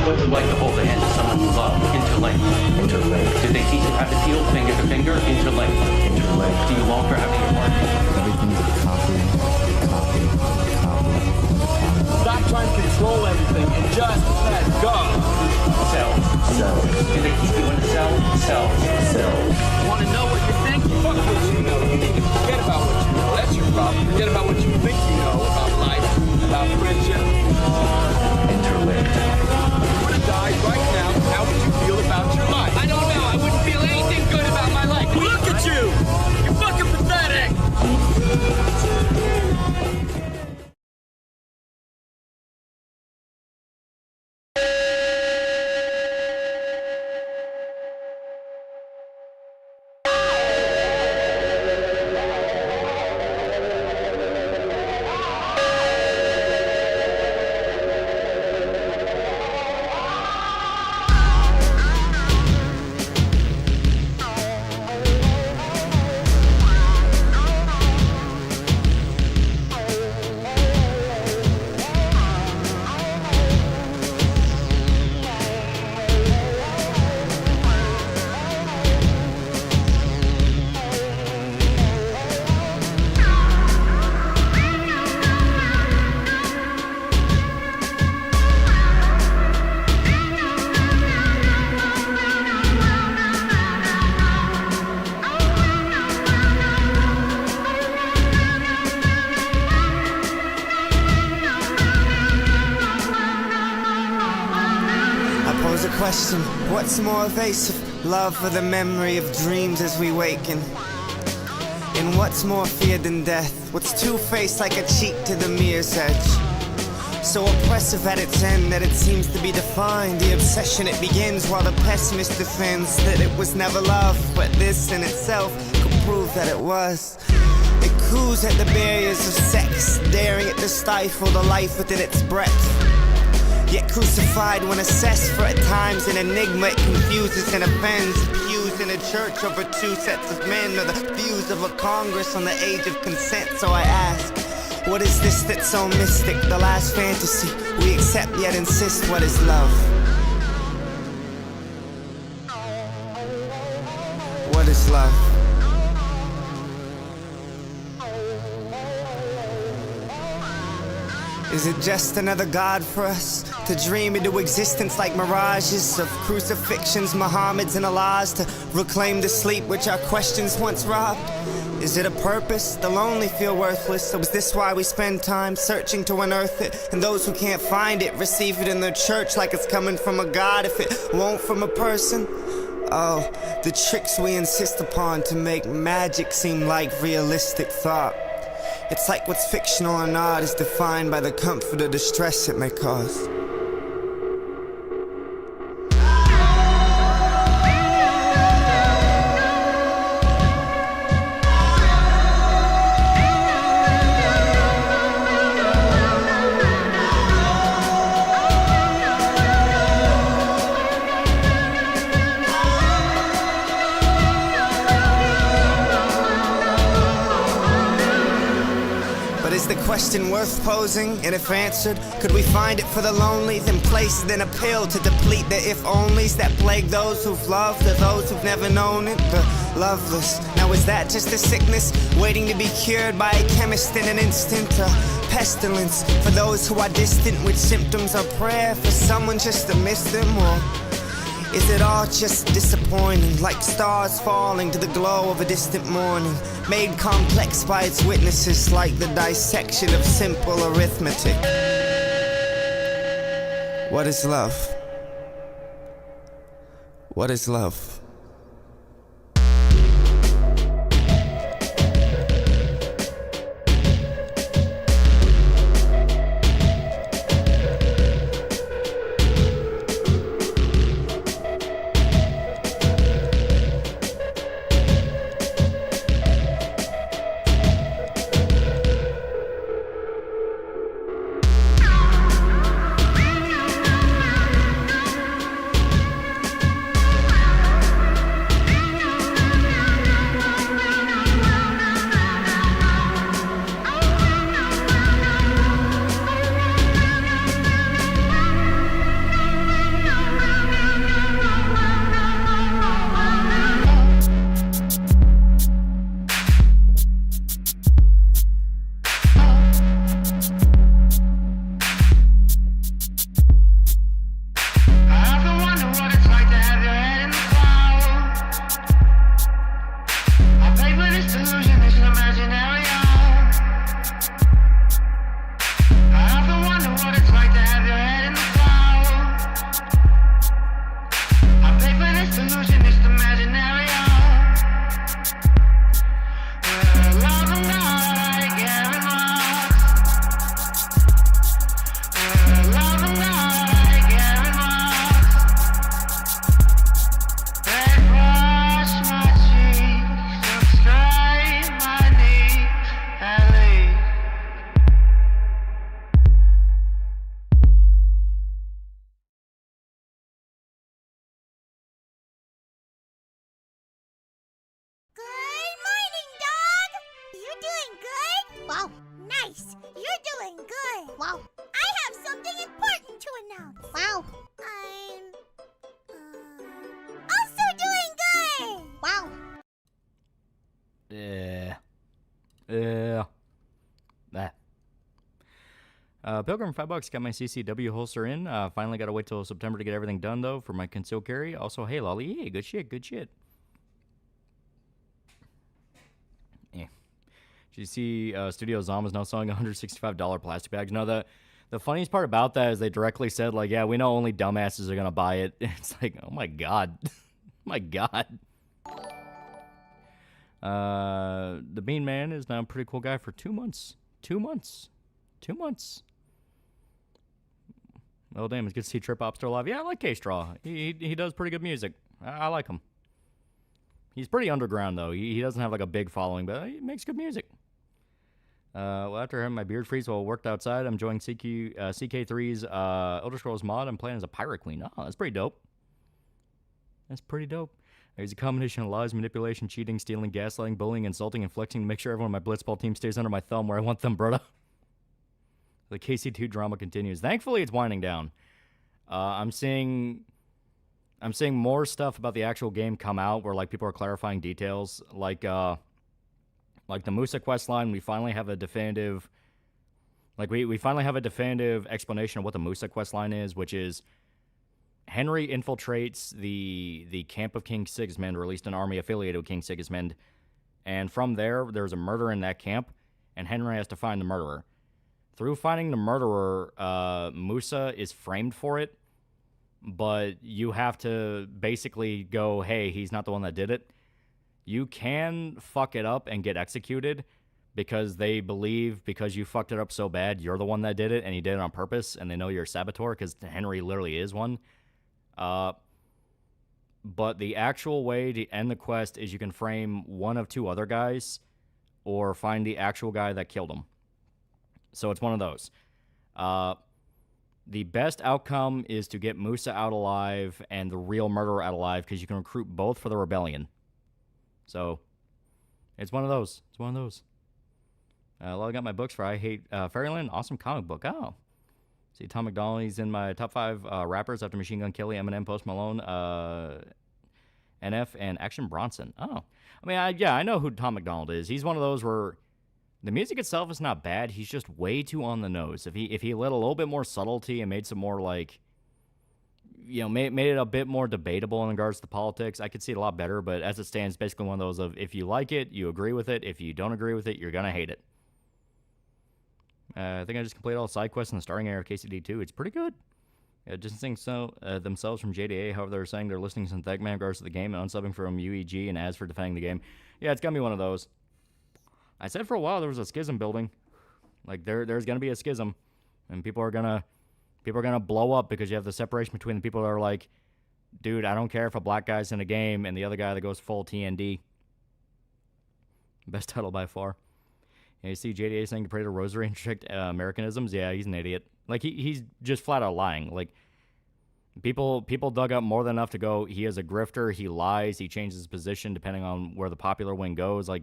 What would like to hold the hand of someone you love? Interlink. Interlink. Did they teach you how to feel finger to finger? Interlink. Interlink. Do you long for having your heart? Everything's a copy, copy, copy. Stop trying to control everything and just let go. Cells. Cells. Do they keep you in a cell? Cells. Cells. Want to know what you think? Fuck what you know. You need to forget about what you know. That's your problem. Forget about what you think you know about life, about friendship. Interlinked. If you were to die right now, how would you feel about your life? I don't know. I wouldn't feel anything good about my life. Look at you! You're fucking pathetic! Question, what's more evasive? Love or the memory of dreams as we waken? And what's more feared than death? What's two-faced like a cheek to the mirror's edge? So oppressive at its end that it seems to be defined. The obsession it begins while the pessimist defends that it was never love, but this in itself could prove that it was. It coos at the barriers of sex, daring it to stifle the life within its breath. Yet crucified when assessed for at times an enigma, it confuses and offends. Accused in a church over two sets of men, or the views of a Congress on the age of consent. So I ask, what is this that's so mystic? The last fantasy we accept yet insist. What is love? What is love? Is it just another god for us to dream into existence like mirages of crucifixions, Muhammad's and Allahs, to reclaim the sleep which our questions once robbed? Is it a purpose? The lonely feel worthless, so is this why we spend time searching to unearth it? And those who can't find it receive it in their church like it's coming from a god if it won't from a person? Oh, the tricks we insist upon to make magic seem like realistic thought. It's like what's fictional or not is defined by the comfort or distress it may cause. Is the question worth posing? And if answered, could we find it for the lonely, then place it in a pill to deplete the if-onlys that plague those who've loved or those who've never known it? The loveless. Now is that just a sickness waiting to be cured by a chemist in an instant? A pestilence for those who are distant with symptoms of prayer for someone just to miss them? Or is it all just disappointing, like stars falling to the glow of a distant morning, made complex by its witnesses like the dissection of simple arithmetic? What is love? What is love? Nice! You're doing good! Wow. I have something important to announce. Wow. I'm... also doing good! Wow. Pilgrim, $5. Got my CCW holster in. Finally got to wait till September to get everything done, though, for my concealed carry. Also, hey, Lolly. Hey, good shit, good shit. Did you see Studio Zom is now selling $165 plastic bags? No, the funniest part about that is they directly said, like, yeah, we know only dumbasses are going to buy it. It's like, oh, my God. My God. The Bean Man is now a pretty cool guy for 2 months. 2 months. 2 months. Well, damn, it's good to see Trip Hop still alive. Yeah, I like K-Straw. He does pretty good music. I like him. He's pretty underground, though. He doesn't have, like, a big following, but he makes good music. Well, after having my beard freeze while I worked outside, I'm enjoying CK3's Elder Scrolls mod. I'm playing as a pirate queen. Oh, that's pretty dope. That's pretty dope. There's a combination of lies, manipulation, cheating, stealing, gaslighting, bullying, insulting, and flexing to make sure everyone on my Blitzball team stays under my thumb where I want them, brother. The KC2 drama continues. Thankfully, it's winding down. I'm seeing more stuff about the actual game come out where, like, people are clarifying details. Like the Musa quest line, we finally have a definitive... Like, we finally have a definitive explanation of what the Musa quest line is, which is Henry infiltrates the camp of King Sigismund, or at least an army affiliated with King Sigismund, and from there's a murder in that camp, and Henry has to find the murderer. Through finding the murderer, Musa is framed for it, but you have to basically go, hey, he's not the one that did it. You can fuck it up and get executed because they believe because you fucked it up so bad, you're the one that did it, and you did it on purpose, and they know you're a saboteur because Henry literally is one. But the actual way to end the quest is you can frame one of two other guys or find the actual guy that killed him. So it's one of those. The best outcome is to get Musa out alive and the real murderer out alive because you can recruit both for the rebellion. So it's one of those. It's one of those. Well, I got my books for I Hate Fairyland. Awesome comic book. Oh. See, Tom McDonald's in my top 5 rappers after Machine Gun Kelly, Eminem, Post Malone, NF, and Action Bronson. Oh. I mean, I know who Tom McDonald is. He's one of those where the music itself is not bad. He's just way too on the nose. If he let a little bit more subtlety and made some more, like, you know, made it a bit more debatable in regards to politics, I could see it a lot better. But as it stands, basically one of those of if you like it, you agree with it. If you don't agree with it, you're going to hate it. I think I just completed all the side quests in the starting area of KCD2. It's pretty good. Distancing themselves from JDA, however, they're saying they're listening to Synthetic Man in regards to the game and unsubbing from UEG and as for defending the game. Yeah, it's going to be one of those. I said for a while there was a schism building. Like, there's going to be a schism. And people are going to blow up because you have the separation between the people that are like, dude, I don't care if a black guy's in a game, and the other guy that goes full TND. Best title by far. And you see JDA saying to pray to Rosary and strict Americanisms. Yeah, he's an idiot. Like, he's just flat out lying. Like, people dug up more than enough to go, he is a grifter, he lies, he changes his position depending on where the popular wing goes. Like,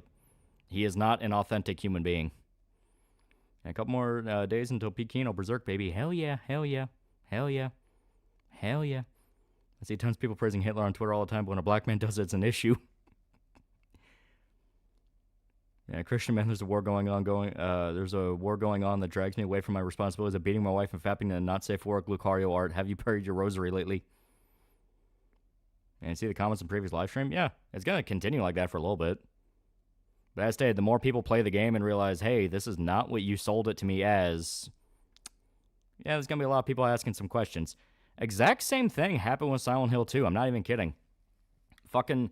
he is not an authentic human being. And a couple more days until Peking Berserk, baby. Hell yeah, hell yeah, hell yeah, hell yeah. I see tons of people praising Hitler on Twitter all the time, but when a black man does it, it's an issue. Yeah, Christian man, there's a war going on. There's a war going on that drags me away from my responsibilities of beating my wife and fapping to not safe for work. Lucario art. Have you prayed your rosary lately? And see the comments in previous live stream. Yeah, it's gonna continue like that for a little bit. But as stated, the more people play the game and realize, hey, this is not what you sold it to me as. Yeah, there's gonna be a lot of people asking some questions. Exact same thing happened with Silent Hill 2. I'm not even kidding. Fucking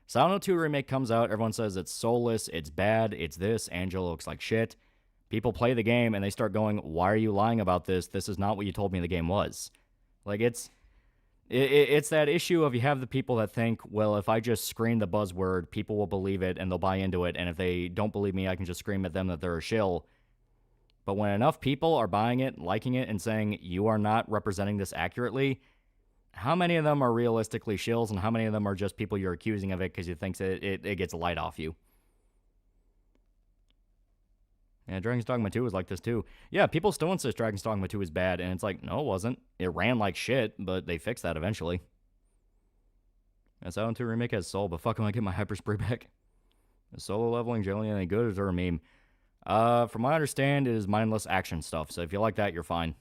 Silent Hill 2 remake comes out, everyone says it's soulless, it's bad, it's this, Angela looks like shit. People play the game and they start going, why are you lying about this? This is not what you told me the game was. Like, it's that issue of you have the people that think, well, if I just scream the buzzword, people will believe it and they'll buy into it, and if they don't believe me, I can just scream at them that they're a shill. But when enough people are buying it, liking it, and saying, you are not representing this accurately, how many of them are realistically shills, and how many of them are just people you're accusing of it because you think that it gets a light off you? Yeah, Dragon's Dogma 2 was like this too. Yeah, people still insist Dragon's Dogma 2 is bad, and it's like, no, it wasn't. It ran like shit, but they fixed that eventually. And Silent 2 Remake has soul, but fuck, am I get my hyper spray back? Is solo leveling generally any good, or is there a meme? From what I understand, it is mindless action stuff, so if you like that, you're fine.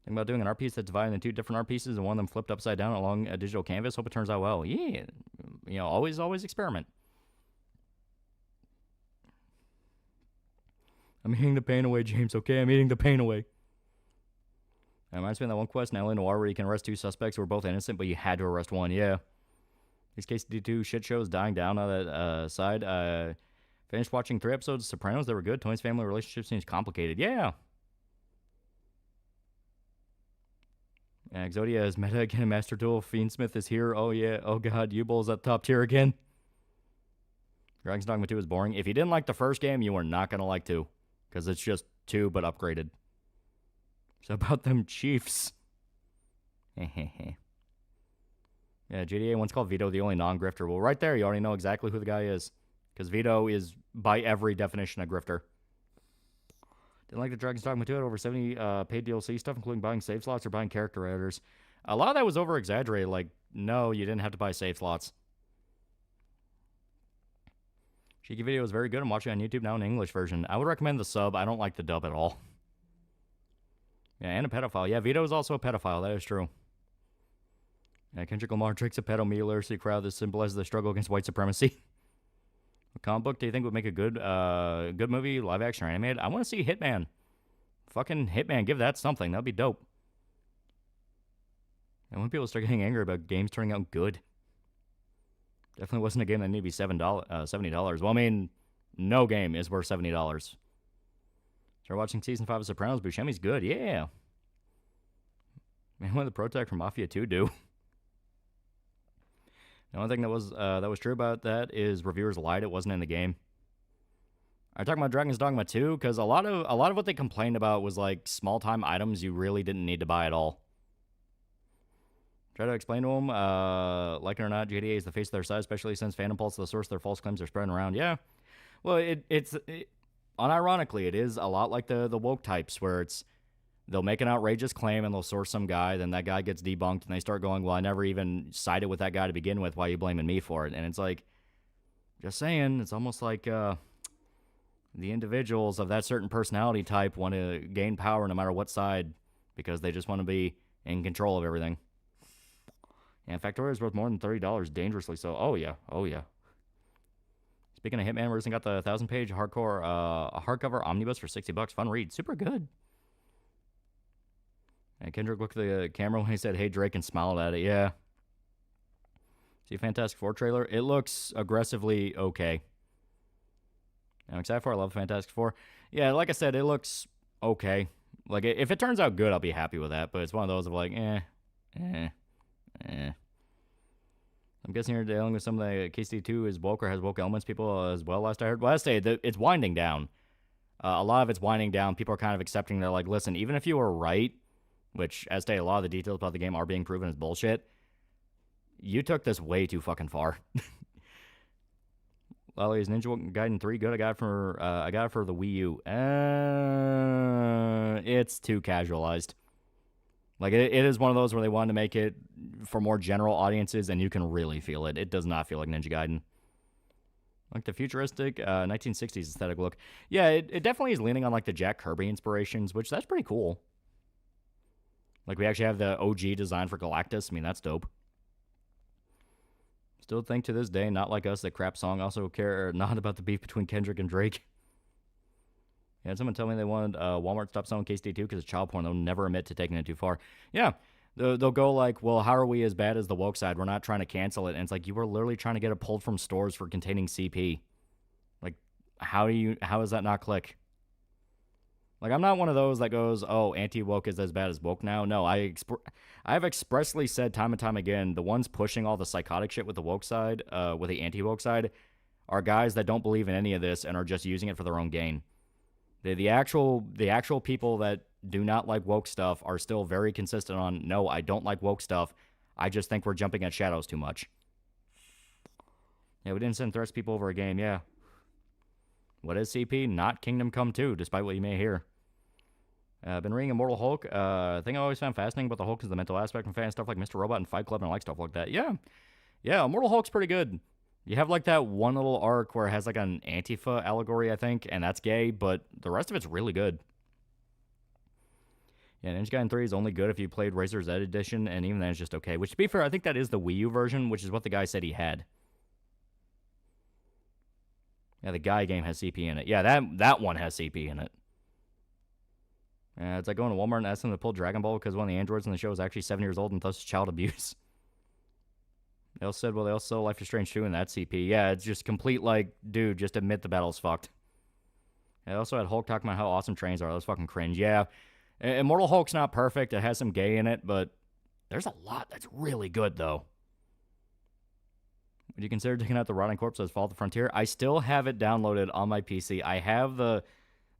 Think about doing an art piece that's divided into 2 different art pieces and one of them flipped upside down along a digital canvas. Hope it turns out well. Yeah, you know, always experiment. I'm eating the pain away, James. Okay, I'm eating the pain away. It reminds me of that one quest in LA Noire where you can arrest 2 suspects who were both innocent, but you had to arrest one. Yeah. These KCD2 shit shows dying down on that side. Finished watching 3 episodes of Sopranos. They were good. Tony's family relationship seems complicated. Yeah. Exodia is meta again. Master Duel. Fiendsmith is here. Oh, yeah. Oh, God. U-Bowl's at top tier again. Dragon's Dogma 2 is boring. If you didn't like the first game, you are not going to like 2. Because it's just 2, but upgraded. So about them Chiefs. Yeah, GTA once called Vito the only non-grifter. Well, right there, you already know exactly who the guy is. Because Vito is, by every definition, a grifter. Didn't like the Dragon's Dogma 2 had over 70 paid DLC stuff, including buying save slots or buying character editors. A lot of that was over-exaggerated. Like, no, you didn't have to buy save slots. Cheeky Video is very good. I'm watching on YouTube now in English version. I would recommend the sub. I don't like the dub at all. Yeah, and a pedophile. Yeah, Vito is also a pedophile. That is true. Yeah, Kendrick Lamar, Drake's a pedo media literacy crowd that symbolizes the struggle against white supremacy. What comic book do you think would make a good movie, live action or animated? I want to see Hitman. Fucking Hitman. Give that something. That'd be dope. And when people start getting angry about games turning out good. Definitely wasn't a game that needed to be $70. Well, I mean, no game is worth $70. Start watching Season 5 of Sopranos. Buscemi's good. Yeah. Man, what did the Protect from Mafia 2 do? The only thing that was true about that is reviewers lied. It wasn't in the game. I'm talking about Dragon's Dogma 2 because a lot of what they complained about was like small-time items you really didn't need to buy at all. Try to explain to them, like it or not, GTA is the face of their side, especially since Phantom Pulse is the source of their false claims are spreading around. Yeah. Well, it's unironically, it is a lot like the woke types where they'll make an outrageous claim and they'll source some guy, then that guy gets debunked and they start going, well, I never even sided with that guy to begin with. Why are you blaming me for it? And it's like, just saying, it's almost like the individuals of that certain personality type want to gain power no matter what side because they just want to be in control of everything. And Factorio is worth more than $30, dangerously so. Oh, yeah. Oh, yeah. Speaking of Hitman, we recently got the 1,000-page hardcover omnibus for $60. Fun read. Super good. And Kendrick looked at the camera when he said, hey, Drake, and smiled at it. Yeah. See Fantastic Four trailer? It looks aggressively okay. I'm excited for it. I love Fantastic Four. Yeah, like I said, it looks okay. Like, if it turns out good, I'll be happy with that. But it's one of those of like, I'm guessing you're dealing with some of the KCD2 is woke or has woke elements people as well, last I heard. Well, I say it's winding down. A lot of it's winding down. People are kind of accepting. They're like, listen, even if you were right, which, as stated, a lot of the details about the game are being proven as bullshit, you took this way too fucking far. Lolly, is Ninja Gaiden 3 good? I got it for the Wii U. It's too casualized. Like, it is one of those where they wanted to make it for more general audiences, and you can really feel it. It does not feel like Ninja Gaiden. Like the futuristic 1960s aesthetic look. Yeah, it definitely is leaning on, like, the Jack Kirby inspirations, which that's pretty cool. Like, we actually have the OG design for Galactus. I mean, that's dope. Still think to this day, Not Like Us, that crap song, also care not about the beef between Kendrick and Drake. Yeah, someone tell me they wanted Walmart to stop selling KCD2 because it's child porn. They'll never admit to taking it too far. Yeah, they'll go like, well, how are we as bad as the woke side? We're not trying to cancel it. And it's like, you were literally trying to get it pulled from stores for containing CP. Like, how does that not click? Like, I'm not one of those that goes, oh, anti-woke is as bad as woke now. No, I've expressly said time and time again, the ones pushing all the psychotic shit with the woke side, with the anti-woke side, are guys that don't believe in any of this and are just using it for their own gain. The actual people that do not like woke stuff are still very consistent on, no, I don't like woke stuff. I just think we're jumping at shadows too much. Yeah, we didn't send threats to people over a game, yeah. What is CP? Not Kingdom Come 2, despite what you may hear. I've been reading Immortal Hulk. The thing I always found fascinating about the Hulk is the mental aspect and fan stuff like Mr. Robot and Fight Club, and I like stuff like that. Yeah. Yeah, Immortal Hulk's pretty good. You have like that one little arc where it has like an Antifa allegory, I think, and that's gay, but the rest of it's really good. Yeah, Ninja Gaiden 3 is only good if you played Razor's Edge Edition, and even then it's just okay. Which, to be fair, I think that is the Wii U version, which is what the guy said he had. Yeah, the Guy game has CP in it. Yeah, that one has CP in it. It's like going to Walmart and asking them to pull Dragon Ball because one of the androids in the show is actually 7 years old and thus child abuse. They also said, well, they also Life is Strange 2 and that's CP. Yeah, it's just complete, like, dude, just admit the battle's fucked. They also had Hulk talking about how awesome trains are. That's fucking cringe. Yeah, Immortal Hulk's not perfect. It has some gay in it, but there's a lot that's really good, though. Would you consider taking out the Rotting Corpse as Fall of the Frontier? I still have it downloaded on my PC. I have the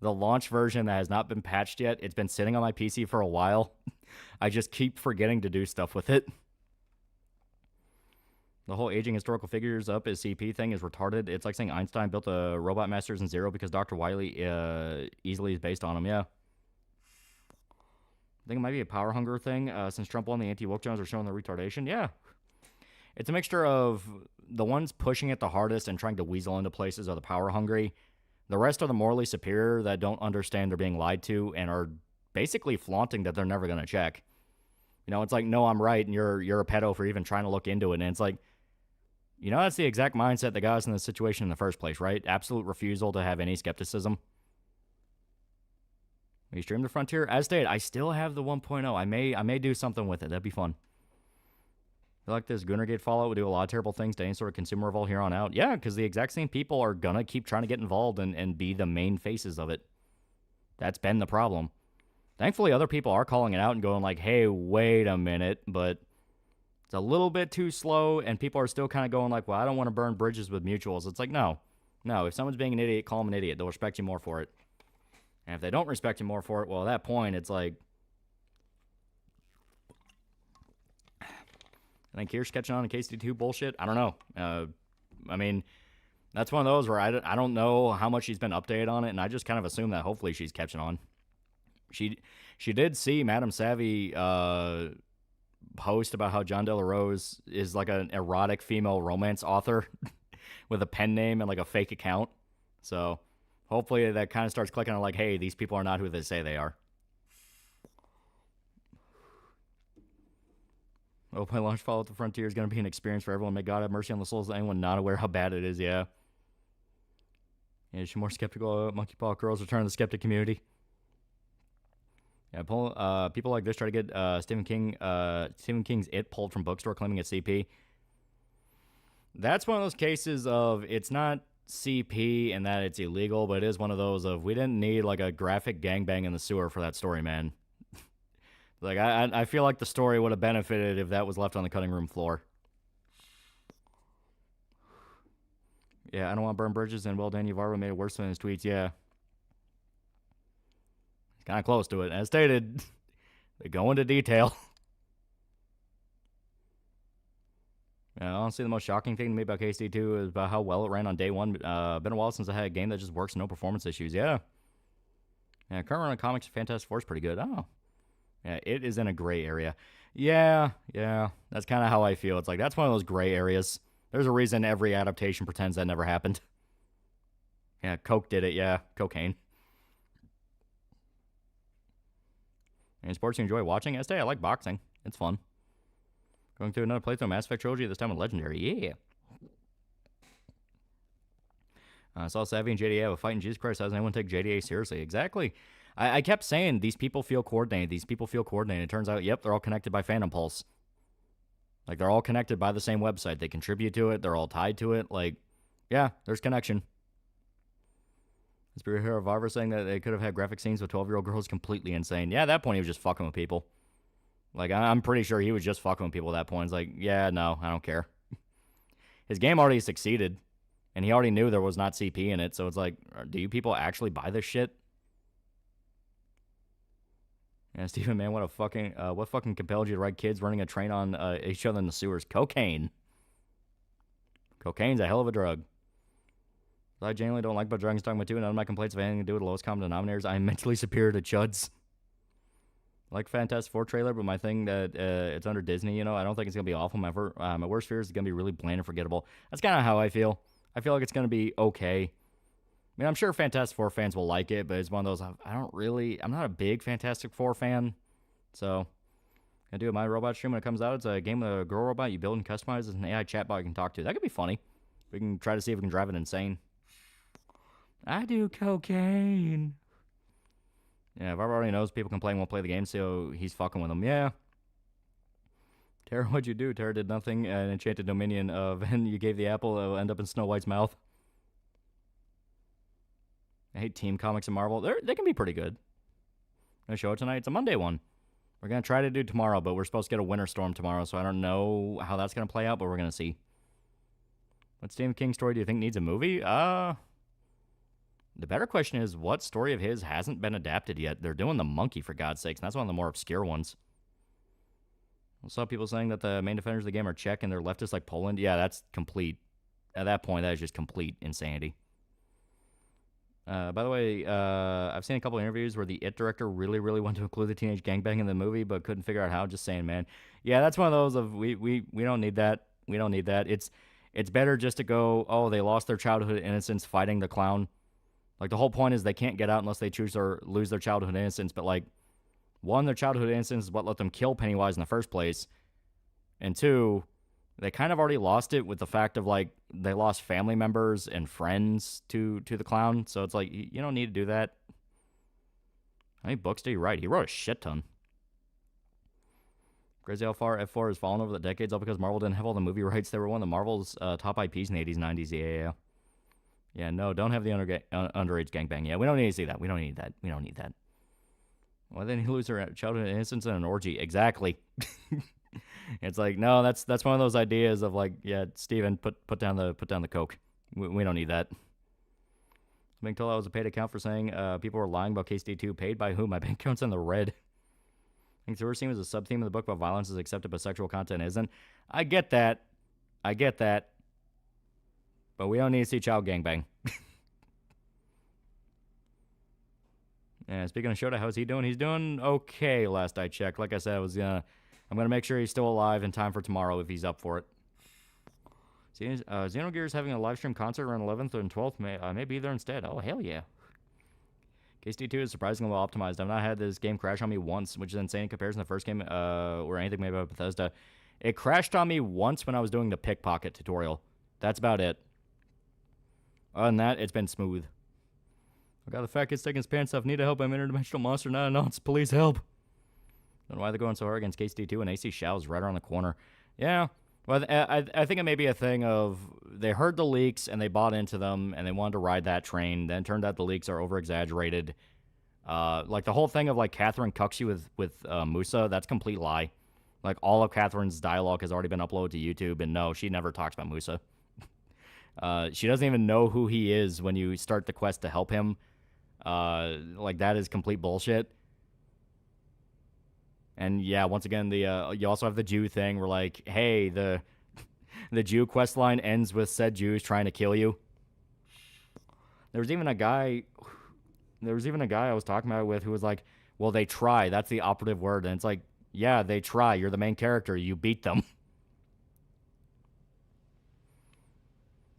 launch version that has not been patched yet. It's been sitting on my PC for a while. I just keep forgetting to do stuff with it. The whole aging historical figures up as CP thing is retarded. It's like saying Einstein built the Robot Masters in Zero because Dr. Wily easily is based on him. Yeah. I think it might be a power hunger thing since Trump won the anti-woke Jones are showing the retardation. Yeah. It's a mixture of the ones pushing it the hardest and trying to weasel into places are the power hungry. The rest are the morally superior that don't understand they're being lied to and are basically flaunting that they're never going to check. You know, it's like, no, I'm right, and you're a pedo for even trying to look into it. And it's like, you know, that's the exact mindset that got us in this situation in the first place, right? Absolute refusal to have any skepticism. You stream the Frontier? As stated, I still have the 1.0. I may do something with it. That'd be fun. I feel like this Gunnergate Fallout would do a lot of terrible things to any sort of consumer revolt here on out. Yeah, because the exact same people are going to keep trying to get involved and be the main faces of it. That's been the problem. Thankfully, other people are calling it out and going like, hey, wait a minute, but it's a little bit too slow, and people are still kind of going like, well, I don't want to burn bridges with mutuals. It's like, no. If someone's being an idiot, call them an idiot. They'll respect you more for it. And if they don't respect you more for it, well, at that point, it's like, I think Kirsch catching on to KC2 bullshit. I don't know. I mean, that's one of those where I don't know how much she's been updated on it, and I just kind of assume that hopefully she's catching on. She did see Madame Savvy post about how John De La Rose is like an erotic female romance author with a pen name and like a fake account. So hopefully that kind of starts clicking on like, hey, these people are not who they say they are. Oh, my launch Fall of the Frontier is going to be an experience for everyone. May God have mercy on the souls of anyone not aware how bad it is, yeah. Yeah, she's more skeptical. Monkey Paw Girls return to the skeptic community. Yeah, people like this try to get Stephen King's It pulled from bookstore claiming it's CP. That's one of those cases of it's not CP and that it's illegal, but it is one of those of we didn't need like a graphic gangbang in the sewer for that story, man. Like, I feel like the story would have benefited if that was left on the cutting room floor. Yeah, I don't want to burn bridges, and well, Dan Yavarro made it worse than his tweets, yeah. It's kind of close to it. As stated, they go into detail. Yeah, honestly, the most shocking thing to me about KC2 is about how well it ran on day one. Been a while since I had a game that just works, no performance issues, yeah. Yeah, current run of comics, Fantastic Four is pretty good. Oh. Yeah, it is in a gray area. Yeah, that's kind of how I feel. It's like, that's one of those gray areas. There's a reason every adaptation pretends that never happened. Yeah, Coke did it, yeah. Cocaine. Any sports you enjoy watching? I like boxing. It's fun. Going through another playthrough of Mass Effect Trilogy, this time with Legendary. Yeah. I saw Savvy and JDA have a fight, and Jesus Christ, how does anyone take JDA seriously? Exactly. I kept saying, these people feel coordinated. It turns out, yep, they're all connected by Phantom Pulse. Like, they're all connected by the same website. They contribute to it. They're all tied to it. Like, yeah, there's connection. Spirit Hero Varver saying that they could have had graphic scenes with 12-year-old girls, completely insane. Yeah, at that point, he was just fucking with people. Like, I'm pretty sure he was just fucking with people at that point. It's like, yeah, no, I don't care. His game already succeeded, and he already knew there was not CP in it, so it's like, do you people actually buy this shit? Yeah, Stephen, man, what fucking compelled you to ride kids running a train on each other in the sewers? Cocaine. Cocaine's a hell of a drug. I genuinely don't like about Dragon's Dogma 2, and none of my complaints have anything to do with the lowest common denominators. I am mentally superior to Chuds. I like Fantastic Four trailer, but my thing that it's under Disney, you know, I don't think it's going to be awful. My worst fear is it's going to be really bland and forgettable. That's kind of how I feel. I feel like it's going to be okay. I mean, I'm sure Fantastic Four fans will like it, but it's one of those, I'm not a big Fantastic Four fan. So, I do my robot stream when it comes out. It's a game with a girl robot you build and customize as an AI chatbot you can talk to. That could be funny. We can try to see if we can drive it insane. I do cocaine. Yeah, Barb already knows people complain won't play the game, so he's fucking with them. Yeah. Tara, what'd you do? Tara did nothing. An enchanted dominion of, and you gave the apple, it'll end up in Snow White's mouth. I hate Team Comics and Marvel. They can be pretty good. Gonna show it tonight. It's a Monday one. We're gonna try to do tomorrow, but we're supposed to get a winter storm tomorrow, so I don't know how that's gonna play out, but we're gonna see. What Stephen King story do you think needs a movie? The better question is, what story of his hasn't been adapted yet? They're doing The Monkey, for God's sakes, and that's one of the more obscure ones. I saw people saying that the main defenders of the game are Czech and they're leftists like Poland. Yeah, that's complete. At that point, that is just complete insanity. By the way, I've seen a couple of interviews where the It director really wanted to include the teenage gangbang in the movie, but couldn't figure out how. Just saying, man. Yeah, that's one of those of we don't need that. We don't need that. It's better just to go, oh, they lost their childhood innocence fighting the clown. Like, the whole point is they can't get out unless they choose or lose their childhood innocence. But, like, one, their childhood innocence is what let them kill Pennywise in the first place. And two, they kind of already lost it with the fact of, like, they lost family members and friends to the clown. So it's like, you don't need to do that. How many books did he write? He wrote a shit ton. Crazy how far F4 has fallen over the decades, all because Marvel didn't have all the movie rights. They were one of the Marvel's top IPs in the 80s, 90s. Yeah. Yeah, no, don't have the underage gangbang. Yeah, we don't need to see that. We don't need that. We don't need that. Why didn't he lose her childhood innocence in an orgy? Exactly. It's like, no, that's one of those ideas of like, yeah, Steven, put down the coke. We don't need that. Being told I was a paid account for saying people were lying about KSD2. Paid by whom? My bank account's in the red. I think the worst theme is a sub-theme of the book about violence is accepted, but sexual content isn't. I get that. But we don't need to see child gangbang. Yeah, speaking of Shota, how's he doing? He's doing okay, last I checked. Like I said, I'm gonna make sure he's still alive in time for tomorrow if he's up for it. See, Xenogears having a live stream concert on 11th and 12th. May be there instead. Oh, hell yeah. KSD2 is surprisingly well optimized. I've not had this game crash on me once, which is insane in comparison to the first game or anything made by Bethesda. It crashed on me once when I was doing the pickpocket tutorial. That's about it. Other than that, it's been smooth. I got the fat kid's taking his pants off. Need help. I'm an interdimensional monster. Not announced. Please help. Don't know why they're going so hard against KSD2 and AC Shao's right around the corner. Yeah. Well, I think it may be a thing of they heard the leaks and they bought into them and they wanted to ride that train. Then it turned out the leaks are over-exaggerated. Like the whole thing of like Catherine cucks you with Musa, that's a complete lie. Like all of Catherine's dialogue has already been uploaded to YouTube, and no, she never talks about Musa. She doesn't even know who he is when you start the quest to help him. Like that is complete bullshit. And yeah, once again, you also have the Jew thing where like, hey, the Jew quest line ends with said Jews trying to kill you. There was even a guy I was talking about with who was like, well, they try. That's the operative word. And it's like, yeah, they try. You're the main character. You beat them.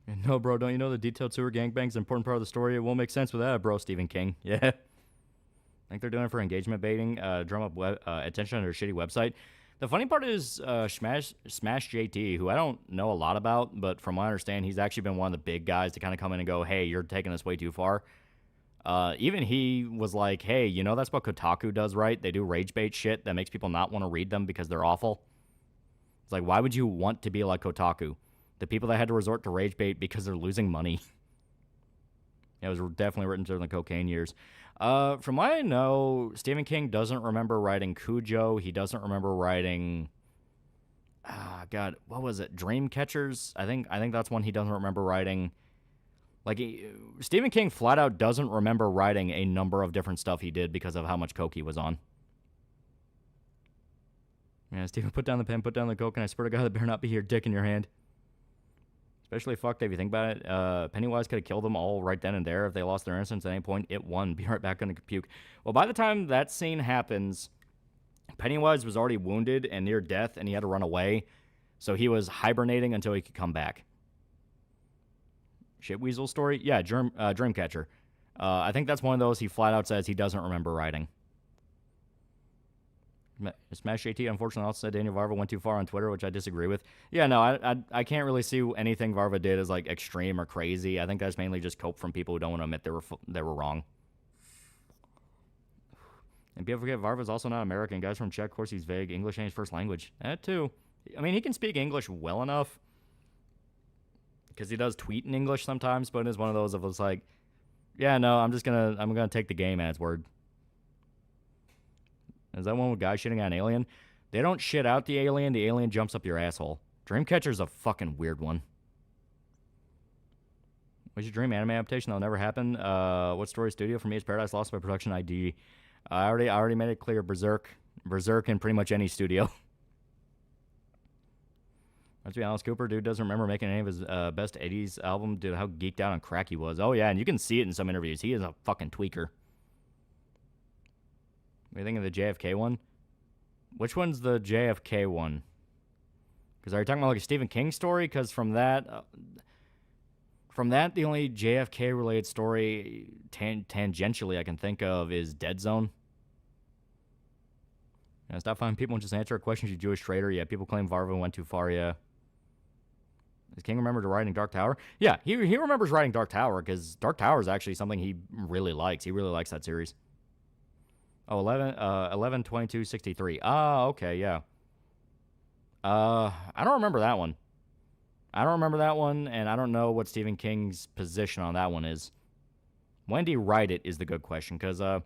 And no, bro, don't you know the detailed sewer gangbang's an important part of the story? It won't make sense without it, bro, Stephen King. Yeah. I think they're doing it for engagement baiting, drum up attention on their shitty website. The funny part is Smash JT, who I don't know a lot about, but from what I understand, he's actually been one of the big guys to kind of come in and go, hey, you're taking this way too far. Even he was like, hey, you know that's what Kotaku does, right? They do rage bait shit that makes people not want to read them because they're awful. It's like, why would you want to be like Kotaku? The people that had to resort to rage bait because they're losing money. It was definitely written during the cocaine years. From what I know, Stephen King doesn't remember writing Cujo. He doesn't remember writing... God, what was it? Dreamcatchers? I think that's one he doesn't remember writing. Like, Stephen King flat out doesn't remember writing a number of different stuff he did because of how much coke he was on. Yeah, Stephen, put down the pen, put down the coke, and I swear to God, there better not be your dick in your hand. Especially fucked if you think about it. Pennywise could have killed them all right then and there if they lost their innocence at any point. It won. Be right back on the puke. Well, by the time that scene happens, Pennywise was already wounded and near death, and he had to run away. So he was hibernating until he could come back. Shitweasel story? Yeah, Dreamcatcher. I think that's one of those he flat out says he doesn't remember writing. Smash JT, unfortunately, also said Daniel Varva went too far on Twitter, which I disagree with. Yeah, no, I can't really see anything Varva did as, like, extreme or crazy. I think that's mainly just cope from people who don't want to admit they were wrong. And people forget Varva's also not American. Guys from Czech, of course, he's vague. English ain't his first language. That, too. I mean, he can speak English well enough. Because he does tweet in English sometimes, but it's one of those of us like, yeah, no, I'm gonna take the game as word. Is that one with guys shitting on an alien? They don't shit out the alien jumps up your asshole. Dreamcatcher's a fucking weird one. What's your dream anime adaptation that'll never happen? What story studio for me is Paradise Lost by Production ID? I already made it clear. Berserk in pretty much any studio. Must be Alice Cooper. Dude doesn't remember making any of his best 80s album. Dude, how geeked out on crack he was. Oh, yeah, and you can see it in some interviews. He is a fucking tweaker. What do you think of the JFK one? Which one's the JFK one? Because are you talking about like a Stephen King story? Because from that, the only JFK-related story tangentially I can think of is Dead Zone. Yeah, stop finding people and just answer a question. You Jewish traitor. Yeah, people claim Varva went too far. Yeah. Does King remember writing Dark Tower? Yeah, he remembers writing Dark Tower because Dark Tower is actually something he really likes. He really likes that series. Oh, 11/22/63. Ah, okay, yeah. I don't remember that one. And I don't know what Stephen King's position on that one is. When did he write it is the good question, because the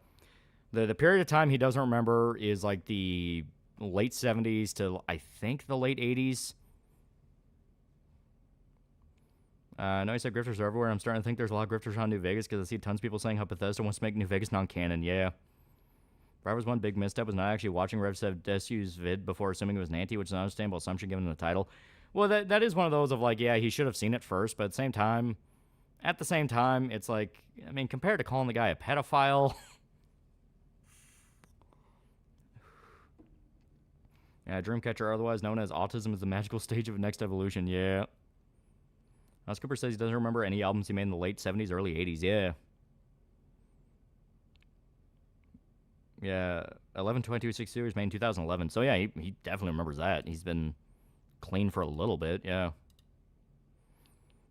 period of time he doesn't remember is like the late 70s to, I think, the late 80s. I know he said grifters are everywhere. I'm starting to think there's a lot of grifters around New Vegas because I see tons of people saying how Bethesda wants to make New Vegas non-canon. Yeah. Driver's one big misstep was not actually watching Rev7 Desu's vid before assuming it was Nanty, which is an understandable assumption given the title. Well, that is one of those of like, yeah, he should have seen it first, but at the same time, it's like, I mean, compared to calling the guy a pedophile. Yeah, Dreamcatcher, otherwise known as autism, is the magical stage of next evolution. Yeah. Cooper says he doesn't remember any albums he made in the late 70s, early 80s. Yeah. Yeah, 11/22/63 was made in 2011. So, yeah, he definitely remembers that. He's been clean for a little bit, yeah.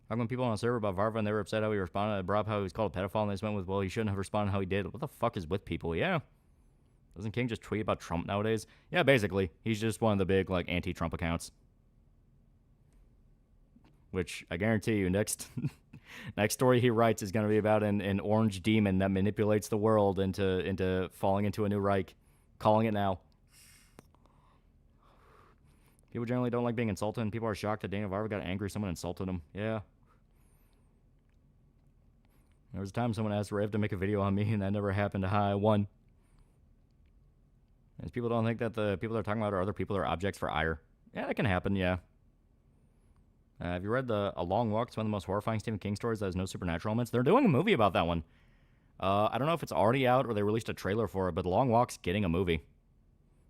How come people on a server about Varva and they were upset how he responded? I brought up how he was called a pedophile and they just went with, well, he shouldn't have responded how he did. What the fuck is with people? Yeah. Doesn't King just tweet about Trump nowadays? Yeah, basically. He's just one of the big, like, anti-Trump accounts. Which, I guarantee you, next story he writes is going to be about an orange demon that manipulates the world into falling into a new Reich. Calling it now. People generally don't like being insulted, and people are shocked that Daniel Varva got angry someone insulted him. Yeah. There was a time someone asked Rev to make a video on me, and that never happened. I won. As people don't think that the people they're talking about are other people or objects for ire. Yeah, that can happen, yeah. Have you read A Long Walk? It's one of the most horrifying Stephen King stories that has no supernatural elements. They're doing a movie about that one. I don't know if it's already out or they released a trailer for it, but The Long Walk's getting a movie.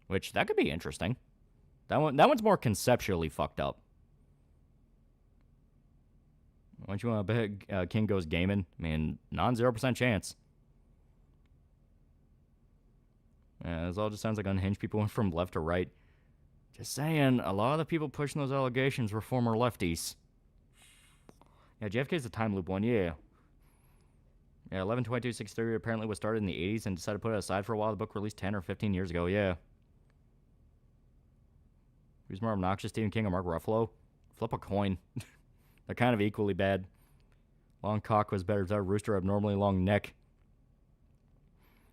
Which, that could be interesting. That one's more conceptually fucked up. Why don't you want to bet King goes gaming? I mean, 0% chance. Yeah, this all just sounds like unhinged people went from left to right. Just saying, a lot of the people pushing those allegations were former lefties. Yeah, JFK's the time loop one, yeah. Yeah, 11/22/63 apparently was started in the 80s and decided to put it aside for a while. The book released 10 or 15 years ago, yeah. Who's more obnoxious, Stephen King or Mark Ruffalo? Flip a coin. They're kind of equally bad. Long cock was better. That rooster abnormally long neck.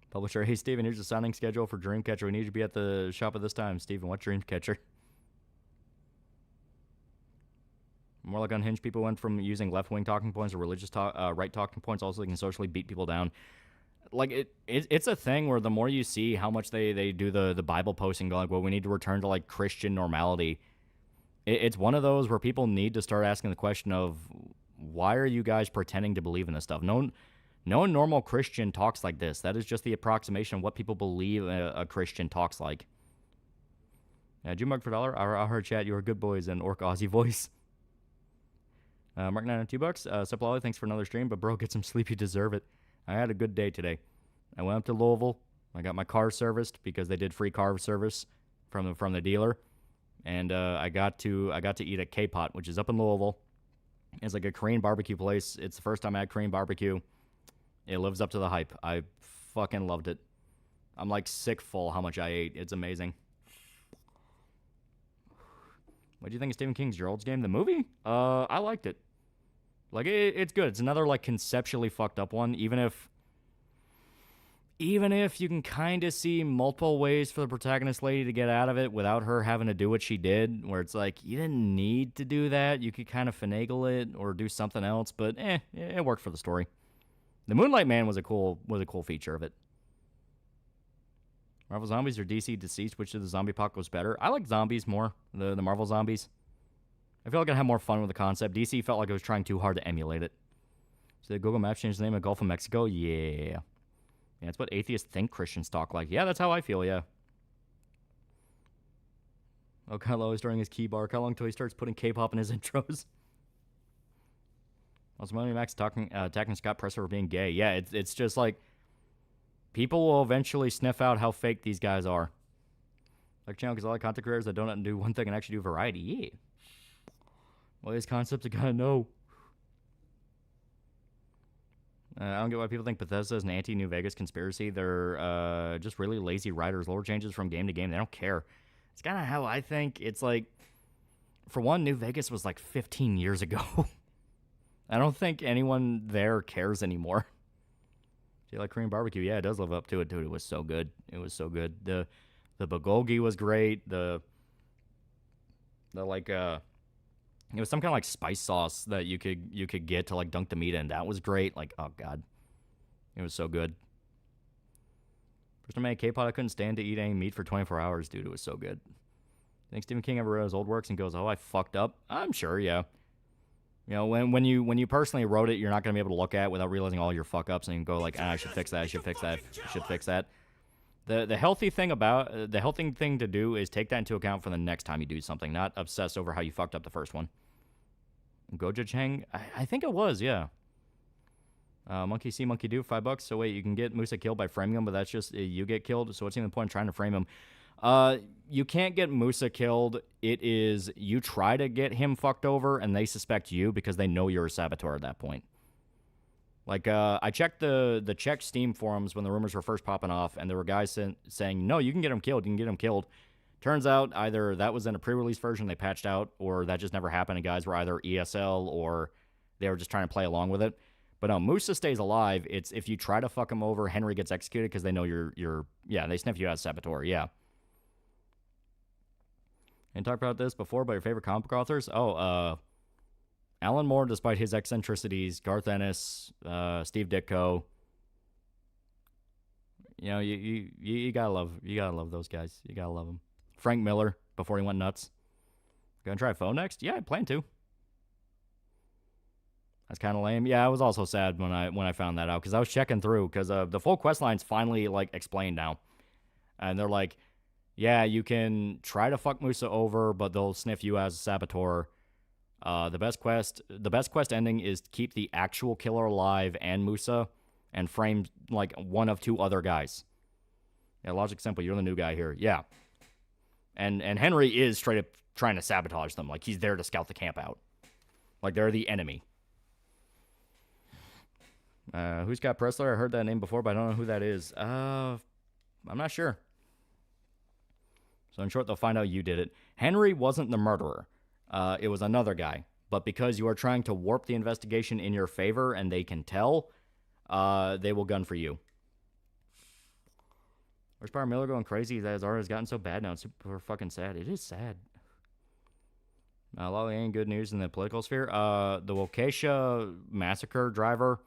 Publisher, hey, Steven, here's the signing schedule for Dreamcatcher. We need you to be at the shop at this time. Steven, what Dreamcatcher? More like unhinged people went from using left-wing talking points to religious right talking points. Also, they can socially beat people down. Like, it's a thing where the more you see how much they do the Bible posting, like, well, we need to return to, like, Christian normality. it's one of those where people need to start asking the question of, why are you guys pretending to believe in this stuff? No normal Christian talks like this. That is just the approximation of what people believe a Christian talks like. Yeah, Jumug for $1. I heard chat. You are good boys in Orc Aussie voice. Mark 9 $2. Sup Lolly, thanks for another stream. But bro, get some sleep. You deserve it. I had a good day today. I went up to Louisville. I got my car serviced because they did free car service from the dealer, and I got to eat at K-Pot, which is up in Louisville. It's like a Korean barbecue place. It's the first time I had Korean barbecue. It lives up to the hype. I fucking loved it. I'm like sick full how much I ate. It's amazing. What do you think of Stephen King's Gerald's Game, the movie? I liked it. Like, it's good. It's another, like, conceptually fucked up one, even if you can kind of see multiple ways for the protagonist lady to get out of it without her having to do what she did, where it's like, you didn't need to do that. You could kind of finagle it or do something else, but it worked for the story. The Moonlight Man was a cool feature of it. Marvel Zombies or DC Deceased, which of the zombie apocalypse better? I like zombies more, the Marvel Zombies. I feel like I had more fun with the concept. DC felt like it was trying too hard to emulate it. So Google Maps changed the name of Gulf of Mexico? Yeah. Yeah, it's what atheists think Christians talk like. Yeah, that's how I feel, yeah. Oh, Kylo is during his key bar. How long until he starts putting K-pop in his intros? Also, Money Max attacking Scott Presser for being gay. Yeah, it's just like, people will eventually sniff out how fake these guys are. Like channel, because a lot of content creators that don't do one thing and actually do variety. Yeah. Well, these concepts, I gotta know. I don't get why people think Bethesda is an anti-New Vegas conspiracy. They're just really lazy writers. Lore changes from game to game. They don't care. It's kind of how I think. It's like, for one, New Vegas was like 15 years ago. I don't think anyone there cares anymore. Do you like Korean barbecue? Yeah, it does live up to it, dude. It was so good. It was so good. The bulgogi was great. It was some kind of like spice sauce that you could get to like dunk the meat in. That was great. Like, oh god, it was so good. First time I made K-pot, I couldn't stand to eat any meat for 24 hours, dude. It was so good. Think Stephen King ever read his old works and goes, "Oh, I fucked up"? I'm sure, yeah. You know, when you personally wrote it, you're not gonna be able to look at it without realizing all your fuck ups and you can go like, I should fix that. I should fix that. I should fix that. The healthy thing to do is take that into account for the next time you do something, not obsess over how you fucked up the first one. Goja Chang, I think it was, yeah. Monkey see, monkey do, $5. So wait, you can get Musa killed by framing him, but that's just you get killed. So what's even the point in trying to frame him? You can't get Musa killed. It is you try to get him fucked over, and they suspect you because they know you're a saboteur at that point. Like, I checked the Czech Steam forums when the rumors were first popping off, and there were guys saying, no, you can get him killed. You can get him killed. Turns out either that was in a pre-release version they patched out, or that just never happened, and guys were either ESL or they were just trying to play along with it. But no, Musa stays alive. It's if you try to fuck him over, Henry gets executed because they know you're they sniff you as saboteur, yeah. And talked about this before, but your favorite comic book authors? Oh, Alan Moore, despite his eccentricities, Garth Ennis, Steve Ditko. You know, you gotta love those guys. You gotta love them. Frank Miller before he went nuts. Gonna try Foe next? Yeah, I plan to. That's kind of lame. Yeah, I was also sad when I found that out because I was checking through because the full quest line's finally like explained now, and they're like, yeah, you can try to fuck Musa over, but they'll sniff you as a saboteur. The best quest ending is to keep the actual killer alive and Musa, and frame like one of two other guys. Yeah, logic simple. You're the new guy here. Yeah, and Henry is straight up trying to sabotage them. Like he's there to scout the camp out. Like they're the enemy. Who's got Pressler? I heard that name before, but I don't know who that is. I'm not sure. So in short, they'll find out you did it. Henry wasn't the murderer. It was another guy. But because you are trying to warp the investigation in your favor and they can tell, they will gun for you. Where's Power Miller going crazy? That his art has gotten so bad now. It's super fucking sad. It is sad. Lolly ain't good news in the political sphere. The Waukesha massacre driver,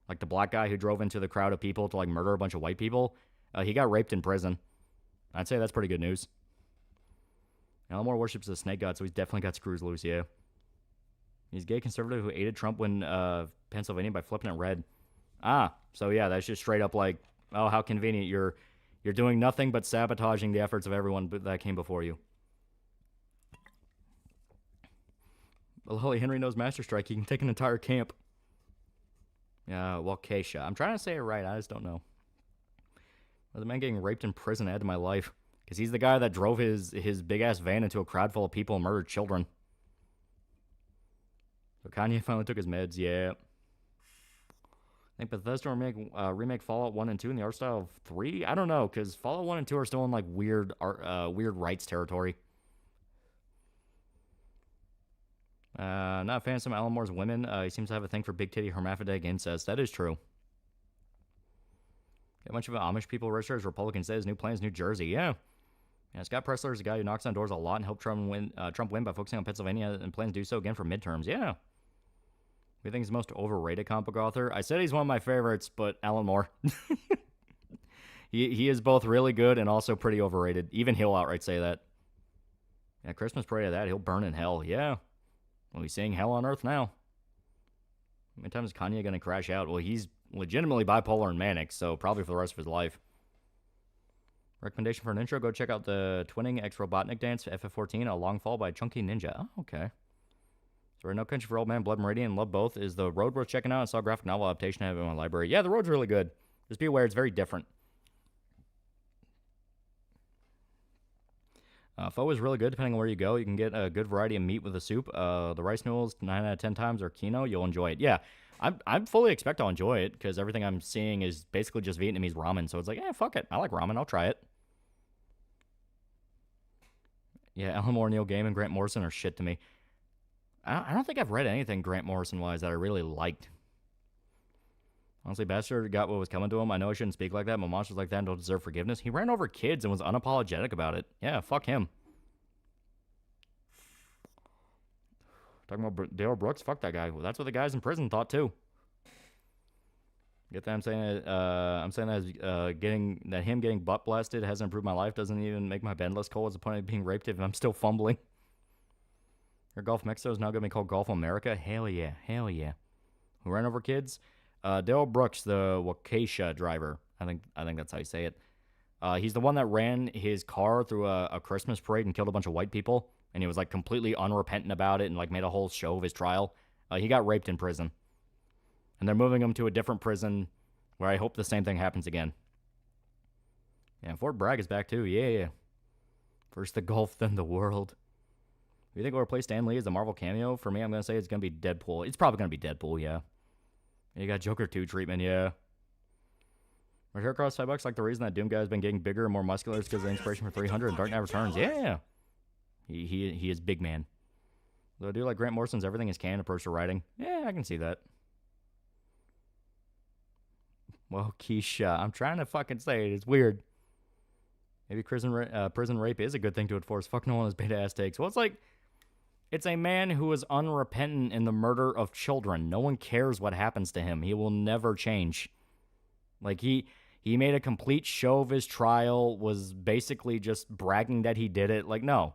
like the black guy who drove into the crowd of people to like murder a bunch of white people, he got raped in prison. I'd say that's pretty good news. Elmore worships the snake god, so he's definitely got screws loose, yeah. He's a gay conservative who aided Trump win Pennsylvania by flipping it red. Ah, so yeah, that's just straight up like, oh, how convenient. You're doing nothing but sabotaging the efforts of everyone that came before you. Well, Holy Henry knows Master Strike. He can take an entire camp. Yeah, Waukesha. I'm trying to say it right. I just don't know. Well, the man getting raped in prison added to my life. Because he's the guy that drove his big-ass van into a crowd full of people and murdered children. So Kanye finally took his meds, yeah. I think Bethesda will remake Fallout 1 and 2 in the art style of 3? I don't know, because Fallout 1 and 2 are still in, like, weird rights territory. Not a fan of some Alan Moore's women. He seems to have a thing for big-titty hermaphroditic incest. That is true. A bunch of Amish people registered as Republicans says New Plans, New Jersey. Yeah. Scott Pressler is a guy who knocks on doors a lot and helped Trump win by focusing on Pennsylvania and plans to do so again for midterms. Yeah. Who think he's the most overrated comic book author? I said he's one of my favorites, but Alan Moore. he is both really good and also pretty overrated. Even he'll outright say that. Yeah, Christmas parade of that. He'll burn in hell. Yeah. Well, he's seeing hell on earth now. How many times is Kanye going to crash out? Well, he's legitimately bipolar and manic, so probably for the rest of his life. Recommendation for an intro, go check out the Twinning X Robotnik Dance FF14, A Long Fall by Chunky Ninja. Oh, okay. So No Country for Old Man, Blood Meridian, love both. Is The Road worth checking out? I saw a graphic novel adaptation I have in my library. Yeah, The Road's really good. Just be aware, it's very different. Pho is really good depending on where you go. You can get a good variety of meat with the soup. The rice noodles, 9 out of 10 times, or quinoa, you'll enjoy it. Yeah, I fully expect I'll enjoy it because everything I'm seeing is basically just Vietnamese ramen. So it's like, fuck it. I like ramen. I'll try it. Yeah, Alan Moore, Neil Gaiman, Grant Morrison are shit to me. I don't think I've read anything Grant Morrison-wise that I really liked. Honestly, Bastard got what was coming to him. I know I shouldn't speak like that, but monsters like that don't deserve forgiveness. He ran over kids and was unapologetic about it. Yeah, fuck him. Talking about Dale Brooks, fuck that guy. Well, that's what the guys in prison thought too. Get that? I'm saying that him getting butt blasted hasn't improved my life. Doesn't even make my bed less cold. What's the point of being raped if I'm still fumbling? Your Gulf Mexico is now going to be called Gulf America. Hell yeah, hell yeah. Who ran over kids? Daryl Brooks, the Waukesha driver. I think that's how you say it. He's the one that ran his car through a Christmas parade and killed a bunch of white people. And he was like completely unrepentant about it and like made a whole show of his trial. He got raped in prison. And they're moving him to a different prison where I hope the same thing happens again. Yeah, Fort Bragg is back too. Yeah. First the Gulf, then the world. Do you think we'll replace Stan Lee as a Marvel cameo? For me, I'm going to say it's going to be Deadpool. It's probably going to be Deadpool, yeah. You got Joker 2 treatment, yeah. My hair costs $5, like the reason that Doom guy has been getting bigger and more muscular is because of the inspiration for 300 and Dark Knight Returns. Yeah. He is big man. Though I do like Grant Morrison's everything is canon approach to writing. Yeah, I can see that. Well, Keisha, I'm trying to fucking say it. It's weird. Maybe prison rape is a good thing to enforce. Fuck no one has beta-ass takes. Well, it's like, it's a man who is unrepentant in the murder of children. No one cares what happens to him. He will never change. Like, he made a complete show of his trial, was basically just bragging that he did it. Like, no.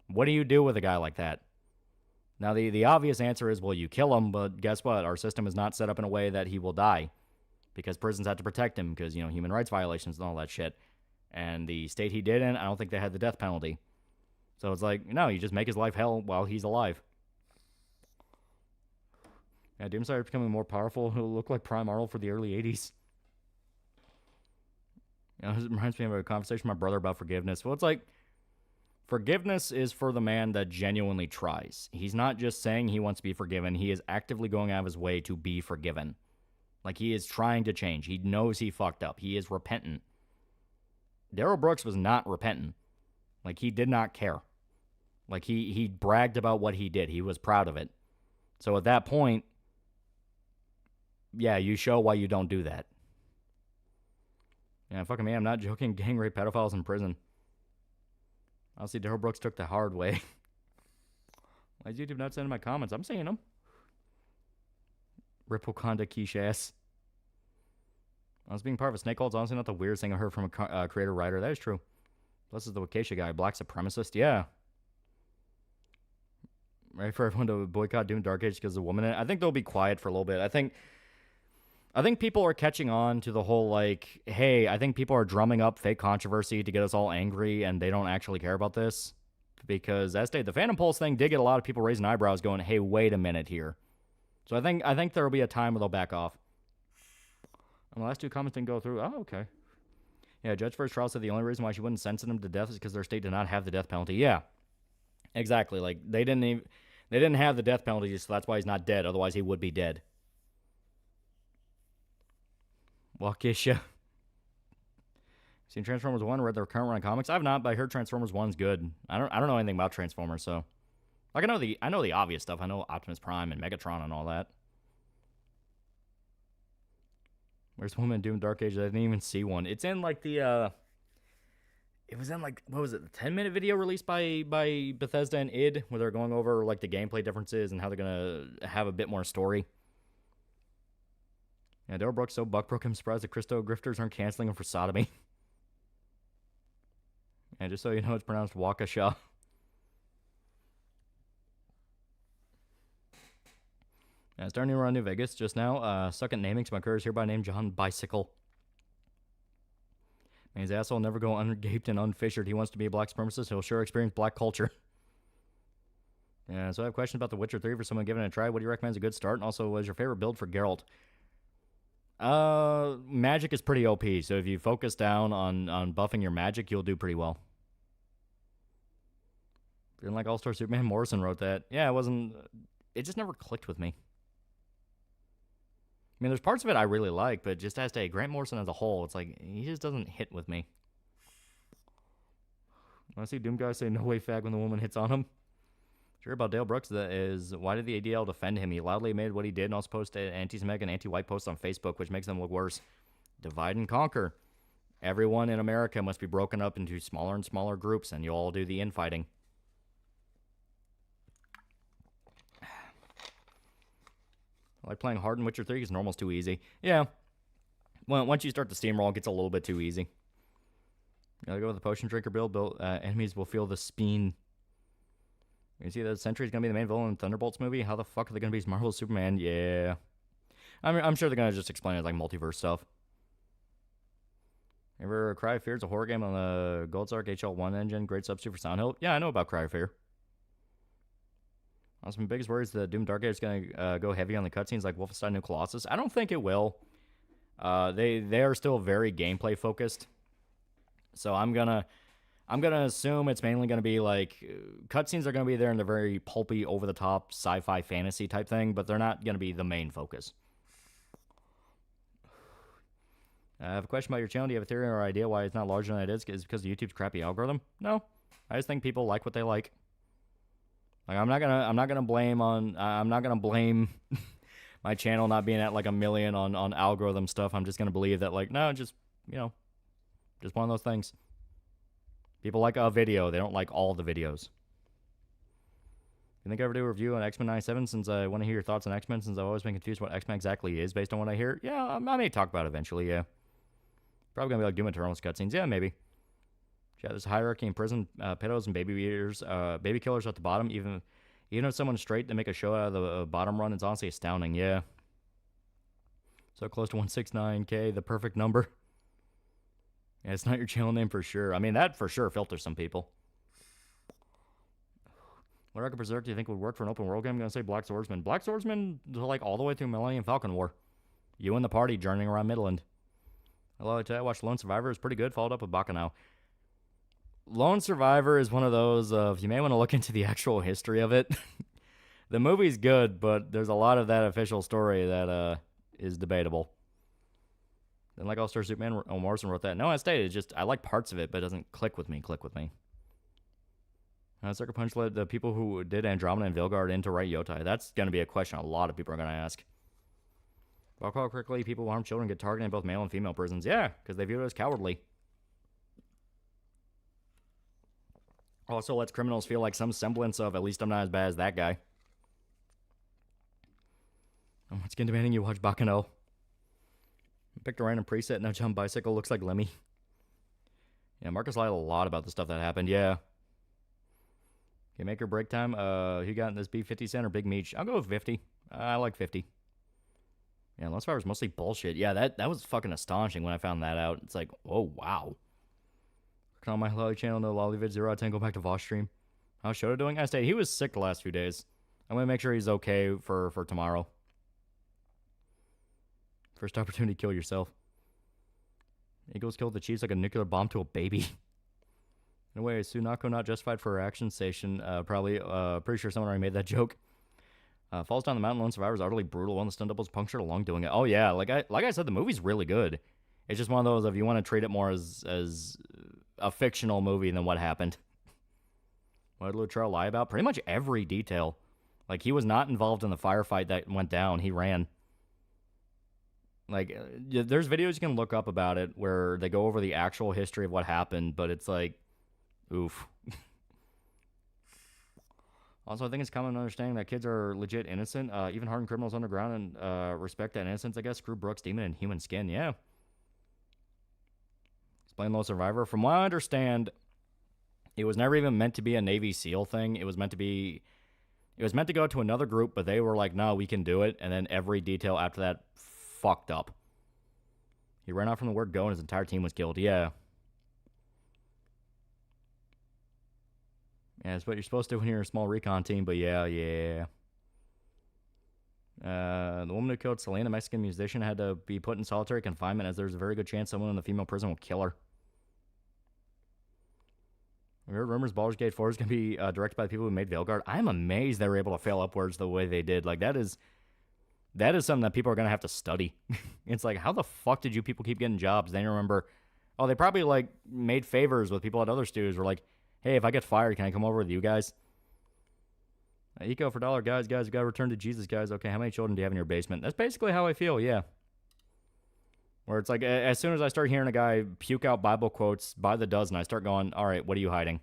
What do you do with a guy like that? Now, the obvious answer is, well, you kill him, but guess what? Our system is not set up in a way that he will die. Because prisons have to protect him because, human rights violations and all that shit. And the state he did in, I don't think they had the death penalty. So it's like, no, you just make his life hell while he's alive. Yeah, Doomsday is becoming more powerful. He'll look like Prime Arnold for the early 80s. It reminds me of a conversation with my brother about forgiveness. Well, it's like, forgiveness is for the man that genuinely tries. He's not just saying he wants to be forgiven. He is actively going out of his way to be forgiven. Like, he is trying to change. He knows he fucked up. He is repentant. Daryl Brooks was not repentant. Like, he did not care. Like, he bragged about what he did. He was proud of it. So at that point, yeah, you show why you don't do that. Yeah, fucking man, I'm not joking. Gang rape pedophiles in prison. Honestly, Daryl Brooks took the hard way. Why is YouTube not sending my comments? I'm seeing them. Rip Wakanda quiche ass. I was being part of a snake hole. It's honestly not the weirdest thing I've heard from a creator writer. That is true. Plus, is the Waukesha guy, black supremacist. Yeah. Ready for everyone to boycott Doom Dark Age because of the woman in it? I think they'll be quiet for a little bit. I think people are catching on to the whole, like, hey, I think people are drumming up fake controversy to get us all angry, and they don't actually care about this. Because, as stated, the Phantom Pulse thing did get a lot of people raising eyebrows going, hey, wait a minute here. So I think there will be a time where they'll back off. And the last two comments didn't go through. Oh, okay. Yeah, Judge First Trial said the only reason why she wouldn't sentence him to death is because their state did not have the death penalty. Yeah, exactly. Like, they didn't have the death penalty, so that's why he's not dead. Otherwise, he would be dead. Waukesha. Seen Transformers 1, read the current run of comics? I've not, but I heard Transformers 1's good. I don't know anything about Transformers, so like I know the obvious stuff. I know Optimus Prime and Megatron and all that. Where's the woman in Doom Dark Age? I didn't even see one. It's in like the it was in like, what was it, the 10-minute video released by Bethesda and id, where they're going over like the gameplay differences and how they're gonna have a bit more story. Yeah, Daryl Brooks so buckbroke, I'm surprised the Christo grifters aren't canceling him for sodomy. And just so you know, it's pronounced Waukesha. Yeah, starting to run New Vegas just now. Suck at naming, so my career is hereby named John Bicycle. Man, his asshole never go ungaped and unfissured. He wants to be a black supremacist. He'll sure experience black culture. Yeah, so I have questions about The Witcher 3 for someone giving it a try. What do you recommend is a good start? And also, what is your favorite build for Geralt? Magic is pretty OP, so if you focus down on buffing your magic, you'll do pretty well. Didn't like All-Star Superman? Morrison wrote that. Yeah, it just never clicked with me. I mean, there's parts of it I really like, but just as to Grant Morrison as a whole, it's like, he just doesn't hit with me. I see Doom guys say no way fag when the woman hits on him. Sure about Dale Brooks is why did the ADL defend him? He loudly admitted what he did and also posted anti-Semitic and anti-white posts on Facebook, which makes them look worse. Divide and conquer. Everyone in America must be broken up into smaller and smaller groups, and you'll all do the infighting. I like playing hard in Witcher 3 because normal's too easy. Yeah. Once you start the steamroll, it gets a little bit too easy. You gotta go with the potion drinker build. Enemies will feel the speen. You see that Sentry's gonna be the main villain in Thunderbolts movie? How the fuck are they gonna be Marvel's Superman? Yeah. I'm sure they're gonna just explain it as like multiverse stuff. Ever Cry of Fear? It's a horror game on the Goldsark HL1 engine. Great substitute for Soundhill. Yeah, I know about Cry of Fear. My biggest worry is that Doom Dark Age is going to go heavy on the cutscenes like Wolfenstein New Colossus. I don't think it will. They are still very gameplay focused. So I'm gonna assume it's mainly gonna be like cutscenes are gonna be there in the very pulpy, over the top sci-fi fantasy type thing, but they're not gonna be the main focus. I have a question about your channel. Do you have a theory or idea why it's not larger than it is? Is it because of YouTube's crappy algorithm? No, I just think people like what they like. Like I'm not gonna blame my channel not being at like 1 million on algorithm stuff. I'm just gonna believe that like no, just just one of those things. People like a video, they don't like all the videos. You think I ever do a review on X-Men 97 since I want to hear your thoughts on X-Men since I've always been confused what X-Men exactly is based on what I hear? Yeah, I may talk about it eventually, yeah. Probably gonna be like Doom Eternal's cutscenes, yeah, maybe. Yeah, there's a hierarchy in prison, pedos and baby eaters, baby killers at the bottom. Even if someone's straight, they make a show out of the bottom run. It's honestly astounding, yeah. So close to 169K, the perfect number. Yeah, it's not your channel name for sure. I mean, that for sure filters some people. What Record Berserk do you think would work for an open world game? I'm going to say Black Swordsman. Black Swordsman, like, all the way through Millennium Falcon War. You and the party journeying around Midland. Hello, I watched Lone Survivor. It's pretty good. Followed up with Bacchanal. Lone Survivor is one of those of, you may want to look into the actual history of it. The movie's good, but there's a lot of that official story that is debatable. Then like All-Star Superman, Morrison wrote that. No, I stated, it's just, I like parts of it, but it doesn't click with me. Sucker Punch led the people who did Andromeda and Vilgard into write Yotai. That's going to be a question a lot of people are going to ask. If I recall correctly, people who harm children get targeted in both male and female prisons. Yeah, because they view it as cowardly. Also lets criminals feel like some semblance of, at least I'm not as bad as that guy. It's getting demanding you watch Bacchanal. Picked a random preset, now John Bicycle looks like Lemmy. Yeah, Marcus lied a lot about the stuff that happened, yeah. Okay, make or break time. Who got in this beef, 50 Cent or Big Meech? I'll go with 50. I like 50. Yeah, Lone Survivor's mostly bullshit. Yeah, that was fucking astonishing when I found that out. It's like, oh, wow. On my Loli channel, no Loli vid, 0 out of 10, go back to Vosh stream. How's Shota doing? I stayed. He was sick the last few days. I'm going to make sure he's okay for tomorrow. First opportunity, kill yourself. Eagles killed the Chiefs like a nuclear bomb to a baby. In a way, Sunako not justified for her action station. Probably, pretty sure someone already made that joke. Falls down the mountain, Lone Survivor is utterly brutal. One of the stunt doubles punctured a lung doing it. Oh yeah, like I said, the movie's really good. It's just one of those, if you want to treat it more as a fictional movie than what happened. What did Luttrell lie about? Pretty much every detail. Like, he was not involved in the firefight that went down. He ran. Like, there's videos you can look up about it where they go over the actual history of what happened, but it's like, oof. Also, I think it's common understanding that kids are legit innocent. Even hardened criminals underground and respect that innocence, I guess. Screw Brooks, demon in human skin. Yeah. Explain Lone Survivor. From what I understand, it was never even meant to be a Navy SEAL thing. It was meant to go to another group, but they were like, no, we can do it. And then every detail after that fucked up. He ran out from the word go and his entire team was killed. Yeah. Yeah, it's what you're supposed to do when you're a small recon team, but yeah. The woman who killed Selena, Mexican musician, had to be put in solitary confinement as there's a very good chance someone in the female prison will kill her. We heard rumors Baldur's Gate 4 is going to be directed by the people who made Veilguard. I'm amazed they were able to fail upwards the way they did. Like, that is something that people are going to have to study. It's like, how the fuck did you people keep getting jobs? Then you remember, oh, they probably, like, made favors with people at other studios. Were like, hey, if I get fired, can I come over with you guys? Eco for $1, guys, we got to return to Jesus, guys. Okay, how many children do you have in your basement? That's basically how I feel, yeah. Where it's like, as soon as I start hearing a guy puke out Bible quotes by the dozen, I start going, all right, what are you hiding?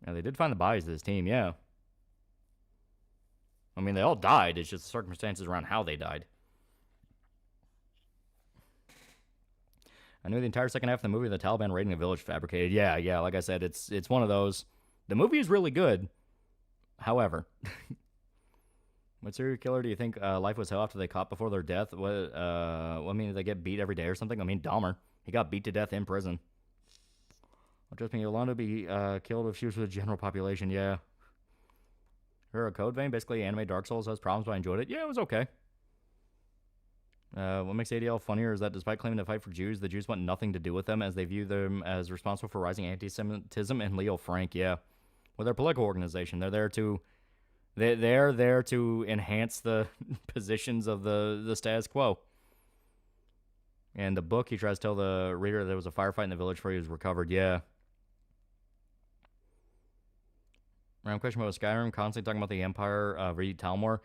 Yeah, they did find the bodies of this team, yeah. I mean, they all died. It's just the circumstances around how they died. I knew the entire second half of the movie, the Taliban raiding a village fabricated. Yeah, like I said, it's one of those. The movie is really good. However, what serial killer do you think life was hell after they caught before their death? What I mean, did they get beat every day or something? I mean, Dahmer. He got beat to death in prison. Well, trust me, Yolanda would be killed if she was with the general population, yeah. Her code vein, basically anime Dark Souls has problems, but I enjoyed it. Yeah, it was okay. What makes ADL funnier is that despite claiming to fight for Jews, the Jews want nothing to do with them as they view them as responsible for rising anti-Semitism and Leo Frank, yeah. Well, they're a political organization. They're there to enhance the positions of the status quo. And the book, he tries to tell the reader there was a firefight in the village before he was recovered, yeah. Random question about Skyrim, constantly talking about the Empire, read Talmor.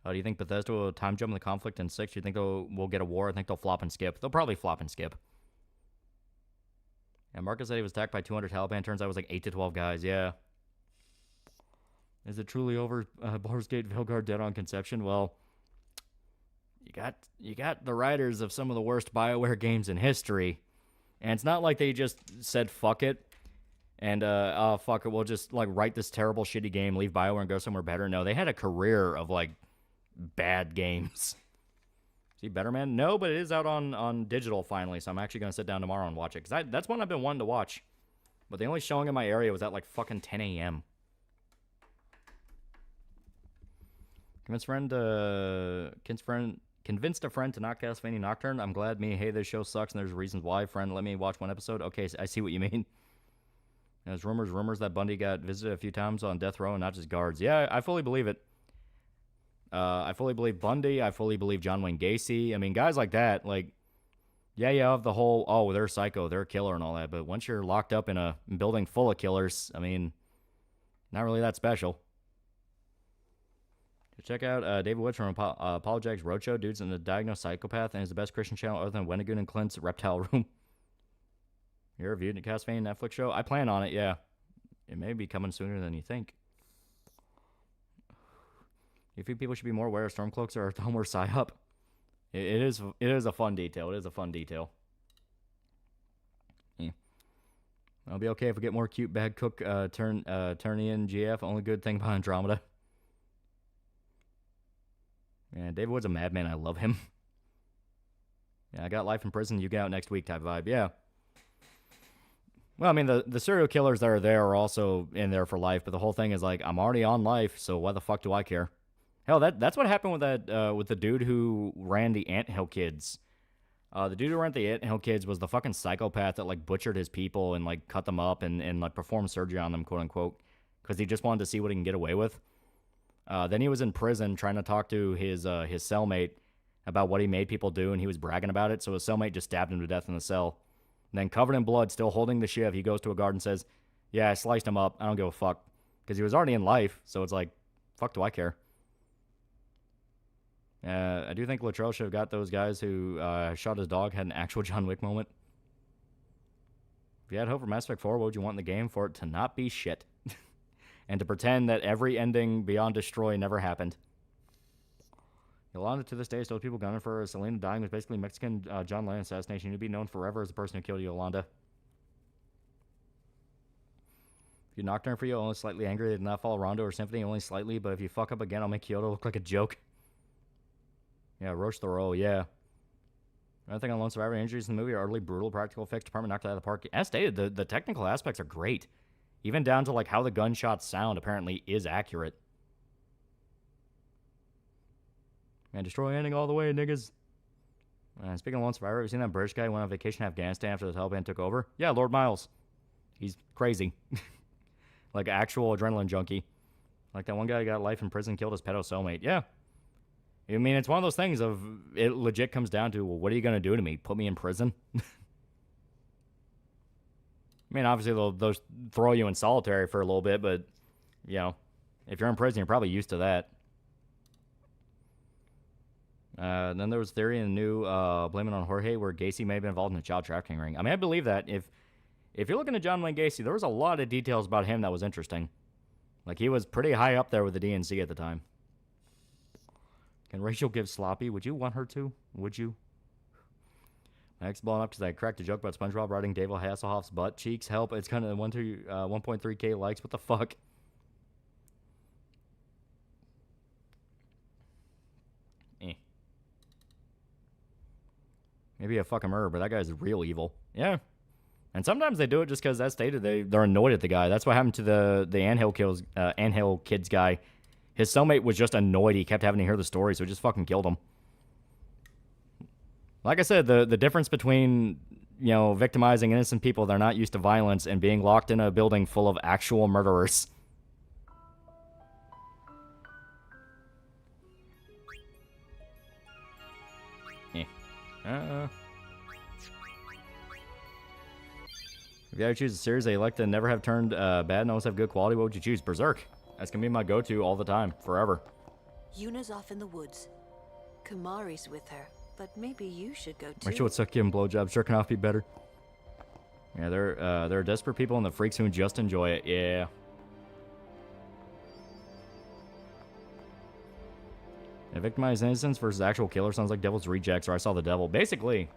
Do you think Bethesda will time jump in the conflict in 6? Do you think we'll get a war? I think they'll flop and skip. They'll probably flop and skip. And Marcus said he was attacked by 200 Taliban. Turns out it was like 8 to 12 guys. Yeah. Is it truly over? Baldur's Gate Veilguard dead on conception? Well, you got the writers of some of the worst BioWare games in history, and it's not like they just said fuck it and fuck it, we'll just like write this terrible shitty game, leave BioWare and go somewhere better. No, they had a career of like bad games. See Better Man? No, but it is out on digital finally, so I'm actually going to sit down tomorrow and watch it. Because that's one I've been wanting to watch. But the only showing in my area was at like fucking 10 a.m. Convinced a friend to not Castlevania Nocturne. I'm glad me. Hey, this show sucks and there's reasons why. Friend, let me watch one episode. Okay, I see what you mean. There's rumors that Bundy got visited a few times on death row and not just guards. Yeah, I fully believe it. I fully believe Bundy. I fully believe John Wayne Gacy. I mean, guys like that, like, yeah, you have the whole, oh, they're psycho, they're a killer and all that. But once you're locked up in a building full of killers, I mean, not really that special. Check out David Woods from Apologetics Roadshow. Dude's in the diagnosed psychopath and is the best Christian channel other than Wendigoon and Clint's Reptile Room. You reviewed the Castlevania Netflix show? I plan on it, yeah. It may be coming sooner than you think. You think people should be more aware of Stormcloaks or Thelmore PsyUp? It is a fun detail. It is a fun detail. Yeah. I'll be okay if we get more cute bad cook turn in GF. Only good thing about Andromeda. Yeah, David Wood's a madman. I love him. Yeah, I got life in prison. You get out next week type vibe. Yeah. Well, I mean, the serial killers that are there are also in there for life, but the whole thing is like, I'm already on life, so why the fuck do I care? Hell, that's what happened with that with the dude who ran the Anthill Kids. The dude who ran the Anthill Kids was the fucking psychopath that like butchered his people and like cut them up and like performed surgery on them, quote unquote, because he just wanted to see what he can get away with. Then he was in prison trying to talk to his cellmate about what he made people do, and he was bragging about it. So his cellmate just stabbed him to death in the cell. And then covered in blood, still holding the shiv, he goes to a guard and says, "Yeah, I sliced him up. I don't give a fuck," because he was already in life. So it's like, fuck, do I care? I do think Latrell should have got those guys who shot his dog, had an actual John Wick moment. If you had hope for Mass Effect 4, what would you want in the game? For it to not be shit. And to pretend that every ending beyond Destroy never happened. Yolanda to this day still people gunning for Selena dying was basically Mexican John Lennon assassination. You'd be known forever as the person who killed Yolanda. If you Nocturne for you, only slightly angry, they did not follow Rondo or Symphony, only slightly, but if you fuck up again, I'll make Kyoto look like a joke. Yeah, Roche the Roll, yeah. Another thing on Lone Survivor, injuries in the movie are utterly brutal. Practical effects department knocked it out of the park. As stated, the technical aspects are great. Even down to like how the gunshots sound apparently is accurate. Man, Destroy ending all the way, niggas. Speaking of Lone Survivor, have you seen that British guy who went on vacation in Afghanistan after the Taliban took over? Yeah, Lord Miles. He's crazy. Like actual adrenaline junkie. Like that one guy who got life in prison, killed his pedo cellmate. Yeah. I mean, it's one of those things of, it legit comes down to, well, what are you going to do to me? Put me in prison? I mean, obviously, they'll throw you in solitary for a little bit, but, you know, if you're in prison, you're probably used to that. Then there was theory in the new Blame It on Jorge where Gacy may have been involved in a child trafficking ring. I mean, I believe that. If you're looking at John Wayne Gacy, there was a lot of details about him that was interesting. Like, he was pretty high up there with the DNC at the time. Can Rachel give sloppy? Would you want her to? Would you? Max blowing up because I cracked a joke about SpongeBob riding David Hasselhoff's butt cheeks. Help. It's kind of 1.3k likes. What the fuck? Maybe a fucking murder, but that guy's real evil. Yeah. And sometimes they do it just because, as stated, they're annoyed at the guy. That's what happened to the Anthill Kids guy. His cellmate was just annoyed. He kept having to hear the story, so he just fucking killed him. Like I said, the difference between, you know, victimizing innocent people that are not used to violence and being locked in a building full of actual murderers. If you had to choose a series that you like to never have turned bad and always have good quality, what would you choose? Berserk. That's gonna be my go-to all the time, forever. Yuna's off in the woods. Kamari's with her, but maybe you should go too. Rachel would suck giving blowjobs. Jerking off be better. Yeah, there are desperate people and the freaks who just enjoy it. Yeah. Yeah, victimized innocents versus actual killer sounds like Devil's Rejects or I Saw the Devil. Basically,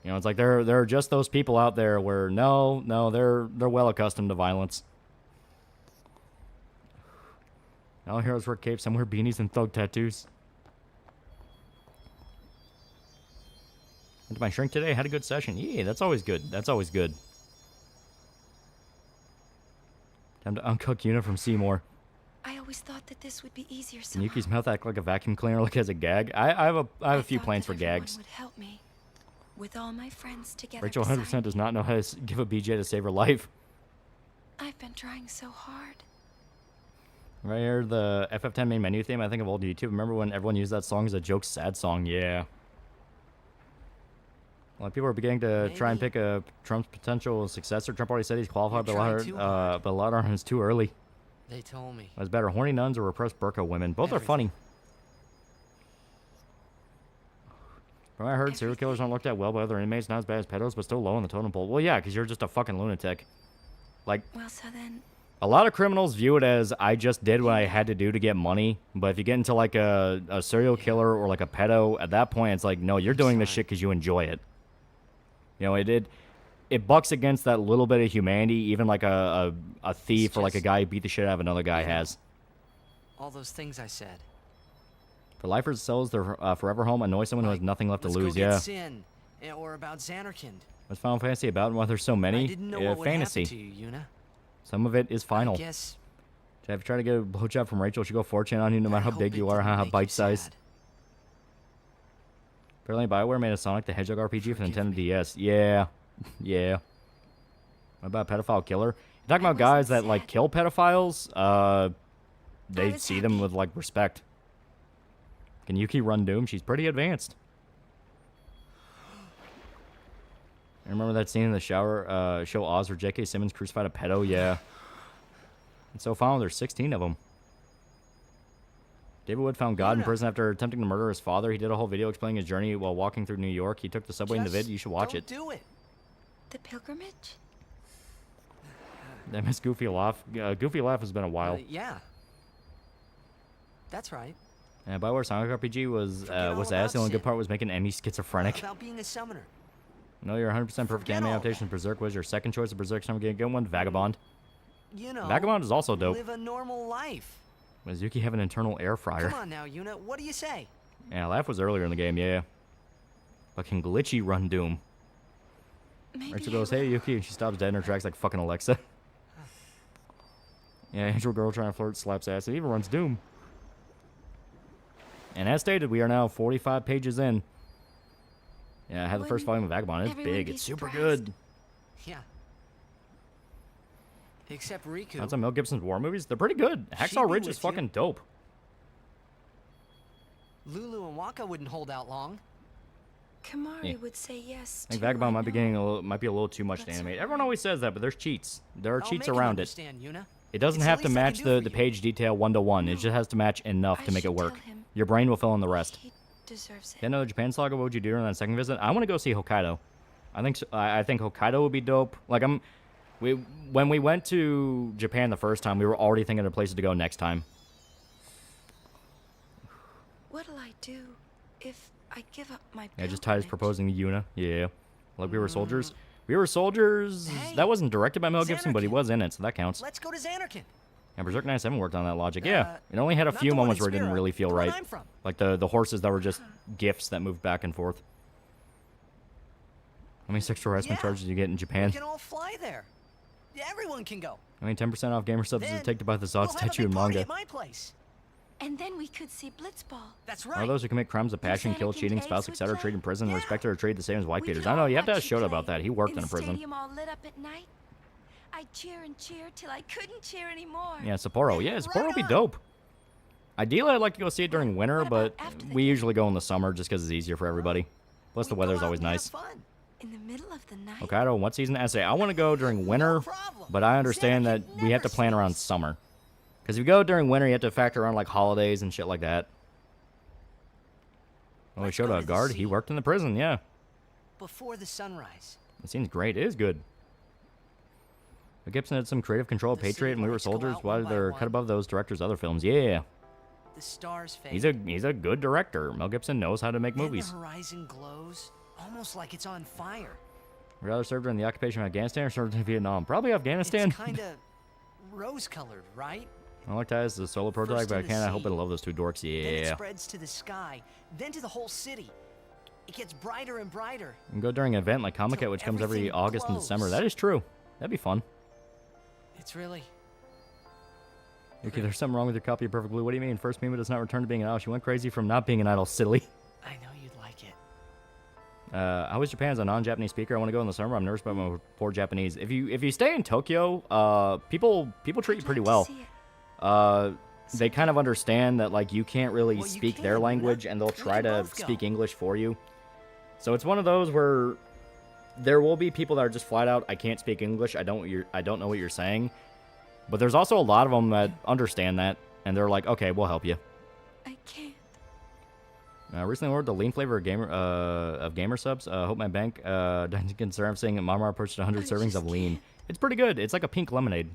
you know, it's like there are just those people out there where they're well accustomed to violence. All heroes wear capes, some wear beanies and thug tattoos. Went to my shrink today, had a good session. Yeah, that's always good. That's always good. Time to uncook Yuna from Seymour. I always thought that this would be easier And somehow. Yuki's mouth act like a vacuum cleaner, like as a gag. I have a few plans for gags. Would help me. With all my friends together. Rachel 100% does not know how to give a BJ to save her life. I've been trying so hard. Right here, the FF10 main menu theme. I think of old YouTube. Remember when everyone used that song as a joke sad song? Yeah. A lot of people are beginning to try and pick a Trump's potential successor. Trump already said he's qualified, but a lot of it's too early. They told me. What's better, horny nuns or repressed burqa women? Both are funny. From what I heard, serial killers aren't looked at well by other inmates. Not as bad as pedos, but still low on the totem pole. Well, yeah, because you're just a fucking lunatic. Like, Well, so then, a lot of criminals view it as, I just did what I had to do to get money. But if you get into like a serial killer or like a pedo, at that point it's like, no, you're doing this shit because you enjoy it. You know, it bucks against that little bit of humanity, even like a thief or like a guy who beat the shit out of another guy has. All those things I said. For lifers, sells their forever home, annoy someone who has nothing left to lose. Go get Yeah. Sin, or about Xanarkand. What's Final Fantasy about and why there's so many? I didn't know what would fantasy. happen to you, Yuna. Some of it is final. I guess. If you try to get a blowjob from Rachel, she'll go fortune on you no matter how big you are, how bite-sized. Apparently, BioWare made a Sonic the Hedgehog RPG for the Nintendo DS. Yeah. Yeah. What about pedophile killer? You're talking about guys that, like, kill pedophiles? They see them with, like, respect. Can Yuki run Doom? She's pretty advanced. I remember that scene in the shower, show Oz where J.K. Simmons crucified a pedo? Yeah. And so final, there's 16 of them. David Wood found God in prison after attempting to murder his father. He did a whole video explaining his journey while walking through New York. He took the subway in the vid. You should watch it. Do it. The pilgrimage? I miss Goofy Laugh. Goofy Laugh has been a while. Yeah. That's right. BioWare Sonic RPG was ass. The only good part was making Emmy schizophrenic. About being a summoner. No, you're 100% perfect anime adaptation. Berserk was your second choice of Berserk. Some good one. Vagabond. You know. Vagabond is also dope. Live a normal life. Does Yuki have an internal air fryer? Come on now, Yuna. What do you say? Yeah, Laugh was earlier in the game. Yeah. Fucking glitchy run Doom. Rachel goes, "Hey Yuki," and she stops dead in her tracks like fucking Alexa. Yeah, Angel Girl trying to flirt, slaps ass. It even runs Doom. And as stated, we are now 45 pages in. Yeah, I had the first volume of Vagabond. It's big. It's super good. Yeah. Except Riku. That's on Mel Gibson's war movies. They're pretty good. Hacksaw Ridge is fucking dope. Lulu and Waka wouldn't hold out long. Kamari would say yes. I think Vagabond might be a little too much to animate. Everyone always says that, but there's cheats. There are cheats around it. It doesn't have to match the page detail 1-to-1. It just has to match enough to make it work. Your brain will fill in the rest. Deserves it. Yeah, no, Japan Saga. What would you do during that second visit? I want to go see Hokkaido. I think Hokkaido would be dope. Like when we went to Japan the first time, we were already thinking of places to go next time. What'll I do if I give up my? Yeah, just Titus proposing to Yuna. Yeah, like we were soldiers. We were soldiers. Hey, that wasn't directed by Mel Gibson, but he was in it, so that counts. Let's go to Xanarkand. Yeah, Berserk 97 worked on that logic. Yeah, it only had a few moments where it didn't really feel right. Like the horses that were just gifts that moved back and forth. How many sexual harassment charges do you get in Japan? We can all fly there. Everyone can go. I mean, 10% off gamer subs is take to buy the Zod statue in manga. At my place. And then we could see Blitzball. That's right. All those who commit crimes of passion, kill, cheating, spouse, etc., treated in prison, respected or treated the same as white Peters. I know, you have to ask Shota about that. He worked in a prison. Stadium all lit up at night. I'd cheer and cheer till I couldn't cheer anymore. Yeah, Sapporo. Yeah, Sapporo would be dope. Ideally, I'd like to go see it during winter, but we usually go in the summer just because it's easier for everybody. Plus, the weather's always nice. In the middle of the night. Hokkaido, what season? I want to go during winter, but I understand that we have to plan around summer. Because if you go during winter, you have to factor around like holidays and shit like that. Oh, we showed a guard. He worked in the prison, yeah. Before the sunrise. It seems great. It is good. But Gibson had some creative control of Patriot and We Were Soldiers. Why they're cut above those directors' other films? Yeah. The stars fade. He's a good director. Mel Gibson knows how to make movies. The horizon glows, almost like it's on fire. Would you rather serve during the occupation of Afghanistan or serve in Vietnam? Probably Afghanistan. It's kind of rose-colored, right? I like that as a solo prototype, but I can't help but love those two dorks. Yeah. Then it spreads to the sky, then to the whole city. It gets brighter and brighter. You can go during an event like Comic-Con, which comes every August and December. That is true. That'd be fun. It's really... Okay, there's something wrong with your copy of Perfect Blue. What do you mean? First Mima does not return to being an idol. She went crazy from not being an idol, silly. I know you'd like it. How is Japan as a non-Japanese speaker? I want to go in the summer. I'm nervous about my poor Japanese. If you stay in Tokyo, people treat you pretty well. They kind of understand that like you can't really speak their language, and they'll try to speak English for you. So it's one of those where there will be people that are just flat out, I can't speak English. I don't know what you're saying. But there's also a lot of them that understand that, and they're like, okay, we'll help you. I can't. Recently ordered the lean flavor of gamer subs. Hope my bank doesn't concern. I'm saying Mama approached 100 servings of lean. It's pretty good. It's like a pink lemonade.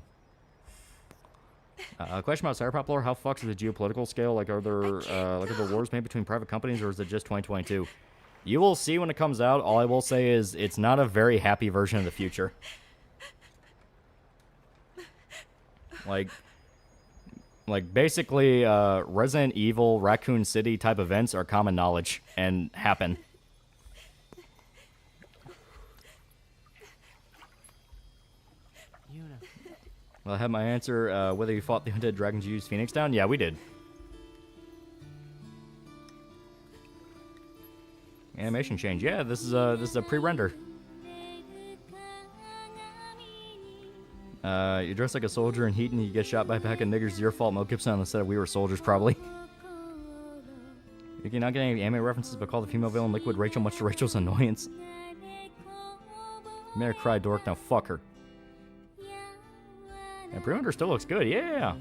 Question about Cyberpop lore. How fucked is the geopolitical scale? Like, are there wars made between private companies, or is it just 2022? You will see when it comes out. All I will say is it's not a very happy version of the future. Like basically, Resident Evil, Raccoon City type events are common knowledge and happen. Well, I have my answer. Whether you fought the undead dragons, you used Phoenix Down? Yeah, we did. Animation change. Yeah, this is a pre-render. You dress like a soldier in heat and you get shot by a pack of niggers. It's your fault. Mel Gibson on the set of We Were Soldiers, probably. You cannot get any anime references, but call the female villain Liquid Rachel, much to Rachel's annoyance. You made her cry, dork. Now fuck her. And pre-render still looks good. Yeah.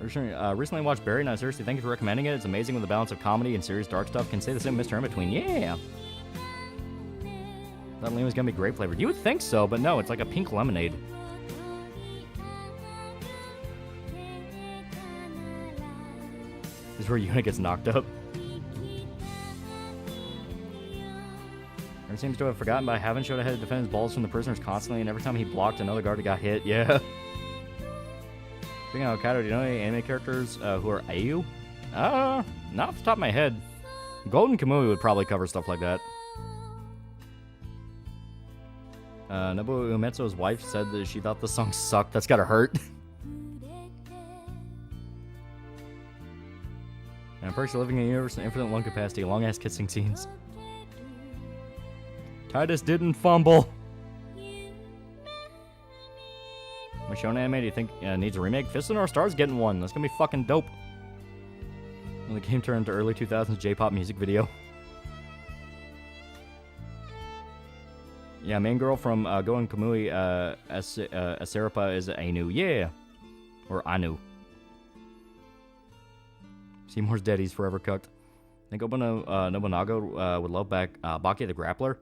Recently watched Barry. Now seriously, thank you for recommending it. It's amazing with the balance of comedy and serious dark stuff. Can say the same Mr. In Between. Yeah. That lemon's gonna be grape flavored. You would think so, but no, it's like a pink lemonade. This is where Yuna gets knocked up. Seems to have forgotten, but I haven't showed ahead to defend his balls from the prisoners constantly, and every time he blocked another guard, he got hit. Yeah. Speaking of Hokkaido, do you know any anime characters who are Ayu? Not off the top of my head. Golden Kamui would probably cover stuff like that. Nobuo Uematsu's wife said that she thought the song sucked. That's gotta hurt. And perks of living in a universe with infinite lung capacity, long-ass kissing scenes. Titus didn't fumble. What shonen anime do you think needs a remake? Fist of the North Star's getting one. That's gonna be fucking dope. When the game turned into early 2000s J-pop music video. Yeah, main girl from Golden Kamui, Acerapa is Ainu. Yeah. Or Anu. Seymour's dead, he's forever cooked. I think Nobunaga would love back Baki the Grappler.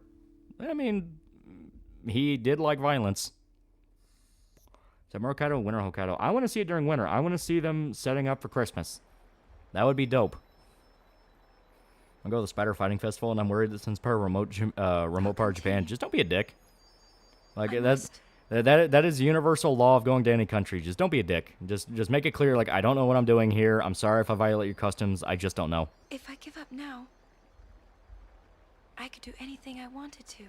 I mean, he did like violence. Summer Hokkaido, winter Hokkaido. I want to see it during winter. I want to see them setting up for Christmas. That would be dope. I'll go to the Spider Fighting Festival, and I'm worried that since part of remote part of Japan, just don't be a dick. Like that is the universal law of going to any country. Just don't be a dick. Just make it clear. Like, I don't know what I'm doing here. I'm sorry if I violate your customs. I just don't know. If I give up now, I could do anything I wanted to.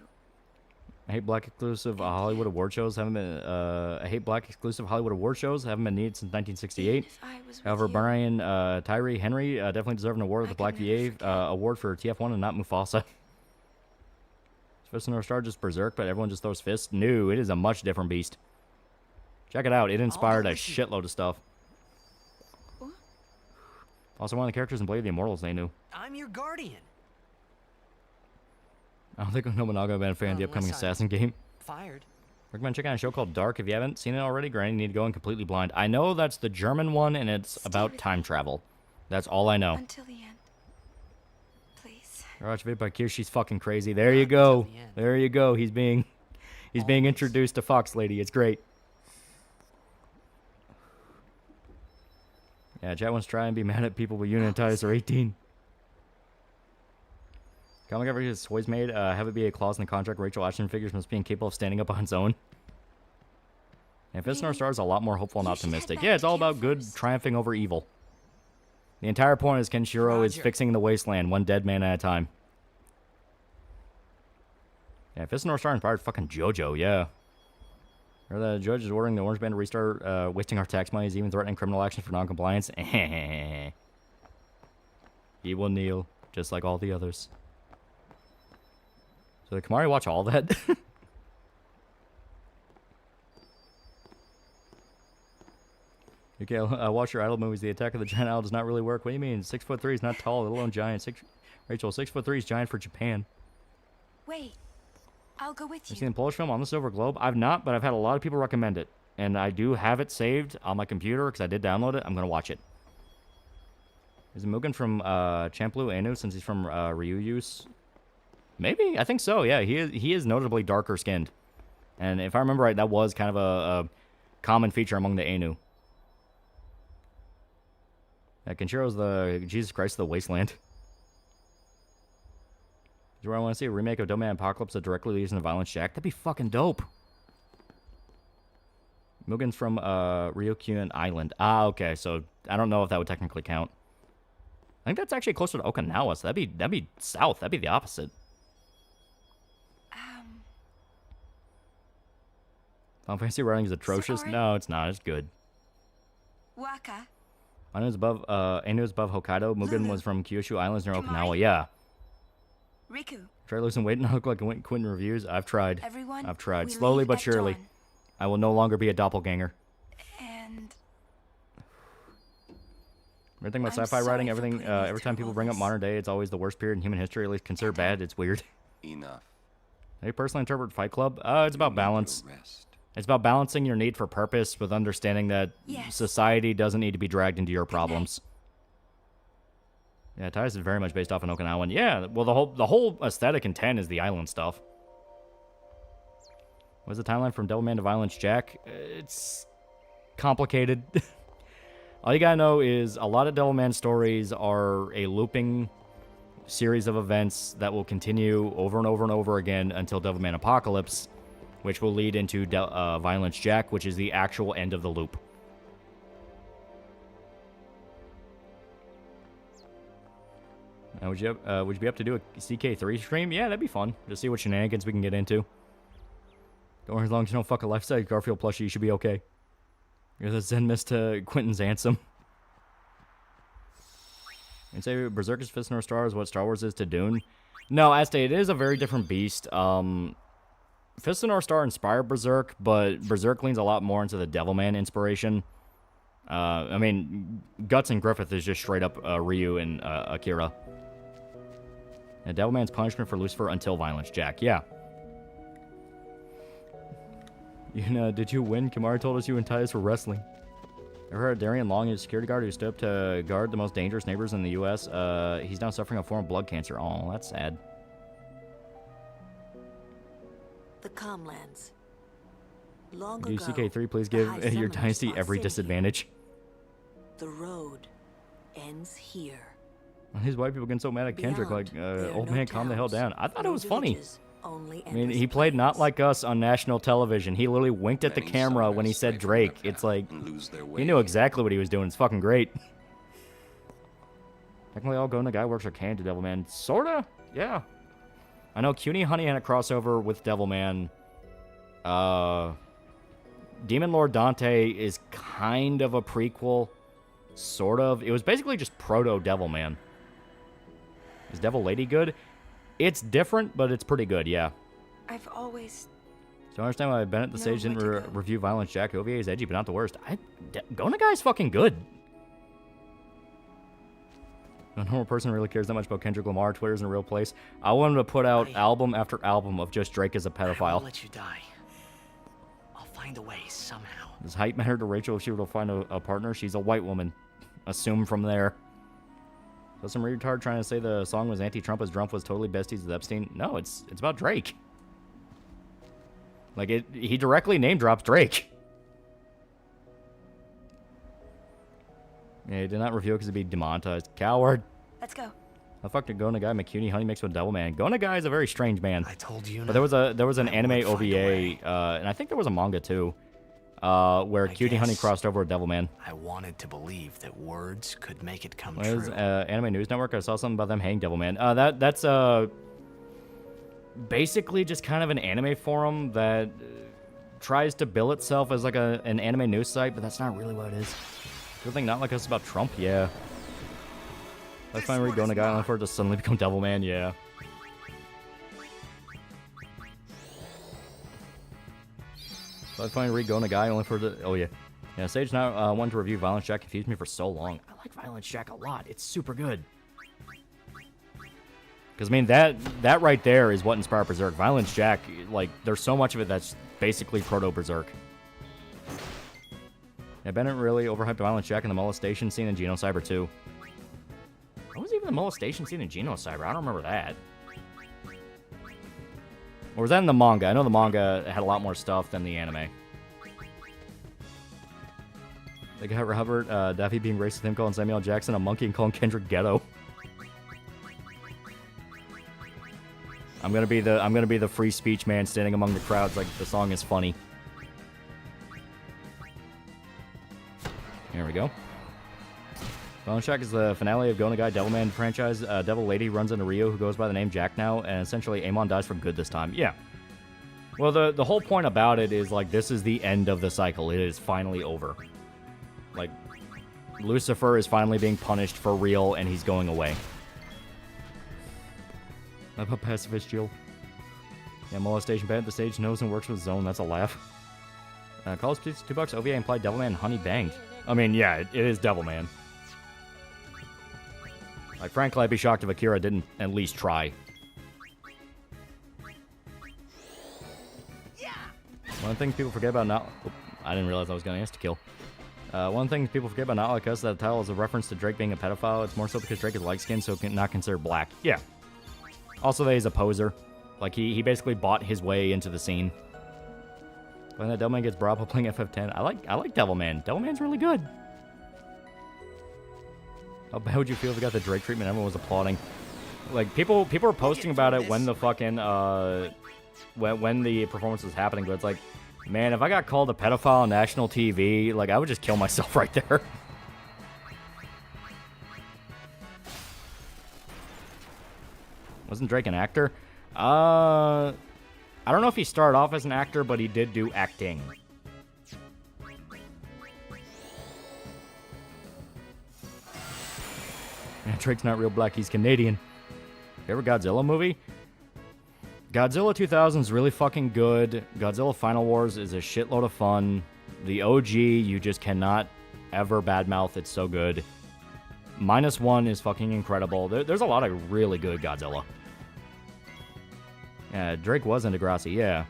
I hate black exclusive Hollywood award shows. Haven't been. I hate black exclusive Hollywood award shows. Haven't been needed since 1968. However, Brian Tyree Henry definitely deserved an award with the Black VA award for TF1 and not Mufasa. Fist of North Star just berserk, but everyone just throws fists. No, it is a much different beast. Check it out. It inspired a shitload of stuff. What? Also, one of the characters in Blade of the Immortals they knew. I'm your guardian. I don't think Nobunaga would be a fan of the upcoming Assassin game. Fired. Recommend checking out a show called Dark if you haven't seen it already. Granted, you need to go in completely blind. I know that's the German one, and it's about time travel. That's all I know. Until the end. Please. Watch video by Kier. She's fucking crazy. There you go. There you go. He's being introduced to Fox Lady. It's great. Yeah, chat wants to try and be mad at people with Yuna and Titus are 18. Comic every toys made, have it be a clause in the contract Rachel action figures must be incapable of standing up on its own. And Fist of North Star is a lot more hopeful and optimistic. Yeah, it's all about good triumphing over evil. The entire point is Kenshiro is fixing the wasteland, one dead man at a time. Yeah, Fist of North Star inspired fucking JoJo, yeah. Or the judge is ordering the Orange Band to restart wasting our tax money, is even threatening criminal action for non-compliance. He will kneel, just like all the others. So did Kamari watch all that? Okay, watch your idol movies. The Attack of the Giant Owl does not really work. What do you mean? 6'3" is not tall, let alone giant. Rachel, 6'3" is giant for Japan. Wait, I'll go with you. You seen the Polish film On the Silver Globe? I've not, but I've had a lot of people recommend it. And I do have it saved on my computer because I did download it. I'm going to watch it. Is Mugen from Champloo Anu since he's from Ryugyu's? Maybe. I think so, yeah. He is notably darker skinned. And if I remember right, that was kind of a common feature among the Anu. Yeah, Kenshiro's the Jesus Christ of the Wasteland. Do I want to see a remake of Domain Apocalypse that directly leads into Violence Jack? That'd be fucking dope. Mugen's from Ryukyu Island. Ah, okay. So I don't know if that would technically count. I think that's actually closer to Okinawa, so that'd be south. That'd be the opposite. Final Fantasy writing is atrocious. Sorry. No, it's not. It's good. Waka. I know it's above. Anu is above Hokkaido. Mugen Lulu. was from Kyushu Islands near Kamari. Okinawa. Yeah. Riku. Try losing weight and not look like Quentin reviews. I've tried. Everyone. I've tried. we Slowly leave but at surely. dawn. I will no longer be a doppelganger. And Weird thing about I'm sci-fi writing, sorry for everything. putting you Every time through people all bring up this. modern day, it's always the worst period in human history. At least considered bad. It's weird. Enough. How you personally interpret Fight Club? It's about balance. It's about balancing your need for purpose with understanding that Yes. society doesn't need to be dragged into your problems. Yeah, Titus is very much based off an Okinawan. Yeah, well, the whole aesthetic in 10 is the island stuff. What's the timeline from Devilman to Violence Jack? It's complicated. All you gotta know is a lot of Devilman stories are a looping series of events that will continue over and over and over again until Devilman Apocalypse, which will lead into Violence Jack, which is the actual end of the loop. Would you be up to do a CK3 stream? Yeah, that'd be fun. Just see what shenanigans we can get into. Don't worry, as long as you don't fuck a life-size Garfield plushie, you should be okay. You're the Zen Mist to Quentin's Ansem. And say Berserker's Fist North Star is what Star Wars is to Dune. No, Aste, it is a very different beast. Fist of North Star inspired Berserk, but Berserk leans a lot more into the Devilman inspiration. I mean, Guts and Griffith is just straight up Ryu and Akira. And Devilman's punishment for Lucifer until Violence Jack. Yeah. You know, did you win? Kamari told us you and Titus were wrestling. I heard Darian Long is a security guard who stood up to guard the most dangerous neighbors in the U.S. He's now suffering a form of blood cancer. Oh, that's sad. the Comlands. Long Do ago, CK3 please the give High your Summoners dynasty fought every Sin here. disadvantage? The road ends here. These white people getting so mad at Kendrick, Beyond, like, there are old no man, calm the hell towns, down. I thought no it was funny. villages, only I mean, endless he played not plains. like us on national television. He literally winked at the Many camera when he summoners said stray from Drake. their It's path like, and lose their he way. knew exactly what he was doing. It's fucking great. Technically, all Gona Guy works are canon to Devilman. Sorta, yeah. I know Cutie Honey had a crossover with Devilman. Demon Lord Dante is kind of a prequel. Sort of. It was basically just proto-Devilman. Is Devil Lady good? It's different, but it's pretty good, yeah. I've always... So I understand why Bennett the No, Sage didn't where to go. review Violence Jack. OVA is edgy, but not the worst. Gona Guy's fucking good. No normal person really cares that much about Kendrick Lamar. Twitter's in a real place. I want him to put out album after album of just Drake as a I won't pedophile. let you die. I'll find a way somehow. Does height matter to Rachel if she were to find a partner? She's a white woman. Assume from there. So some retard trying to say the song was anti-Trump as Trump was totally besties with Epstein. No, it's about Drake. Like, he directly name drops Drake. Yeah, he did not review it because it'd be demonetized. Coward. Let's go. How fuck did Gona Guy McCuney honey mixed with Devilman? Gona Guy is a very strange man. I told you. But there was an I anime would find a OVA, way. and I think there was a manga too, where I Cutie Honey guess. crossed over with Devilman. I wanted to believe that words could make it come What is true. Anime News Network? I saw something about them hanging Devilman. That's basically just kind of an anime forum that tries to bill itself as like an anime news site, but that's not really what it is. Good thing Not Like Us about Trump, yeah. Let's find read Gona Guy only for it to suddenly become Devilman, yeah. Let's find read Gona Guy only for the. Oh yeah. Yeah, Sage now wanted to review Violence Jack confused me for so long. I like Violence Jack a lot. It's super good. Because, I mean, that right there is what inspired Berserk. Violence Jack, like, there's so much of it that's basically proto-Berserk. Yeah, Bennett really overhyped Violence Jack in the molestation scene in Genocyber 2. What was even the molestation scene in Genocyber? I don't remember that. Or was that in the manga? I know the manga had a lot more stuff than the anime. They got Robert Daffy being racist with him calling Samuel Jackson a monkey and calling Kendrick ghetto. I'm gonna be the free speech man standing among the crowds like the song is funny. Here we go. Bone Shack is the finale of Go Nagai Devilman franchise. Devil Lady runs into Ryo, who goes by the name Jack now, and essentially Amon dies for good this time. Yeah. Well, the whole point about it is, like, this is the end of the cycle. It is finally over. Like, Lucifer is finally being punished for real, and he's going away. I'm a pacifist, Jill. Yeah, molestation bad. The stage knows and works with Zone. That's a laugh. Call us please $2. OVA implied Devilman honey banged. I mean, yeah, it is Devilman. Like, frankly, I'd be shocked if Akira didn't at least try. One of the things people forget about not... Oh, I didn't realize I was going to insta-kill. One of the things people forget about Not Like Us is that the title is a reference to Drake being a pedophile. It's more so because Drake is light-skinned, so not considered black. Yeah. Also, that he's a poser. Like, he basically bought his way into the scene. When that Devilman gets brought up playing FF10, I like Devilman. Devilman's really good. How bad would you feel if you got the Drake treatment? Everyone was applauding. Like, people were posting about it when the fucking, when the performance was happening, but it's like, man, if I got called a pedophile on national TV, like, I would just kill myself right there. Wasn't Drake an actor? I don't know if he started off as an actor, but he did do acting. Yeah, Drake's not real black, he's Canadian. Favorite Godzilla movie? Godzilla 2000 is really fucking good. Godzilla Final Wars is a shitload of fun. The OG, you just cannot ever badmouth. It's so good. -1 is fucking incredible. There's a lot of really good Godzilla. Yeah, Drake was in Degrassi, yeah.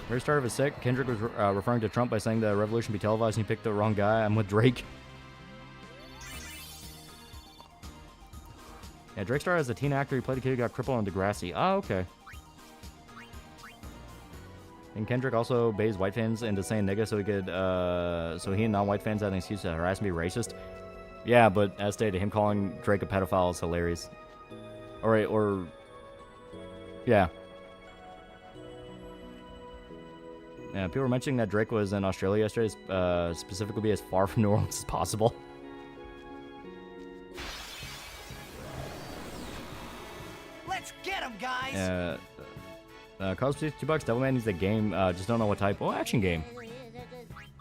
Very start of his sick. Kendrick was referring to Trump by saying the revolution be televised and he picked the wrong guy. I'm with Drake. Yeah, Drake started as a teen actor. He played a kid who got crippled on Degrassi. Oh, okay. And Kendrick also bays white fans into saying nigga so he could, so he and non-white fans had an excuse to harass and be racist. Yeah, but as stated, him calling Drake a pedophile is hilarious. Or yeah. Yeah, people were mentioning that Drake was in Australia yesterday, specifically be as far from New Orleans as possible. Let's get him, guys! Cost $2. Devilman needs a game, just don't know what type. Oh, action game.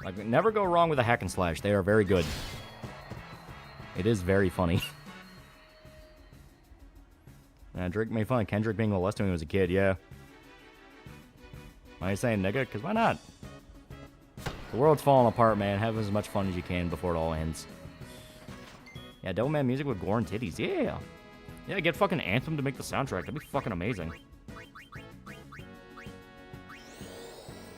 Like, never go wrong with a hack and slash. They are very good. It is very funny. Drake made fun of Kendrick being molested when he was a kid, yeah. Why are you saying nigga? Because why not? The world's falling apart, man. Have as much fun as you can before it all ends. Yeah, Devilman music with gore and titties, yeah. Yeah, get fucking Anthem to make the soundtrack. That'd be fucking amazing.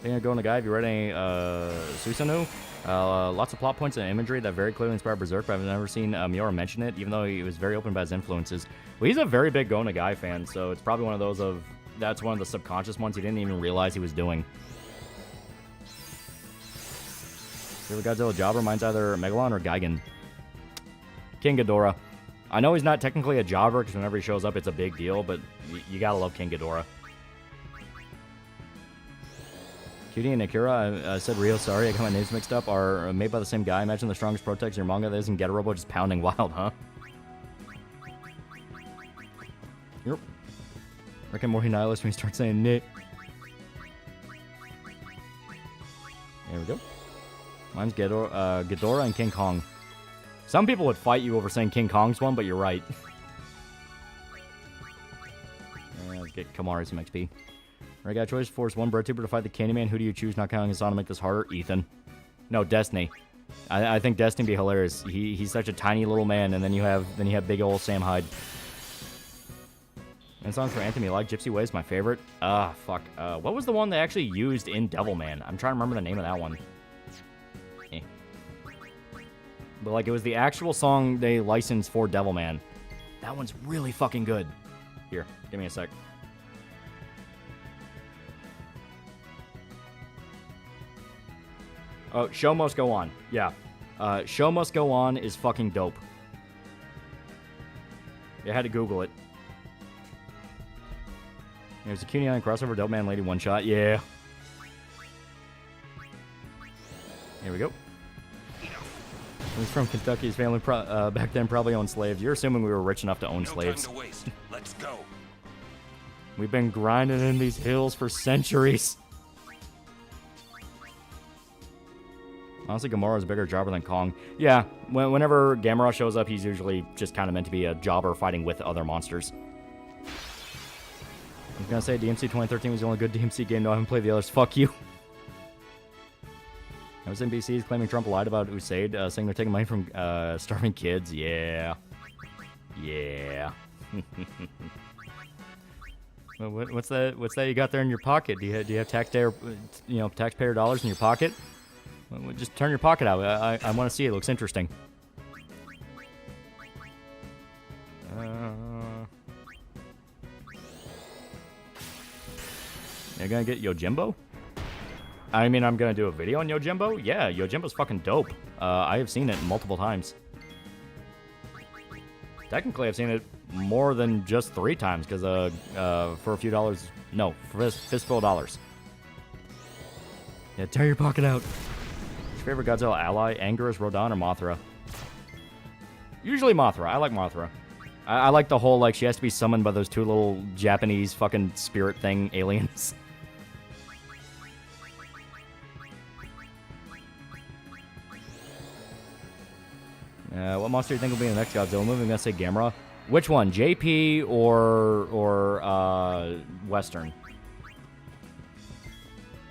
Think of Going to Guy, have you read any Susanoo? Lots of plot points and imagery that very clearly inspired Berserk, but I've never seen Miura mention it, even though he was very open about his influences. Well, he's a very big Go Nagai fan, so it's probably one of those of... That's one of the subconscious ones he didn't even realize he was doing. Favorite Godzilla jobber? Mine's either Megalon or Gigan. King Ghidorah. I know he's not technically a jobber, because whenever he shows up, it's a big deal, but you gotta love King Ghidorah. Cutie and Akira, said Rio, sorry, I got my names mixed up, are made by the same guy. Imagine the strongest protex in your manga that isn't Getter Robo just pounding wild, huh? Yep. Rick and Morty nihilist when you start saying Nick. There we go. Mine's Ghidorah and King Kong. Some people would fight you over saying King Kong's one, but you're right. Let's get Kamari some XP. Alright, got a choice. Force one Breadtuber to fight the Candyman. Who do you choose? Not counting Hassan to make this harder. Ethan. No, Destiny. I think Destiny would be hilarious. He's such a tiny little man, and then you have big old Sam Hyde. And songs for Anthem, you like Gypsy Ways, my favorite. Fuck. What was the one they actually used in Devilman? I'm trying to remember the name of that one. But, like, it was the actual song they licensed for Devilman. That one's really fucking good. Here, give me a sec. Oh, Show Must Go On. Yeah. Show Must Go On is fucking dope. You had to Google it. There's a Cutie Island crossover, Dope Man Lady one shot. Yeah. Here we go. He's from Kentucky. His family back then probably owned slaves. You're assuming we were rich enough to own slaves. Time to waste. Let's go. We've been grinding in these hills for centuries. Honestly, Gamora's a bigger jobber than Kong. Yeah, whenever Gamera shows up, he's usually just kind of meant to be a jobber fighting with other monsters. I was gonna say DMC 2013 was the only good DMC game. No, I haven't played the others. Fuck you. MSNBC is claiming Trump lied about Usaid, saying they're taking money from starving kids. Yeah. Yeah. What's that you got there in your pocket? Do you have taxpayer dollars in your pocket? Just turn your pocket out. I want to see it. It looks interesting. You're gonna get Yojimbo? I mean, I'm gonna do a video on Yojimbo? Yeah, Yojimbo's fucking dope. I have seen it multiple times. Technically, I've seen it more than just 3 times, because for a few dollars... No, for fistful of dollars. Yeah, tear your pocket out. What's your favorite Godzilla ally? Anguirus, Rodan, or Mothra? Usually Mothra. I like Mothra. I like the whole, like, she has to be summoned by those 2 little Japanese fucking spirit thing aliens. What monster do you think will be in the next Godzilla movie? I'm gonna say Gamera. Which one? JP or Western?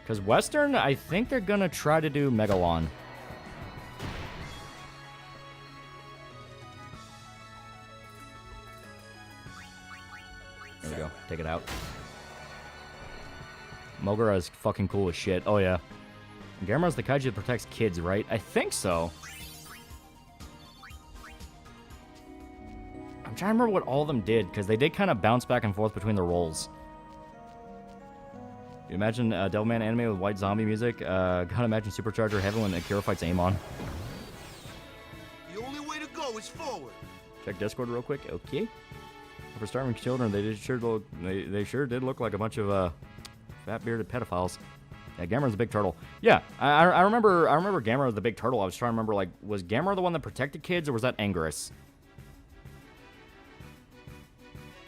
Because Western, I think they're gonna try to do Megalon. There we go. Take it out. Mogura is fucking cool as shit. Oh yeah. Gamera's the kaiju that protects kids, right? I think so. I'm trying to remember what all of them did, because they did kind of bounce back and forth between the roles. You imagine a Devilman anime with white zombie music? Gotta imagine Supercharger Heaven when Akira fights Amon. The only way to go is forward. Check Discord real quick. Okay. For starving children, they sure did look like a bunch of fat bearded pedophiles. Yeah, Gamera's the big turtle. Yeah, I remember Gamera was the big turtle. I was trying to remember, like, was Gamera the one that protected kids, or was that Anguirus?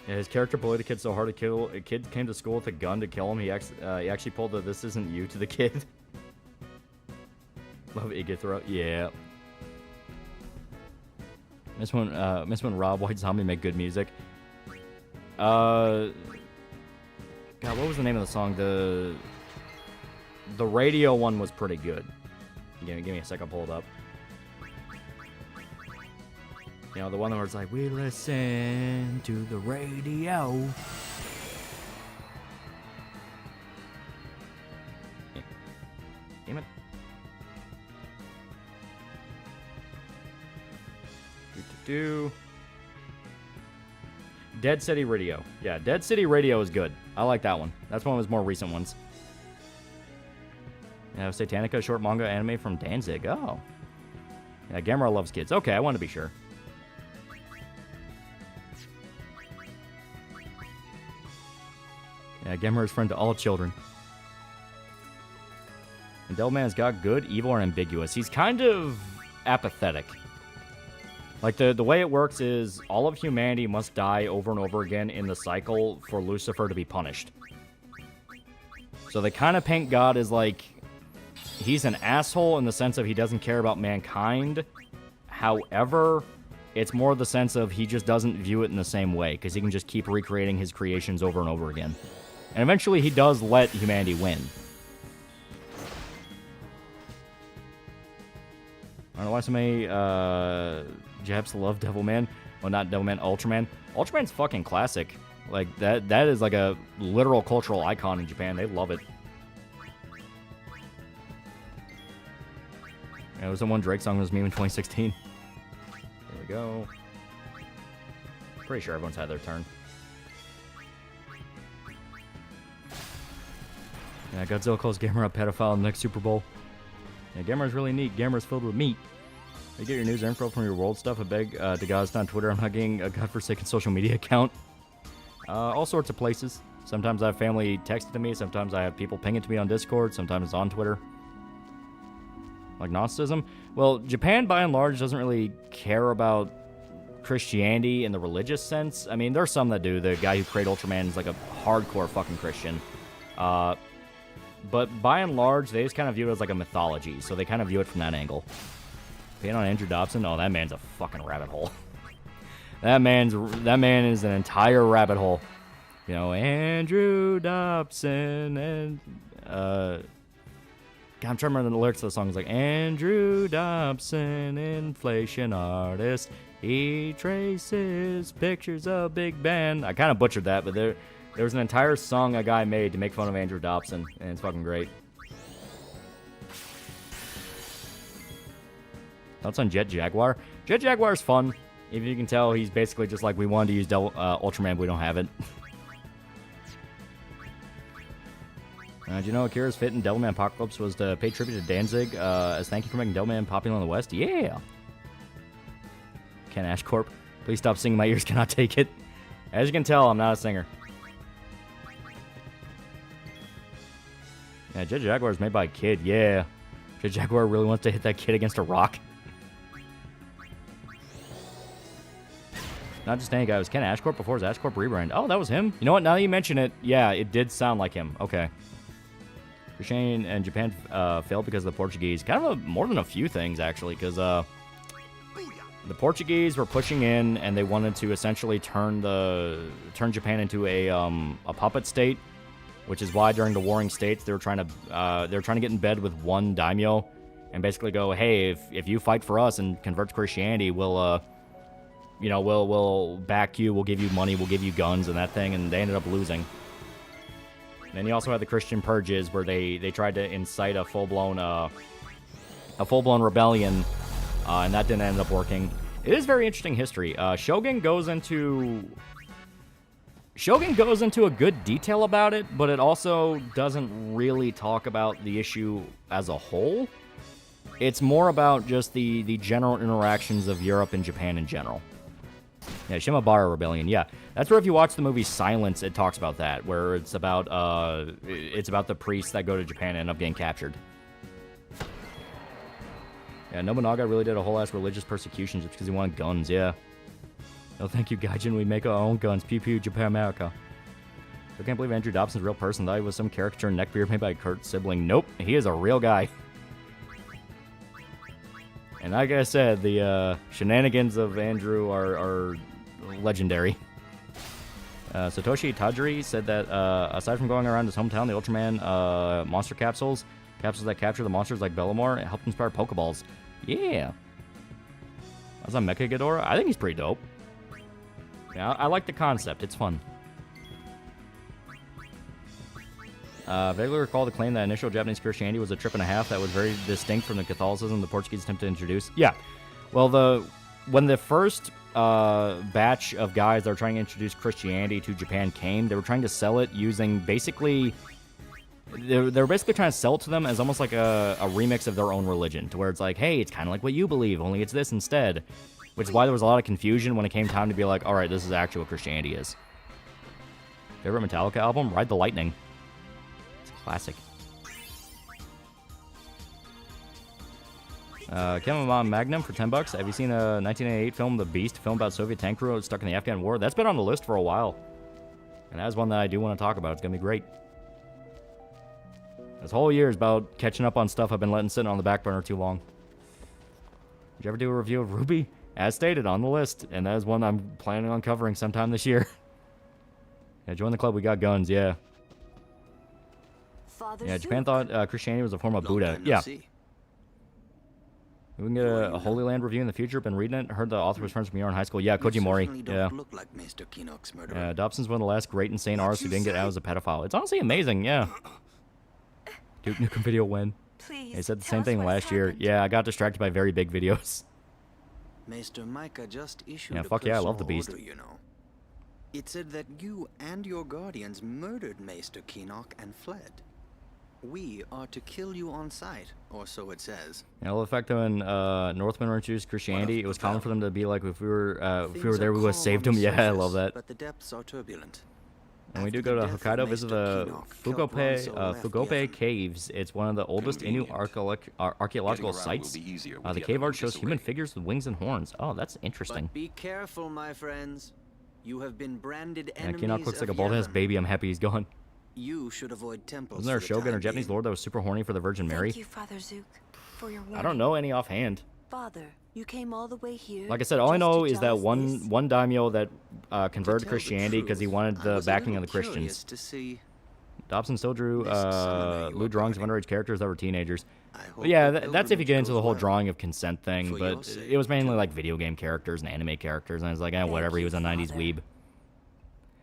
Yeah, his character bullied a kid so hard to kill. A kid came to school with a gun to kill him. He actually pulled the "this isn't you" to the kid. Love Igithra. Yeah. Miss when Rob White Zombie make good music. God, what was the name of the song? The radio one was pretty good. Give me a second, I'll pull it up. You know, the one where it's like, we listen to the radio. Damn it. Dead City Radio. Yeah, Dead City Radio is good. I like that one. That's one of his more recent ones. Yeah, Satanica, short manga anime from Danzig. Oh. Yeah, Gamera loves kids. Okay, I want to be sure. Yeah, Gamera's friend to all children. And Devilman's got good, evil, or ambiguous. He's kind of apathetic. Like, the way it works is all of humanity must die over and over again in the cycle for Lucifer to be punished. So they kind of paint God as, like, he's an asshole in the sense of he doesn't care about mankind. However, it's more the sense of he just doesn't view it in the same way, because he can just keep recreating his creations over and over again. And eventually he does let humanity win. I don't know why so many Japs love Devilman. Well, not Devilman, Ultraman. Ultraman's fucking classic. Like, that is like a literal cultural icon in Japan. They love it. Yeah, it was the one Drake song that was meme in 2016. There we go. Pretty sure everyone's had their turn. Yeah, Godzilla calls Gamera a pedophile in the next Super Bowl. Yeah, Gamera's really neat. Gamera's filled with meat. You get your news info from your world stuff. I beg to God's on Twitter. I'm not getting a godforsaken social media account. All sorts of places. Sometimes I have family text it to me. Sometimes I have people ping it to me on Discord. Sometimes it's on Twitter. Like Gnosticism? Well, Japan, by and large, doesn't really care about Christianity in the religious sense. I mean, there's some that do. The guy who created Ultraman is like a hardcore fucking Christian. But by and large, they just kind of view it as like a mythology. So they kind of view it from that angle. Pain on Andrew Dobson? Oh, that man's a fucking rabbit hole. That man is an entire rabbit hole. You know, Andrew Dobson and God, I'm trying to remember the lyrics of the song. It's like Andrew Dobson, inflation artist. He traces pictures of Big Ben. I kind of butchered that, but there was an entire song a guy made to make fun of Andrew Dobson, and it's fucking great. Thoughts on Jet Jaguar? Jet Jaguar's fun. If you can tell, he's basically just like, we wanted to use Ultraman, but we don't have it. Do you know Akira's fit in Devilman Apocalypse was to pay tribute to Danzig as thank you for making Devilman popular in the West? Yeah! Ken Ashcorp, please stop singing. My ears cannot take it. As you can tell, I'm not a singer. Yeah, Jet Jaguar is made by a kid. Yeah. Jet Jaguar really wants to hit that kid against a rock. Not just any guy. It was Ken Ashcorp before his Ashcorp rebrand. Oh, that was him? You know what? Now that you mention it, yeah, it did sound like him. Okay. Christianity and Japan failed because of the Portuguese. Kind of more than a few things, actually, because the Portuguese were pushing in, and they wanted to essentially turn Japan into a puppet state, which is why during the Warring States they were trying to get in bed with one daimyo, and basically go, hey, if you fight for us and convert to Christianity, we'll back you, we'll give you money, we'll give you guns and that thing, and they ended up losing. Then you also had the Christian purges, where they tried to incite a full-blown rebellion, and that didn't end up working. It is very interesting history. Shogun goes into a good detail about it, but it also doesn't really talk about the issue as a whole. It's more about just the general interactions of Europe and Japan in general. Yeah, Shimabara Rebellion. Yeah, that's where if you watch the movie Silence, it talks about that, where it's about the priests that go to Japan and end up getting captured. Yeah, Nobunaga really did a whole ass religious persecution just because he wanted guns. Yeah. No, thank you, Gaijin. We make our own guns. Pew pew, Japan, America. I can't believe Andrew Dobson's a real person. Thought he was some caricature neckbeard made by Kurt's sibling. Nope, he is a real guy. And like I said, the shenanigans of Andrew are legendary. Satoshi Tajiri said that aside from going around his hometown, the Ultraman monster capsules that capture the monsters like Bellamore, it helped inspire Pokeballs. Yeah. That's on Mecha Ghidorah. I think he's pretty dope. Yeah, I like the concept. It's fun. Vaguely recall the claim that initial Japanese Christianity was a trip and a half that was very distinct from the Catholicism the Portuguese attempted to introduce. Yeah. Well, when the first batch of guys that were trying to introduce Christianity to Japan came, they were trying to sell it using basically... They were basically trying to sell it to them as almost like a remix of their own religion, to where it's like, hey, it's kind of like what you believe, only it's this instead. Which is why there was a lot of confusion when it came time to be like, alright, this is actually what Christianity is. Favorite Metallica album? Ride the Lightning. It's a classic. Chemamon Magnum for $10. Have you seen a 1988 film, The Beast, film about Soviet tank crew stuck in the Afghan war? That's been on the list for a while. And that's one that I do want to talk about. It's going to be great. This whole year is about catching up on stuff I've been letting sit on the back burner too long. Did you ever do a review of Ruby? As stated, on the list. And that is one I'm planning on covering sometime this year. Yeah, join the club. We got guns, yeah. Yeah, Japan thought Christianity was a form of Buddha. Yeah. We can get a Holy Land review in the future. Been reading it. Heard the author was friends from your in high school. Yeah, Koji Mori. Yeah. Yeah, Dobson's one of the last great insane artists who didn't get out as a pedophile. It's honestly amazing, yeah. Duke Nukem video when? They said the same thing last year. Yeah, I got distracted by very big videos. Maester Micah just issued yeah, fuck yeah, I love the Beast. Order, you know. It said that you and your guardians murdered Maester Keenock and fled. We are to kill you on sight, or so it says. Yeah, well, the fact that when Northmen introduced Christianity, it was common for them to be like, if we were there, we would have saved them. Yeah, I love that. But the depths are turbulent. And we do After go the to death of Hokkaido, visit Maester the Kinok, Kelpron left the Fugope oven. Caves. It's one of the oldest Inuit archaeological sites. The cave art shows human figures with wings and horns. Oh, that's interesting. But be careful, my friends. You have been branded Yeah, enemies Kinok looks like a of bald-ass Yevon. baby. I'm happy he's gone. You should avoid temples. Wasn't there a for the shogun or time Japanese being. lord that was super horny for the Virgin Mary? Thank you, Father Zook, for your warning. I don't know any offhand. Father, you came all the way here. Like I said, all I just to know is tell that us this? one daimyo that To converted tell to the Christianity because he truth, wanted I the was a backing of little the curious Christians. to see. Dobson still drew This summoner you lewd were drawings of guarding. underage characters that were teenagers. I hope But yeah, the that's if you get pilgrimage into the goes whole well. drawing of consent thing. For But your sake, it was mainly too. like video game characters and anime characters, and I was like, Thank whatever. He you, was a '90s Father. weeb.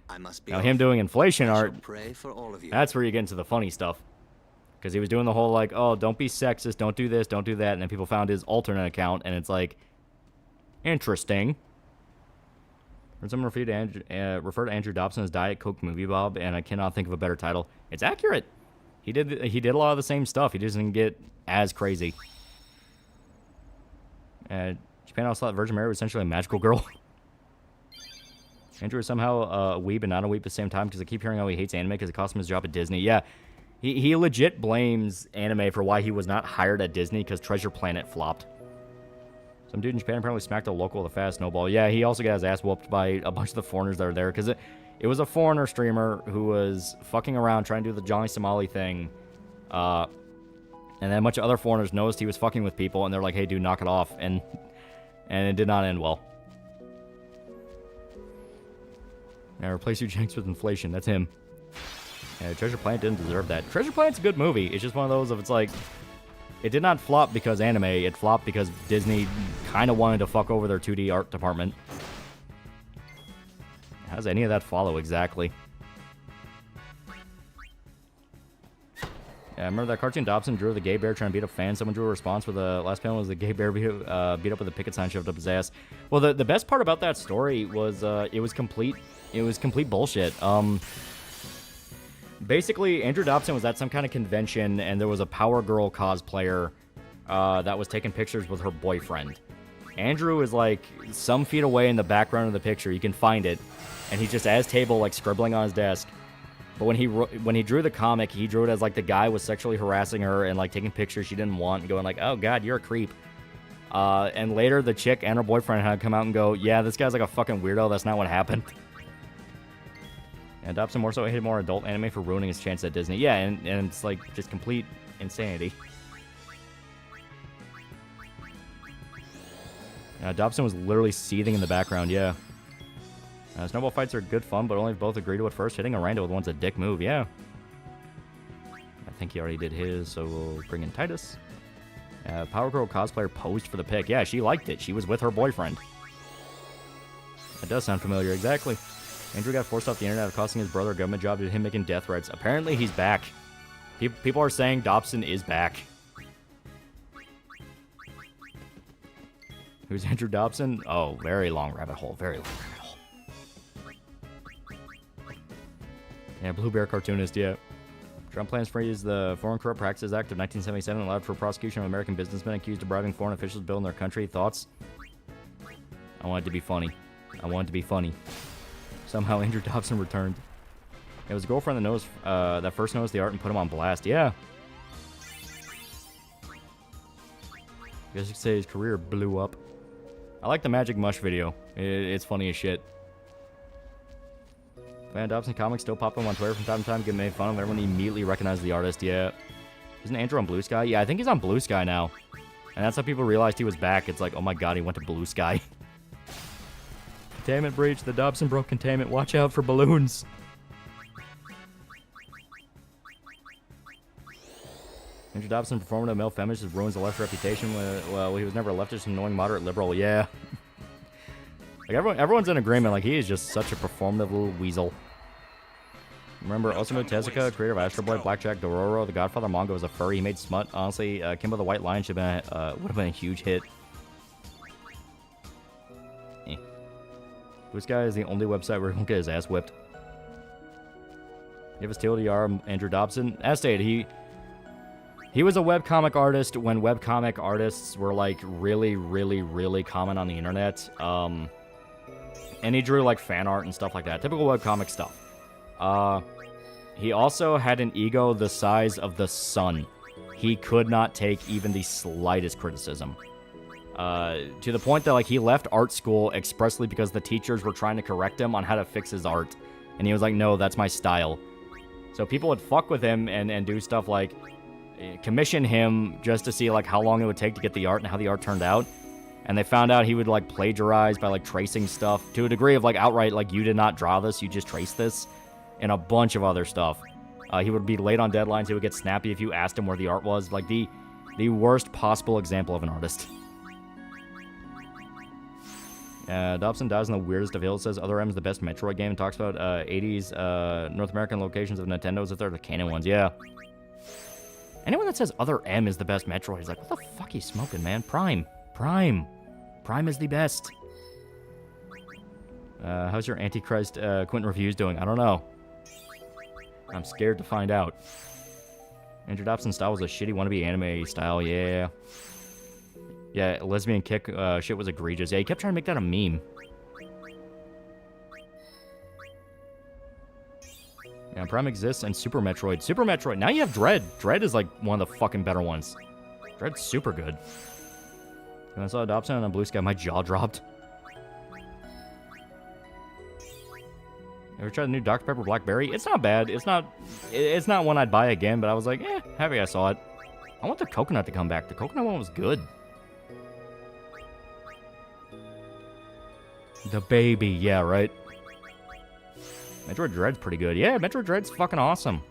I must be Now off. him doing inflation I shall art, pray for all of you. that's where you get into the funny stuff. Because he was doing the whole like, oh, don't be sexist, don't do this, don't do that, and then people found his alternate account, and it's like, interesting. Heard someone refer to Andrew Dobson as Diet Coke Movie Bob, and I cannot think of a better title. It's accurate. He did a lot of the same stuff. He just didn't get as crazy. Japan also thought Virgin Mary was essentially a magical girl. Andrew is somehow a weeb and not a weeb at the same time because I keep hearing how he hates anime because it cost him his job at Disney. Yeah, he legit blames anime for why he was not hired at Disney because Treasure Planet flopped. Some dude in Japan apparently smacked a local with a fast snowball. Yeah, he also got his ass whooped by a bunch of the foreigners that were there because it was a foreigner streamer who was fucking around trying to do the Johnny Somali thing. And then a bunch of other foreigners noticed he was fucking with people and they're like, hey, dude, knock it off. And it did not end well. Now replace Eugenix with inflation. That's him. Yeah, Treasure Planet didn't deserve that. Treasure Planet's a good movie. It's just one of those of it's like, it did not flop because anime. It flopped because Disney kind of wanted to fuck over their 2D art department. How does any of that follow exactly? Yeah, I remember that cartoon Dobson drew the gay bear trying to beat up fans. Someone drew a response where the last panel was the gay bear beat up with a picket sign shoved up his ass. Well, the best part about that story was it was complete bullshit. Basically, Andrew Dobson was at some kind of convention, and there was a Power Girl cosplayer that was taking pictures with her boyfriend. Andrew is like some feet away in the background of the picture. You can find it, and he's just at his table, like scribbling on his desk. But when he drew the comic, he drew it as like the guy was sexually harassing her and like taking pictures she didn't want, and going like, "Oh God, you're a creep." And later, the chick and her boyfriend had to come out and go, "Yeah, this guy's like a fucking weirdo. That's not what happened." And Dobson more so hated more adult anime for ruining his chance at Disney. Yeah, and it's like just complete insanity. Dobson was literally seething in the background, yeah. Snowball fights are good fun, but only if both agree to it first. Hitting a rando with one's a dick move, yeah. I think he already did his, so we'll bring in Titus. Power Girl cosplayer posed for the pic. Yeah, she liked it. She was with her boyfriend. That does sound familiar, exactly. Andrew got forced off the internet after costing his brother a government job due to him making death threats. Apparently, he's back. People are saying Dobson is back. Who's Andrew Dobson? Oh, very long rabbit hole. Very long rabbit hole. Yeah, Blue Bear cartoonist, yeah. Trump plans to freeze the Foreign Corrupt Practices Act of 1977 and allowed for prosecution of American businessmen accused of bribing foreign officials to build in their country. Thoughts? I want it to be funny. I want it to be funny. Somehow Andrew Dobson returned. It was a girlfriend that first noticed the art and put him on blast. Yeah. I guess you could say his career blew up. I like the Magic Mush video. It's funny as shit. Van Dobson comics still pop up on Twitter from time to time, get made fun of. Everyone immediately recognizes the artist. Yeah. Isn't Andrew on Blue Sky? Yeah, I think he's on Blue Sky now. And that's how people realized he was back. It's like, oh my god, he went to Blue Sky. Containment breach. The Dobson broke containment. Watch out for balloons. Andrew Dobson performing a male feminist ruins the left's reputation. Well, he was never a leftist, annoying moderate liberal. Yeah. Like everyone's in agreement. Like he is just such a performative little weasel. Remember Osamu Tezuka, creator of Astro Boy, Blackjack, Dororo, the Godfather manga was a furry. He made smut. Honestly, Kimbo the White Lion would have been a huge hit. This guy is the only website where he won't get his ass whipped. Give us TLDR, Andrew Dobson. As stated, he was a webcomic artist when webcomic artists were like really, really, really common on the internet. And he drew like fan art and stuff like that. Typical webcomic stuff. He also had an ego the size of the sun. He could not take even the slightest criticism. To the point that, like, he left art school expressly because the teachers were trying to correct him on how to fix his art. And he was like, no, that's my style. So people would fuck with him and do stuff like commission him just to see, like, how long it would take to get the art and how the art turned out. And they found out he would, like, plagiarize by, like, tracing stuff to a degree of, like, outright, like, you did not draw this, you just traced this, and a bunch of other stuff. He would be late on deadlines. He would get snappy if you asked him where the art was. Like, the worst possible example of an artist. Dobson dies in the weirdest of hills. Says Other M is the best Metroid game and talks about 80s North American locations of Nintendo as if they're the canon ones. Yeah. Anyone that says Other M is the best Metroid is like, what the fuck are you smoking, man? Prime is the best. How's your Antichrist Quentin Reviews doing? I don't know. I'm scared to find out. Andrew Dobson's style was a shitty wannabe anime style, yeah. Yeah, lesbian kick shit was egregious. Yeah, he kept trying to make that a meme. Yeah, Prime exists and Super Metroid. Super Metroid. Now you have Dread. Dread is like one of the fucking better ones. Dread's super good. When I saw Dobson on Blue Sky, my jaw dropped. Ever tried the new Dr. Pepper Blackberry? It's not bad. It's not one I'd buy again, but I was like, happy I saw it. I want the coconut to come back. The coconut one was good. The baby, yeah, right? Metroid Dread's pretty good. Yeah, Metroid Dread's fucking awesome.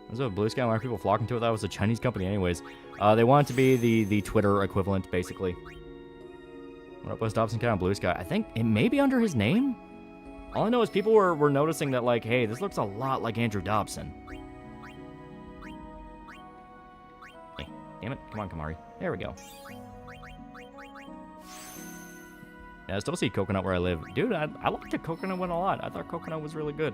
This is what Blue Sky, why are people flocking to it? That was a Chinese company anyways. They want it to be the Twitter equivalent, basically. What up, was Dobson Cat on Blue Sky? I think it may be under his name? All I know is people were noticing that, like, hey, this looks a lot like Andrew Dobson. Hey, damn it. Come on, Kamari. There we go. Yeah, I still see coconut where I live. Dude, I liked the coconut one a lot. I thought coconut was really good.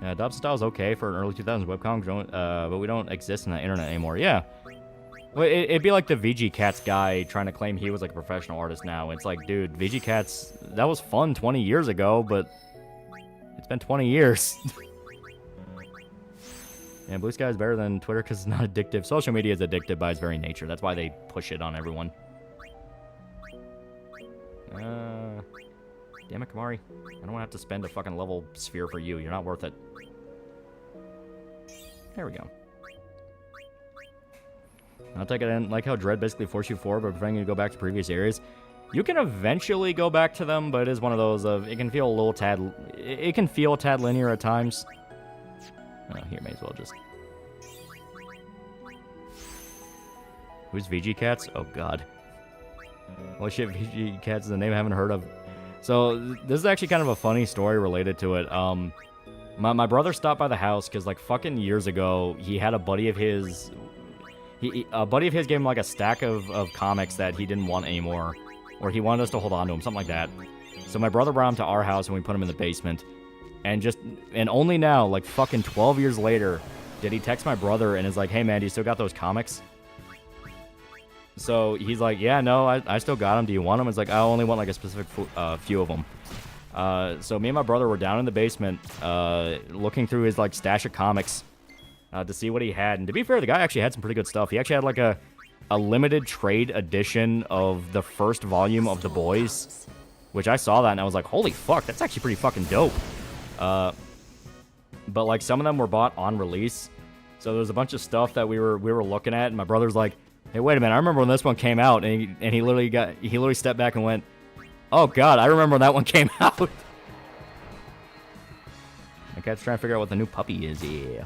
Yeah, Dobson style is okay for an early 2000s webcomic, but we don't exist in the internet anymore. Yeah. Well, it'd be like the VG Cats guy trying to claim he was like a professional artist now. It's like, dude, VG Cats, that was fun 20 years ago, but it's been 20 years. Yeah, Blue Sky is better than Twitter because it's not addictive. Social media is addictive by its very nature. That's why they push it on everyone. Damn it, Kamari. I don't want to have to spend a fucking level sphere for you. You're not worth it. There we go. I'll take it in. Like how Dread basically forced you forward, but preventing you to go back to previous areas. You can eventually go back to them, but it is one of those of it can feel a little tad. It can feel a tad linear at times. Oh, here, may as well just. Who's VG Cats? Oh God. Well, shit, VG Cats is a name I haven't heard of. So this is actually kind of a funny story related to it. My brother stopped by the house because like fucking years ago he had a buddy of his. A buddy of his gave him like a stack of comics that he didn't want anymore, or he wanted us to hold on to him, something like that. So my brother brought him to our house and we put him in the basement. And only now, like fucking 12 years later, did he text my brother and is like, hey man, do you still got those comics? So he's like, yeah, no, I still got them. Do you want them? It's like, I only want like a specific few of them. So me and my brother were down in the basement looking through his like stash of comics to see what he had. And to be fair, the guy actually had some pretty good stuff. He actually had like a limited trade edition of the first volume of The Boys, which I saw that and I was like, holy fuck, that's actually pretty fucking dope. But like some of them were bought on release. So there was a bunch of stuff that we were looking at and my brother's like, hey, wait a minute, I remember when this one came out, and he literally stepped back and went, oh god, I remember when that one came out. My cat's trying to figure out what the new puppy is, yeah.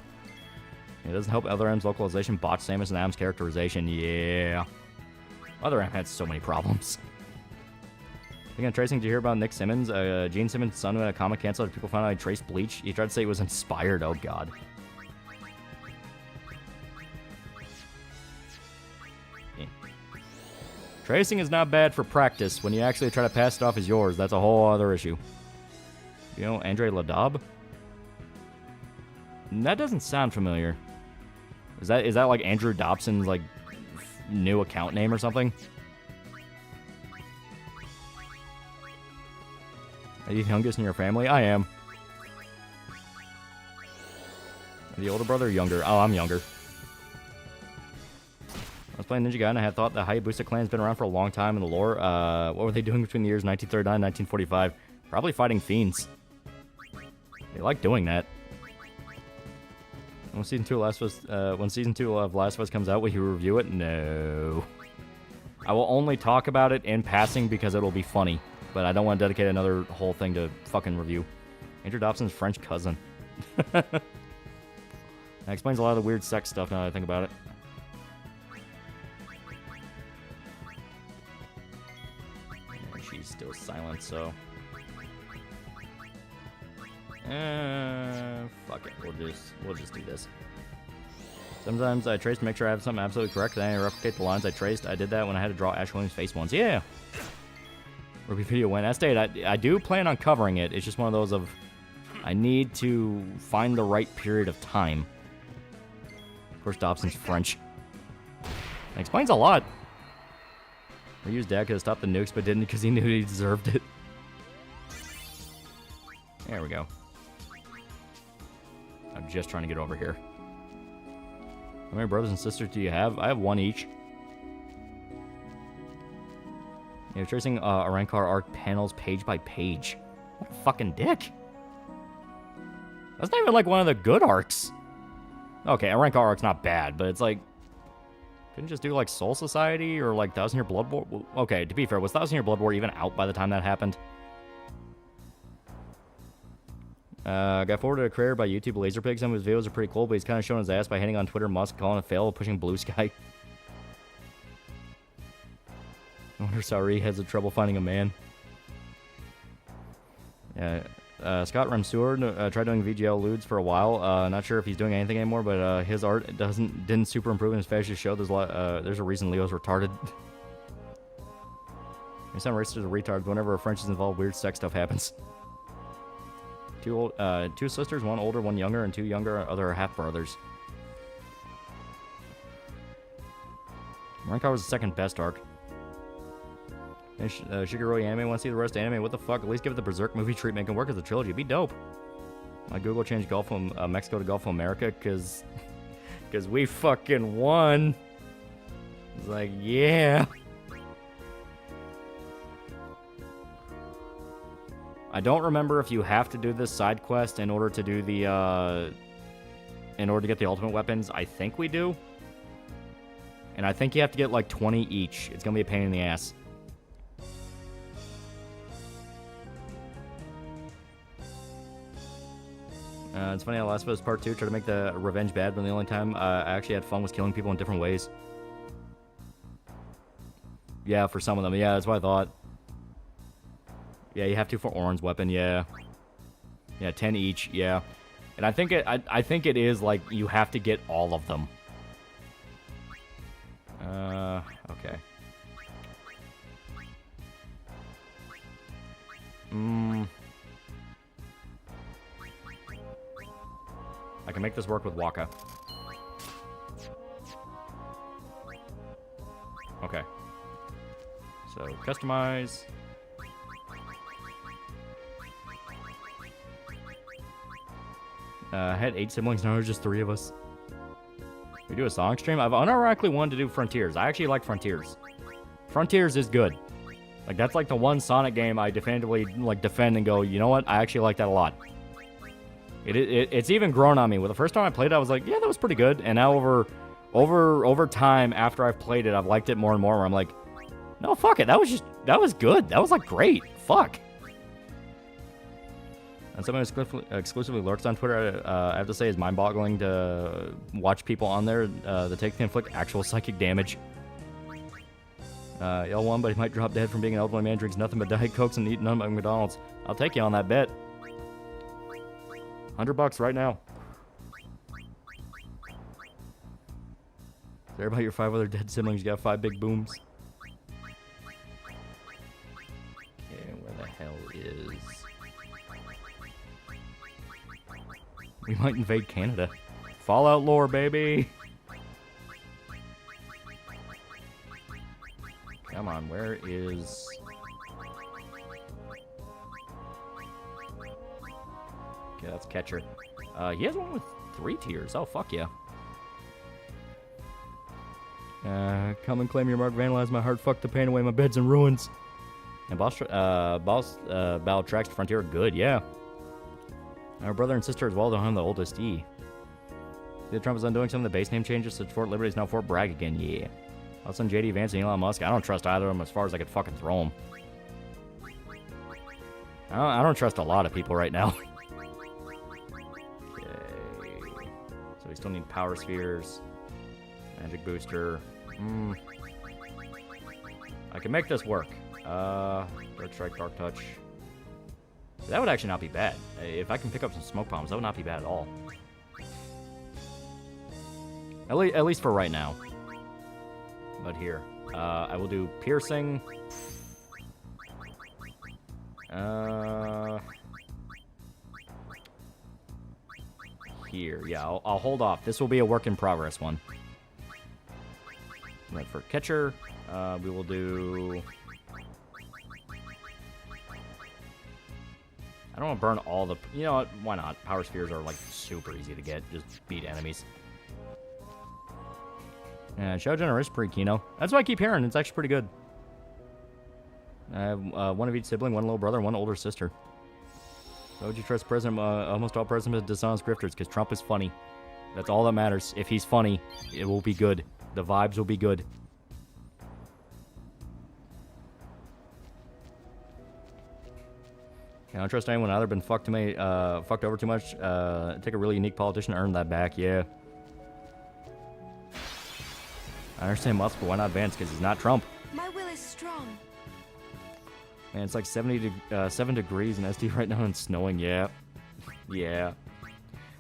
It doesn't help Other M's localization, botch Samus and Adam's characterization, yeah. Other M had so many problems. Speaking of tracing, did you hear about Nick Simmons? Gene Simmons' son who had a comic canceled, people found out he traced Bleach. He tried to say he was inspired, oh god. Tracing is not bad for practice. When you actually try to pass it off as yours, that's a whole other issue. You know, Andre Ladab? That doesn't sound familiar. Is that like Andrew Dobson's like new account name or something? Are you the youngest in your family? I am. The older brother or younger? Oh, I'm younger. I was playing Ninja Gaiden and I had thought the Hayabusa clan's been around for a long time in the lore. What were they doing between the years 1939 and 1945? Probably fighting fiends. They like doing that. When season 2 of Last of Us comes out, will you review it? No. I will only talk about it in passing because it'll be funny. But I don't want to dedicate another whole thing to fucking review. Andrew Dobson's French cousin. That explains a lot of the weird sex stuff now that I think about it. Yeah, she's still silent, so... fuck it. We'll just do this. Sometimes I trace to make sure I have something absolutely correct, then I replicate the lines I traced. I did that when I had to draw Ash Williams' face once. Yeah! Ruby video went. As stated, I do plan on covering it. It's just one of those of... I need to find the right period of time. Of course, Dobson's French. That explains a lot. Ryu's dad could have stopped the nukes, but didn't because he knew he deserved it. There we go. I'm just trying to get over here. How many brothers and sisters do you have? I have one each. You're tracing a Rancor arc panels page by page. What a fucking dick. That's not even like one of the good arcs. Okay, a Rancor arc's not bad, but it's like... Couldn't just do like Soul Society or like 1000 Year Blood War? Okay, to be fair, was 1000 Year Blood War even out by the time that happened? Got forwarded a creator by YouTube Laserpig. Some of his videos are pretty cool, but he's kind of showing his ass by hitting on Twitter Musk, calling a fail, pushing Blue Sky. I wonder Sauri has trouble finding a man. Yeah, Scott Remseur tried doing VGL Ludes for a while. Not sure if he's doing anything anymore, but his art didn't super improve in his fascist show. There's a reason Leo's retarded. We sound racist or retards. Whenever a French is involved, weird sex stuff happens. Two sisters, one older, one younger, and two younger other half-brothers. Rancor was the second best arc. Shigeru Anime, want to see the rest of anime? What the fuck? At least give it the Berserk movie treatment. It can work as a trilogy. It'd be dope. My Google changed Gulf of Mexico to Gulf of America because we fucking won. It's like, yeah. I don't remember if you have to do this side quest in order to do the in order to get the ultimate weapons. I think we do. And I think you have to get like 20 each. It's gonna be a pain in the ass. It's funny how Last of Us Part 2 tried to make the revenge bad, but the only time I actually had fun was killing people in different ways. Yeah, for some of them. Yeah, that's what I thought. Yeah, you have to for Orin's weapon, yeah. Yeah, 10 each, yeah. And I think it is like you have to get all of them. Okay. I can make this work with Waka. Okay. So, customize. I had 8 siblings, now there's just 3 of us. We do a song stream? I've unironically wanted to do Frontiers. I actually like Frontiers. Frontiers is good. Like, that's like the one Sonic game I definitively, like, defend and go, you know what? I actually like that a lot. It's even grown on me. Well, the first time I played it, I was like, yeah, that was pretty good. And now over time, after I've played it, I've liked it more and more, where I'm like, no, fuck it. That was good. That was, like, great. Fuck. And someone who exclusively lurks on Twitter, I have to say, is mind-boggling to watch people on there that take to inflict actual psychic damage. L1, but he might drop dead from being an elderly man, drinks nothing but Diet Cokes and eat none but McDonald's. I'll take you on that bet. $100 right now. There about your 5 other dead siblings, you got 5 big booms. Okay, where the hell is... We might invade Canada. Fallout lore, baby! Come on, where is... Okay, that's catcher. He has one with 3 tiers. Oh, fuck yeah. Come and claim your mark, vandalize my heart, fuck the pain away, my bed's in ruins. And boss battle tracks to frontier, good, yeah. Our brother and sister as well, though I'm the oldest, E. The Trump is undoing some of the base name changes, so Fort Liberty is now Fort Bragg again, yeah. All of a sudden, JD Vance and Elon Musk, I don't trust either of them as far as I could fucking throw them. I don't trust a lot of people right now. Okay. So we still need power spheres. Magic booster. I can make this work. Dark Strike, Dark Touch. That would actually not be bad. If I can pick up some smoke bombs, that would not be bad at all. At least for right now. But here. I will do piercing. Here. Yeah, I'll hold off. This will be a work in progress one. Right, for catcher, we will do... I don't want to burn all the... You know what? Why not? Power spheres are, like, super easy to get. Just beat enemies. And show generation pretty kino. That's what I keep hearing. It's actually pretty good. I have one of each sibling, one little brother, and one older sister. Why would you trust President? Almost all presidents are dishonest grifters, because Trump is funny. That's all that matters. If he's funny, it will be good. The vibes will be good. I don't trust anyone either. Been fucked over too much. Take a really unique politician to earn that back. Yeah. I understand Musk, but why not Vance? Because he's not Trump. My will is strong. Man, it's like 7 degrees in SD right now and snowing. Yeah. Yeah.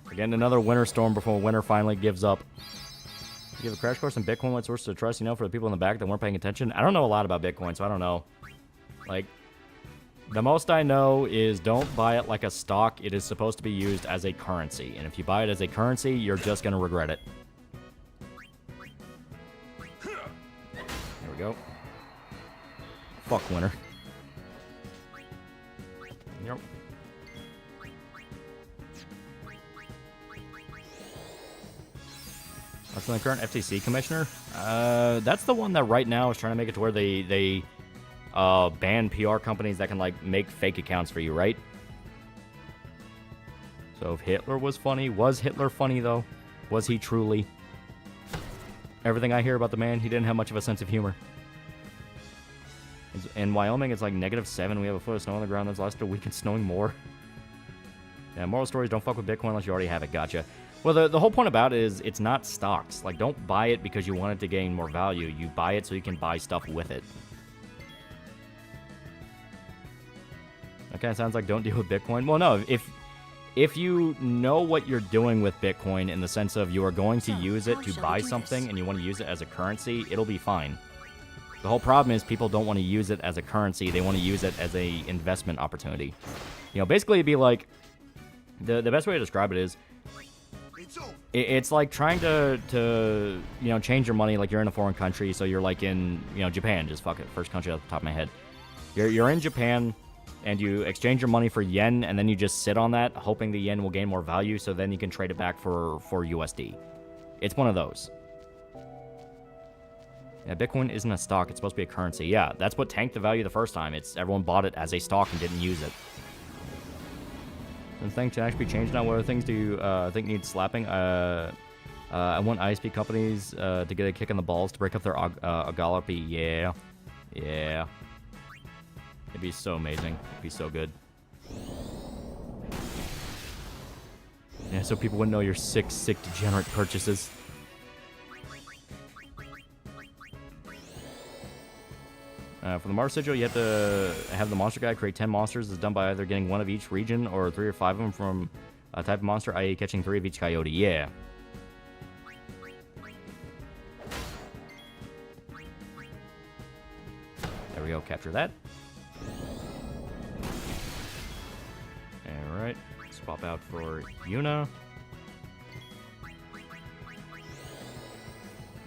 We're getting another winter storm before winter finally gives up. You have a crash course in Bitcoin, what source to trust, for the people in the back that weren't paying attention? I don't know a lot about Bitcoin, so I don't know. Like, the most I know is don't buy it like a stock. It is supposed to be used as a currency. And if you buy it as a currency, you're just going to regret it. There we go. Fuck winter. Yep. What's the current FTC commissioner? That's the one that right now is trying to make it to where they ban PR companies that can, like, make fake accounts for you, right? So if Hitler was funny, was Hitler funny, though? Was he truly? Everything I hear about the man, he didn't have much of a sense of humor. In Wyoming, it's like -7. We have a foot of snow on the ground that's lasted a week and snowing more. Yeah, moral stories, don't fuck with Bitcoin unless you already have it. Gotcha. Well, the whole point about it is it's not stocks. Like, don't buy it because you want it to gain more value. You buy it so you can buy stuff with it. That kind of sounds like don't deal with Bitcoin. Well, no, if you know what you're doing with Bitcoin in the sense of you are going to use it to buy something and you want to use it as a currency, it'll be fine. The whole problem is people don't want to use it as a currency. They want to use it as a investment opportunity. Basically it'd be like, the best way to describe it is, it's like trying to change your money like you're in a foreign country. So you're like in, Japan, just fuck it, first country off the top of my head. You're in Japan and you exchange your money for yen and then you just sit on that hoping the yen will gain more value so then you can trade it back for USD. It's one of those. Yeah, Bitcoin isn't a stock, it's supposed to be a currency. Yeah, that's what tanked the value the first time. Everyone bought it as a stock and didn't use it. And things can actually be changed now. What other things do you think need slapping? I want ISP companies to get a kick in the balls to break up their oligarchy. Yeah. Yeah. It'd be so amazing. It'd be so good. Yeah, so people wouldn't know your sick degenerate purchases. For the Mars Sigil, you have to have the monster guy create 10 monsters. It's done by either getting one of each region or 3 or 5 of them from a type of monster, i.e. catching 3 of each coyote. Yeah. There we go. Capture that. Alright. Swap out for Yuna.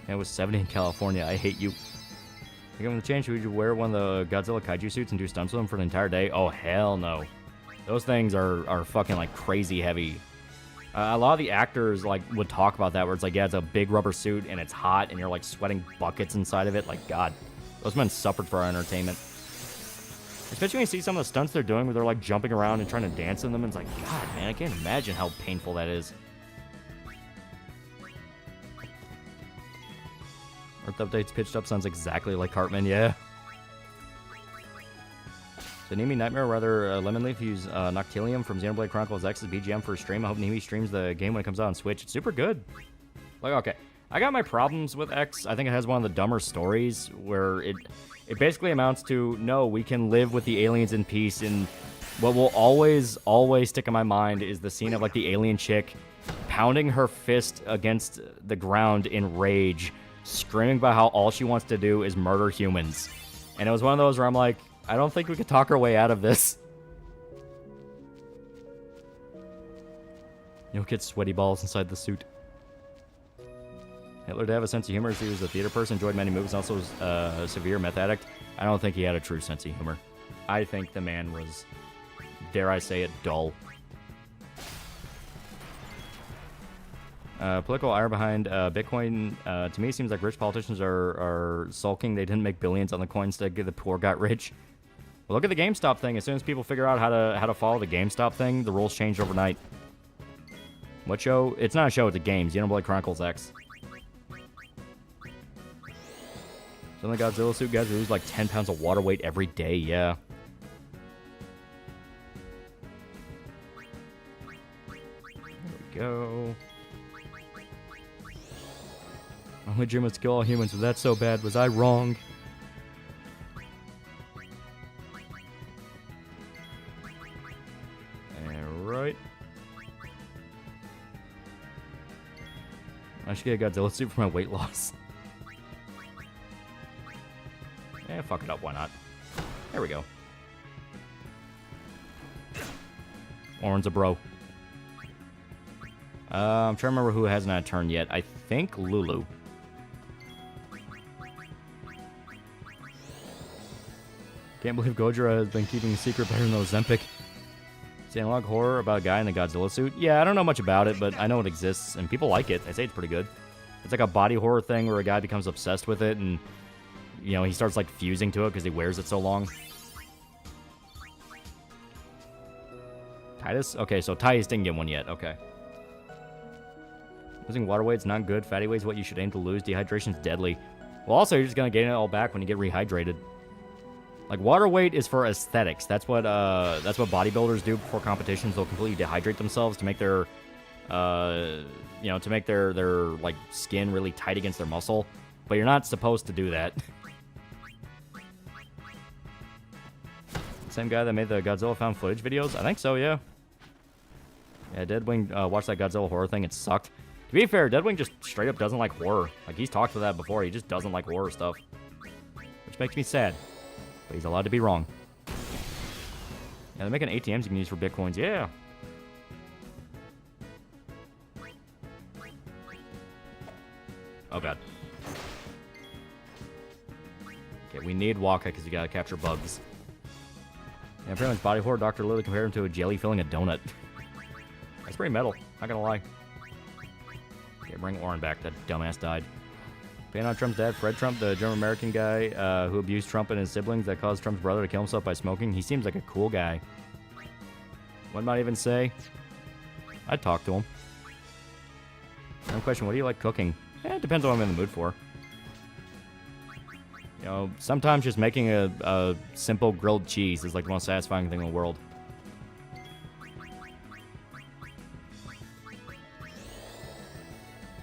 It was 70 in California. I hate you. Given the chance, would you wear one of the Godzilla kaiju suits and do stunts with them for an entire day? Oh, hell no. Those things are fucking like crazy heavy. A lot of the actors like would talk about that, where it's like, yeah, it's a big rubber suit and it's hot and you're like sweating buckets inside of it. Like, God, those men suffered for our entertainment. Especially when you see some of the stunts they're doing where they're like jumping around and trying to dance in them. And it's like, God, man, I can't imagine how painful that is. Earth updates pitched up sounds exactly like Cartman, yeah. So Nemi Nightmare, rather Lemon Leaf, use Noctilium from Xenoblade Chronicles X's BGM for a stream. I hope Nemi streams the game when it comes out on Switch. It's super good. Like, okay, I got my problems with X. I think it has one of the dumber stories where it basically amounts to, no, we can live with the aliens in peace. And what will always stick in my mind is the scene of like the alien chick pounding her fist against the ground in rage, screaming about how all she wants to do is murder humans. And it was one of those where I'm like, I don't think we could talk our way out of this. You'll get sweaty balls inside the suit. Hitler to have a sense of humor. He was a theater person, enjoyed many movies, also was a severe meth addict. I don't think he had a true sense of humor. I think the man was, dare I say it, dull. Political ire behind Bitcoin, to me, seems like rich politicians are sulking. They didn't make billions on the coin stick. The poor got rich. Well, look at the GameStop thing. As soon as people figure out how to follow the GameStop thing, the rules changed overnight. What show? It's not a show, it's a game. Xenoblade Chronicles X. Some of the Godzilla suit guys lose like 10 pounds of water weight every day, yeah. There we go. Only dream was to kill all humans. Was that so bad? Was I wrong? Alright. I should get a Godzilla suit for my weight loss. Eh, fuck it up, why not? There we go. Orin's a bro. I'm trying to remember who hasn't had a turn yet. I think Lulu. Can't believe Gojira has been keeping a secret better than Ozempic. It's an analog horror about a guy in a Godzilla suit. Yeah, I don't know much about it, but I know it exists, and people like it. I say it's pretty good. It's like a body horror thing where a guy becomes obsessed with it, and, you know, he starts, like, fusing to it because he wears it so long. Titus? Okay, so Titus didn't get one yet. Okay. Losing water weight's not good. Fatty weight's what you should aim to lose. Dehydration's deadly. Well, also, you're just going to gain it all back when you get rehydrated. Like, water weight is for aesthetics. That's what bodybuilders do before competitions. They'll completely dehydrate themselves to make their, you know, to make their like, skin really tight against their muscle. But you're not supposed to do that. Same guy that made the Godzilla found footage videos? I think so, yeah. Yeah, Deadwing watched that Godzilla horror thing. It sucked. To be fair, Deadwing just straight up doesn't like horror. Like, he's talked about that before. He just doesn't like horror stuff. Which makes me sad. But he's allowed to be wrong. Yeah, they're making ATMs you can use for Bitcoins. Yeah. Oh, God. Okay, we need Waka because we gotta capture bugs. Yeah, pretty much body horror. Dr. Lily compared him to a jelly filling a donut. That's pretty metal. Not gonna lie. Okay, bring Oren back. That dumbass died. Ban on Trump's dad, Fred Trump, the German-American guy who abused Trump and his siblings that caused Trump's brother to kill himself by smoking. He seems like a cool guy. What might I even say? I'd talk to him. One question, what do you like cooking? Eh, it depends on what I'm in the mood for. You know, sometimes just making a simple grilled cheese is like the most satisfying thing in the world.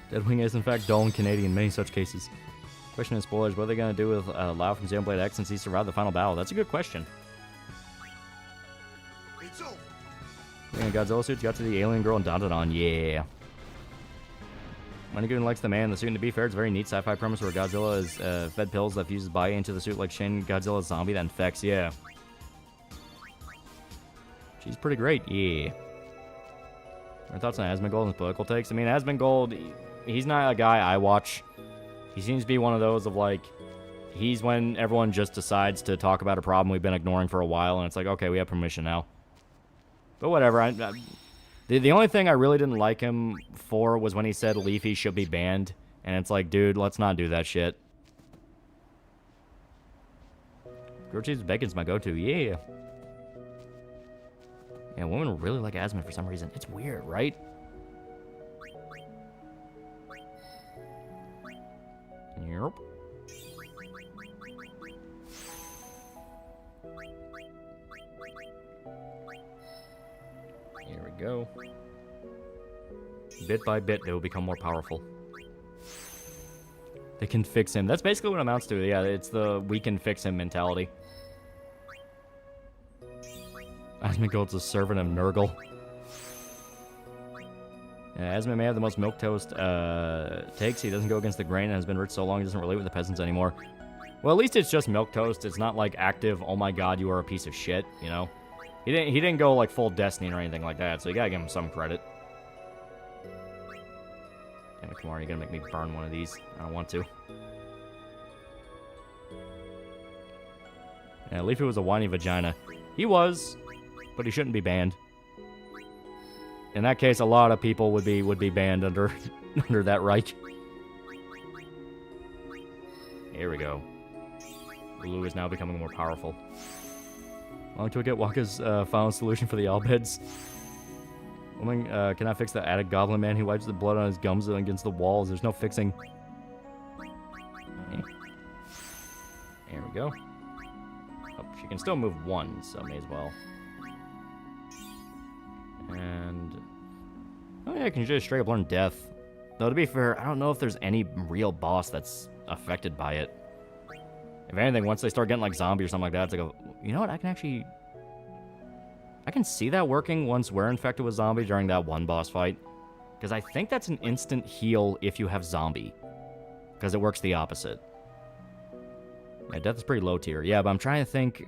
Deadwing is in fact dull and Canadian in many such cases. Question is spoilers, what are they going to do with Lau from Xenoblade X since he survived the final battle? That's a good question. It's over. Yeah, Godzilla suits got to the alien girl and Dandadan, yeah. Moneygoon likes the man. The suit, to be fair, it's a very neat sci-fi premise where Godzilla is fed pills that fuses body into the suit like Shin Godzilla's zombie that infects, yeah. She's pretty great, yeah. My thoughts on Asmongold and his political takes? I mean, Asmongold, he's not a guy I watch. He seems to be one of those of, like, he's when everyone just decides to talk about a problem we've been ignoring for a while, and it's like, okay, we have permission now. But whatever. The only thing I really didn't like him for was when he said Leafy should be banned. And it's like, dude, let's not do that shit. Grilled cheese with bacon's my go-to. Yeah. Yeah, women really like Asmon for some reason. It's weird, right? Yep. Here we go. Bit by bit, they will become more powerful. They can fix him. That's basically what it amounts to. Yeah, it's the we can fix him mentality. Asmongold's a servant of Nurgle. Yeah, Asmon may have the most milquetoast takes. He doesn't go against the grain and has been rich so long he doesn't relate with the peasants anymore. Well, at least it's just milquetoast. It's not like active, oh my god, you are a piece of shit, you know? He didn't go like full Destiny or anything like that, so you gotta give him some credit. Damn it, Kamar, you're gonna make me burn one of these. I don't want to. Yeah, Leafy was a whiny vagina. He was, but he shouldn't be banned. In that case, a lot of people would be banned under under that right. Here we go. Blue is now becoming more powerful. Long to get Waka's final solution for the Albeds. Woman cannot fix the attic goblin man. He wipes the blood on his gums against the walls. There's no fixing. Here we go. Oh, she can still move one, so may as well. And oh yeah, I can just straight up learn death. Though to be fair, I don't know if there's any real boss that's affected by it. If anything, once they start getting like zombie or something like that, it's like, you know what? I can see that working once we're infected with zombie during that one boss fight, because I think that's an instant heal if you have zombie, because it works the opposite. Yeah, death is pretty low tier. Yeah, but I'm trying to think,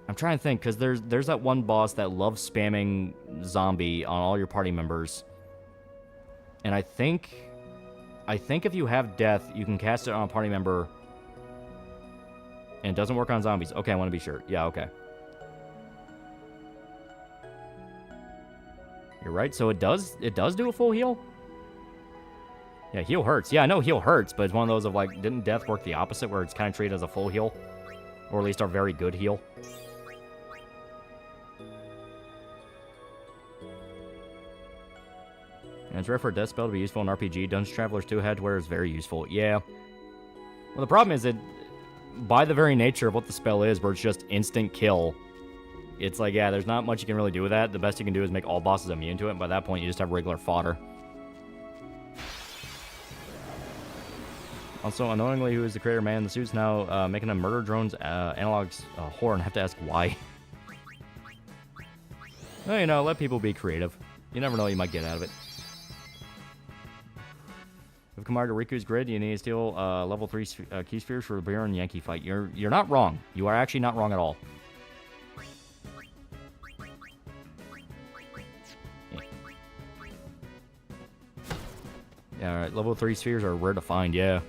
because there's that one boss that loves spamming zombie on all your party members. And I think if you have death, you can cast it on a party member, and it doesn't work on zombies. Okay, I want to be sure. Yeah, okay. You're right, so it does do a full heal? Yeah, heal hurts. Yeah, I know heal hurts, but it's one of those of like, didn't death work the opposite, where it's kind of treated as a full heal? Or at least a very good heal? And it's rare for a death spell to be useful in RPG. Dungeon Travelers 2 had where it's very useful. Yeah. Well, the problem is that by the very nature of what the spell is, where it's just instant kill, it's like, yeah, there's not much you can really do with that. The best you can do is make all bosses immune to it, and by that point, you just have regular fodder. Also, annoyingly, who is the creator man? The suit's now making a murder drones analogs horn. I have to ask why. Well, you know, let people be creative. You never know what you might get out of it. With Kamar to Riku's grid, you need to steal level 3 key spheres for the Bear and Yankee fight. You're not wrong. You are actually not wrong at all. Yeah, alright. Level 3 spheres are rare to find, yeah.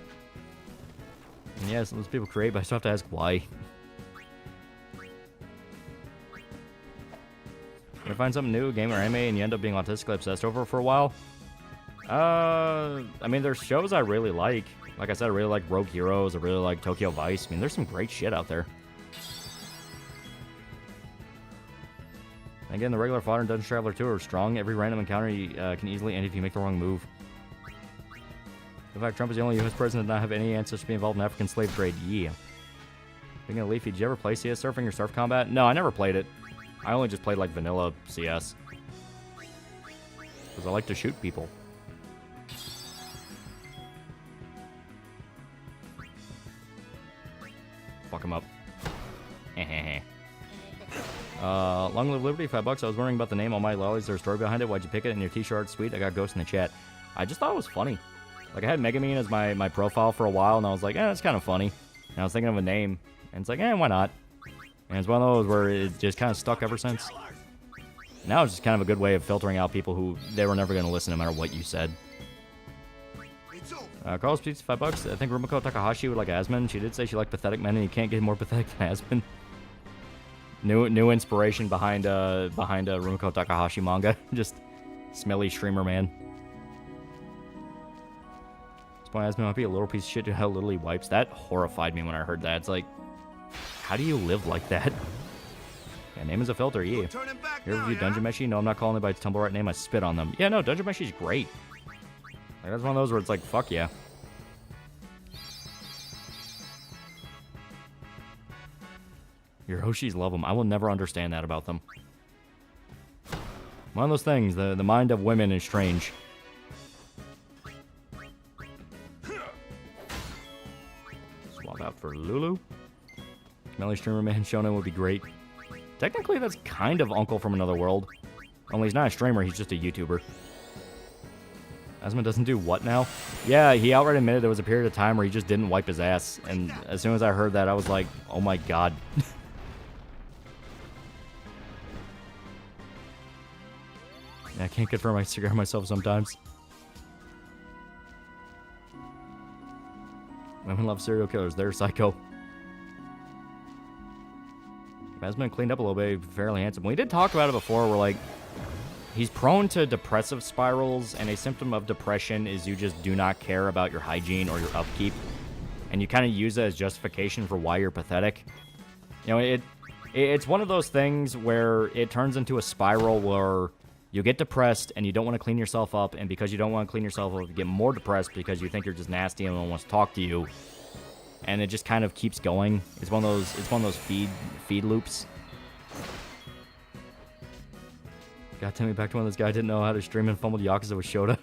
And yeah, some of those people create, but I still have to ask why. You find something new, a game or anime, and you end up being autistically obsessed over it for a while? I mean, there's shows I really like. Like I said, I really like Rogue Heroes, I really like Tokyo Vice. I mean, there's some great shit out there. Again, the regular fodder and Dungeon Traveler 2 are strong. Every random encounter you can easily end if you make the wrong move. In fact, Trump is the only U.S. president to not have any ancestors be involved in African slave trade. Yeah. Speaking of Leafy, did you ever play CS Surfing or Surf Combat? No, I never played it. I only just played like vanilla CS. Because I like to shoot people. Fuck him up. Long live Liberty, $5. I was wondering about the name AlmightyLoli. Is there a story behind it? Why'd you pick it? And your t-shirt, sweet. I got Ghost in the chat. I just thought it was funny. Like, I had Megamine as my profile for a while, and I was like, that's kind of funny. And I was thinking of a name, and it's like, why not? And it's one of those where it just kind of stuck ever since. Now it's just kind of a good way of filtering out people who they were never going to listen no matter what you said. Carlos Pizza, $5. I think Rumiko Takahashi would like Asmon. She did say she liked pathetic men, and you can't get more pathetic than Asmon. New inspiration behind Rumiko Takahashi manga. Just smelly streamer man. Splasma might be a little piece of shit to how little he wipes. That horrified me when I heard that. It's like, how do you live like that? Yeah, name is a filter, yeah. You ever review Dungeon Meshi? No, I'm not calling it by its tumble right name. I spit on them. Yeah, no, Dungeon Meshi's great. Like, that's one of those where it's like, fuck yeah. Your Hoshis love them. I will never understand that about them. One of those things, the mind of women is strange. Swap out for Lulu. Smelly Streamer Man Shonen would be great. Technically, that's kind of Uncle from Another World. Only he's not a streamer, he's just a YouTuber. Asma doesn't do what now? Yeah, he outright admitted there was a period of time where he just didn't wipe his ass. And as soon as I heard that, I was like, oh my god. I can't confirm I cigar myself sometimes. Women love serial killers. They're psycho. Has been cleaned up a little bit. Fairly handsome. We did talk about it before. We're like, he's prone to depressive spirals, and a symptom of depression is you just do not care about your hygiene or your upkeep, and you kind of use it as justification for why you're pathetic. You know, it's one of those things where it turns into a spiral where you get depressed and you don't want to clean yourself up, and because you don't want to clean yourself up, you get more depressed because you think you're just nasty and no one wants to talk to you. And it just kind of keeps going. It's one of those feed loops. God, tell me back to when this guy didn't know how to stream and fumbled Yakuza with Shota.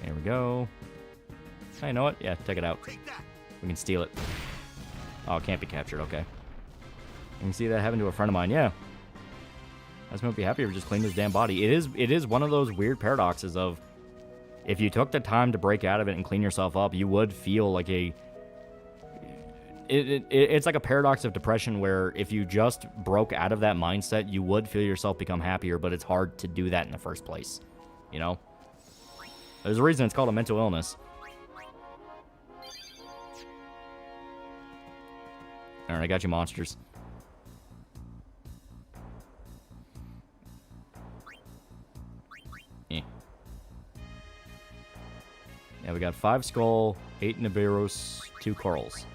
There we go. Hey, you know what? Yeah, take it out. We can steal it. Oh, it can't be captured. Okay. You can see that happened to a friend of mine. Yeah. I just might be happy if we just cleaned his damn body. It is one of those weird paradoxes of, if you took the time to break out of it and clean yourself up, you would feel like a... It's like a paradox of depression where if you just broke out of that mindset, you would feel yourself become happier, but it's hard to do that in the first place. You know? There's a reason it's called a mental illness. Alright, I got you, monsters. Yeah, we got 5 skull, 8 Nibiros, 2 corals.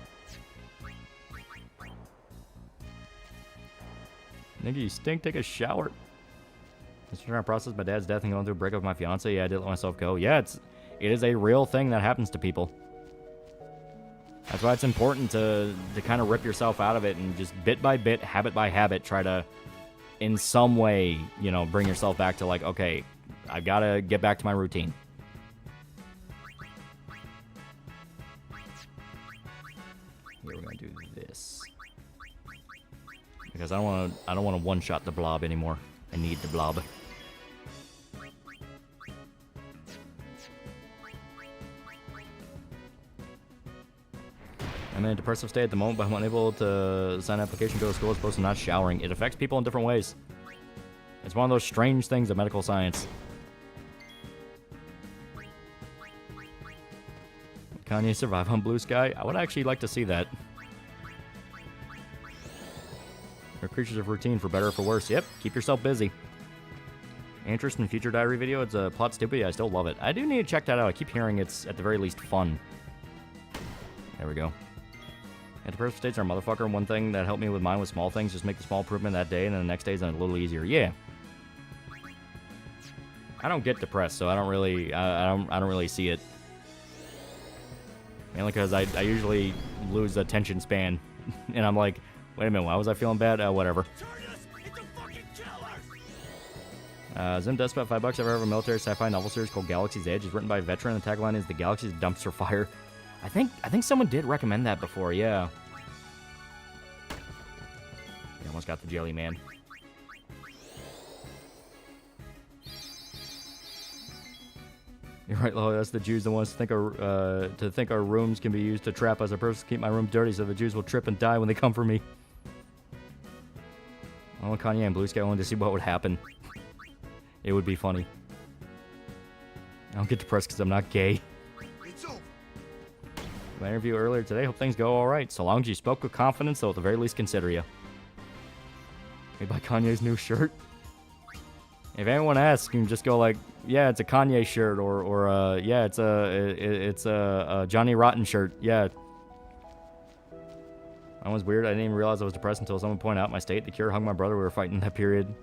Nigga, you stink. Take a shower. Just trying to process my dad's death and going through a breakup with my fiance. Yeah, I did let myself go. Yeah, it is a real thing that happens to people. That's why it's important to kind of rip yourself out of it and just bit by bit, habit by habit, try to, in some way, you know, bring yourself back to like, okay, I've got to get back to my routine. Here, we're gonna do this because I don't want to one-shot the blob anymore. I need the blob. I'm in a depressive state at the moment, but I'm unable to sign an application, go to school, as opposed to not showering. It affects people in different ways. It's one of those strange things of medical science. Kanye survive on Blue Sky? I would actually like to see that. They're creatures of routine, for better or for worse. Yep, keep yourself busy. Interest in future diary video? It's a plot stupid. Yeah, I still love it. I do need to check that out. I keep hearing it's, at the very least, fun. There we go. Antidepressive states are a motherfucker, and one thing that helped me with mine was small things. Just make the small improvement that day, and then the next day is a little easier. Yeah. I don't get depressed, so I don't really see it. Mainly because I usually lose attention span. And I'm like, wait a minute, why was I feeling bad? Whatever. Zim does about $5. Ever have a military sci-fi novel series called Galaxy's Edge? It's written by a veteran. The tagline is "The Galaxy's Dumpster Fire." I think someone did recommend that before, yeah. I almost got the jelly, man. You're right, Lolo. That's the Jews that want us to think our rooms can be used to trap us. I purposely keep my room dirty so the Jews will trip and die when they come for me. I want Kanye and Blue Sky wanted to see what would happen. It would be funny. I don't get depressed because I'm not gay. My interview earlier today. Hope things go all right. So long as you spoke with confidence, they'll at the very least consider you. Made by Kanye's new shirt. If anyone asks, you can just go like, yeah, it's a Kanye shirt, or yeah, it's a Johnny Rotten shirt. Yeah. That was weird. I didn't even realize I was depressed until someone pointed out my state. The Cure hung my brother. We were fighting in that period.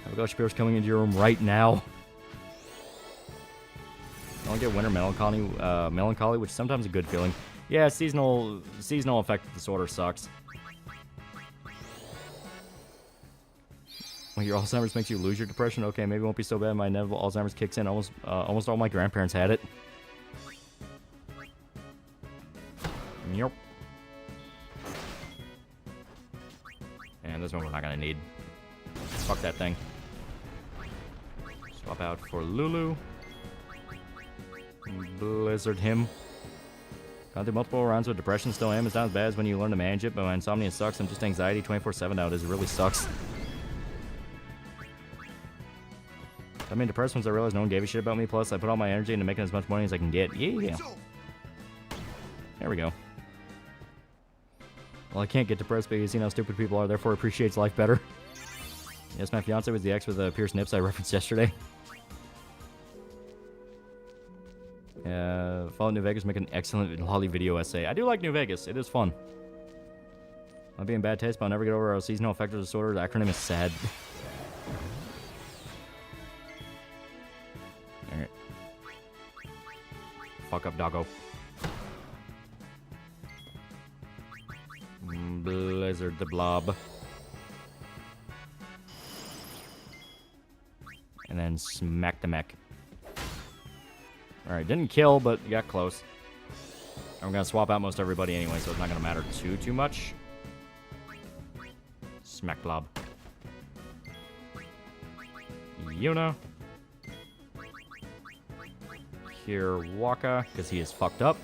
Abigail Shapiro's coming into your room right now. I don't get winter melancholy, which is sometimes a good feeling. Yeah, seasonal affective disorder sucks. When your Alzheimer's makes you lose your depression, okay, maybe it won't be so bad. My inevitable Alzheimer's kicks in. Almost all my grandparents had it. Yep. And this one we're not gonna need. Fuck that thing. Swap out for Lulu. Blizzard him. Gone through multiple rounds with depression, still am. It's not as bad as when you learn to manage it, but my insomnia sucks. I'm just anxiety 24/7 nowadays. It really sucks. I mean, depressed once I realized no one gave a shit about me. Plus, I put all my energy into making as much money as I can get. Yeah. There we go. Well, I can't get depressed because you know how stupid people are, therefore appreciates life better. Yes, my fiance was the ex with the pierced nips I referenced yesterday. Fallout New Vegas make an excellent lolly video essay. I do like New Vegas. It is fun. I'll be in bad taste, but I'll never get over a seasonal affective disorder. The acronym is SAD. Alright. Fuck up, doggo. Blizzard the blob. And then smack the mech. Alright, didn't kill, but got close. I'm gonna swap out most everybody anyway, so it's not gonna matter too much. Smack blob. Yuna. Pure Waka, because he is fucked up.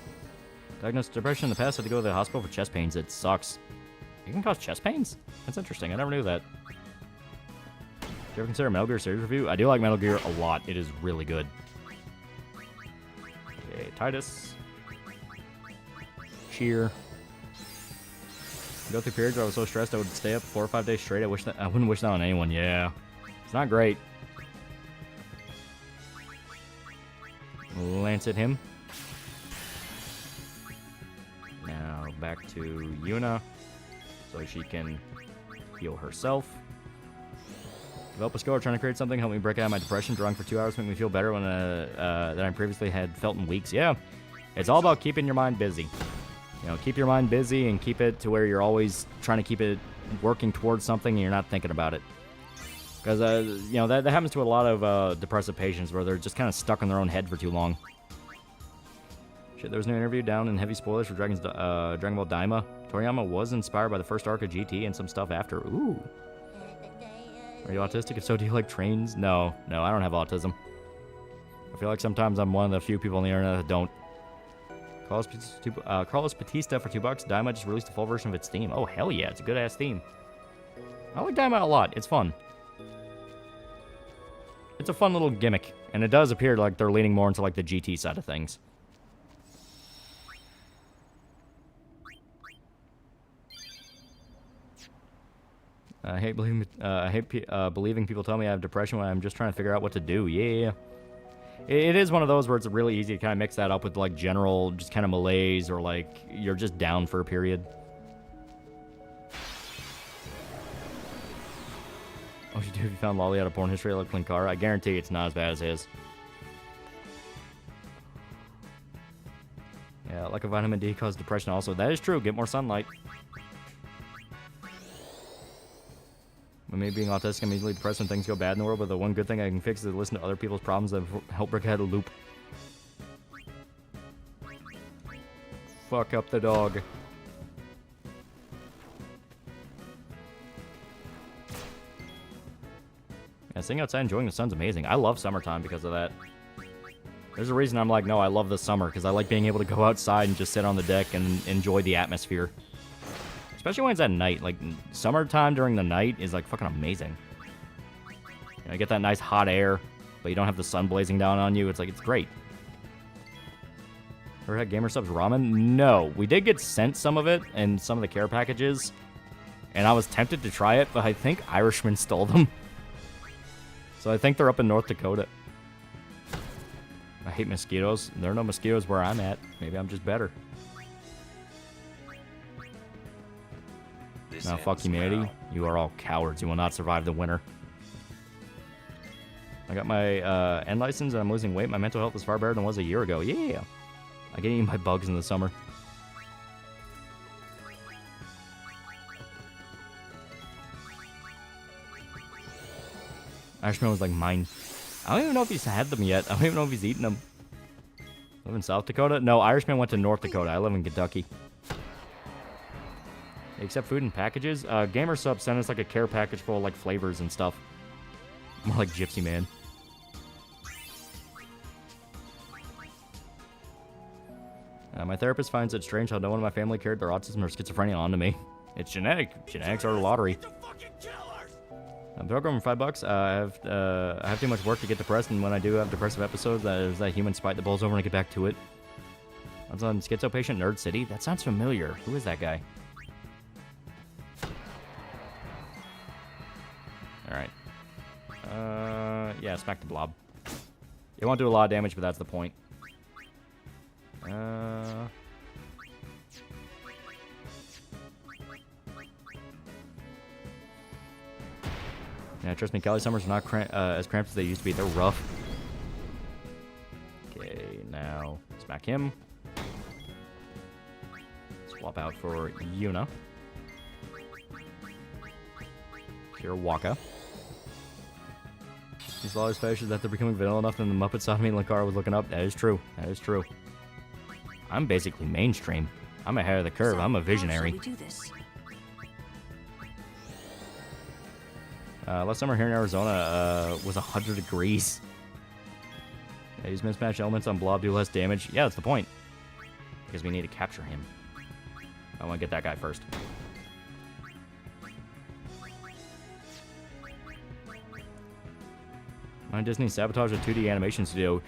Diagnosed depression in the past, had to go to the hospital for chest pains. It sucks. You can cause chest pains? That's interesting. I never knew that. Do you ever consider Metal Gear series review? I do like Metal Gear a lot. It is really good. Okay, Titus. Cheer. Go through periods where I was so stressed I would stay up 4 or 5 days straight. I wouldn't wish that on anyone. Yeah. It's not great. Lance at him. Now back to Yuna, so she can heal herself. Develop a skill or trying to create something, help me break out of my depression. Drawing for 2 hours make me feel better when than I previously had felt in weeks. Yeah, it's all about keeping your mind busy. You know, keep your mind busy and keep it to where you're always trying to keep it working towards something and you're not thinking about it. Because, you know, that happens to a lot of depressive patients where they're just kind of stuck in their own head for too long. Shit, there was no interview down in heavy spoilers for Dragon Ball Daima. Toriyama was inspired by the first arc of GT and some stuff after. Ooh. Are you autistic? If so, do you like trains? No, I don't have autism. I feel like sometimes I'm one of the few people on the internet that don't. Carlos Batista for $2. Daima just released a full version of its theme. Oh, hell yeah, it's a good-ass theme. I like Daima a lot. It's fun. It's a fun little gimmick, and it does appear like they're leaning more into like the GT side of things. I hate believing people tell me I have depression when I'm just trying to figure out what to do. Yeah. It is one of those where it's really easy to kind of mix that up with like general just kind of malaise or like you're just down for a period. Oh, you do if you found Lolly out of porn history like Clinkara? I guarantee it's not as bad as his. Yeah, like a vitamin D causes depression also. That is true. Get more sunlight. With me being autistic, I'm easily depressed when things go bad in the world, but the one good thing I can fix is listen to other people's problems that help break out of the loop. Fuck up the dog. Yeah, sitting outside enjoying the sun's amazing. I love summertime because of that. There's a reason I'm like, no, I love the summer, because I like being able to go outside and just sit on the deck and enjoy the atmosphere. Especially when it's at night. Like, summertime during the night is, like, fucking amazing. You know, you get that nice hot air, but you don't have the sun blazing down on you. It's like, it's great. Ever had Gamer Subs ramen? No. We did get sent some of it and some of the care packages. And I was tempted to try it, but I think Irishmen stole them. So I think they're up in North Dakota. I hate mosquitoes. There are no mosquitoes where I'm at. Maybe I'm just better. Now, fuck humanity. You are all cowards. You will not survive the winter. I got my N license and I'm losing weight. My mental health is far better than it was a year ago. Yeah. I get eaten by bugs in the summer. Irishman was like mine. I don't even know if he's had them yet. I don't even know if he's eaten them. Live in South Dakota? No, Irishman went to North Dakota. I live in Kentucky. Except food and packages. Gamer Sub sent us like a care package full of like flavors and stuff. More like Gypsy Man. My therapist finds it strange how no one in my family carried their autism or schizophrenia onto me. It's genetic. Genetics are a lottery. I'm programming for $5. I have too much work to get depressed, and when I do have depressive episodes, there's that human spite that bowls over and I get back to it. I was on Schizo Patient Nerd City. That sounds familiar. Who is that guy? Alright. Yeah, smack the blob. It won't do a lot of damage, but that's the point. Yeah, trust me, Cali summers are not as cramped as they used to be. They're rough. Okay, now smack him. Swap out for Yuna. Here, Waka. These lollies fetish is that they're becoming vanilla enough than the Muppet saw me and Lakara was looking up. That is true. That is true. I'm basically mainstream. I'm ahead of the curve. I'm a visionary. Last summer here in Arizona was 100 degrees. Yeah, use mismatched elements on Blob, do less damage. Yeah, that's the point. Because we need to capture him. I want to get that guy first. Why did Disney sabotage a 2D animation studio?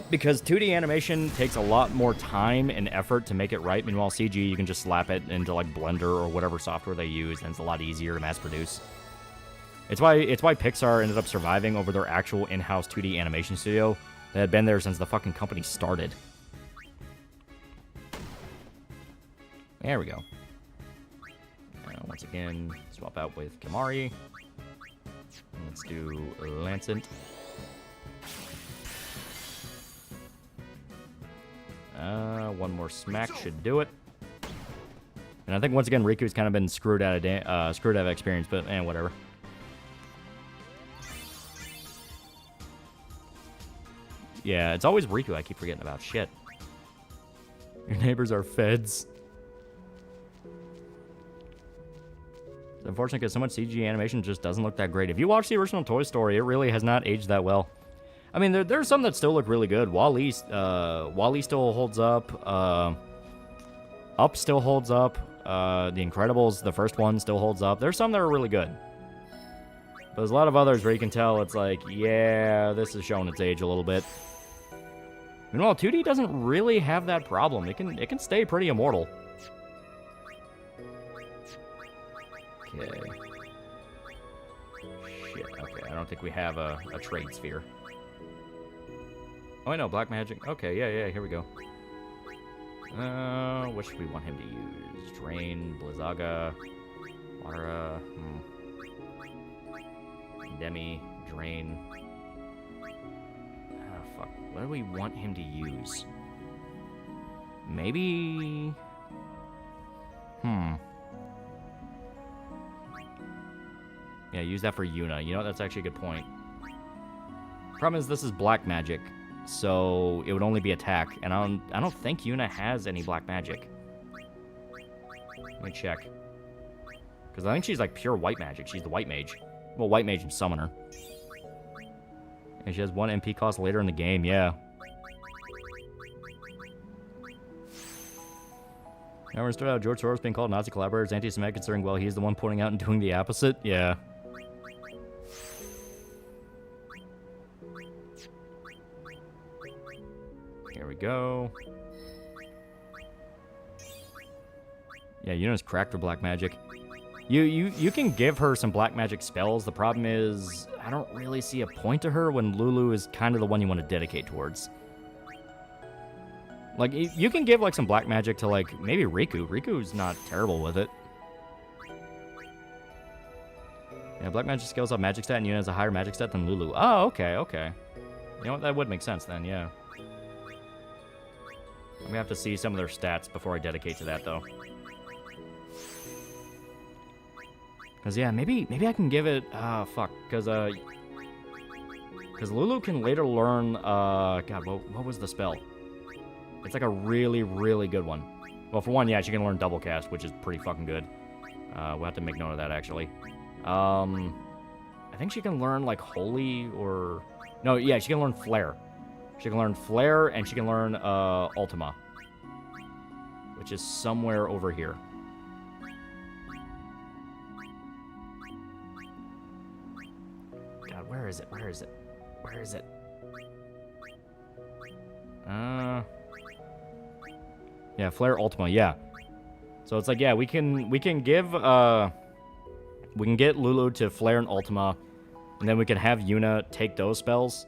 Because 2D animation takes a lot more time and effort to make it right. Meanwhile, CG, you can just slap it into like Blender or whatever software they use, and it's a lot easier to mass produce. It's why Pixar ended up surviving over their actual in-house 2D animation studio that had been there since the fucking company started. There we go. Once again, swap out with Kamari. Let's do Lancet. One more smack should do it. And I think once again Riku's kind of been screwed out of experience, but whatever. Yeah, it's always Riku I keep forgetting about. Shit. Your neighbors are feds. It's unfortunate because so much CG animation just doesn't look that great. If you watch the original Toy Story, it really has not aged that well. I mean, there's some that still look really good. WALL-E still holds up. Up still holds up. The Incredibles, the first one, still holds up. There's some that are really good. But there's a lot of others where you can tell it's like, yeah, this is showing its age a little bit. Meanwhile, 2D doesn't really have that problem. It can stay pretty immortal. Okay. Shit, okay, I don't think we have a trade sphere. Oh, I know, Black Magic. Okay, yeah, here we go. What should we want him to use? Drain, Blizzaga, Water, Demi, Drain. Ah, fuck. What do we want him to use? Maybe... Yeah, use that for Yuna. You know, that's actually a good point. Problem is, this is black magic, so it would only be attack, and I don't think Yuna has any black magic. Let me check. Because I think she's like pure white magic. She's the white mage. Well, white mage and summoner. And she has 1 MP cost later in the game, yeah. Now we're started out George Soros being called Nazi collaborators, anti-Semitic, considering, well, he's the one pointing out and doing the opposite. Yeah. Here we go. Yeah, Yuna's cracked for black magic. You can give her some black magic spells. The problem is, I don't really see a point to her when Lulu is kind of the one you want to dedicate towards. Like, you can give, like, some black magic to, like, maybe Riku. Riku's not terrible with it. Yeah, black magic scales up magic stat, and Yuna has a higher magic stat than Lulu. Oh, okay, okay. You know what? That would make sense then, yeah. I'm gonna have to see some of their stats before I dedicate to that, though. Because, yeah, maybe I can give it... fuck. Because Lulu can later learn... God, what was the spell? It's like a really, really good one. Well, for one, yeah, she can learn double cast, which is pretty fucking good. We'll have to make note of that, actually. I think she can learn, like, Holy or... No, yeah, she can learn Flare. She can learn Flare, and she can learn Ultima. Which is somewhere over here. God, where is it? Where is it? Where is it? Yeah, Flare Ultima, yeah. So it's like, yeah, we can give we can get Lulu to Flare and Ultima, and then we can have Yuna take those spells.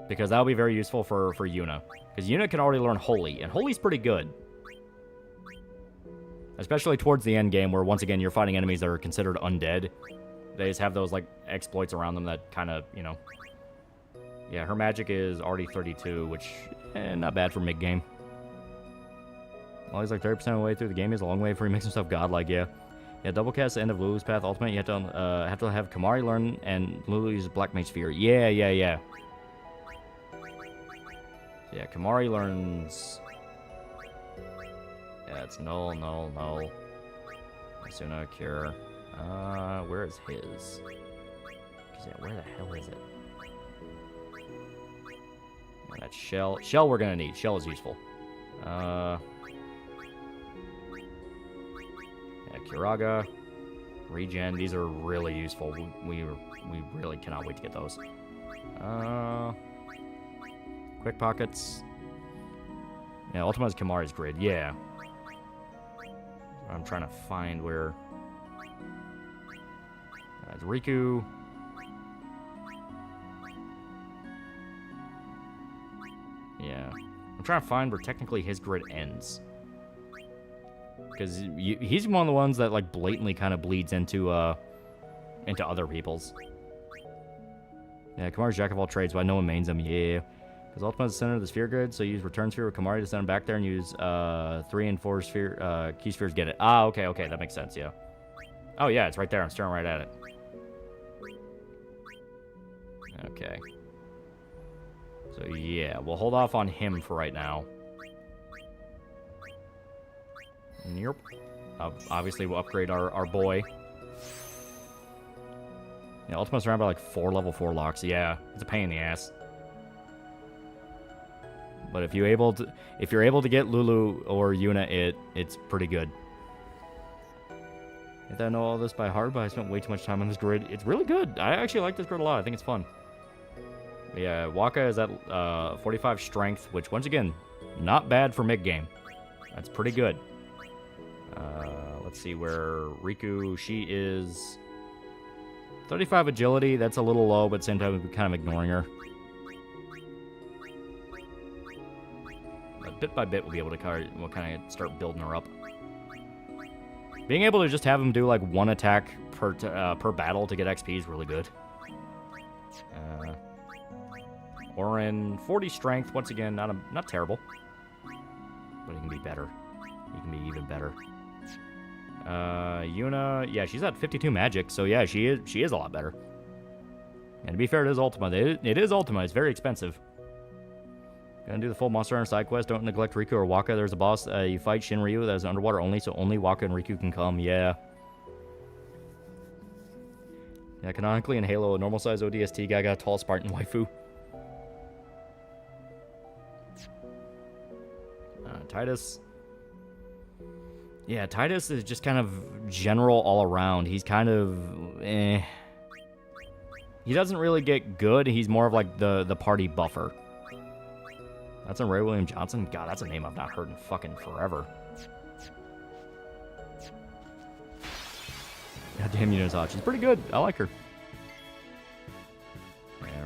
Because that'll be very useful for Yuna. Because Yuna can already learn Holy, and Holy's pretty good. Especially towards the end game, where once again you're fighting enemies that are considered undead. They just have those like exploits around them that kind of, you know. Yeah, her magic is already 32, which not bad for mid game. Well, he's like 30% of the way through the game. He's a long way before he makes himself godlike. Yeah, double cast the end of Lulu's path ultimate. You have to have Kamari learn and Lulu use Black Mage Sphere. Yeah. Yeah, Kamari learns. Yeah, it's null. Asuna, Cure. Where is his? Yeah, where the hell is it? Oh, that's Shell. Shell we're gonna need. Shell is useful. Yeah, Kiraga. Regen. These are really useful. We really cannot wait to get those. Quick Pockets. Yeah, Ultima's Kamari's grid. Yeah. I'm trying to find where... It's Riku. Yeah. I'm trying to find where technically his grid ends. Because he's one of the ones that like blatantly kind of bleeds into other people's. Yeah, Kamari's Jack of all trades, but no one mains him. Yeah. Because Ultima is the center of the sphere grid, so use Return Sphere with Kamari to send him back there and use 3 and 4 sphere, key spheres get it. Ah, okay, that makes sense, yeah. Oh, yeah, it's right there. I'm staring right at it. Okay. So, yeah, we'll hold off on him for right now. Yep. Obviously, we'll upgrade our boy. Yeah, Ultima's around by like 4 level 4 locks. Yeah, it's a pain in the ass. But if you're able to get Lulu or Yuna, it's pretty good. I don't know all this by heart, but I spent way too much time on this grid. It's really good. I actually like this grid a lot. I think it's fun. But yeah, Waka is at 45 strength, which once again, not bad for mid game. That's pretty good. Let's see where Riku, she is 35 agility. That's a little low, but at the same time, we're kind of ignoring her. But bit by bit, we'll be able to kind of start building her up. Being able to just have him do like 1 attack per battle to get XP is really good. Orin, 40 strength. Once again, not terrible, but he can be better. He can be even better. Yuna, yeah, she's at 52 magic, so yeah, she is a lot better. And to be fair, it is Ultima. It is Ultima. It's very expensive. Gonna do the full Monster Hunter side quest. Don't neglect Riku or Waka. There's a boss you fight, Shinryu, that is underwater only, so only Waka and Riku can come. Yeah. Yeah, canonically in Halo, a normal size ODST guy got a tall Spartan waifu. Titus. Yeah, Titus is just kind of general all around. He's kind of He doesn't really get good. He's more of like the party buffer. That's a Ray William Johnson? God, that's a name I've not heard in fucking forever. Goddamn Unisaw. She's pretty good. I like her.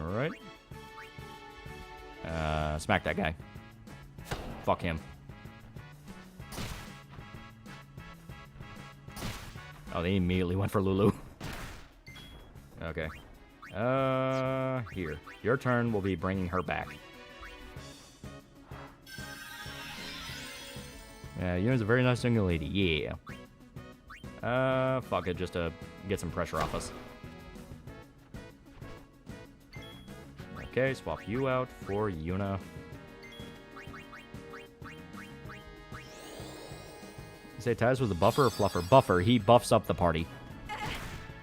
Alright. Smack that guy. Fuck him. Oh, they immediately went for Lulu. Okay. Here. Your turn will be bringing her back. Yeah, Yuna's a very nice young lady. Yeah. Fuck it, just to get some pressure off us. Okay, swap you out for Yuna. You say Taz was a buffer or fluffer? Buffer. He buffs up the party.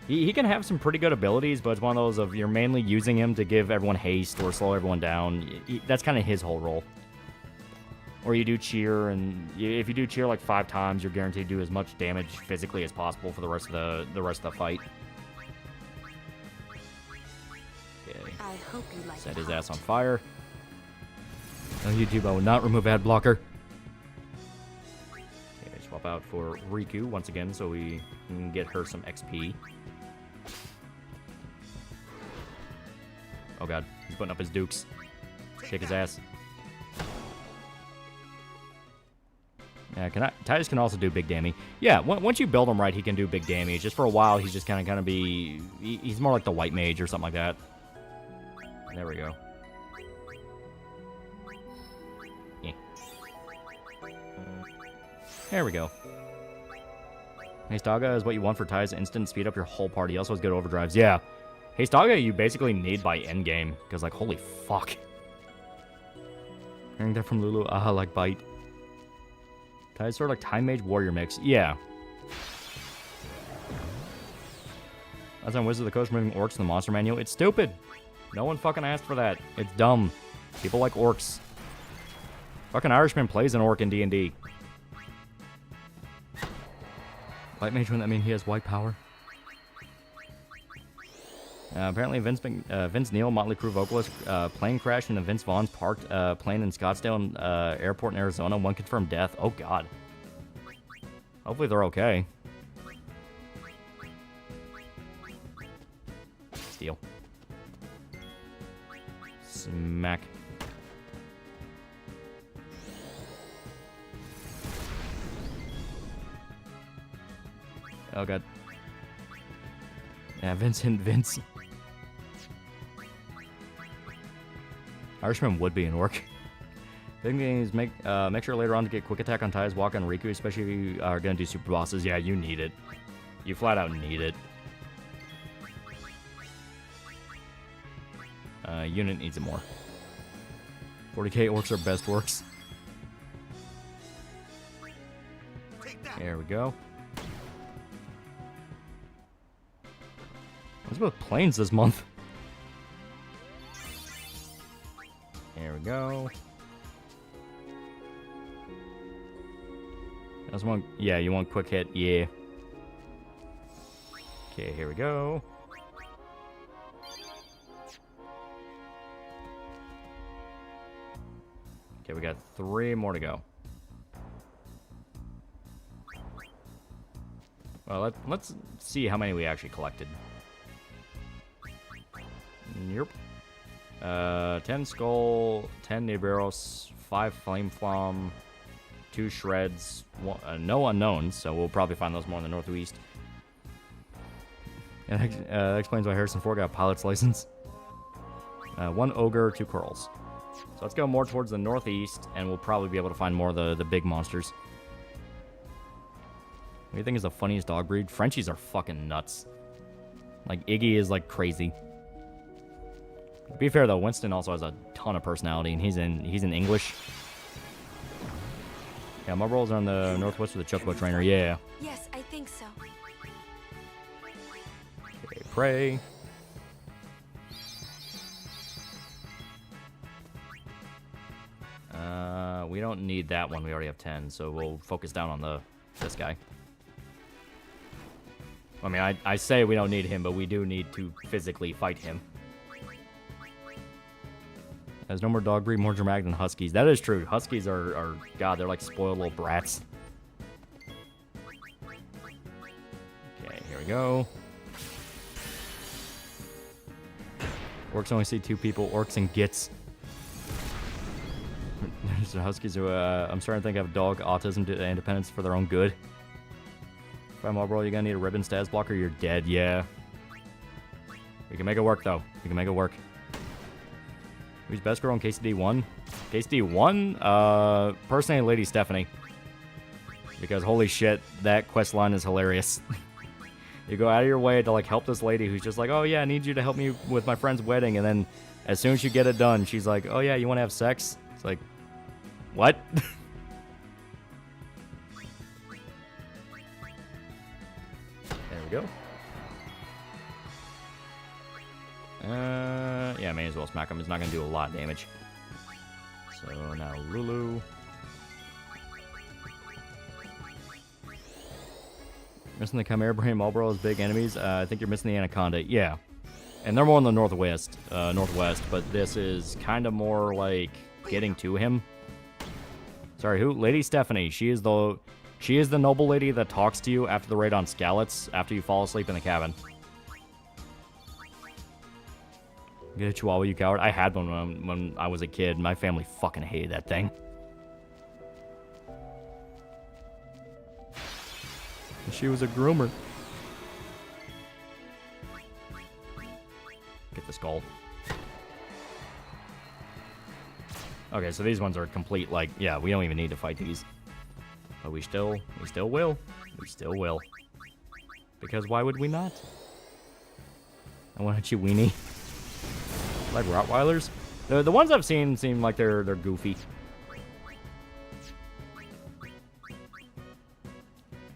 He can have some pretty good abilities, but it's one of those of you're mainly using him to give everyone haste or slow everyone down. That's kind of his whole role. Or you do cheer, and if you do cheer like 5 times, you're guaranteed to do as much damage physically as possible for the rest of the fight. Okay. I hope you like Set his ass on fire. No, YouTube, I will not remove ad blocker. Okay, swap out for Riku once again so we can get her some XP. Oh god, he's putting up his dukes. Shake his ass. Yeah, Titus can also do big damage. Yeah, once you build him right, he can do big damage. Just for a while, he's just kind of be... He's more like the white mage or something like that. There we go. Yeah. There we go. Hastaga is what you want for Titus. Instant speed up your whole party. He also has good overdrives. Yeah. Hastaga you basically need by endgame. Because, like, holy fuck. Hearing that from Lulu. Ah, like bite. Titus sort of like Time Mage Warrior mix. Yeah. That's on Wizard of the Coast removing orcs in the monster manual. It's stupid. No one fucking asked for that. It's dumb. People like orcs. Fucking Irishman plays an orc in D&D. White mage, wouldn't that mean he has white power? Apparently, Vince Neil, Motley Crue vocalist, plane crash in the Vince Vaughn's parked plane in Scottsdale Airport in Arizona. 1 confirmed death. Oh, God. Hopefully they're okay. Steal. Smack. Oh, God. Yeah, Vince. Irishman would be an orc. Big thing is make sure later on to get quick attack on Tai's Walk on Riku, especially if you are gonna do super bosses. Yeah, you need it. You flat out need it. Unit needs it more. 40k orcs are best orcs. There we go. What's about planes this month? There we go. That's one. Yeah, you want quick hit? Yeah. Okay, here we go. Okay, we got 3 more to go. Well, let's see how many we actually collected. Yep. 10 skull, 10 Nibiros, 5 flame flam, 2 shreds, no unknowns, so we'll probably find those more in the northeast. And that explains why Harrison Ford got a pilot's license. 1 ogre, 2 corals. So let's go more towards the northeast, and we'll probably be able to find more of the big monsters. What do you think is the funniest dog breed? Frenchies are fucking nuts. Like, Iggy is like crazy. To be fair though, Winston also has a ton of personality, and he's in English. Yeah, my rolls are on the northwest with the Chocobo trainer. Yeah. Yes, I think so. Okay, pray. We don't need that one. We already have 10, so we'll focus down on this guy. I mean, I say we don't need him, but we do need to physically fight him. There's no more dog breed more dramatic than huskies. That is true. Huskies are God, they're like spoiled little brats. Okay, here we we go. Orcs only see 2 people, orcs and gits. There's huskies who, I'm starting to think have dog autism to independence for their own good. If I'm Marlboro, you're gonna need a ribbon stats blocker, you're dead, yeah. We can make it work, though. We can make it work. Who's best girl in KCD 1? KCD 1? Personally, Lady Stephanie. Because holy shit, that quest line is hilarious. You go out of your way to, like, help this lady who's just like, oh, yeah, I need you to help me with my friend's wedding. And then as soon as you get it done, she's like, oh, yeah, you want to have sex? It's like, what? There we go. Yeah, may as well smack him. It's not going to do a lot of damage. So now Lulu. Missing the Chimera Brain Marlboro's big enemies. I think you're missing the Anaconda. Yeah. And they're more in the northwest, but this is kind of more like getting to him. Sorry, who? Lady Stephanie. She is the noble lady that talks to you after the raid on Skalitz, after you fall asleep in the cabin. Get a Chihuahua, you coward. I had one when I was a kid. My family fucking hated that thing. She was a groomer. Get the skull. Okay, so these ones are complete, like, yeah, we don't even need to fight these. But we still will. We still will. Because why would we not? I want a Chiweenie. Like Rottweilers? The ones I've seen seem like they're goofy.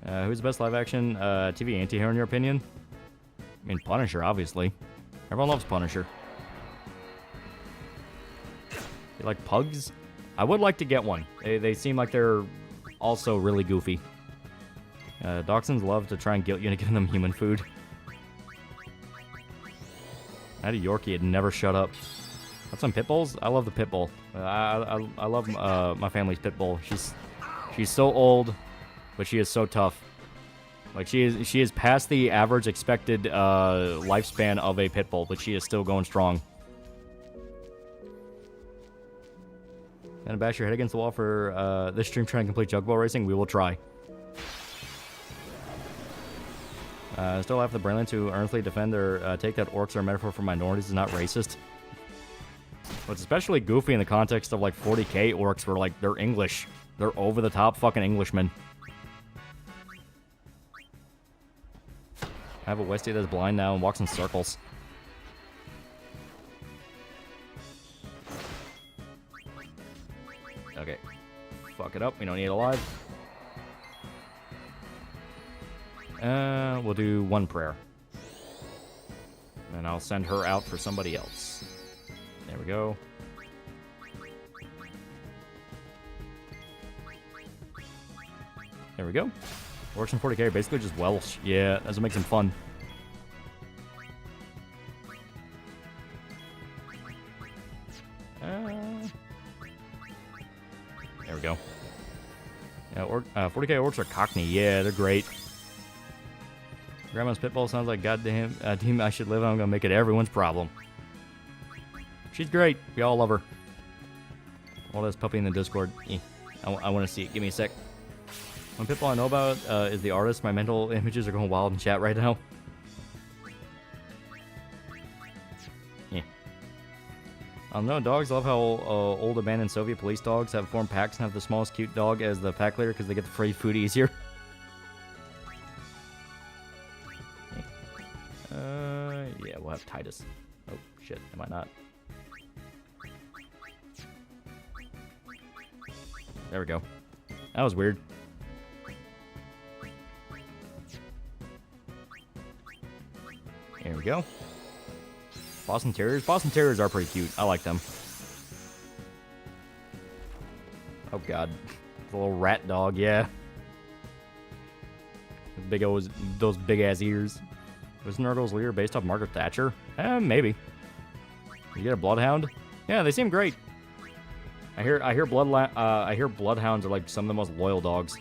Who's the best live action TV anti-hero in your opinion? I mean, Punisher, obviously. Everyone loves Punisher. You like pugs? I would like to get one. They seem like they're also really goofy. Dachshunds love to try and guilt you into giving them human food. I had a Yorkie, it'd never shut up. Got some pit bulls? I love the pit bull. I love my family's pit bull. She's so old, but she is so tough. Like, she is past the average expected lifespan of a pit bull, but she is still going strong. Gonna bash your head against the wall for this stream trying to complete Jug Ball racing? We will try. Still have the brilliance to earnestly defend or take that orcs are a metaphor for minorities is not racist. But it's especially goofy in the context of like 40k orcs where like they're English. They're over the top fucking Englishmen. I have a Westie that's blind now and walks in circles. Okay. Fuck it up. We don't need it alive. We'll do one prayer. And I'll send her out for somebody else. There we go. There we go. Works in 40k are basically just Welsh. Yeah, that's what makes them fun. There we go. Yeah, 40k orcs are Cockney. Yeah, they're great. Grandma's pitbull sounds like goddamn team I should live on. I'm gonna make it everyone's problem. She's great. We all love her. All this puppy in the Discord. I want to see it. Give me a sec. One pitbull I know about is the artist. My mental images are going wild in chat right now. Yeah. No, dogs love how old abandoned Soviet police dogs have formed packs and have the smallest cute dog as the pack leader because they get the free food easier. Yeah, we'll have Titus. Oh, shit. Am I not? There we go. That was weird. Here we go. Boston Terriers. Boston Terriers are pretty cute. I like them. Oh, God. The little rat dog, yeah. Those big-ass ears. Was Nurgle's leader based off Margaret Thatcher? Maybe. You get a bloodhound? Yeah, they seem great. I hear bloodhounds are like some of the most loyal dogs.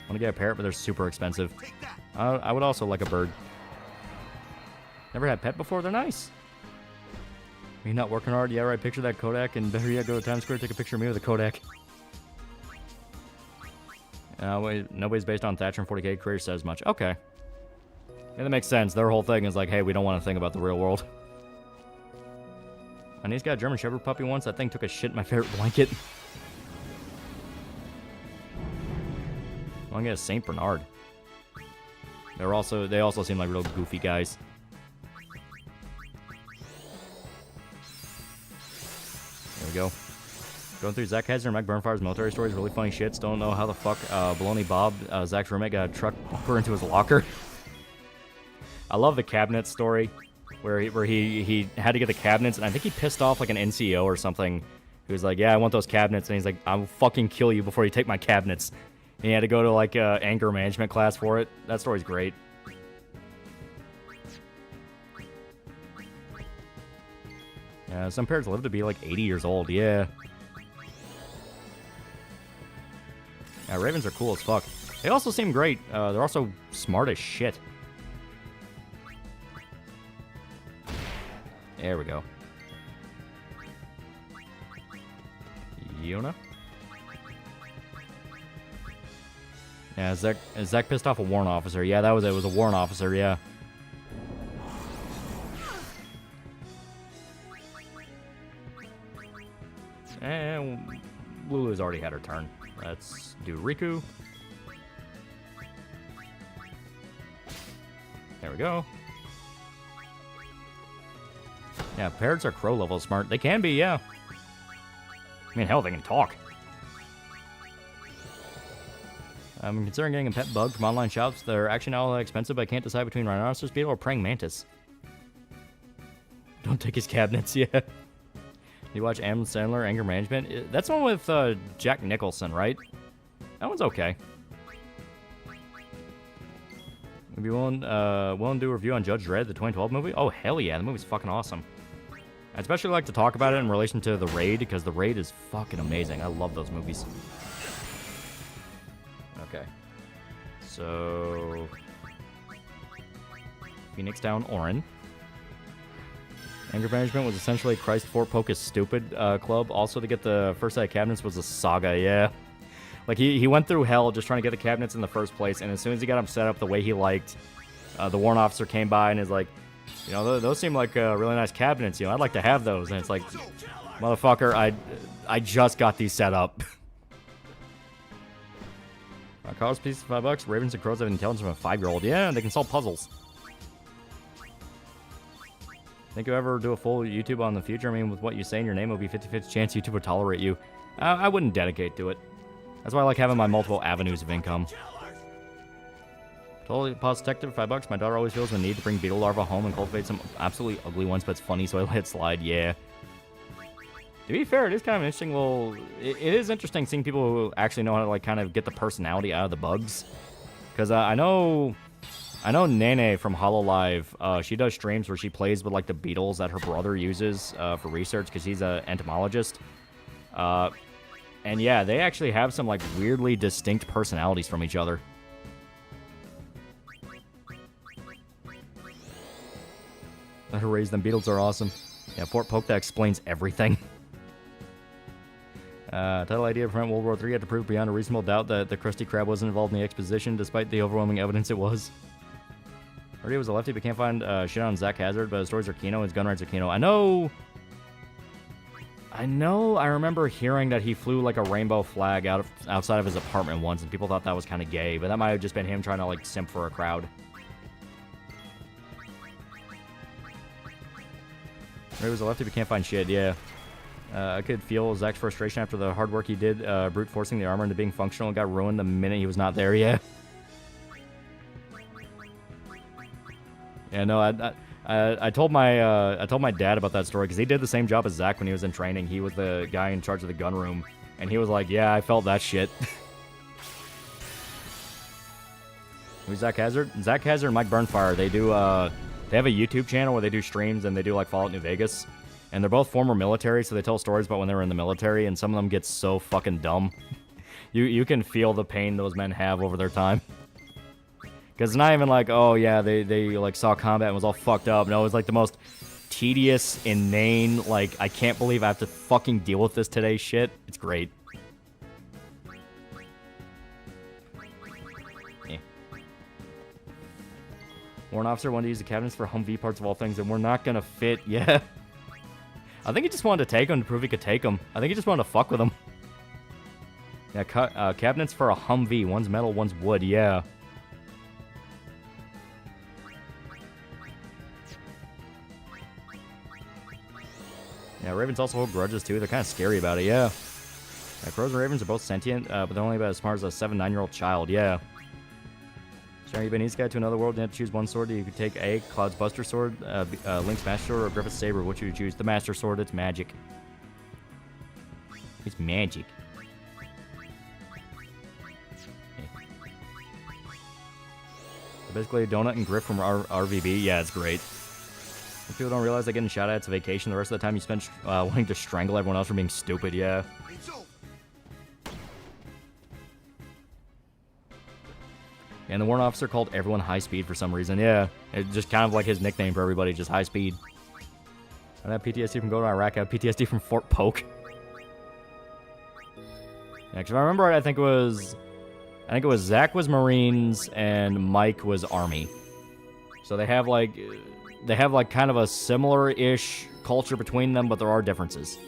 Want to get a parrot, but they're super expensive. I would also like a bird. Never had pet before. They're nice. Me not working hard? Yeah, right. Picture that Kodak, and better yet, go to Times Square, take a picture of me with a Kodak. Nobody's based on Thatcher and 40K. Career says much. Okay. Yeah, that makes sense. Their whole thing is like, hey, we don't want to think about the real world. My niece got a German Shepherd puppy once. That thing took a shit in my favorite blanket. I want to get a Saint Bernard. They also seem like real goofy guys. There we go. Going through Zach Hazard and Mike Burnfire's military stories, really funny shits. Don't know how the fuck Baloney Bob, Zach's roommate, got a truck put into his locker. I love the cabinet story, where he had to get the cabinets, and I think he pissed off like an NCO or something. He was like, yeah, I want those cabinets, and he's like, I will fucking kill you before you take my cabinets. And he had to go to like anger management class for it. That story's great. Yeah, some parents live to be like 80 years old, yeah. Yeah, ravens are cool as fuck. They also seem great. They're also smart as shit. There we go. Yona? Yeah, Zach pissed off a warrant officer. Yeah, that was it. It was a warrant officer, yeah. And Lulu's already had her turn. Let's do Riku. There we go. Yeah, parrots are crow level smart. They can be, yeah. I mean, hell, they can talk. I'm considering getting a pet bug from online shops. They're actually not all that expensive, but I can't decide between rhinoceros beetle or praying mantis. Don't take his cabinets, yeah. You watch Adam Sandler, Anger Management? That's the one with Jack Nicholson, right? That one's okay. Would be willing to do a review on Judge Dredd, the 2012 movie? Oh, hell yeah, the movie's fucking awesome. I'd especially like to talk about it in relation to The Raid, because The Raid is fucking amazing. I love those movies. Okay. So... Phoenix Down, Orin. Anger Management was essentially Christ Fort Poke is Stupid club. Also, to get the first set of cabinets was a saga, yeah. Like, he went through hell just trying to get the cabinets in the first place, and as soon as he got them set up the way he liked, the warrant officer came by and is like, you know, those seem like really nice cabinets, you know, I'd like to have those. And it's like, motherfucker, I just got these set up. Cost piece of $5. Ravens and crows have intelligence from a 5-year-old. Yeah, they can solve puzzles. Think you'll ever do a full YouTube on the future? I mean, with what you say in your name, it would be 50-50 chance YouTube would tolerate you. I wouldn't dedicate to it. That's why I like having my multiple avenues of income. Totally pause detective, $5. My daughter always feels the need to bring beetle larvae home and cultivate some absolutely ugly ones, but it's funny, so I let it slide, yeah. To be fair, it is kind of interesting. Well, it is interesting seeing people who actually know how to, like, kind of get the personality out of the bugs. Because I know Nene from HoloLive, she does streams where she plays with, like, the beetles that her brother uses for research, because he's an entomologist. And yeah, they actually have some, like, weirdly distinct personalities from each other. Let her raise them. Beetles are awesome. Yeah, Fort Poke, that explains everything. Title idea to prevent World War III had to prove beyond a reasonable doubt that the Krusty Krab wasn't involved in the exposition, despite the overwhelming evidence it was. Already was a lefty, but can't find shit on Zach Hazard, but his stories are Kino, his gun rights are Kino. I remember hearing that he flew like a rainbow flag outside of his apartment once, and people thought that was kind of gay, but that might have just been him trying to, like, simp for a crowd. Already was a lefty, but can't find shit, yeah. I could feel Zach's frustration after the hard work he did brute forcing the armor into being functional and got ruined the minute he was not there, yeah. Yeah, no, I told my dad about that story because he did the same job as Zach when he was in training. He was the guy in charge of the gun room, and he was like, "Yeah, I felt that shit." Who's Zach Hazard? Zach Hazard and Mike Burnfire. They do. They have a YouTube channel where they do streams and they do like Fallout New Vegas, and they're both former military, so they tell stories about when they were in the military, and some of them get so fucking dumb. You can feel the pain those men have over their time. Because it's not even like, oh yeah, they like saw combat and was all fucked up. No, it was like the most tedious, inane, like, I can't believe I have to fucking deal with this today shit. It's great. Eh. Warrant officer wanted to use the cabinets for Humvee parts of all things, and we're not gonna fit. Yeah. I think he just wanted to take them to prove he could take them. I think he just wanted to fuck with them. Yeah, cabinets for a Humvee. One's metal, one's wood. Yeah. Yeah, ravens also hold grudges, too. They're kind of scary about it, yeah. Crows and ravens are both sentient, but they're only about as smart as a 7-9-year-old child, yeah. Sharing Ebenezer guy to another world, you have to choose one sword. You could take A, Cloud's Buster Sword, Link's Master Sword, or Griffith's Saber. What should you choose? The Master Sword, it's magic. It's magic. So basically, Donut and Griff from RVB, yeah, it's great. If people don't realize they're getting shot at, it's a vacation. The rest of the time you spend wanting to strangle everyone else for being stupid, yeah. And the warrant officer called everyone High Speed for some reason, yeah. It's just kind of like his nickname for everybody, just High Speed. I have PTSD from going to Iraq. I have PTSD from Fort Polk. Yeah, because if I remember right, I think it was Zach was Marines and Mike was Army. So they have like kind of a similar-ish culture between them, but there are differences.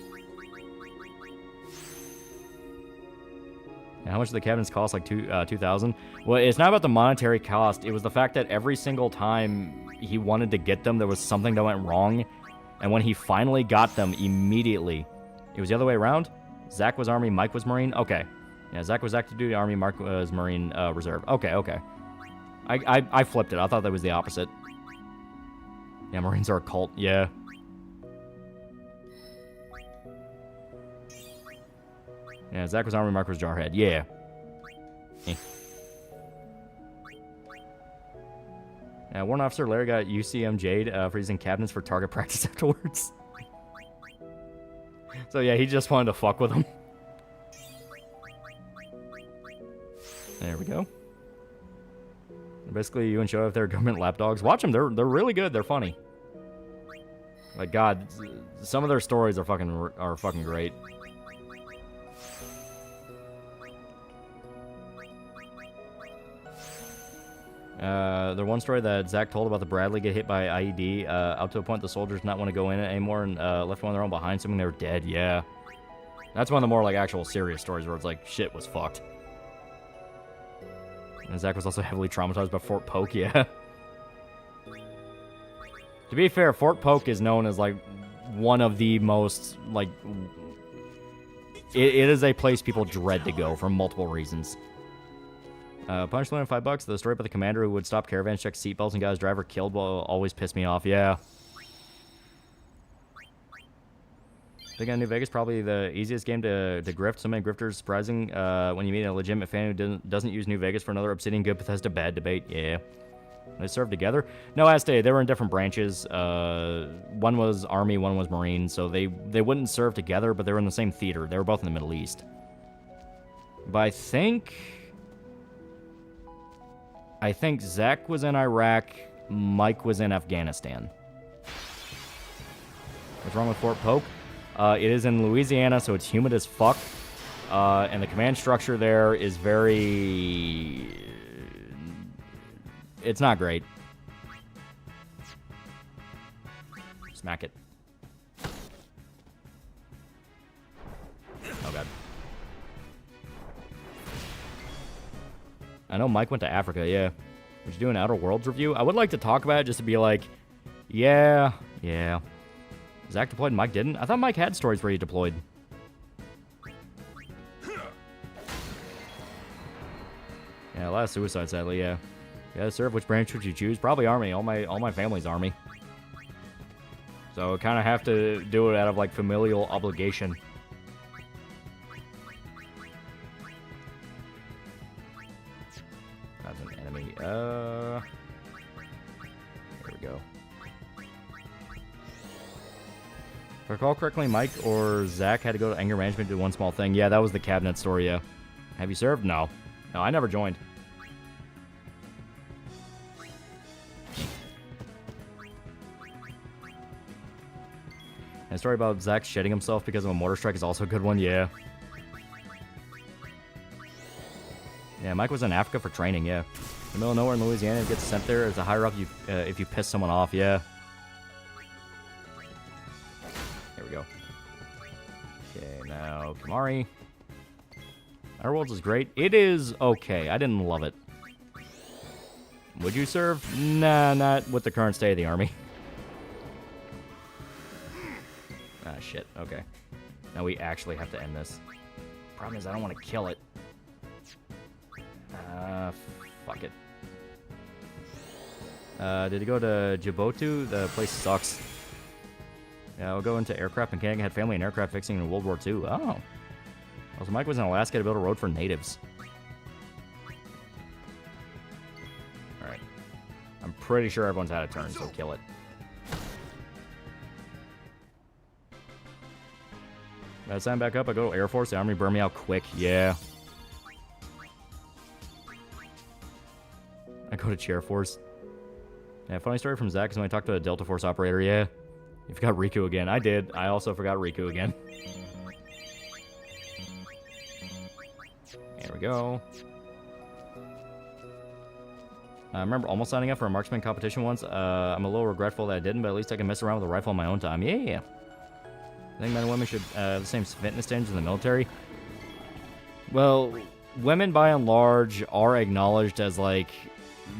And how much do the cabinets cost? Like 2,000? Well, it's not about the monetary cost. It was the fact that every single time he wanted to get them, there was something that went wrong. And when he finally got them, immediately, it was the other way around. Zach was Army, Mike was Marine. Okay. Yeah, Zach was active duty Army, Mark was Marine Reserve. Okay, okay. I flipped it. I thought that was the opposite. Yeah, Marines are a cult. Yeah. Yeah, Zach was Army, Mark was Jarhead. Yeah. Eh. Yeah, Warrant Officer Larry got UCM Jade for using cabinets for target practice afterwards. So yeah, he just wanted to fuck with him. There we go. Basically, you and show if they're government lapdogs. Watch them. They're really good. They're funny. Like God, some of their stories are fucking great. The one story that Zach told about the Bradley get hit by IED, up to a point the soldiers not want to go in it anymore and left one of their own behind, assuming they were dead. Yeah, that's one of the more like actual serious stories where it's like shit was fucked. And Zach was also heavily traumatized by Fort Polk. Yeah. To be fair, Fort Polk is known as like one of the most like it is a place people dread to go for multiple reasons. Punishment of $5. The story about the commander who would stop caravans, check seatbelts, and got his driver killed will always piss me off. Yeah. Think on New Vegas, probably the easiest game to grift. So many grifters. Surprising when you meet a legitimate fan who doesn't use New Vegas for another Obsidian good Bethesda bad debate. Yeah. They served together. No, as stated, they were in different branches. One was Army, one was Marine. So they wouldn't serve together, but they were in the same theater. They were both in the Middle East. But I think Zach was in Iraq, Mike was in Afghanistan. What's wrong with Fort Polk? It is in Louisiana, so it's humid as fuck. And the command structure there is very... It's not great. Smack it. Oh, God. I know Mike went to Africa, yeah. Would you do an Outer Worlds review? I would like to talk about it just to be like, yeah. Zach deployed and Mike didn't? I thought Mike had stories where he deployed. Yeah, a lot of suicide, sadly, yeah. Yeah, serve. Which branch would you choose? Probably Army. All my family's Army. So I kind of have to do it out of, like, familial obligation. That's an enemy. There we go. If I recall correctly, Mike or Zach had to go to anger management to do one small thing. Yeah, that was the cabinet story, yeah. Have you served? No. No, I never joined. And a story about Zach shitting himself because of a mortar strike is also a good one, yeah. Yeah, Mike was in Africa for training, yeah. In the middle of nowhere in Louisiana, he gets sent there as a higher up if you piss someone off, yeah. Here we go. Okay, now Kamari. Outer Worlds is great. It is okay. I didn't love it. Would you serve? Nah, not with the current state of the army. Ah, shit. Okay. Now we actually have to end this. Problem is, I don't want to kill it. Fuck it. Did he go to Djibouti? The place sucks. Yeah, I'll go into aircraft mechanic. Had family in aircraft fixing in World War II. Oh. Also, Mike was in Alaska to build a road for natives. Alright. I'm pretty sure everyone's out of turn, so kill it. I sign back up, I go to Air Force, the Army burn me out quick. Yeah. I go to Chair Force. Yeah, funny story from Zach is when I talked to a Delta Force operator, yeah. You forgot Riku again. I did. I also forgot Riku again. There we go. I remember almost signing up for a marksman competition once. I'm a little regretful that I didn't, but at least I can mess around with a rifle on my own time. Yeah. I think men and women should have the same fitness standards in the military. Well, women by and large are acknowledged as, like,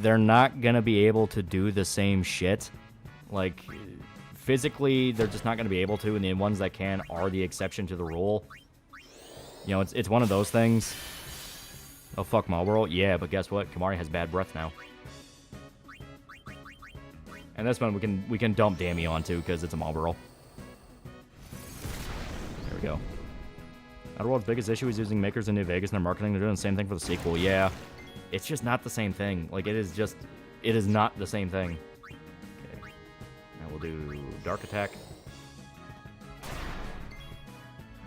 they're not gonna be able to do the same shit. Like, physically, they're just not gonna be able to, and the ones that can are the exception to the rule. You know, it's one of those things. Oh, fuck Marlboro. Yeah, but guess what? Kamari has bad breath now. And this one we can dump Dammy onto, because it's a Marlboro. There we go. Outer World's biggest issue is using makers in New Vegas and their marketing. They're doing the same thing for the sequel. Yeah. It's just not the same thing. Like, it is not the same thing. Okay. Now we'll do Dark Attack.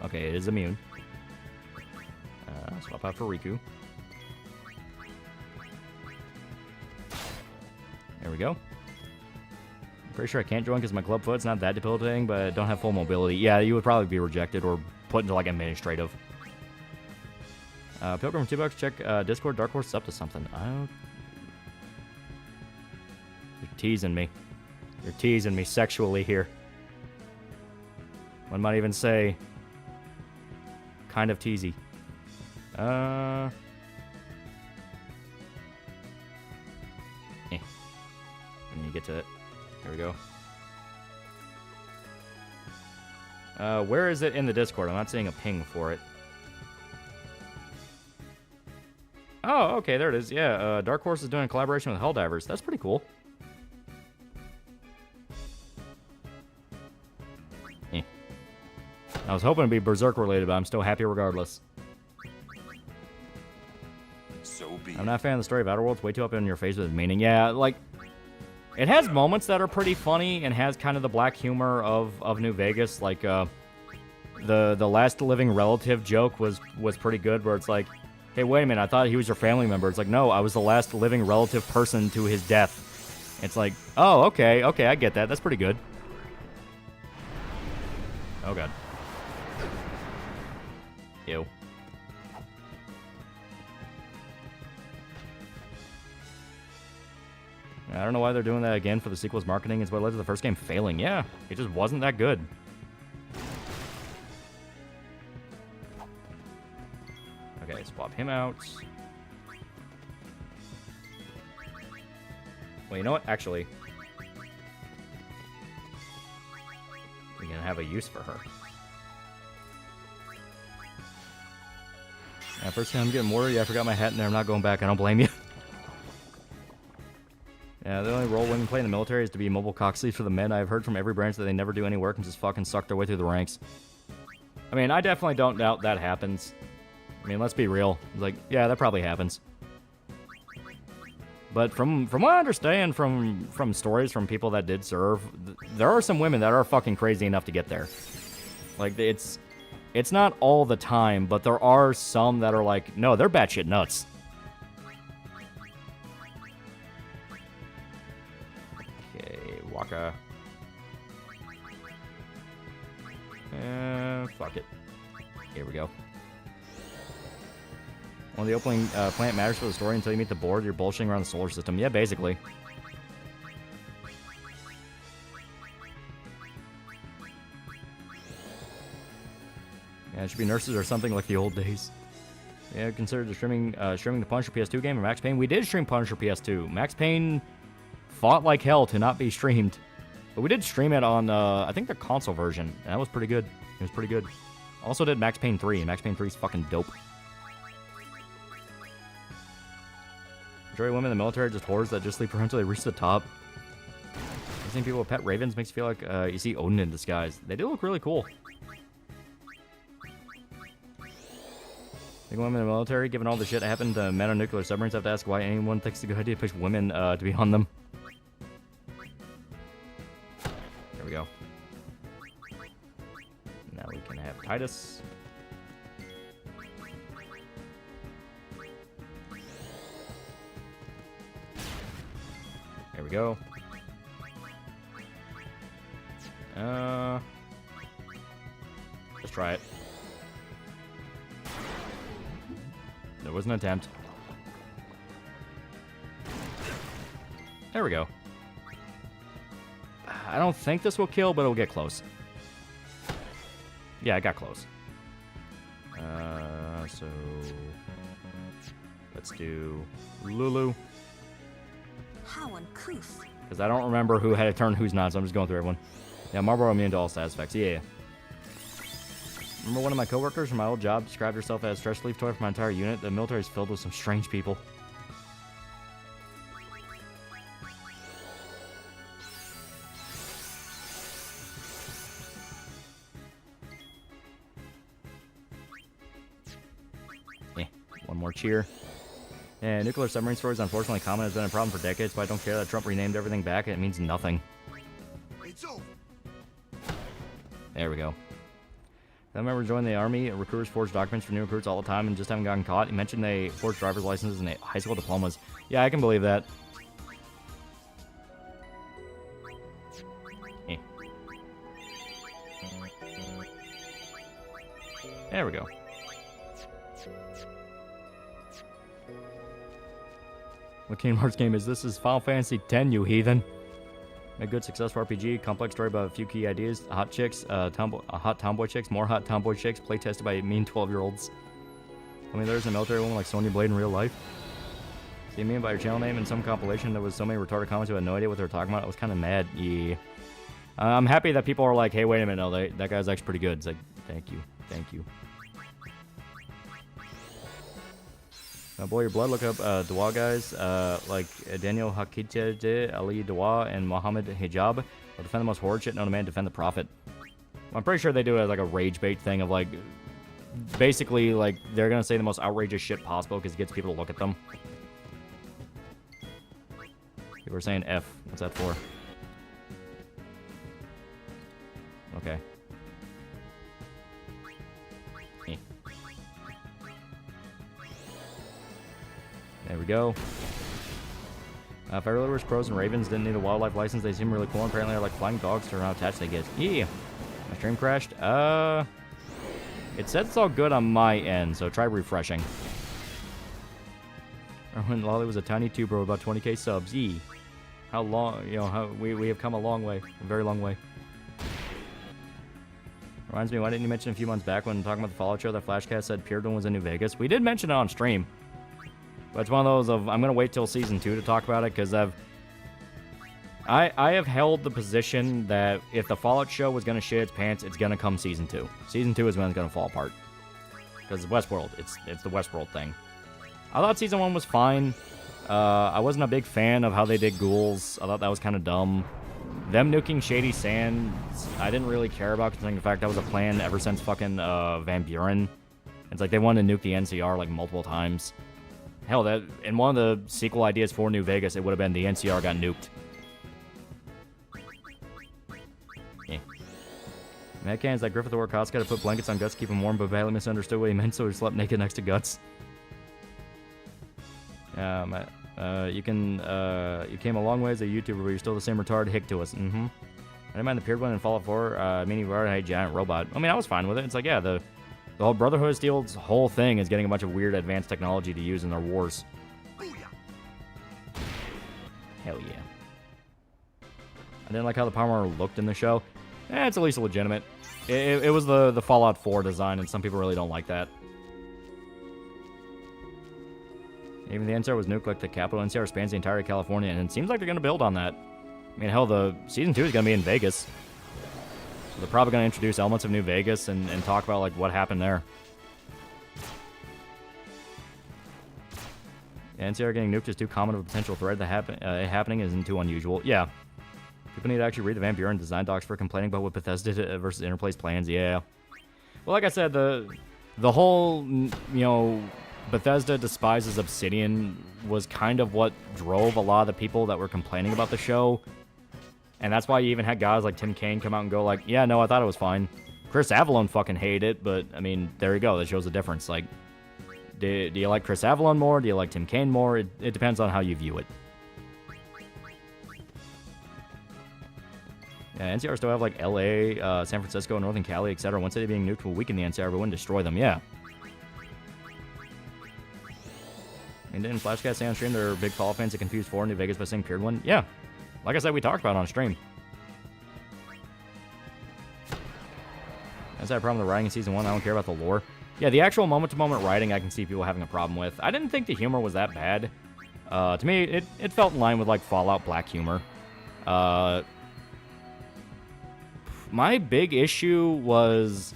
Okay, it is immune. Swap out for Riku. There we go. I'm pretty sure I can't join because my club foot's not that debilitating, but I don't have full mobility. Yeah, you would probably be rejected or put into, like, administrative. Pilgrim, $2. Check Discord. Dark Horse is up to something. You're teasing me. You're teasing me sexually here. One might even say kind of teasy. Let me get to it. Here we go. Where is it in the Discord? I'm not seeing a ping for it. Oh, okay, there it is. Yeah, Dark Horse is doing a collaboration with Helldivers. That's pretty cool. I was hoping to be Berserk related, but I'm still happy regardless. I'm not a fan of the story of Outer Worlds. Way too up in your face with its meaning. Yeah, like, it has moments that are pretty funny and has kind of the black humor of New Vegas. Like, the last living relative joke was pretty good, where it's like, hey, wait a minute, I thought he was your family member. It's like, no, I was the last living relative person to his death. It's like, oh, okay, I get that. That's pretty good. Oh, God. Ew. I don't know why they're doing that again for the sequel's marketing. It's what led to the first game failing. Yeah, it just wasn't that good. Okay, swap him out. Well, you know what? Actually, we can have a use for her. Yeah, first time I'm getting more. Yeah, I forgot my hat in there. I'm not going back. I don't blame you. Yeah, the only role women play in the military is to be mobile cock sleeves for the men. I've heard from every branch that they never do any work and just fucking suck their way through the ranks. I mean, I definitely don't doubt that happens. I mean, let's be real. Like, yeah, that probably happens. But from what I understand from stories from people that did serve, there are some women that are fucking crazy enough to get there. Like, it's not all the time, but there are some that are like, no, they're batshit nuts. Okay, Waka. Fuck it. Here we go. Well, the opening planet matters for the story until you meet the board. You're bullshitting around the solar system. Yeah, basically. Yeah, it should be nurses or something like the old days. Yeah, consider streaming the Punisher PS2 game or Max Payne. We did stream Punisher PS2. Max Payne fought like hell to not be streamed. But we did stream it on, I think, the console version. And that was pretty good. It was pretty good. Also did Max Payne 3, and Max Payne 3 is fucking dope. Majority of women in the military are just whores that just sleep around until they reach the top. Seeing people with pet ravens makes you feel like you see Odin in disguise. They do look really cool. Think women in the military, given all the shit that happened to men on nuclear submarines, have to ask why anyone thinks it's a good idea to push women to be on them. There we go. Now we can have Titus. There we go. Let's try it. There was an attempt. There we go. I don't think this will kill, but it'll get close. Yeah, I got close. So let's do Lulu. How uncouth. Because I don't remember who had a turn, who's not, so I'm just going through everyone. Yeah, Marlboro immune to all status effects. Yeah. Remember one of my coworkers from my old job described herself as stress relief toy for my entire unit? The military is filled with some strange people. One more cheer. Yeah, nuclear submarine storage, unfortunately, common has been a problem for decades, but I don't care that Trump renamed everything back. It means nothing. There we go. I remember joining the army. Recruiters forge documents for new recruits all the time and just haven't gotten caught. You mentioned they forge driver's licenses and high school diplomas. Yeah, I can believe that. There we go. What Kingdom Hearts game is this? Is Final Fantasy X, you heathen. A good successful RPG, complex story about a few key ideas, hot chicks, hot tomboy chicks, more hot tomboy chicks, play tested by mean 12-year-olds. I mean, there's a military woman like Sonya Blade in real life. See me by your channel name in some compilation. There was so many retarded comments who had no idea what they were talking about. I was kind of mad. Yeah. I'm happy that people are like, hey, wait a minute, no, that guy's actually pretty good. It's like, thank you, thank you. Boy, your blood, look up Dua guys like Daniel Hakijeh, Ali Dua, and Mohammed Hijab will defend the most horrid shit known to man, defend the Prophet. I'm pretty sure they do it as like a rage bait thing of like, basically like they're gonna say the most outrageous shit possible because it gets people to look at them. People are saying F. What's that for? Okay. There we go. If I really wish crows and ravens didn't need a wildlife license, they seem really cool. Apparently, they're like flying dogs to how attached they get. Yeah. My stream crashed. It said it's all good on my end, so try refreshing. When Lolly was a tiny tuber with about 20k subs. Yee. How long, you know, how we have come a long way. A very long way. Reminds me, why didn't you mention a few months back when talking about the Fallout show that Flashcast said Pearden was in New Vegas? We did mention it on stream. But it's one of those of, I'm going to wait till Season 2 to talk about it, because I have held the position that if the Fallout show was going to shit its pants, it's going to come Season 2. Season 2 is when it's going to fall apart. Because it's Westworld. It's the Westworld thing. I thought Season 1 was fine. I wasn't a big fan of how they did ghouls. I thought that was kind of dumb. Them nuking Shady Sands, I didn't really care about, considering the fact that was a plan ever since fucking Van Buren. It's like they wanted to nuke the NCR like multiple times. Hell, that in one of the sequel ideas for New Vegas, it would have been the NCR got nuked. Yeah. Madcan's that Griffith or Costco to put blankets on Guts to keep him warm, but badly misunderstood what he meant, so he slept naked next to Guts. You came a long way as a YouTuber, but you're still the same retarded hick to us. I didn't mind the Peered one in Fallout 4, meaning you already had a giant robot. I mean, I was fine with it. It's like, yeah, the whole Brotherhood of Steel's whole thing is getting a bunch of weird advanced technology to use in their wars. Hell yeah. I didn't like how the power armor looked in the show. It's at least legitimate. It was the Fallout 4 design, and some people really don't like that. Even the NCR was nuked like the capital. NCR spans the entire California, and it seems like they're going to build on that. I mean, hell, the Season 2 is going to be in Vegas. So they're probably going to introduce elements of New Vegas and talk about, like, what happened there. Yeah, NCR getting nuked is too common of a potential threat. Happening isn't too unusual. Yeah. People need to actually read the Van Buren design docs for complaining about what Bethesda did versus Interplay's plans. Yeah. Well, like I said, the whole, you know, Bethesda despises Obsidian was kind of what drove a lot of the people that were complaining about the show. And that's why you even had guys like Tim Kaine come out and go like, yeah, no, I thought it was fine. Chris Avellone fucking hated it, but, I mean, there you go. That shows the difference. Like, do you like Chris Avellone more? Do you like Tim Kaine more? It depends on how you view it. Yeah, NCR still have, like, LA, San Francisco, Northern Cali, etc. One city being nuked will weaken the NCR, but wouldn't destroy them. Yeah. And didn't Flashcast say on stream there are big Fallout fans that confused 4 New Vegas by saying Peered one? Yeah. Like I said, we talked about it on stream. That's that problem with the writing in Season 1. I don't care about the lore. Yeah, the actual moment-to-moment writing I can see people having a problem with. I didn't think the humor was that bad. To me, it felt in line with, like, Fallout Black humor. My big issue was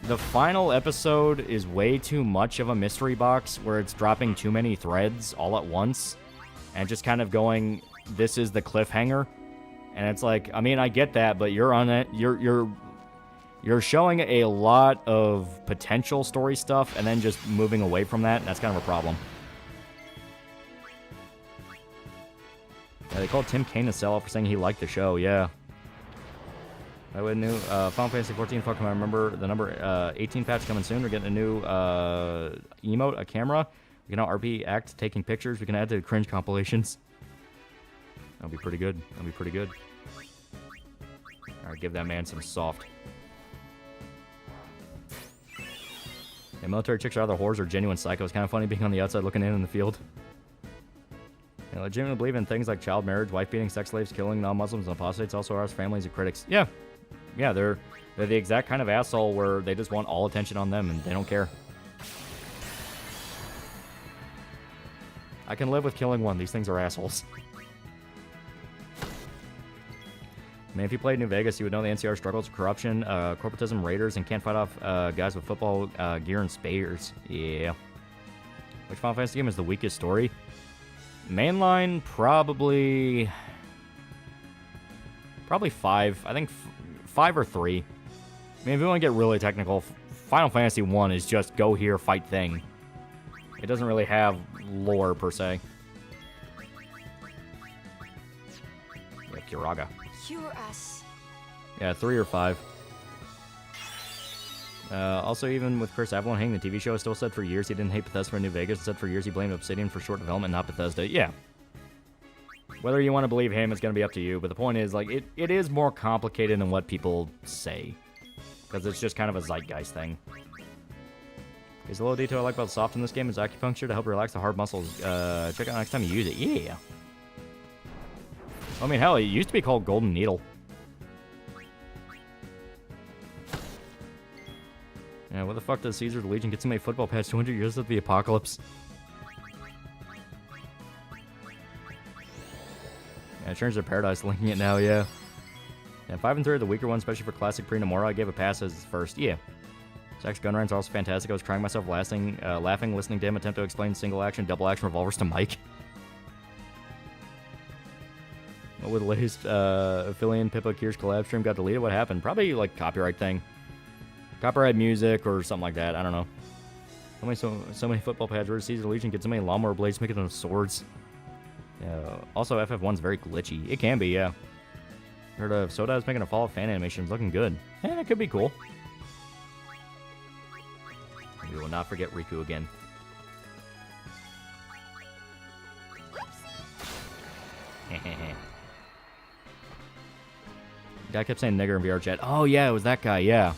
the final episode is way too much of a mystery box where it's dropping too many threads all at once and just kind of going, this is the cliffhanger. And it's like, I mean, I get that, but you're on it. You're showing a lot of potential story stuff and then just moving away from that. And that's kind of a problem. Yeah, they called Tim Kaine a sellout for saying he liked the show. Yeah. I would new Final Fantasy 14. Fuck, I remember the number 18 patch coming soon. We're getting a new emote, a camera. We can now RP act taking pictures. We can add to the cringe compilations. That'll be pretty good. That'll be pretty good. All right, give that man some soft. Yeah, military chicks are either whores or genuine psychos. Kind of funny being on the outside looking in the field. I legitimately believe in things like child marriage, wife beating, sex slaves, killing non-Muslims, and apostates. Also, ours families and critics. Yeah. Yeah, they're the exact kind of asshole where they just want all attention on them and they don't care. I can live with killing one. These things are assholes. Man, if you played New Vegas, you would know the NCR struggles with corruption, corporatism, raiders, and can't fight off guys with football gear and spears. Yeah. Which Final Fantasy game is the weakest story? Mainline, probably 5. I think 5 or 3. I mean, if you want to get really technical, Final Fantasy 1 is just go here, fight thing. It doesn't really have lore, per se. Yeah, Kiraga. Cure us. Yeah, 3 or 5. Also, even with Chris Avellone hating the TV show, still said for years he didn't hate Bethesda for New Vegas. Said for years he blamed Obsidian for short development, not Bethesda. Yeah. Whether you want to believe him, it's going to be up to you. But the point is, like, it is more complicated than what people say. Because it's just kind of a zeitgeist thing. Is the little detail I like about soft in this game is acupuncture to help relax the hard muscles. Check it out next time you use it. Yeah. I mean, hell, it used to be called Golden Needle. Yeah, what the fuck does Caesar the Legion get so many football pads 200 years of the apocalypse? Yeah, Churns of Paradise linking it now, yeah. Yeah, 5 and 3 are the weaker ones, especially for classic pre-Nomura. I gave a pass as first. Yeah. Zach's gun runs are also fantastic. I was crying myself laughing listening to him attempt to explain single action, double action revolvers to Mike. What with the latest Philly Pippa Kirsch collab stream got deleted? What happened? Probably like copyright thing. Copyright music or something like that. I don't know. So many football pads. Where Caesar Legion get so many lawnmower blades making them swords. Yeah. Also, FF1's very glitchy. It can be, yeah. Heard of Soda's making a Fallout fan animation. It's looking good. Yeah, it could be cool. We will not forget Riku again. Guy kept saying nigger in VR chat. Oh, yeah, it was that guy, yeah.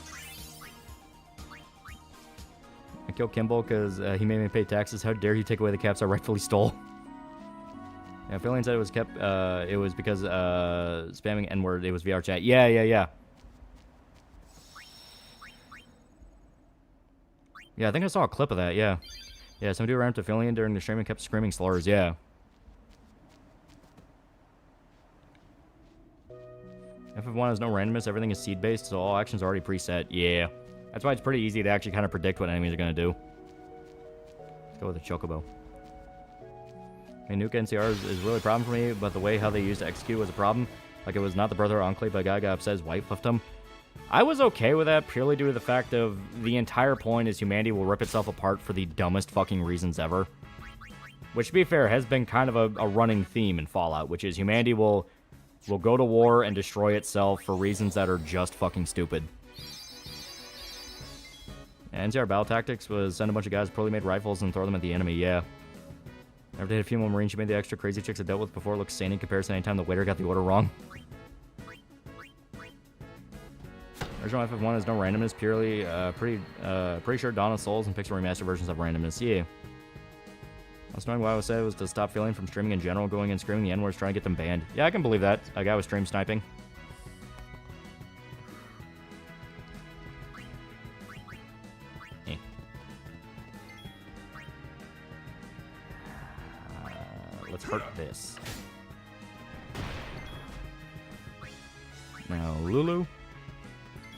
I killed Kimball because he made me pay taxes. How dare you take away the caps I rightfully stole? Yeah, Phillian said it was kept, it was because, spamming N-word, it was VR chat. Yeah. Yeah, I think I saw a clip of that, yeah. Yeah, somebody ran up to Phillian during the stream and kept screaming slurs, yeah. FF1 has no randomness, everything is seed-based, so all actions are already preset. Yeah. That's why it's pretty easy to actually kind of predict what enemies are going to do. Let's go with the Chocobo. I mean, Nuke NCR is really a problem for me, but the way how they used to execute was a problem. Like, it was not the brother of Enclave, but a guy got upset his wife left him. I was okay with that purely due to the fact of the entire point is humanity will rip itself apart for the dumbest fucking reasons ever. Which, to be fair, has been kind of a running theme in Fallout, which is humanity will go to war and destroy itself for reasons that are just fucking stupid. And NCR Battle Tactics was send a bunch of guys with poorly made rifles and throw them at the enemy, yeah. Never did a female Marine she made the extra crazy chicks I dealt with before look sane in comparison anytime the waiter got the order wrong. Original FF1 has no randomness, purely, pretty sure Dawn of Souls and Pixel Remaster versions have randomness, yeah. I was knowing why I said it was to stop feeling from streaming in general, going and screaming the N-words, trying to get them banned. Yeah, I can believe that. A guy was stream sniping. Let's hurt this. Now, Lulu.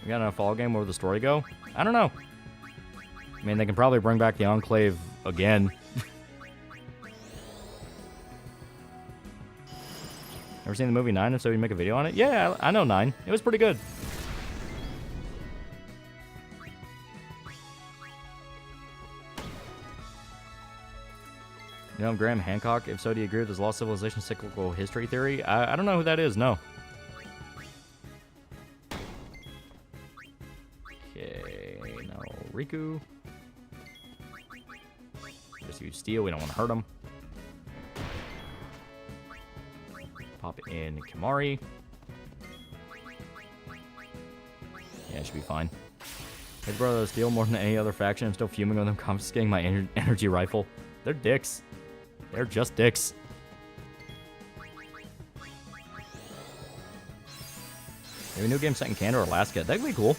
We got a fall game. Where would the story go? I don't know. I mean, they can probably bring back the Enclave again. Ever seen the movie 9? If so, you make a video on it? Yeah, I know 9. It was pretty good. You know Graham Hancock? If so, do you agree with his Lost Civilization cyclical history theory? I don't know who that is, no. Okay, no. Riku. Just use steel, we don't want to hurt him. Pop in Kimari. Yeah, it should be fine. His brother steal more than any other faction. I'm still fuming with them confiscating my energy rifle. They're dicks. They're just dicks. Maybe a new game set in Canada or Alaska. That'd be cool.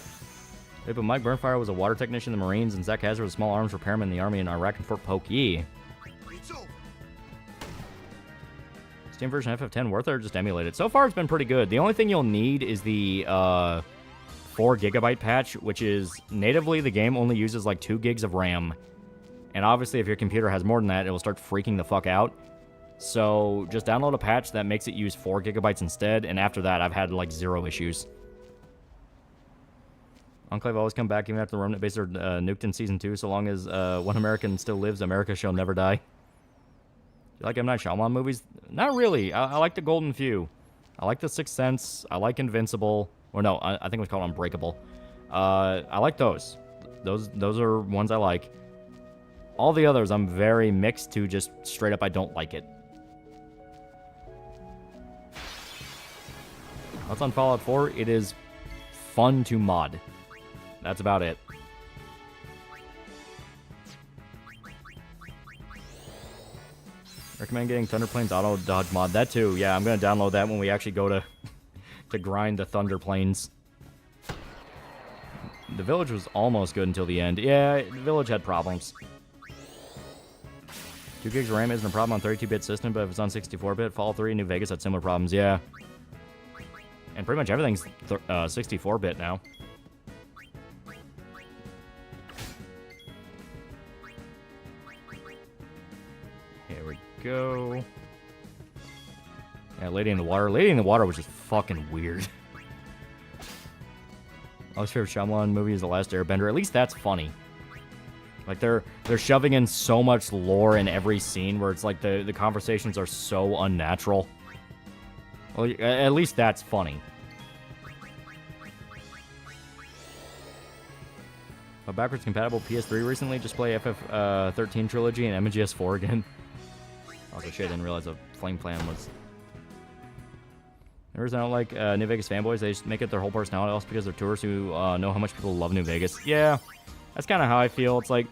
Hey, but Mike Burnfire was a water technician in the Marines, and Zach Hazard was a small arms repairman in the Army in Iraq and Fort Polk. Yeah. Steam version FF10 worth it or just emulate it? So far, it's been pretty good. The only thing you'll need is the 4GB patch, which is natively the game only uses like 2 gigs of RAM. And obviously, if your computer has more than that, it will start freaking the fuck out. So just download a patch that makes it use 4GB instead, and after that, I've had like 0 issues. Enclave always come back even after the Remnant base are nuked in Season 2, so long as one American still lives, America shall never die. You like M. Night Shyamalan movies? Not really. I like The Golden Few. I like The Sixth Sense. I like Invincible. Or no, I think it was called Unbreakable. I like those. Those are ones I like. All the others, I'm very mixed to just straight up I don't like it. What's on Fallout 4? It is fun to mod. That's about it. Recommend getting Thunderplane's auto dodge mod. That too. Yeah, I'm going to download that when we actually go to grind the Thunderplanes. The Village was almost good until the end. Yeah, the Village had problems. 2 gigs of RAM isn't a problem on 32-bit system, but if it's on 64-bit, Fallout 3 and New Vegas had similar problems, yeah. And pretty much everything's 64-bit now. Here we go. Yeah, Lady in the Water. Lady in the Water was just fucking weird. My most favorite Shyamalan movie is The Last Airbender. At least that's funny. Like, they're shoving in so much lore in every scene where it's like the conversations are so unnatural. Well, at least that's funny. A backwards compatible PS3 recently. Just play FF13 Trilogy and MGS4 again. Also, shit, I didn't realize a flame plan was... Here's I don't like New Vegas fanboys. They just make it their whole personality, also because they're tourists who know how much people love New Vegas. Yeah, that's kind of how I feel. It's like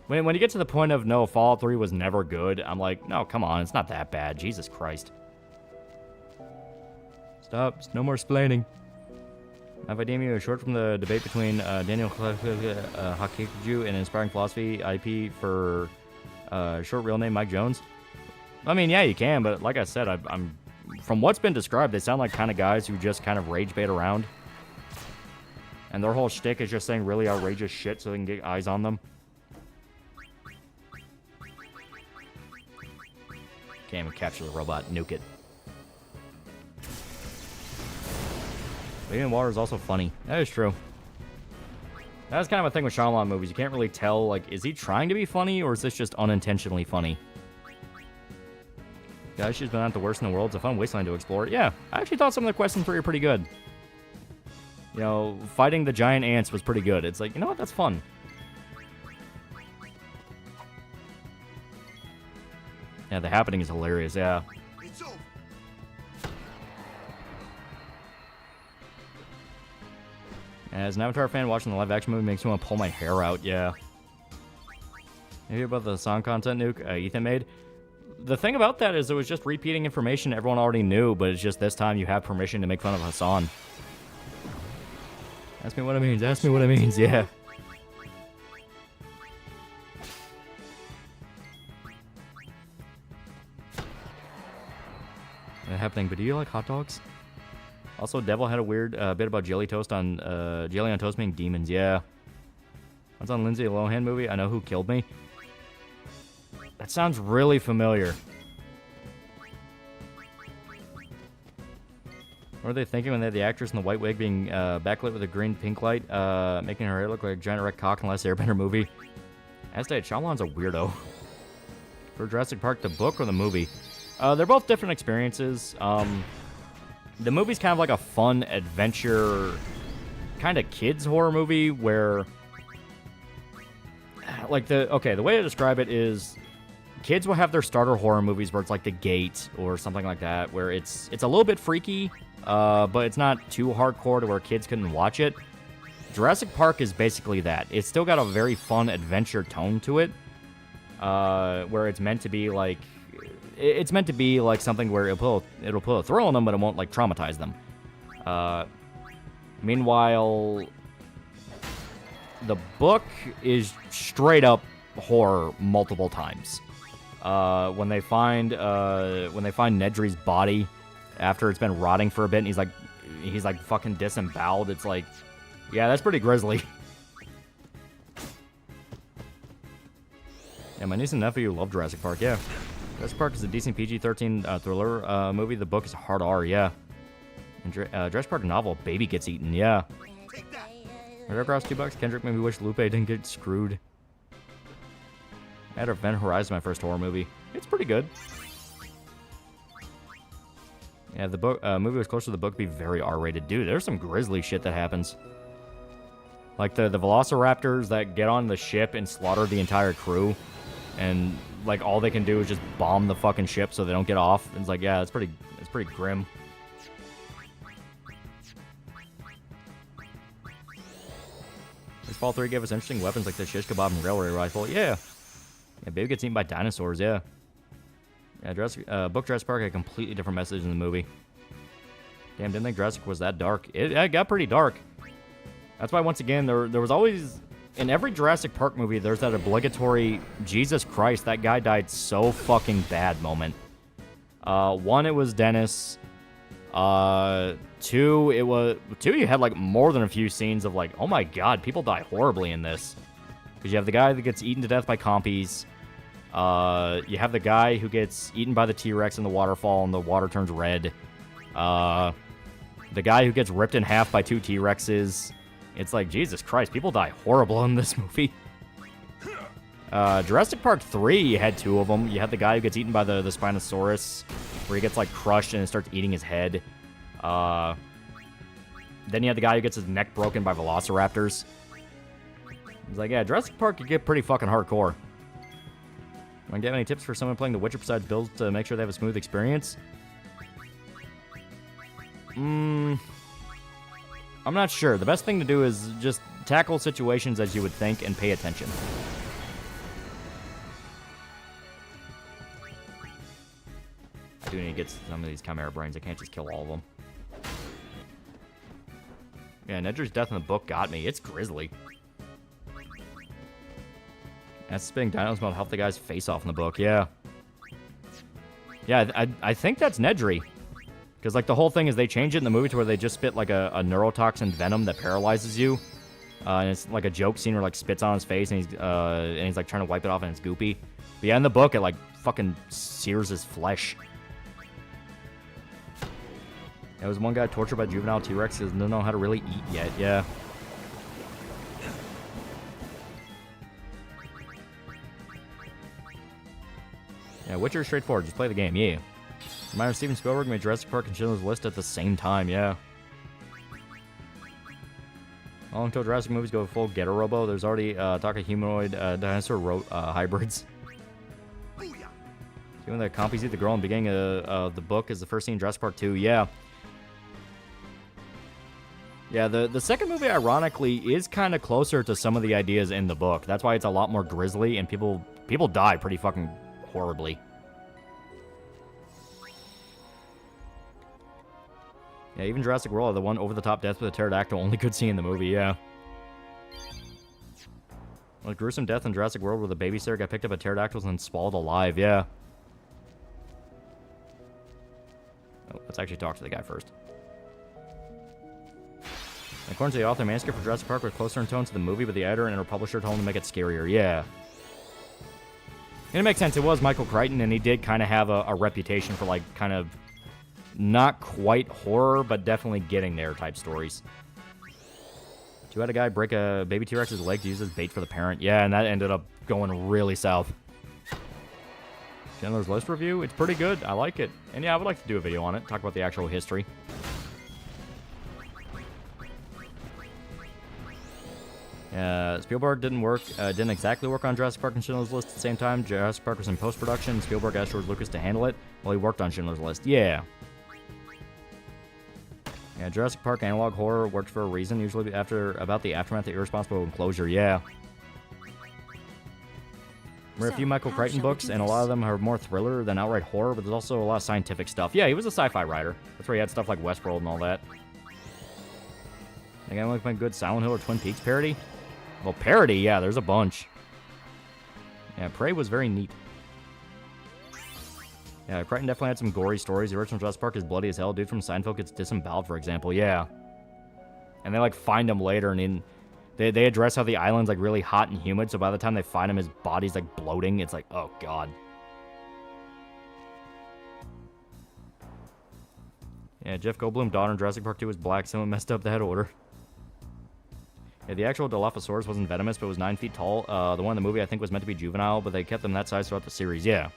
when you get to the point of no, Fallout 3 was never good. I'm like, no, come on, it's not that bad. Jesus Christ. Stop. No more splaining. If I deem you short from the debate between Daniel Hakikuju and Inspiring Philosophy IP for short real name Mike Jones, I mean, yeah, you can, but like I said, I'm from what's been described, they sound like kind of guys who just kind of rage bait around. And their whole shtick is just saying really outrageous shit so they can get eyes on them. Can't even capture the robot. Nuke it. Lady in Water is also funny. That is true. That's kind of a thing with Shyamalan movies. You can't really tell, like, is he trying to be funny or is this just unintentionally funny? Guys, she's been at the worst in the world. It's a fun wasteland to explore. Yeah, I actually thought some of the quests in 3 were pretty good. You know, fighting the giant ants was pretty good. It's like, you know what? That's fun. Yeah, the happening is hilarious. Yeah. As an Avatar fan, watching the live-action movie makes me want to pull my hair out. Yeah. You hear about the song content nuke Ethan made? The thing about that is it was just repeating information everyone already knew, but it's just this time you have permission to make fun of Hassan. Ask me what it means. Ask me what it means. Yeah. Happening, but do you like hot dogs? Also, Devil had a weird bit about jelly on toast being demons. Yeah. What's on Lindsay Lohan movie? I Know Who Killed Me. That sounds really familiar. What were they thinking when they had the actress in the white wig being backlit with a green pink light, making her hair look like a giant erect cock in Last Airbender movie? As stated, Shyamalan's a weirdo. For Jurassic Park, the book or the movie? They're both different experiences. The movie's kind of like a fun adventure, kind of kids horror movie where, like the way to describe it is, kids will have their starter horror movies where it's like The Gate or something like that, where it's a little bit freaky, but it's not too hardcore to where kids couldn't watch it. Jurassic Park is basically that. It's still got a very fun adventure tone to it, where it's meant to be like. It's meant to be like something where it'll put a thrill in them, but it won't like traumatize them. Meanwhile, the book is straight up horror multiple times. When they find Nedry's body after it's been rotting for a bit, and he's like fucking disemboweled. It's like, yeah, that's pretty grisly. Yeah, my niece and nephew love Jurassic Park. Yeah. Jurassic Park is a decent PG-13 thriller movie. The book is a hard R, yeah. And Jurassic Park novel, baby gets eaten, yeah. Red Cross $2. Kendrick made me wish Lupe didn't get screwed. I had Event Horizon, my first horror movie. It's pretty good. Yeah, the book movie was closer to the book to be very R-rated. Dude, there's some grisly shit that happens. Like the velociraptors that get on the ship and slaughter the entire crew. And like all they can do is just bomb the fucking ship so they don't get off. And it's like, yeah, it's pretty grim. This Fall 3 gave us interesting weapons like the shish kebab and railway rifle. Yeah. Yeah, baby gets eaten by dinosaurs, yeah. Yeah, book Jurassic Park had a completely different message in the movie. Damn, didn't think Jurassic was that dark. It got pretty dark. That's why, once again, there was always... In every Jurassic Park movie, there's that obligatory, Jesus Christ, that guy died so fucking bad moment. 1, it was Dennis. 2, you had, like, more than a few scenes of, like, oh my god, people die horribly in this. Because you have the guy that gets eaten to death by compies. You have the guy who gets eaten by the T-Rex in the waterfall and the water turns red. The guy who gets ripped in half by 2 T-Rexes. It's like, Jesus Christ, people die horrible in this movie. Jurassic Park 3, you had 2 of them. You had the guy who gets eaten by the Spinosaurus, where he gets, like, crushed and it starts eating his head. Then you had the guy who gets his neck broken by velociraptors. It's like, yeah, Jurassic Park could get pretty fucking hardcore. Want to get any tips for someone playing The Witcher besides builds to make sure they have a smooth experience? I'm not sure. The best thing to do is just tackle situations as you would think and pay attention. I do need to get some of these chimera brains. I can't just kill all of them. Yeah, Nedry's death in the book got me. It's grisly. That's spitting dinos about help the guy's face off in the book. Yeah. Yeah, I think that's Nedry. Because, like, the whole thing is they change it in the movie to where they just spit, like, a neurotoxin venom that paralyzes you. And it's, like, a joke scene where, like, spits on his face and he's like, trying to wipe it off and it's goopy. But, yeah, in the book, it, like, fucking sears his flesh. There was one guy tortured by juvenile T-Rex because doesn't know how to really eat yet. Yeah. Yeah, Witcher is straightforward. Just play the game. Yeah. Reminder, Steven Spielberg made Jurassic Park and Schindler's List at the same time. Yeah. All until Jurassic movies go full Getter Robo, there's already talk of humanoid dinosaur hybrids. Given that Compy's eat the girl in the beginning of the book is the first scene in Jurassic Park 2. Yeah. Yeah, the second movie, ironically, is kind of closer to some of the ideas in the book. That's why it's a lot more grisly, and people die pretty fucking horribly. Yeah, even Jurassic World, the one over-the-top death with a pterodactyl, only good scene in the movie, yeah. Well, a gruesome death in Jurassic World where the babysitter got picked up by pterodactyls and swallowed alive, yeah. Oh, let's actually talk to the guy first. According to the author, manuscript for Jurassic Park was closer in tone to the movie, but the editor and her publisher told him to make it scarier. Yeah. And it makes sense. It was Michael Crichton, and he did kind of have a reputation for, like, kind of not quite horror, but definitely getting there type stories. You had a guy break a baby T-Rex's leg to use as bait for the parent. Yeah, and that ended up going really south. Schindler's List review? It's pretty good. I like it. And yeah, I would like to do a video on it. Talk about the actual history. Spielberg didn't exactly work on Jurassic Park and Schindler's List at the same time. Jurassic Park was in post-production. Spielberg asked George Lucas to handle it while he worked on Schindler's List. Yeah. Yeah, Jurassic Park analog horror worked for a reason, usually about the aftermath of irresponsible enclosure. Yeah. There are a few Michael Crichton books, and a lot of them are more thriller than outright horror, but there's also a lot of scientific stuff. Yeah, he was a sci-fi writer. That's where he had stuff like Westworld and all that. Again, like my good Silent Hill or Twin Peaks parody? Well, parody, yeah, there's a bunch. Yeah, Prey was very neat. Yeah, Crichton definitely had some gory stories. The original Jurassic Park is bloody as hell. Dude from Seinfeld gets disemboweled, for example. Yeah. And they, like, find him later, and they address how the island's, like, really hot and humid, so by the time they find him, his body's, like, bloating. It's like, oh, God. Yeah, Jeff Goldblum's daughter in Jurassic Park 2 was black. Someone messed up the head order. Yeah, the actual Dilophosaurus wasn't venomous, but was 9 feet tall. The one in the movie, I think, was meant to be juvenile, but they kept them that size throughout the series. Yeah.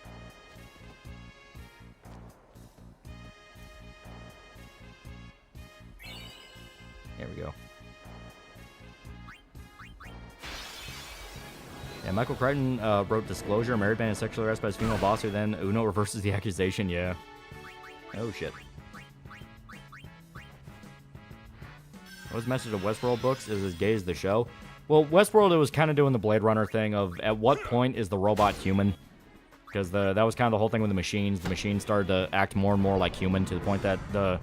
There we go. Yeah, Michael Crichton wrote Disclosure. A married man is sexually harassed by his female boss, who then Uno reverses the accusation. Yeah. Oh, shit. What message of Westworld books is as gay as the show? Well, Westworld, it was kind of doing the Blade Runner thing of at what point is the robot human? Because that was kind of the whole thing with the machines. The machines started to act more and more like human to the point that the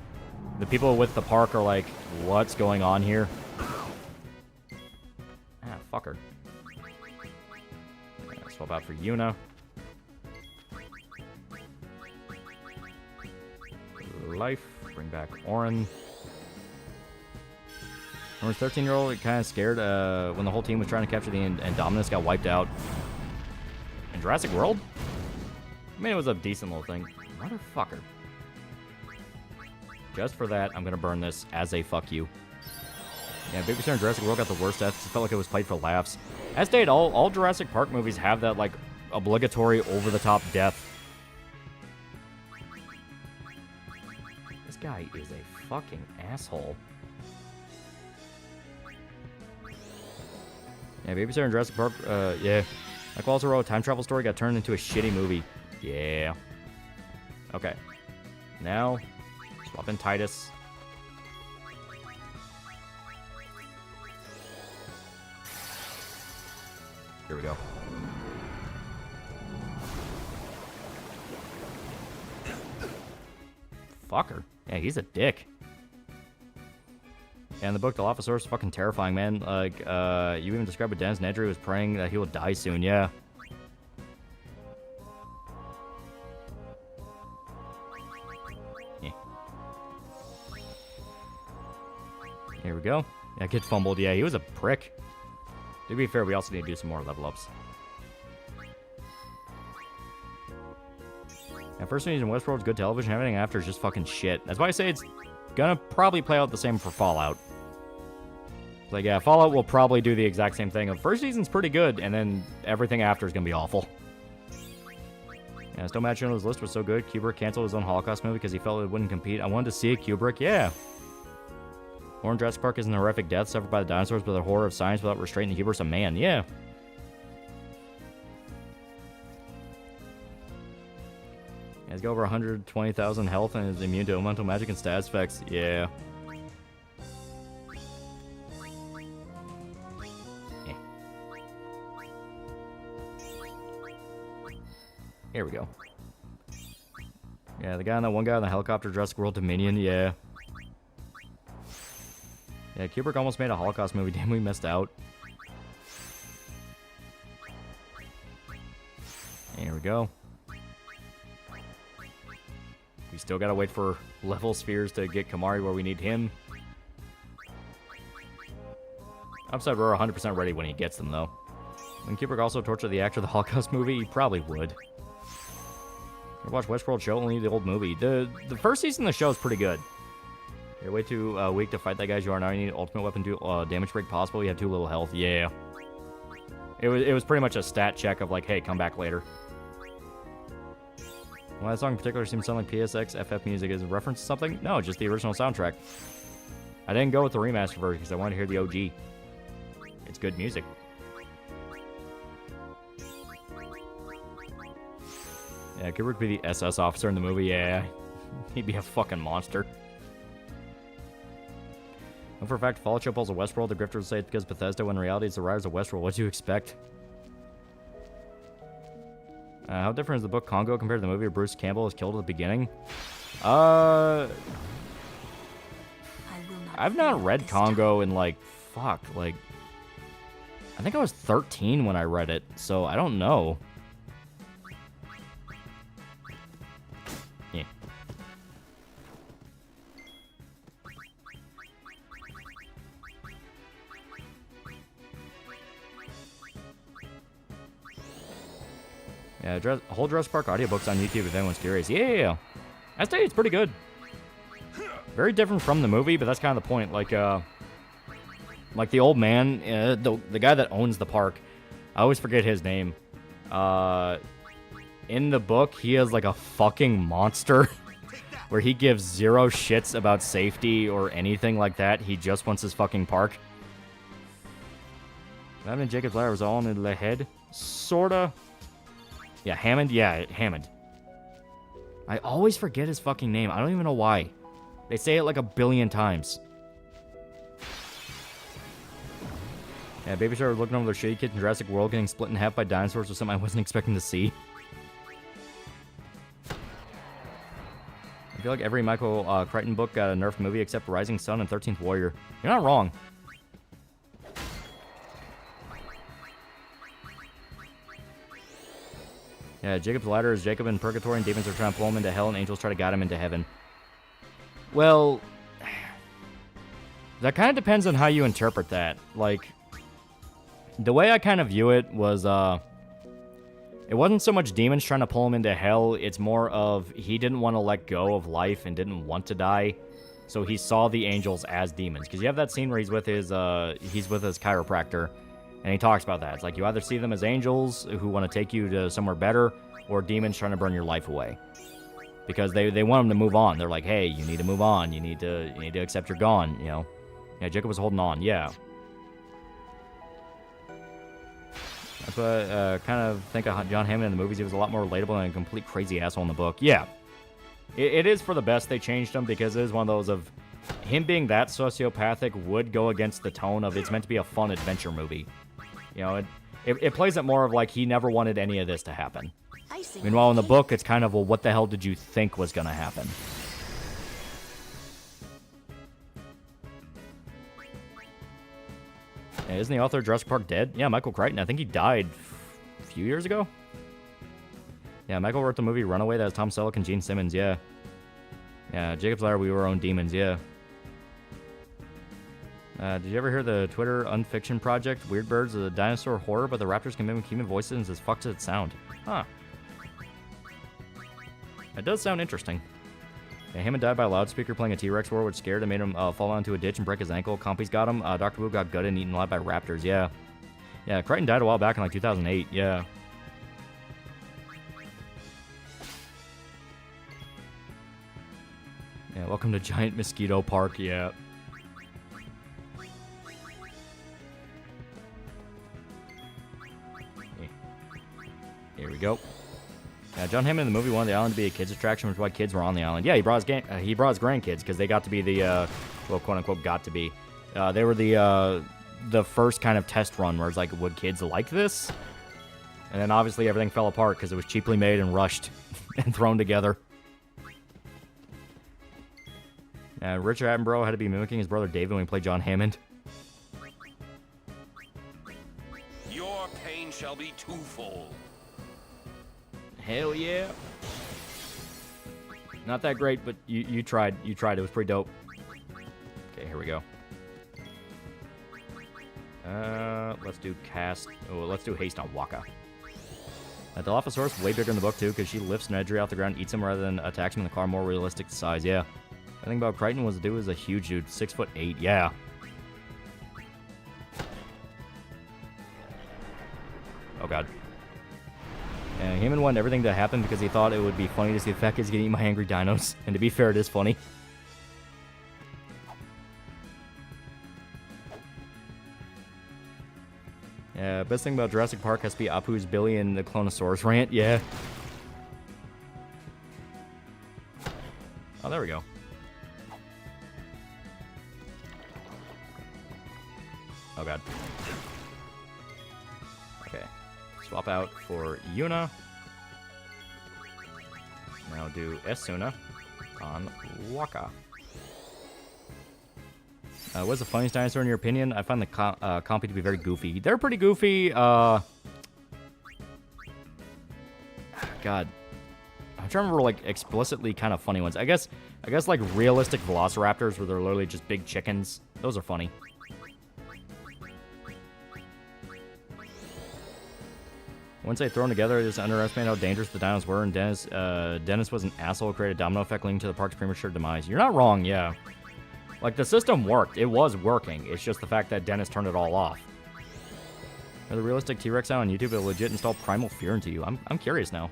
people with the park are like, what's going on here? Ah, fucker. Yeah, swap out for Yuna. Life. Bring back Orin. When I was 13-year-old, it kind of scared when the whole team was trying to capture the Indominus got wiped out. In Jurassic World? I mean, it was a decent little thing. Motherfucker. Just for that, I'm going to burn this as a fuck you. Yeah, Babysitter in Jurassic World got the worst deaths. It felt like it was played for laughs. As stated, all Jurassic Park movies have that, like, obligatory over-the-top death. This guy is a fucking asshole. Yeah, Babysitter in Jurassic Park, yeah. Like also wrote a time travel story, got turned into a shitty movie. Yeah. Okay. Now, swap in Titus. Here we go. Fucker. Yeah, he's a dick. And the book, The Dilophosaurus, is fucking terrifying, man. Like, you even described what Dennis Nedry was praying that he will die soon. Yeah. Yeah. Here we go. Yeah, kid fumbled. Yeah, he was a prick. To be fair, we also need to do some more level ups. At first season, Westworld's good television. Everything after is just fucking shit. That's why I say it's gonna probably play out the same for Fallout. It's like, yeah, Fallout will probably do the exact same thing. The first season's pretty good, and then everything after is gonna be awful. Yeah, still matching on his list was so good. Kubrick canceled his own Holocaust movie because he felt it wouldn't compete. I wanted to see it, Kubrick. Yeah. Horror in Jurassic Park is an horrific death suffered by the dinosaurs, but the horror of science without restraint and the hubris of man. Yeah. He's got over 120,000 health and is immune to elemental magic and status effects. Yeah. Here we go. Yeah, the guy on that one guy on the helicopter, Jurassic World Dominion. Yeah. Yeah, Kubrick almost made a Holocaust movie. Damn, we missed out. Here we go. We still gotta wait for level spheres to get Kamari where we need him. Upside, we're 100% ready when he gets them, though. When Kubrick also tortured the actor of the Holocaust movie, he probably would. You watch Westworld show, only the old movie. The first season of the show is pretty good. You're way too weak to fight that guys you are now. You need ultimate weapon to damage break possible. You have too little health. Yeah. It was pretty much a stat check of like, hey, come back later. Well, that song in particular seems to sound like PSX FF music. Is a reference to something? No, just the original soundtrack. I didn't go with the remaster version because I wanted to hear the OG. It's good music. Yeah, Kubrick be the SS officer in the movie. Yeah, he'd be a fucking monster. And for a fact, Fallout show pulls a Westworld. The grifters say it's because Bethesda, when in reality it's the riders of Westworld. What do you expect? How different is the book Congo compared to the movie where Bruce Campbell is killed at the beginning? I've not read Congo in like, fuck, like, I think I was 13 when I read it, so I don't know. Yeah. Yeah, whole Jurassic Park audiobooks on YouTube if anyone's curious. Yeah. I say it's pretty good. Very different from the movie, but that's kind of the point. Like the old man, the guy that owns the park, I always forget his name. In the book, he is like a fucking monster where he gives zero shits about safety or anything like that. He just wants his fucking park. That and Jacob's Ladder was all in the head. Sorta. Yeah, Hammond? Yeah, Hammond. I always forget his fucking name. I don't even know why. They say it like a billion times. Yeah, Baby Shark was looking over their shitty kids in Jurassic World getting split in half by dinosaurs or something I wasn't expecting to see. I feel like every Michael Crichton book got a nerfed movie except Rising Sun and 13th Warrior. You're not wrong. Yeah, Jacob's Ladder is Jacob in purgatory and demons are trying to pull him into hell and angels try to guide him into heaven. Well, that kind of depends on how you interpret that. Like, the way I kind of view it was, it wasn't so much demons trying to pull him into hell, it's more of he didn't want to let go of life and didn't want to die, so he saw the angels as demons. Because you have that scene where he's with his chiropractor, and he talks about that. It's like you either see them as angels who want to take you to somewhere better, or demons trying to burn your life away. Because they want him to move on. They're like, hey, you need to move on. You need to accept you're gone, you know. Yeah, Jacob was holding on, yeah. That's what I kind of think of John Hammond in the movies. He was a lot more relatable and a complete crazy asshole in the book. Yeah. It is for the best they changed him because it is one of those of him being that sociopathic would go against the tone of it's meant to be a fun adventure movie. You know, It plays it more of like he never wanted any of this to happen. Icing Meanwhile, in the cake. book, it's kind of, well, what the hell did you think was going to happen? Yeah, isn't the author of Jurassic Park dead? Yeah, Michael Crichton. I think he died a few years ago. Yeah, Michael wrote the movie Runaway. That was Tom Selleck and Gene Simmons. Yeah. Yeah, Jacob's Ladder, We Were Our Own Demons. Yeah. Did you ever hear the Twitter Unfiction Project? Weird Birds is a dinosaur horror, but the raptors can mimic human voices and as fuck does it sound. Huh. It does sound interesting. Yeah, Hammond died by a loudspeaker playing a T-Rex war, which scared him, made him fall onto a ditch and break his ankle. Compy's got him. Dr. Wu got gutted and eaten alive by raptors. Yeah. Yeah, Crichton died a while back in like 2008. Yeah. Yeah, welcome to Giant Mosquito Park. Yeah. Here we go. Yeah, John Hammond in the movie wanted the island to be a kids' attraction, which is why kids were on the island. Yeah, he brought his grandkids because they got to be the, well, quote unquote, got to be. They were the first kind of test run where it's like, would kids like this? And then obviously everything fell apart because it was cheaply made and rushed and thrown together. Richard Attenborough had to be mimicking his brother David when he played John Hammond. Your pain shall be twofold. Hell yeah. Not that great, but you tried. You tried. It was pretty dope. Okay, here we go. Let's do cast. Oh, let's do haste on Waka. The Dilophosaurus way bigger in the book too, because she lifts Nedry off the ground, eats him rather than attacks him in the car. More realistic size. Yeah. The thing about Crichton was the dude was a huge dude, 6'8". Yeah. Oh god. And Hammond wanted everything to happen because he thought it would be funny to see the fat kids getting eaten by angry dinos. And to be fair, it is funny. Yeah, best thing about Jurassic Park has to be Apu's Billy and the Clonosaurus rant. Yeah. Oh, there we go. Oh god. Okay. Swap out for Yuna. Now do Esuna on Waka. What's the funniest dinosaur in your opinion? I find the Compy to be very goofy. They're pretty goofy. God. I'm trying to remember like explicitly kind of funny ones. I guess like realistic velociraptors where they're literally just big chickens. Those are funny. Once they thrown together, just underestimated how dangerous the dinos were, and Dennis was an asshole who created a domino effect leading to the park's premature demise. You're not wrong, yeah. Like, the system worked. It was working. It's just the fact that Dennis turned it all off. Are the realistic T-Rex out on YouTube that legit install primal fear into you? I'm curious now.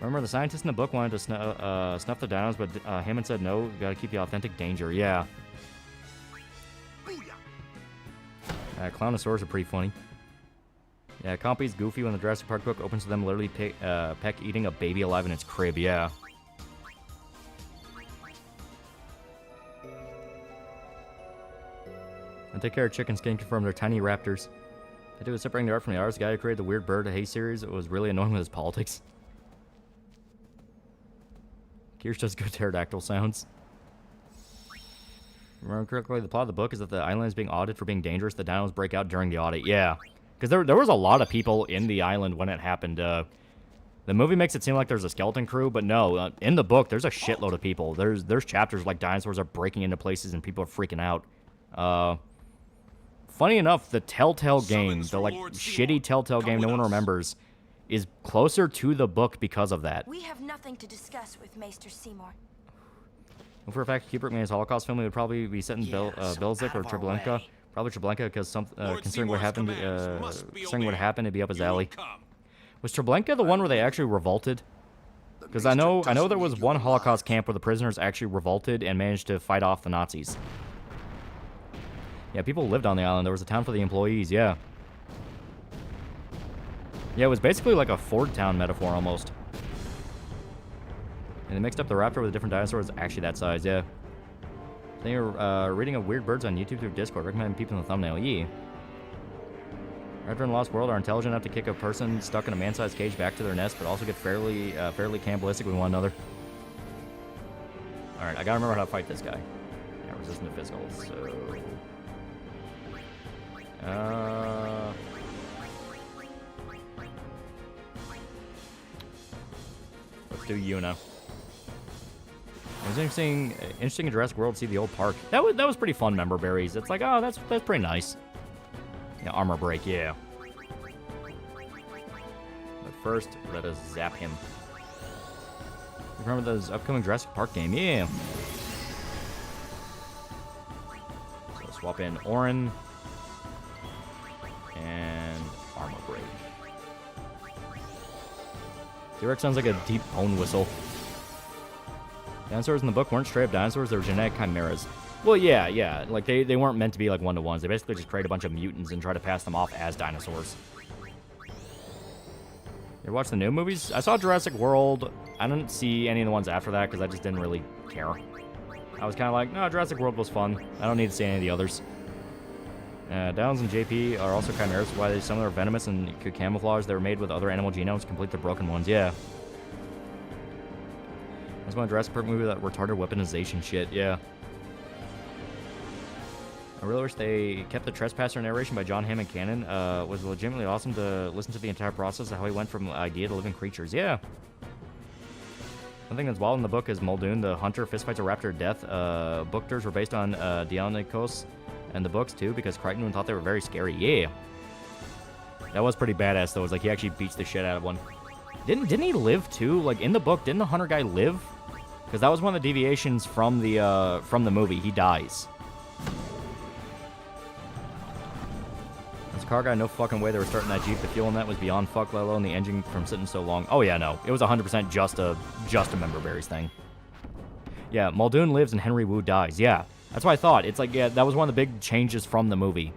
Remember, the scientists in the book wanted to snuff the dinos, but Hammond said no, you gotta keep the authentic danger. Yeah. Clownosaurs are pretty funny. Yeah, Compy's goofy when the Jurassic Park book opens to them literally Peck eating a baby alive in its crib, yeah. And take care of chickens can confirm they're tiny raptors. They do is separating the art from the artist. The guy who created the Weird Bird Hay series was really annoying with his politics. Kirsch does good pterodactyl sounds. Remember correctly, the plot of the book is that the island is being audited for being dangerous. The dinos break out during the audit, yeah. Because there was a lot of people in the island when it happened. The movie makes it seem like there's a skeleton crew, but no. In the book, there's a shitload of people. There's chapters like dinosaurs are breaking into places and people are freaking out. Funny enough, the Telltale game, the like shitty Telltale game no one remembers, is closer to the book because of that. We have nothing to discuss with Maester Seymour. Well, for a fact, Kubrick made his Holocaust film, it would probably be set in Belzec or Treblinka. Probably Treblinka, because considering what happened, it'd be up his alley. Was Treblinka the one where they actually revolted? Because I know there was one Holocaust camp where the prisoners actually revolted and managed to fight off the Nazis. Yeah, people lived on the island. There was a town for the employees, yeah. Yeah, it was basically like a Ford Town metaphor almost. And they mixed up the raptor with a different dinosaur. It's actually that size, yeah. Then you're reading of weird birds on YouTube through Discord. Recommend people in the thumbnail. Yeah. Raptor in Lost World are intelligent enough to kick a person stuck in a man-sized cage back to their nest, but also get fairly cannibalistic with one another. Alright, I gotta remember how to fight this guy. Yeah, resistant to physical, so... Let's do Yuna. It was interesting in Jurassic World to see the old park. That was pretty fun, member berries. It's like, oh, that's pretty nice. Yeah, armor break, yeah. But first, let us zap him. Remember those upcoming Jurassic Park game? Yeah. So swap in Orin and armor break. T-Rex sounds like a deep bone whistle. Dinosaurs in the book weren't straight up dinosaurs, they were genetic chimeras. Well, yeah. Like, they weren't meant to be, like, one-to-ones. They basically just create a bunch of mutants and try to pass them off as dinosaurs. You watch the new movies? I saw Jurassic World. I didn't see any of the ones after that because I just didn't really care. I was kind of like, no, Jurassic World was fun. I don't need to see any of the others. Downs and JP are also chimeras, why some of them are venomous and could camouflage. They were made with other animal genomes to complete the broken ones. Yeah. That's one Jurassic Park movie, that retarded weaponization shit. Yeah. I really wish they kept the trespasser narration by John Hammond canon. Was legitimately awesome to listen to the entire process of how he went from idea to living creatures. Yeah. One thing that's wild in the book is Muldoon, the hunter, fistfights a raptor to death. Bookters were based on Deinonychus and the books too, because Crichton thought they were very scary. Yeah. That was pretty badass though. It was like he actually beats the shit out of one. Didn't he live too? Like in the book, didn't the hunter guy live? Because that was one of the deviations from the movie. He dies. As a car guy, no fucking way they were starting that Jeep. The fuel in that was beyond fuck, let alone the engine from sitting so long. Oh yeah, no. It was 100% just a member berries thing. Yeah, Muldoon lives and Henry Wu dies. Yeah, that's what I thought. It's like, yeah, that was one of the big changes from the movie.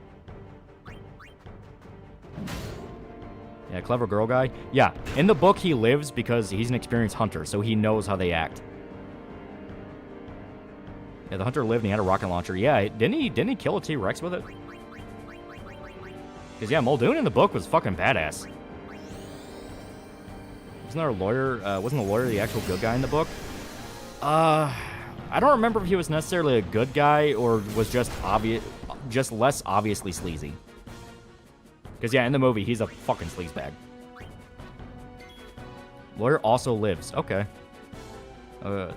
Yeah, clever girl guy. Yeah, in the book he lives because he's an experienced hunter, so he knows how they act. Yeah, the hunter lived and he had a rocket launcher. Yeah, didn't he kill a T-Rex with it? Because, yeah, Muldoon in the book was fucking badass. Wasn't there a lawyer? Wasn't the lawyer the actual good guy in the book? I don't remember if he was necessarily a good guy or was just less obviously sleazy. Because, yeah, in the movie, he's a fucking sleazebag. Lawyer also lives. Okay.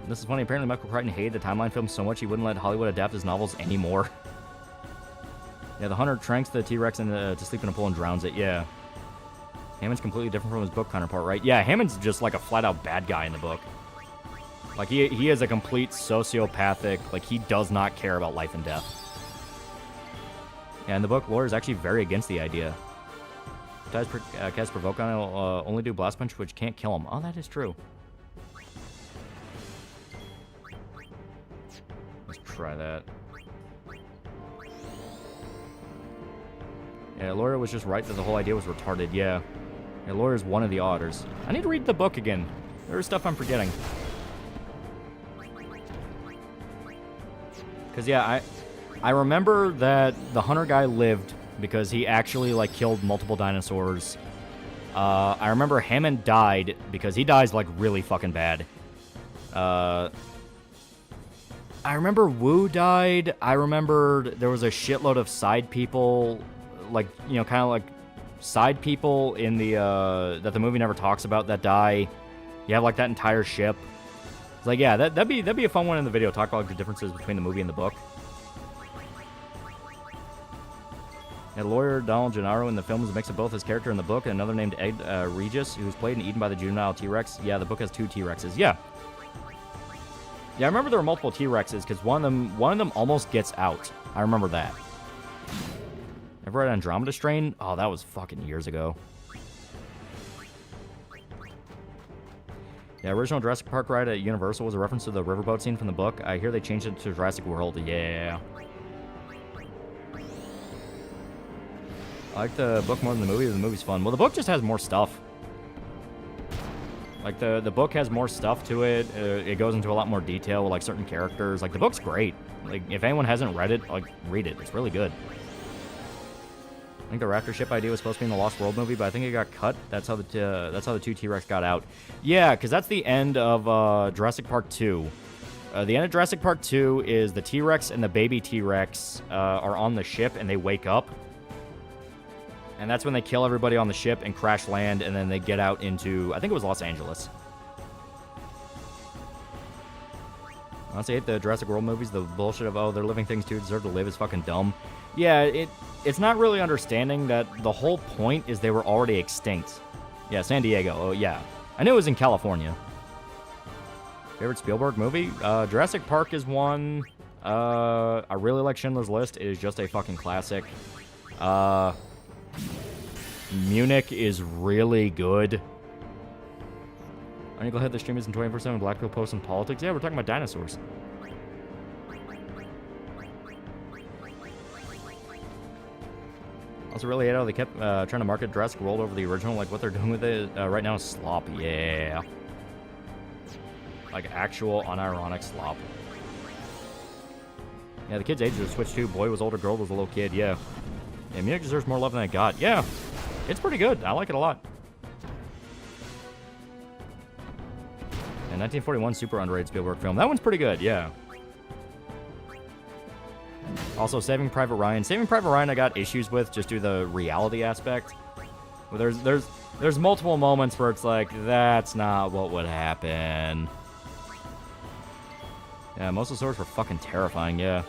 This is funny. Apparently, Michael Crichton hated the timeline film so much he wouldn't let Hollywood adapt his novels anymore. Yeah, the hunter tranks the T-Rex to sleep in a pool and drowns it. Yeah. Hammond's completely different from his book counterpart, right? Yeah, Hammond's just like a flat-out bad guy in the book. Like, he is a complete sociopathic, like, he does not care about life and death. Yeah, in the book, Lawyer is actually very against the idea. Cast Provoke on will only do Blast Punch, which can't kill him. Oh, that is true. Let's try that. Yeah, Lawyer was just right that the whole idea was retarded. Yeah. Yeah, Lawyer's one of the otters. I need to read the book again. There's stuff I'm forgetting. Because, yeah, I remember that the hunter guy lived because he actually, like, killed multiple dinosaurs. I remember Hammond died because he dies, like, really fucking bad. I remember Wu died. I remembered there was a shitload of side people, like, you know, kind of like side people in the, that the movie never talks about that die. You have, like, that entire ship. It's like, yeah, that'd be a fun one in the video. Talk about, like, the differences between the movie and the book. A lawyer, Donald Gennaro, in the film is a mix of both his character in the book and another named Ed Regis, who was played and eaten by the juvenile T-Rex. Yeah, the book has 2 T-Rexes. Yeah. Yeah, I remember there were multiple T-Rexes, because one of them almost gets out. I remember that. Ever read Andromeda Strain? Oh, that was fucking years ago. Yeah, original Jurassic Park ride at Universal was a reference to the riverboat scene from the book. I hear they changed it to Jurassic World. Yeah. I like the book more than the movie. The movie's fun. Well, the book just has more stuff. Like, the book has more stuff to it. It goes into a lot more detail with, like, certain characters. Like, the book's great. Like, if anyone hasn't read it, like, read it. It's really good. think the raptor ship idea was supposed to be in the Lost World movie, but I think it got cut. That's how the two T-Rex got out. Yeah, because that's the end of Jurassic Park 2. The end of Jurassic Park 2 is the T-Rex and the baby T-Rex are on the ship and they wake up. And that's when they kill everybody on the ship and crash land, and then they get out into, I think it was Los Angeles. Honestly, I hate the Jurassic World movies. The bullshit of, oh, they're living things too, deserve to live is fucking dumb. Yeah, it's not really understanding that the whole point is they were already extinct. Yeah, San Diego. Oh, yeah. I knew it was in California. Favorite Spielberg movie? Jurassic Park is one. I really like Schindler's List. It is just a fucking classic. Munich is really good. I'm gonna go ahead. The stream isn't 24/7 Black Pill posts and politics. Yeah, we're talking about dinosaurs. Also, really hate how they kept trying to market Jurassic World over the original. Like, what they're doing with it right now is slop. Yeah. Like, actual, unironic slop. Yeah, the kid's ages have switched too. Boy was older, girl was a little kid. Yeah. Yeah, Munich deserves more love than it got. Yeah. It's pretty good. I like it a lot. And 1941, super underrated Spielberg film. That one's pretty good, yeah. Also, Saving Private Ryan. Saving Private Ryan I got issues with just due to the reality aspect. But there's multiple moments where it's like, that's not what would happen. Yeah, most of the stories were fucking terrifying, yeah.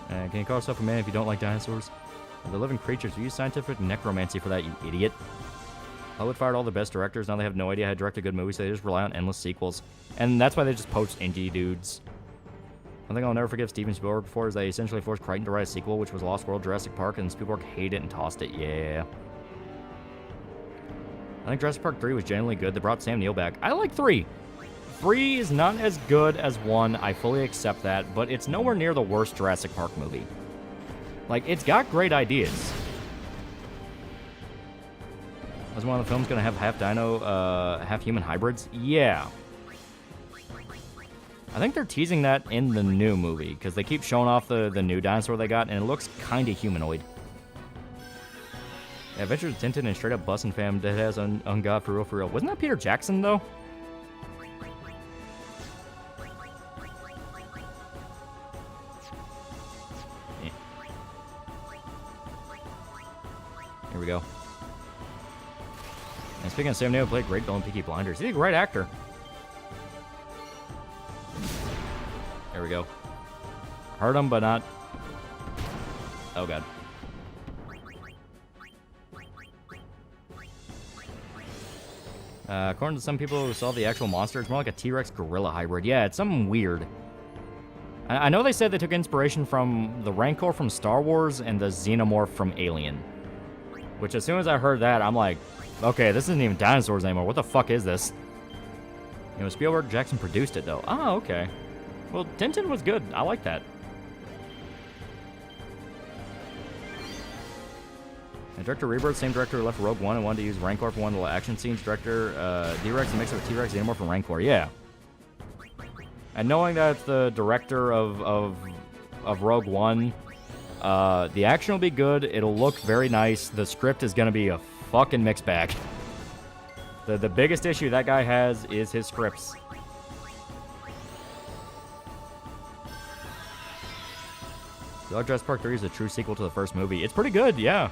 Can you call yourself a man if you don't like dinosaurs? They're living creatures. We use scientific necromancy for that, you idiot. Hollywood fired all the best directors. Now they have no idea how to direct a good movie, so they just rely on endless sequels. And that's why they just poach indie dudes. One thing I'll never forgive Steven Spielberg for is they essentially forced Crichton to write a sequel, which was Lost World Jurassic Park, and Spielberg hated it and tossed it. Yeah. I think Jurassic Park 3 was genuinely good. They brought Sam Neill back. I like 3. 3 is not as good as 1. I fully accept that, but it's nowhere near the worst Jurassic Park movie. Like, it's got great ideas. Was one of the films going to have half dino, half human hybrids? Yeah. I think they're teasing that in the new movie, because they keep showing off the new dinosaur they got, and it looks kind of humanoid. Yeah, Adventures of Tintin and Straight Up Bussin' Fam that has on God for real, for real. Wasn't that Peter Jackson, though? Yeah. Here we go. And speaking of Sam Neill, played great villain Peaky Blinders. He's a great actor. There we go. Heard him, but not... Oh, God. According to some people who saw the actual monster, it's more like a T-Rex gorilla hybrid. Yeah, it's something weird. I know they said they took inspiration from the Rancor from Star Wars and the Xenomorph from Alien. Which, as soon as I heard that, I'm like, okay, this isn't even dinosaurs anymore. What the fuck is this? You know, Spielberg Jackson produced it, though. Oh, okay. Well, Tintin was good. I like that. And director Rebirth, same director who left Rogue One and wanted to use Rancor for one of the action scenes. Director D-Rex, a mix of T-Rex, Xenomorph, and Rancor. Yeah. And knowing that it's the director of Rogue One, the action will be good. It'll look very nice. The script is going to be a fucking mixed bag. The biggest issue that guy has is his scripts. Jurassic Park 3 is a true sequel to the first movie. It's pretty good, yeah.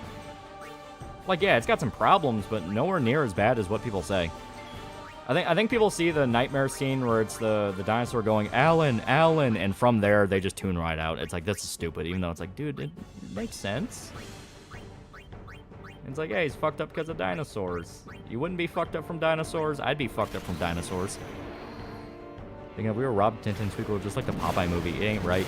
Like, yeah, it's got some problems, but nowhere near as bad as what people say. I think people see the nightmare scene where it's the dinosaur going, Alan, Alan, and from there, they just tune right out. It's like, this is stupid, even though it's like, dude, it makes sense. It's like, hey, he's fucked up because of dinosaurs. You wouldn't be fucked up from dinosaurs. I'd be fucked up from dinosaurs. Thinking if we were Rob Tintin's sequel, just like the Popeye movie, it ain't right.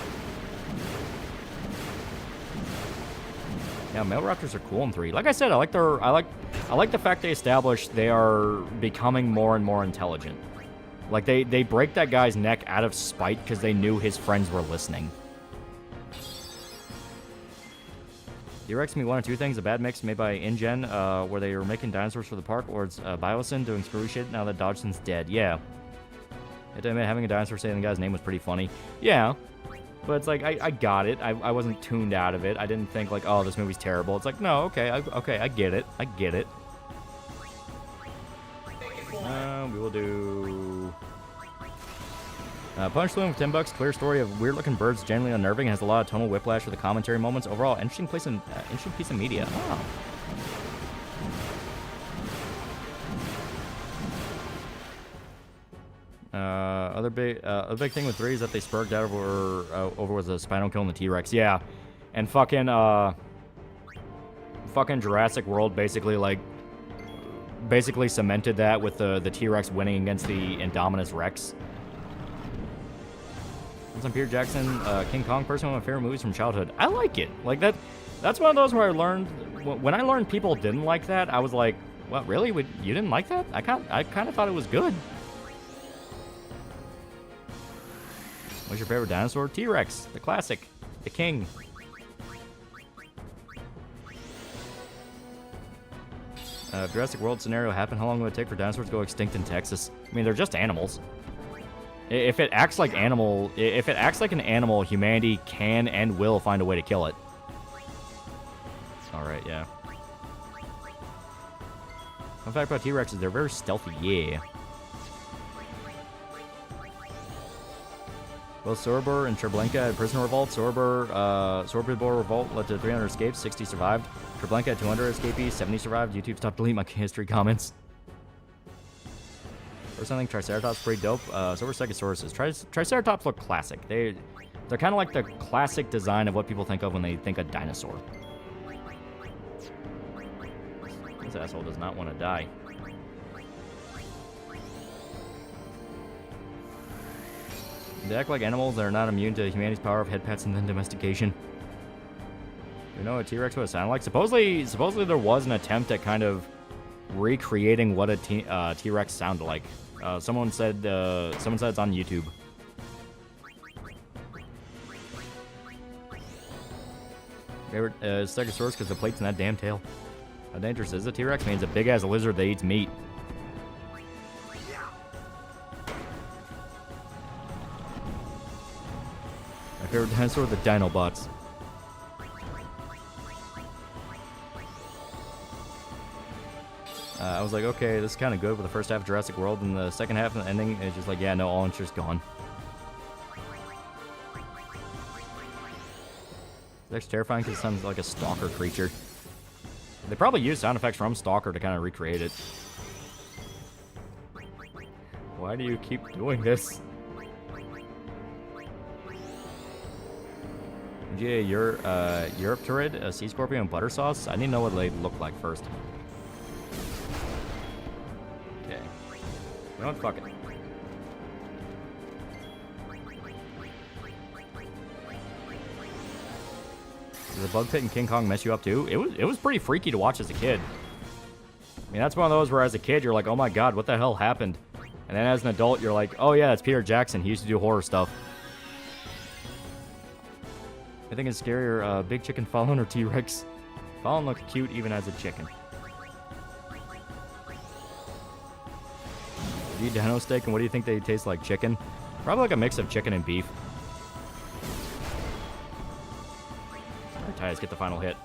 Yeah, male raptors are cool in 3. Like I said, I like the fact they established they are becoming more and more intelligent. Like they break that guy's neck out of spite because they knew his friends were listening. T-Rex me one or two things: a bad mix made by InGen, where they were making dinosaurs for the park, or it's Biosyn doing screwy shit now that Dodgson's dead. Yeah. It admit having a dinosaur say the guy's name was pretty funny. Yeah. But it's like, I got it. I wasn't tuned out of it. I didn't think like, oh, this movie's terrible. It's like, no, okay, I get it. I get it. We will do... Punch Saloon for $10. Clear story of weird-looking birds, genuinely unnerving. Has a lot of tonal whiplash for the commentary moments. Overall, interesting piece of media. Oh. Other big thing with 3 is that they sparked out over was a spinal kill in the T-Rex. Yeah, and fucking Jurassic World basically cemented that with the T-Rex winning against the Indominus Rex. I'm Peter Jackson, King Kong, personally one of my favorite movies from childhood. I like it. Like that's one of those where I learned when I learned people didn't like that. I was like, what, really? You didn't like that? I kind of thought it was good. What's your favorite dinosaur? T-Rex, the classic, the king. If Jurassic World scenario happened, how long would it take for dinosaurs to go extinct in Texas? I mean, they're just animals. If it acts like an animal, humanity can and will find a way to kill it. All right, yeah. Fun fact about T-Rexes, they're very stealthy. Yeah. Both Sorobor and Treblinka had prisoner revolt. Sorobor revolt led to 300 escapes, 60 survived. Treblinka had 200 escapees, 70 survived. YouTube stopped deleting my history comments. First, I think Triceratops pretty dope. So were Stegosauruses. Triceratops look classic. They're kind of like the classic design of what people think of when they think of dinosaur. This asshole does not want to die. They act like animals that are not immune to humanity's power of head pets and then domestication. You know what T-Rex would sound like? Supposedly there was an attempt at kind of recreating what a T-Rex sounded like. Someone said it's on YouTube. Favorite Stegosaurus because the plate's in that damn tail. How dangerous is a T-Rex? I mean, it's a big ass lizard that eats meat. My favorite dinosaur, the Dinobots. I was like, okay, this is kind of good with the first half of Jurassic World, and the second half and the ending is just like, yeah, no, all interest gone. That's terrifying because it sounds like a stalker creature. They probably used sound effects from Stalker to kind of recreate it. Why do you keep doing this? Yeah, Europe turret, a sea scorpion, and butter sauce. I need to know what they look like first. Okay. You know what? Fuck it. Does the bug pit in King Kong mess you up too? It was pretty freaky to watch as a kid. I mean, that's one of those where as a kid you're like, oh my god, what the hell happened? And then as an adult you're like, oh yeah, it's Peter Jackson. He used to do horror stuff. I think it's scarier, big chicken Fallon or T-Rex. Fallon looks cute even as a chicken. Do you eat dino steak, and what do you think they taste like? Chicken? Probably like a mix of chicken and beef. Alright, Tyus, get the final hit.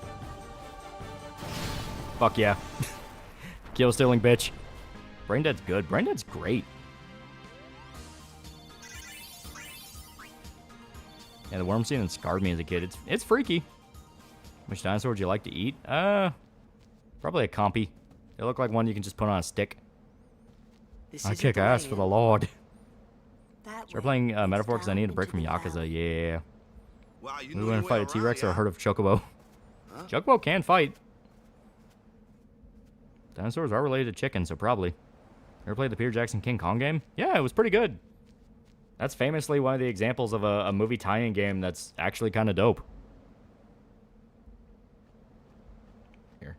Fuck yeah. Kill stealing bitch. Braindead's good. Braindead's great. Yeah, the worm scene scarred me as a kid. It's freaky. Which dinosaur would you like to eat? Probably a compy. They look like one you can just put on a stick. I kick ass for the Lord. Start playing Metaphor because I need a break from Yakuza. Yeah. Wow, We want to fight a T-Rex or a herd of Chocobo. Huh? Chocobo can fight. Dinosaurs are related to chicken, so probably. Ever played the Peter Jackson King Kong game? Yeah, it was pretty good. That's famously one of the examples of a movie tie-in game that's actually kind of dope. Here.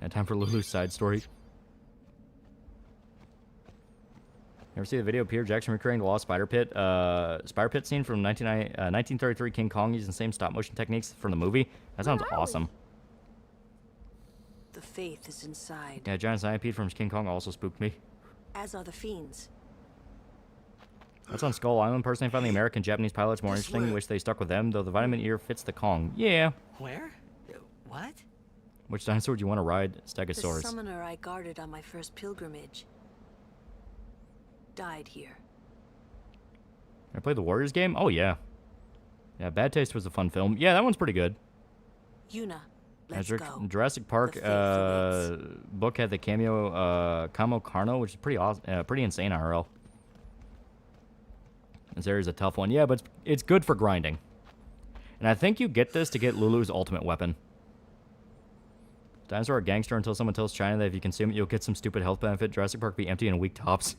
Yeah, time for Lulu's side story. Ever see the video of Peter Jackson recreating the Lost Spider Pit scene from 1933 King Kong using the same stop-motion techniques from the movie? That sounds awesome. The faith is inside. Yeah, giant centipede from King Kong also spooked me. As are the fiends. That's on Skull Island. Personally, I found the American Japanese pilots more interesting. Wish they stuck with them, though the vitamin ear fits the Kong. Yeah. Where? What? Which dinosaur would you want to ride? The Stegosaurus. summoner I guarded on my first pilgrimage died here. I played the Warriors game? Oh, yeah. Yeah, Bad Taste was a fun film. Yeah, that one's pretty good. Yuna, let's go. Jurassic Park book had the cameo Kamo Karno, which is pretty awesome, pretty insane IRL. This area's a tough one. Yeah, but it's good for grinding. And I think you get this to get Lulu's ultimate weapon. Dinosaur are a gangster until someone tells China that if you consume it, you'll get some stupid health benefit. Jurassic Park be empty and weak tops.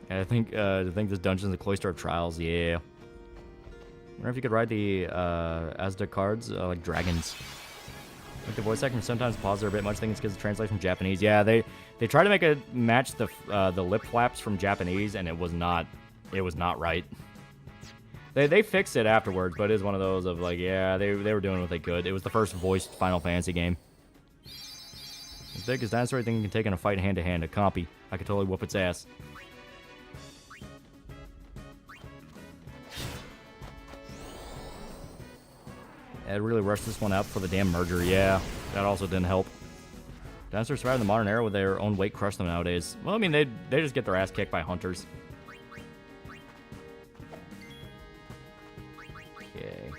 And I think this dungeon's the Cloister of Trials. Yeah. I wonder if you could ride the Asda cards like dragons. Like the voice acting sometimes pause there a bit much. I think it's because it translates from Japanese. Yeah, they try to make it match the lip flaps from Japanese, and it was not right. They fixed it afterwards, but it is one of those of like, yeah, they were doing what they could. It was the first voiced Final Fantasy game. As big as dinosaur, I think you can take in a fight hand to hand. A copy, I could totally whoop its ass. It really rushed this one out for the damn merger. Yeah, that also didn't help. Dinosaurs survive in the modern era with their own weight crush them nowadays. Well, I mean, they just get their ass kicked by hunters. Okay.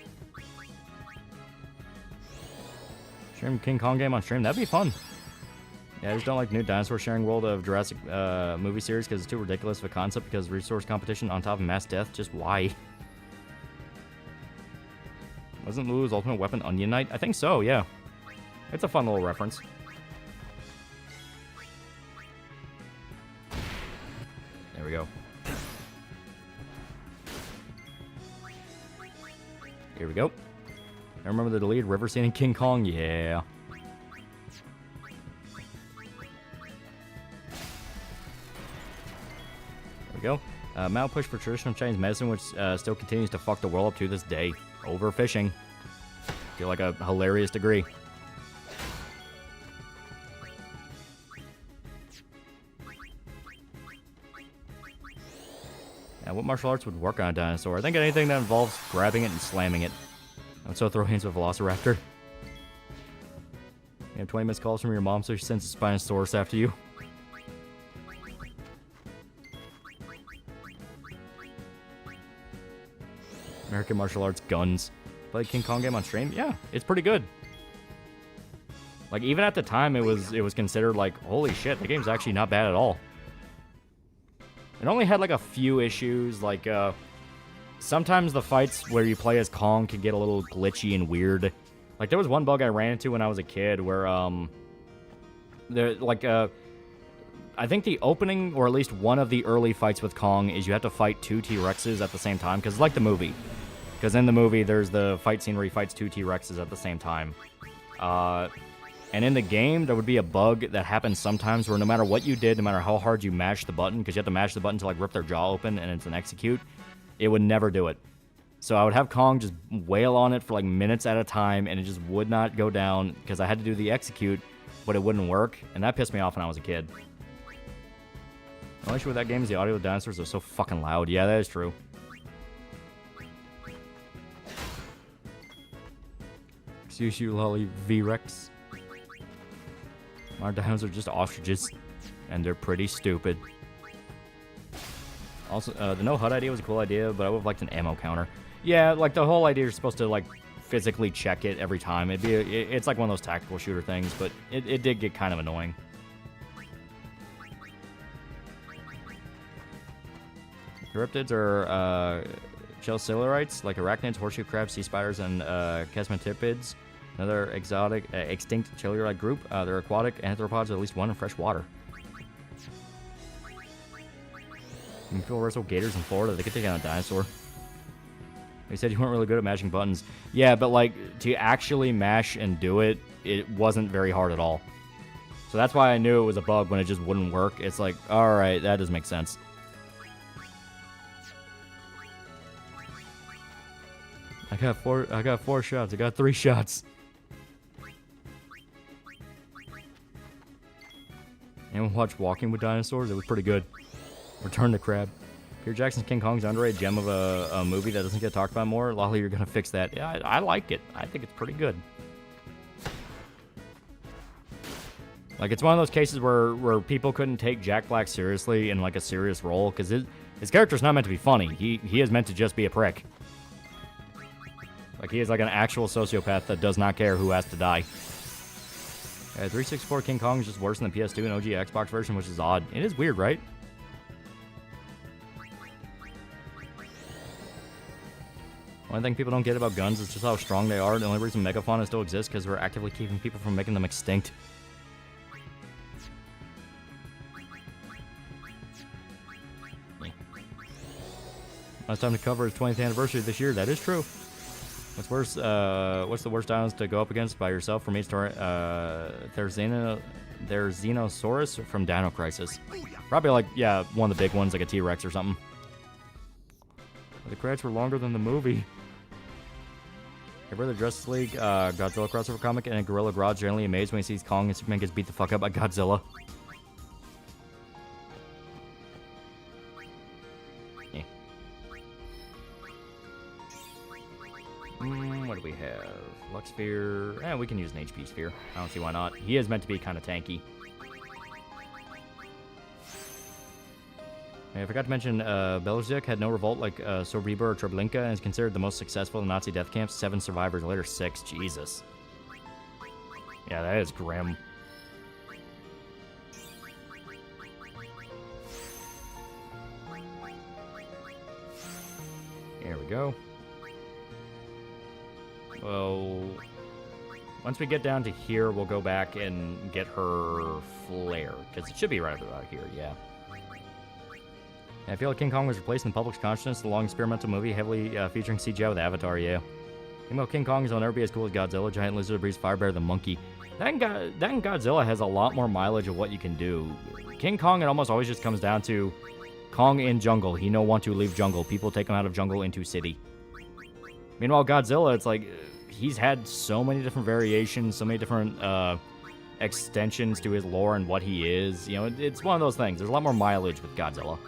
Stream King Kong game on stream. That'd be fun. Yeah, I just don't like new dinosaur sharing world of Jurassic movie series because it's too ridiculous of a concept because resource competition on top of mass death. Just why? Wasn't Lulu's ultimate weapon Onion Knight? I think so, yeah. It's a fun little reference. There we go. Here we go. I remember the deleted river scene in King Kong? Yeah. There we go. Mao push for traditional Chinese medicine, which still continues to fuck the world up to this day. Overfishing. To like a hilarious degree. Now, what martial arts would work on a dinosaur? I think anything that involves grabbing it and slamming it. I would so throw hands with a velociraptor. You have 20 missed calls from your mom, so she sends a Spinosaurus after you. American martial arts guns. Played King Kong game on stream? Yeah, it's pretty good. Like, even at the time, it was considered like, holy shit, the game's actually not bad at all. It only had like a few issues, like sometimes the fights where you play as Kong can get a little glitchy and weird. Like, there was one bug I ran into when I was a kid where I think the opening, or at least one of the early fights with Kong, is you have to fight 2 T-Rexes at the same time, because it's like the movie. Because in the movie, there's the fight scene where he fights 2 T-Rexes at the same time. And in the game, there would be a bug that happens sometimes where no matter what you did, no matter how hard you mashed the button, because you have to mash the button to like rip their jaw open and it's an execute, it would never do it. So I would have Kong just wail on it for like minutes at a time, and it just would not go down because I had to do the execute, but it wouldn't work, and that pissed me off when I was a kid. The only issue with that game is the audio of the dinosaurs are so fucking loud. Yeah, that is true. Excuse you, Loli V-Rex. Our dinosaurs are just ostriches, and they're pretty stupid. Also, the no HUD idea was a cool idea, but I would have liked an ammo counter. Yeah, like the whole idea is supposed to like physically check it every time. It's like one of those tactical shooter things, but it did get kind of annoying. Cryptids are chelylorites, like arachnids, horseshoe crabs, sea spiders, and chasmatipids. Another exotic, extinct chelylorite group. They're aquatic anthropods, at least one in fresh water. You can feel wrestle gators in Florida. They could take out a dinosaur. They said you weren't really good at mashing buttons. Yeah, but like to actually mash and do it, it wasn't very hard at all. So that's why I knew it was a bug when it just wouldn't work. It's like, all right, that does make sense. I got four shots. I got 3 shots. Anyone Anyone watch Walking with Dinosaurs? It was pretty good. Return the Crab. Peter Jackson's King Kong's an underrated gem of a movie that doesn't get talked about more. Lolly, you're gonna fix that. Yeah, I like it. I think it's pretty good. Like, it's one of those cases where people couldn't take Jack Black seriously in, like, a serious role, because his character's not meant to be funny. He is meant to just be a prick. Like, he is like an actual sociopath that does not care who has to die. 364 King Kong is just worse than the PS2 and OG Xbox version, which is odd. It is weird, right? One thing people don't get about guns is just how strong they are. The only reason megafauna still exists because we're actively keeping people from making them extinct. Last time to cover his 20th anniversary this year. That is true. What's worse? What's the worst dinosaurs to go up against by yourself? For me, it's there's Xenosaurus from Dino Crisis. Probably like, yeah, one of the big ones, like a T-Rex or something. The credits were longer than the movie. Ever the Justice League Godzilla crossover comic, and Gorilla Grodd generally amazed when he sees Kong and Superman gets beat the fuck up by Godzilla. What do we have? Lux Sphere. We can use an HP Sphere. I don't see why not. He is meant to be kind of tanky. I forgot to mention, Belzec had no revolt like Sobibor or Treblinka, and is considered the most successful in Nazi death camps. 7 survivors, later 6. Jesus. Yeah, that is grim. Here we go. Well, once we get down to here, we'll go back and get her flare, because it should be right about here, yeah. I feel like King Kong was replaced in the public's consciousness, the long experimental movie heavily featuring CGI with Avatar, yeah. Even though King Kong will never be as cool as Godzilla, Giant Lizard Breeze, Fire Bear, the Monkey. That and Godzilla has a lot more mileage of what you can do. King Kong, it almost always just comes down to Kong in jungle. He no want to leave jungle. People take him out of jungle into city. Meanwhile, Godzilla, it's like, he's had so many different variations, so many different extensions to his lore and what he is. You know, it's one of those things. There's a lot more mileage with Godzilla.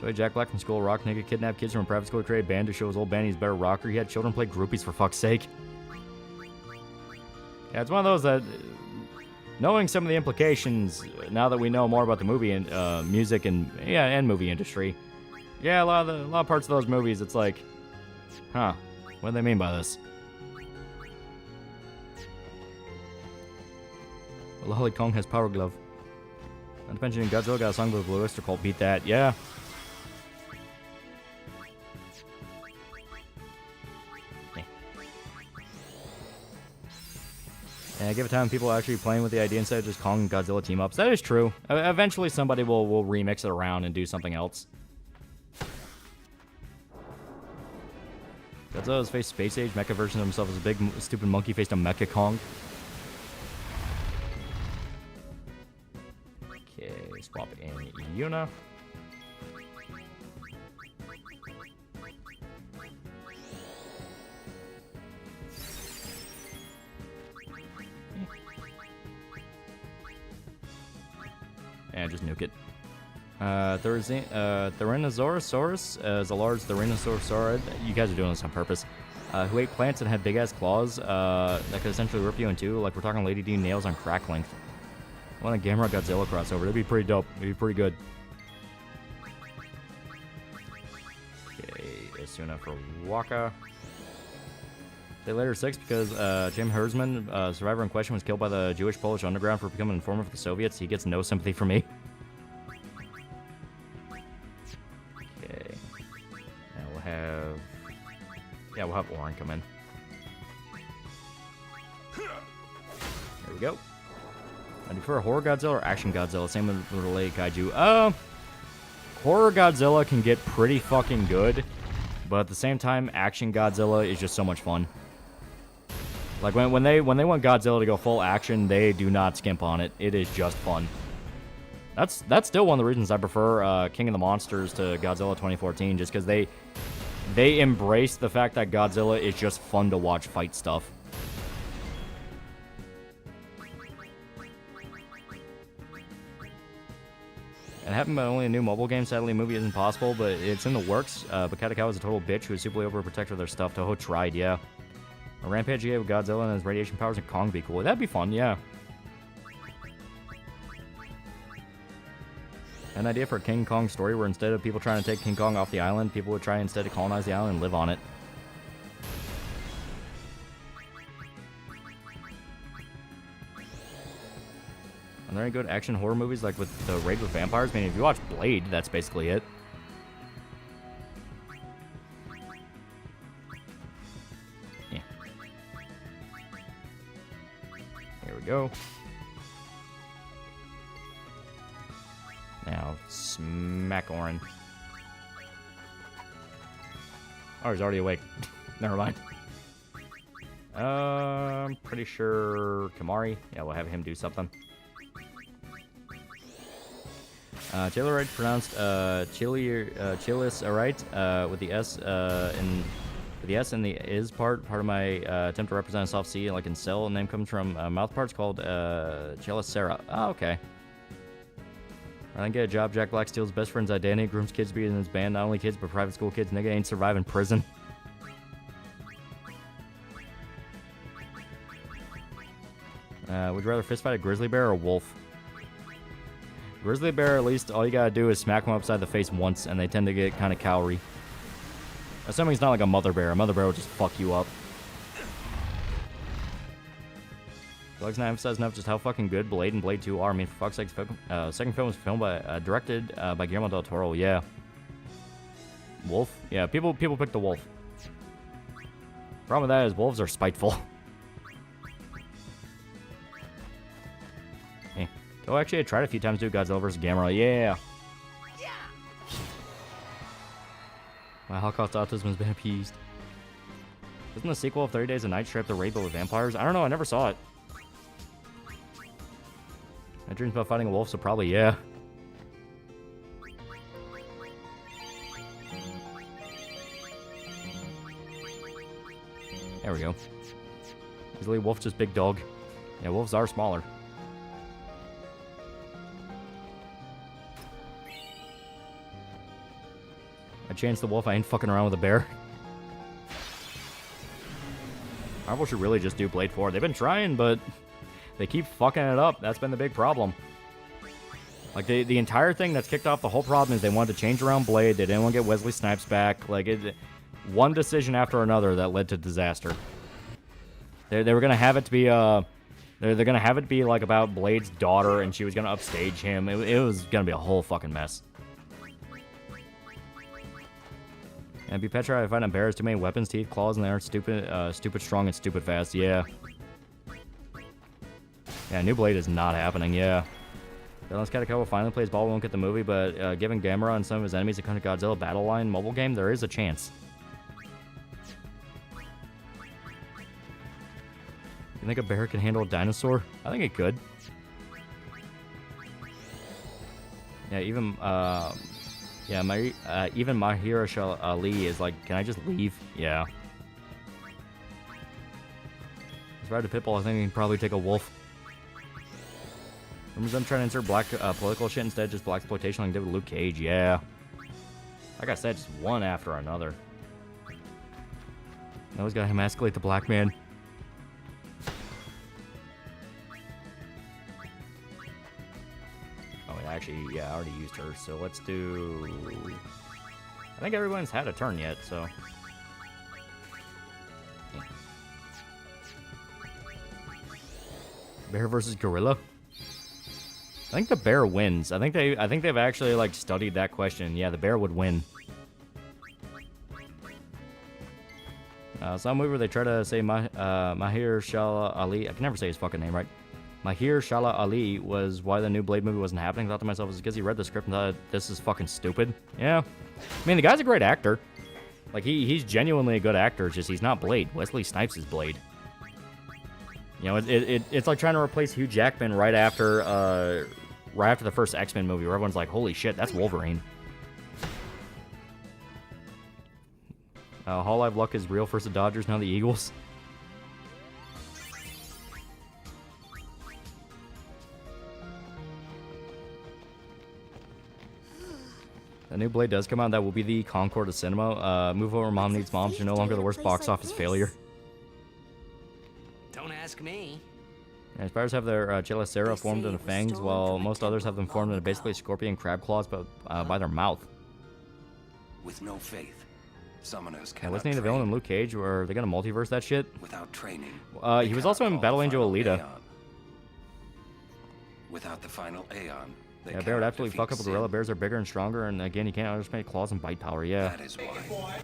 So Jack Black from School of Rock, nigga kidnapped kids from a private school to create a band to show his old band he's a better rocker. He had children play groupies, for fuck's sake. Yeah, it's one of those that, knowing some of the implications, now that we know more about the movie and music and movie industry, yeah, a lot of parts of those movies, it's like, huh, what do they mean by this? Well, Holly Kong has Power Glove. Not to mention Godzilla got a song with Blue Oyster called Beat That, yeah. Yeah, give it time, people actually playing with the idea instead of just Kong and Godzilla team-ups. That is true. Eventually somebody will remix it around and do something else. Godzilla's faced Space Age mecha version of himself as a big, stupid monkey faced a Mecha Kong. Okay, swap in Yuna. And just nuke it. Tyrannosaurus is a large Tyrannosaurid. You guys are doing this on purpose. Who ate plants and had big ass claws that could essentially rip you in two. Like we're talking Lady D nails on crack length. I want a Gamera Godzilla crossover. That'd be pretty dope. It'd be pretty good. Okay, Asuna for Waka. They later 6 because Jim Herzman, survivor in question, was killed by the Jewish Polish underground for becoming an informant for the Soviets. He gets no sympathy from me. Okay. Now we'll have... Yeah, we'll have Orin come in. There we go. I prefer horror Godzilla or action Godzilla. Same with related kaiju. Horror Godzilla can get pretty fucking good, but at the same time, action Godzilla is just so much fun. Like when they want Godzilla to go full action, they do not skimp on it. It is just fun. That's still one of the reasons I prefer King of the Monsters to Godzilla 2014, just because they embrace the fact that Godzilla is just fun to watch fight stuff. And having only a new mobile game, sadly, a movie isn't possible, but it's in the works. But Katakawa is a total bitch who is superly overprotective of their stuff. Toho tried, yeah. A rampage with Godzilla and his radiation powers and Kong be cool. That'd be fun, yeah. An idea for a King Kong story where instead of people trying to take King Kong off the island, people would try instead to colonize the island and live on it. Are there any good action horror movies like with the Raid with Vampires? I mean, if you watch Blade, that's basically it. Yeah. Here we go. Now, smack Orin. Oh, he's already awake. Never mind. I'm pretty sure Kamari. Yeah, we'll have him do something. Taylor Wright pronounced Chilis right with the S with the S in the is part of my attempt to represent a soft C like in Cell. Name comes from mouth parts called Chelicera. Oh, okay. I didn't get a job. Jack Black steals best friend's identity, grooms kids to be in his band. Not only kids, but private school kids. Nigga ain't surviving prison. Would you rather fistfight a grizzly bear or a wolf? Grizzly bear, at least all you gotta do is smack them upside the face once, and they tend to get kind of cowrie. Assuming it's not like a mother bear. A mother bear will just fuck you up. Doug's not emphasized enough just how fucking good Blade and Blade 2 are. I mean, for fuck's sake, second film was filmed by, directed by Guillermo del Toro. Yeah. Wolf? Yeah, people pick the wolf. Problem with that is wolves are spiteful. Hey. Oh, actually, I tried a few times to do Godzilla vs. Gamera. Yeah. My Holocaust autism has been appeased. Isn't the sequel of 30 Days a Night Strip the Raid with Vampires? I don't know, I never saw it. My dreams about fighting a wolf, so probably yeah. There we go. Usually wolf just big dog. Yeah, wolves are smaller. I changed the wolf, I ain't fucking around with a bear. Marvel should really just do Blade 4. They've been trying, but they keep fucking it up. That's been the big problem. Like, the entire thing that's kicked off the whole problem is they wanted to change around Blade. They didn't want to get Wesley Snipes back. Like, one decision after another that led to disaster. They were going to have it to be, they're going to have it be, like, about Blade's daughter, and she was going to upstage him. It was going to be a whole fucking mess. And be petrified if I find bears too many weapons, teeth, claws, and they aren't stupid strong and stupid fast. Yeah. Yeah, New Blade is not happening. Yeah. Unless Katakawa finally plays ball, we won't get the movie, but given Gamera and some of his enemies a kind of Godzilla Battle Line mobile game, there is a chance. You think a bear can handle a dinosaur? I think it could. Yeah, even even Mahira Ali is like, can I just leave? Yeah. If I had a pitbull, I think I can probably take a wolf. Remember them trying to insert black political shit instead, just black exploitation like they did with Luke Cage? Yeah. Like I said, just one after another. Always gotta emasculate the black man. Actually, yeah, I already used her, so let's do... I think everyone's had a turn yet, so... Yeah. Bear versus gorilla? I think the bear wins. I think they've actually, like, studied that question. Yeah, the bear would win. Some movie where they try to say Mahir Shala Ali... I can never say his fucking name right. Mahir Shala Ali was why the new Blade movie wasn't happening. I thought to myself, it's because he read the script and thought, this is fucking stupid. Yeah. I mean, the guy's a great actor. Like, he's genuinely a good actor. It's just he's not Blade. Wesley Snipes is Blade. You know, it's like trying to replace Hugh Jackman right after the first X-Men movie, where everyone's like, holy shit, that's Wolverine. Hall Live luck is real versus the Dodgers, now the Eagles. new Blade does come out, that will be the Concord of cinema. Move over, Mom Needs Moms. You're no longer the worst box office failure. Don't ask me. Yeah, spiders have their chelicera formed into fangs, while most others have them formed into basically scorpion crab claws, but by their mouth. With no faith, summoners Yeah, cannot wasn't he the villain in Luke Cage, or are they gonna multiverse that shit? without training. He was also in Battle Angel Alita. Without the final Aeon, they Yeah, Bear would cannot absolutely defeat fuck up. sin. Gorilla bears are bigger and stronger, and again, you can't underestimate claws and bite power. Yeah. That is why.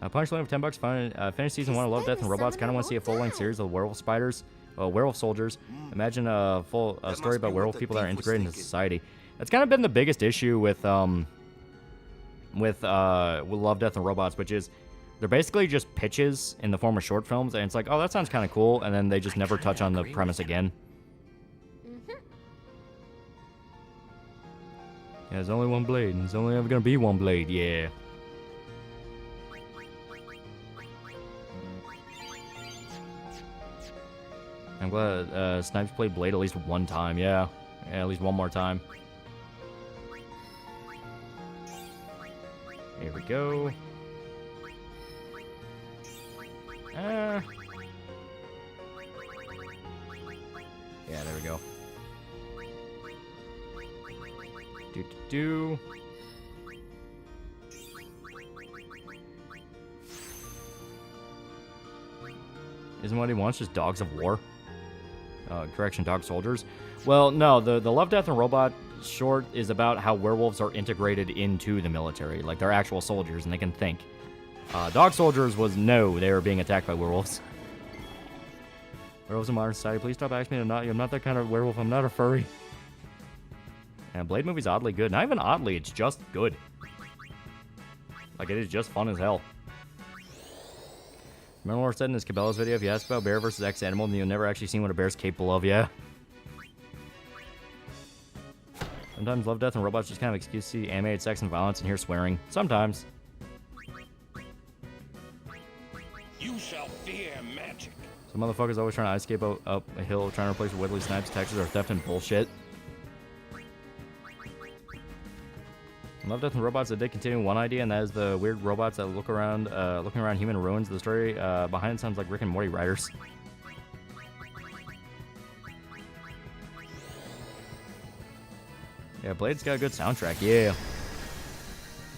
Punchline of $10. Finish season 1 of Love, Death, and Robots. Kind of want to see a full-length series of werewolf spiders, werewolf soldiers. Imagine a full story about werewolf people that are integrated into society. That's kind of been the biggest issue with Love, Death, and Robots, which is they're basically just pitches in the form of short films, and it's like, oh, that sounds kind of cool, and then they just never touch on the premise again. Yeah, there's only one blade, and there's only ever gonna be one blade. Yeah. I'm glad Snipes played Blade at least one time. Yeah, at least one more time. Here we go. Yeah, there we go. Do. Isn't what he wants just dogs of war? Correction, dog soldiers. Well, no, the Love, Death, and Robot short is about how werewolves are integrated into the military. Like, they're actual soldiers, and they can think. Dog soldiers was no, they were being attacked by werewolves. Werewolves in modern society, please stop asking me to not. I'm not that kind of werewolf, I'm not a furry. And Blade movie's oddly good. Not even oddly, it's just good. Like, it is just fun as hell. Remember what I said in this Cabela's video? If you ask about bear versus X animal, then you'll never actually see what a bear's capable of, yeah. Sometimes Love, Death, and Robots just kind of excuse to see animated sex and violence and hear swearing. Sometimes. You shall fear magic. Some motherfuckers always trying to escape up a hill, trying to replace Whitley Snipes, Texas, or theft and bullshit. Love, Death, and Robots that did continue one idea, and that is the weird robots that look around, looking around human ruins. The story behind it sounds like Rick and Morty writers. Yeah, Blade's got a good soundtrack. Yeah.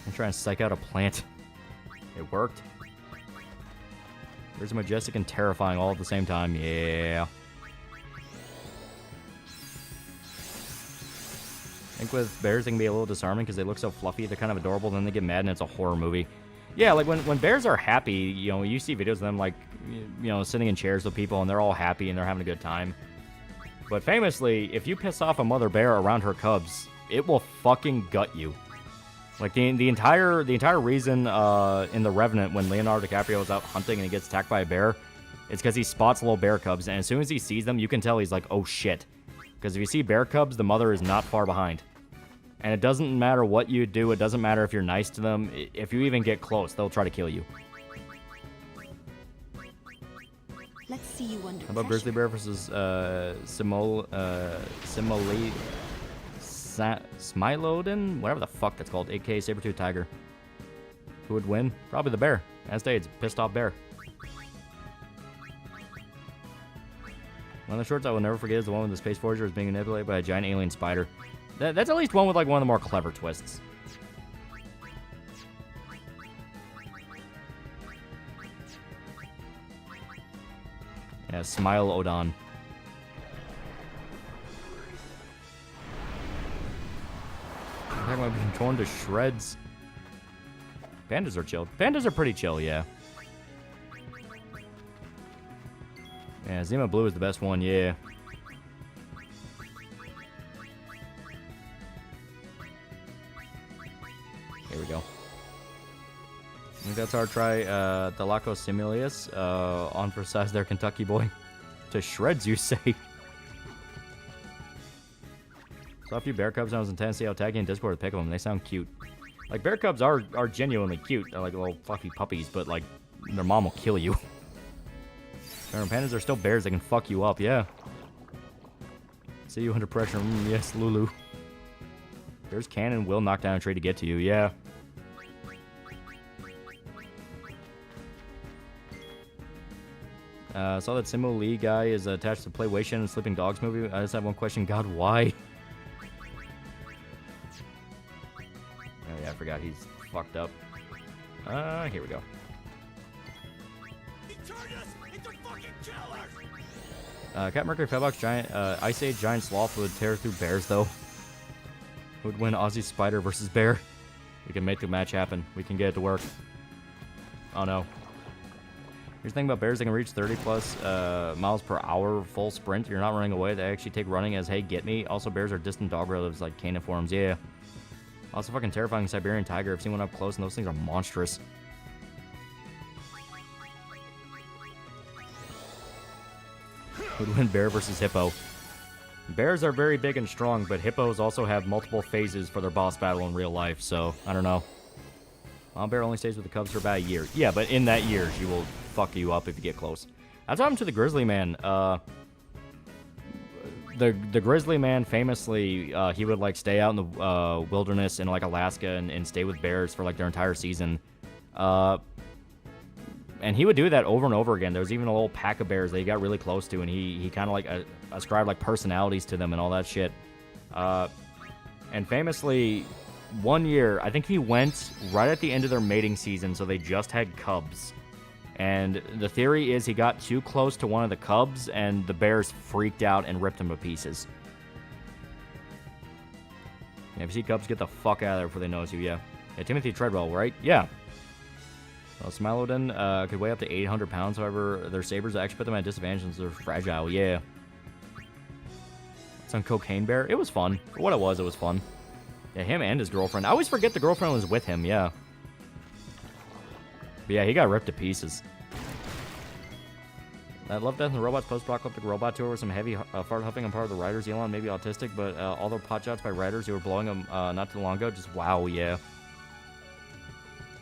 I'm trying to psych out a plant. It worked. There's majestic and terrifying all at the same time. Yeah. I think with bears, they can be a little disarming because they look so fluffy. They're kind of adorable. Then they get mad and it's a horror movie. Yeah, like when bears are happy, you know, you see videos of them like, you know, sitting in chairs with people and they're all happy and they're having a good time. But famously, if you piss off a mother bear around her cubs, it will fucking gut you. Like the entire reason in The Revenant when Leonardo DiCaprio is out hunting and he gets attacked by a bear, it's because he spots little bear cubs, and as soon as he sees them, you can tell he's like, oh shit. Because if you see bear cubs, the mother is not far behind. And it doesn't matter what you do, it doesn't matter if you're nice to them, if you even get close, they'll try to kill you. Let's see you under How about grizzly bear versus Smilodon? Whatever the fuck that's called, aka saber-tooth tiger. Who would win? Probably the bear. As stated, it's a pissed off bear. One of the shorts I will never forget is the one with the Space Forger is being manipulated by a giant alien spider. That's at least one with like one of the more clever twists. Yeah, Smile Odon. I'm talking about being torn to shreds. Pandas are chill. Pandas are pretty chill, yeah. Yeah, Zima Blue is the best one, yeah. Here we go. I think that's our try, Delaco Simulius, on for size there, Kentucky boy. To shreds, you say. Saw a few bear cubs when I was in Tennessee. I'll tag you in Discord to pick them. They sound cute. Like, bear cubs are genuinely cute. They're like little fluffy puppies, but like, their mom will kill you. Pandas are still bears. They can fuck you up, yeah. See you under pressure. Yes, Lulu. Bears can and will knock down a tree to get to you. Yeah. Saw that Simu Lee guy is attached to Play Wei Shen and Sleeping Dogs movie. I just have one question. God, why? Oh yeah, I forgot he's fucked up. Here we go. Captain Mercury, Fedbox, Giant, Ice Age, Giant Sloth would tear through bears, though. Who would win Aussie Spider versus Bear? We can make the match happen. We can get it to work. Oh, no. Here's the thing about bears. They can reach 30-plus miles per hour full sprint. You're not running away. They actually take running as, hey, get me. Also, bears are distant dog relatives like caniforms. Yeah. Also, fucking terrifying Siberian tiger. I've seen one up close, and those things are monstrous. Would win bear versus hippo. Bears are very big and strong, but hippos also have multiple phases for their boss battle in real life, so I don't know. Mom bear only stays with the cubs for about a year. Yeah, but in that year, she will fuck you up if you get close. That's what happened to the grizzly man. The grizzly man famously, he would like stay out in the wilderness in like Alaska and stay with bears for like their entire season. And he would do that over and over again. There was even a little pack of bears that he got really close to, and he kind of like ascribed like personalities to them and all that shit. And famously, one year, I think he went right at the end of their mating season, so they just had cubs. And the theory is he got too close to one of the cubs, and the bears freaked out and ripped him to pieces. Yeah, if you see cubs, get the fuck out of there before they notice you, yeah. Yeah, Timothy Treadwell, right? Yeah. Well, Smilodon could weigh up to 800 pounds, however, their sabers actually put them at a disadvantage since they're fragile, yeah. It's on Cocaine Bear. It was fun. For what it was fun. Yeah, him and his girlfriend. I always forget the girlfriend was with him, yeah. But yeah, he got ripped to pieces. I love Death and the Robots post-apocalyptic robot tour with some heavy fart huffing on part of the writers. Elon may be autistic, but all the pot shots by writers who were blowing him not too long ago, just wow, yeah.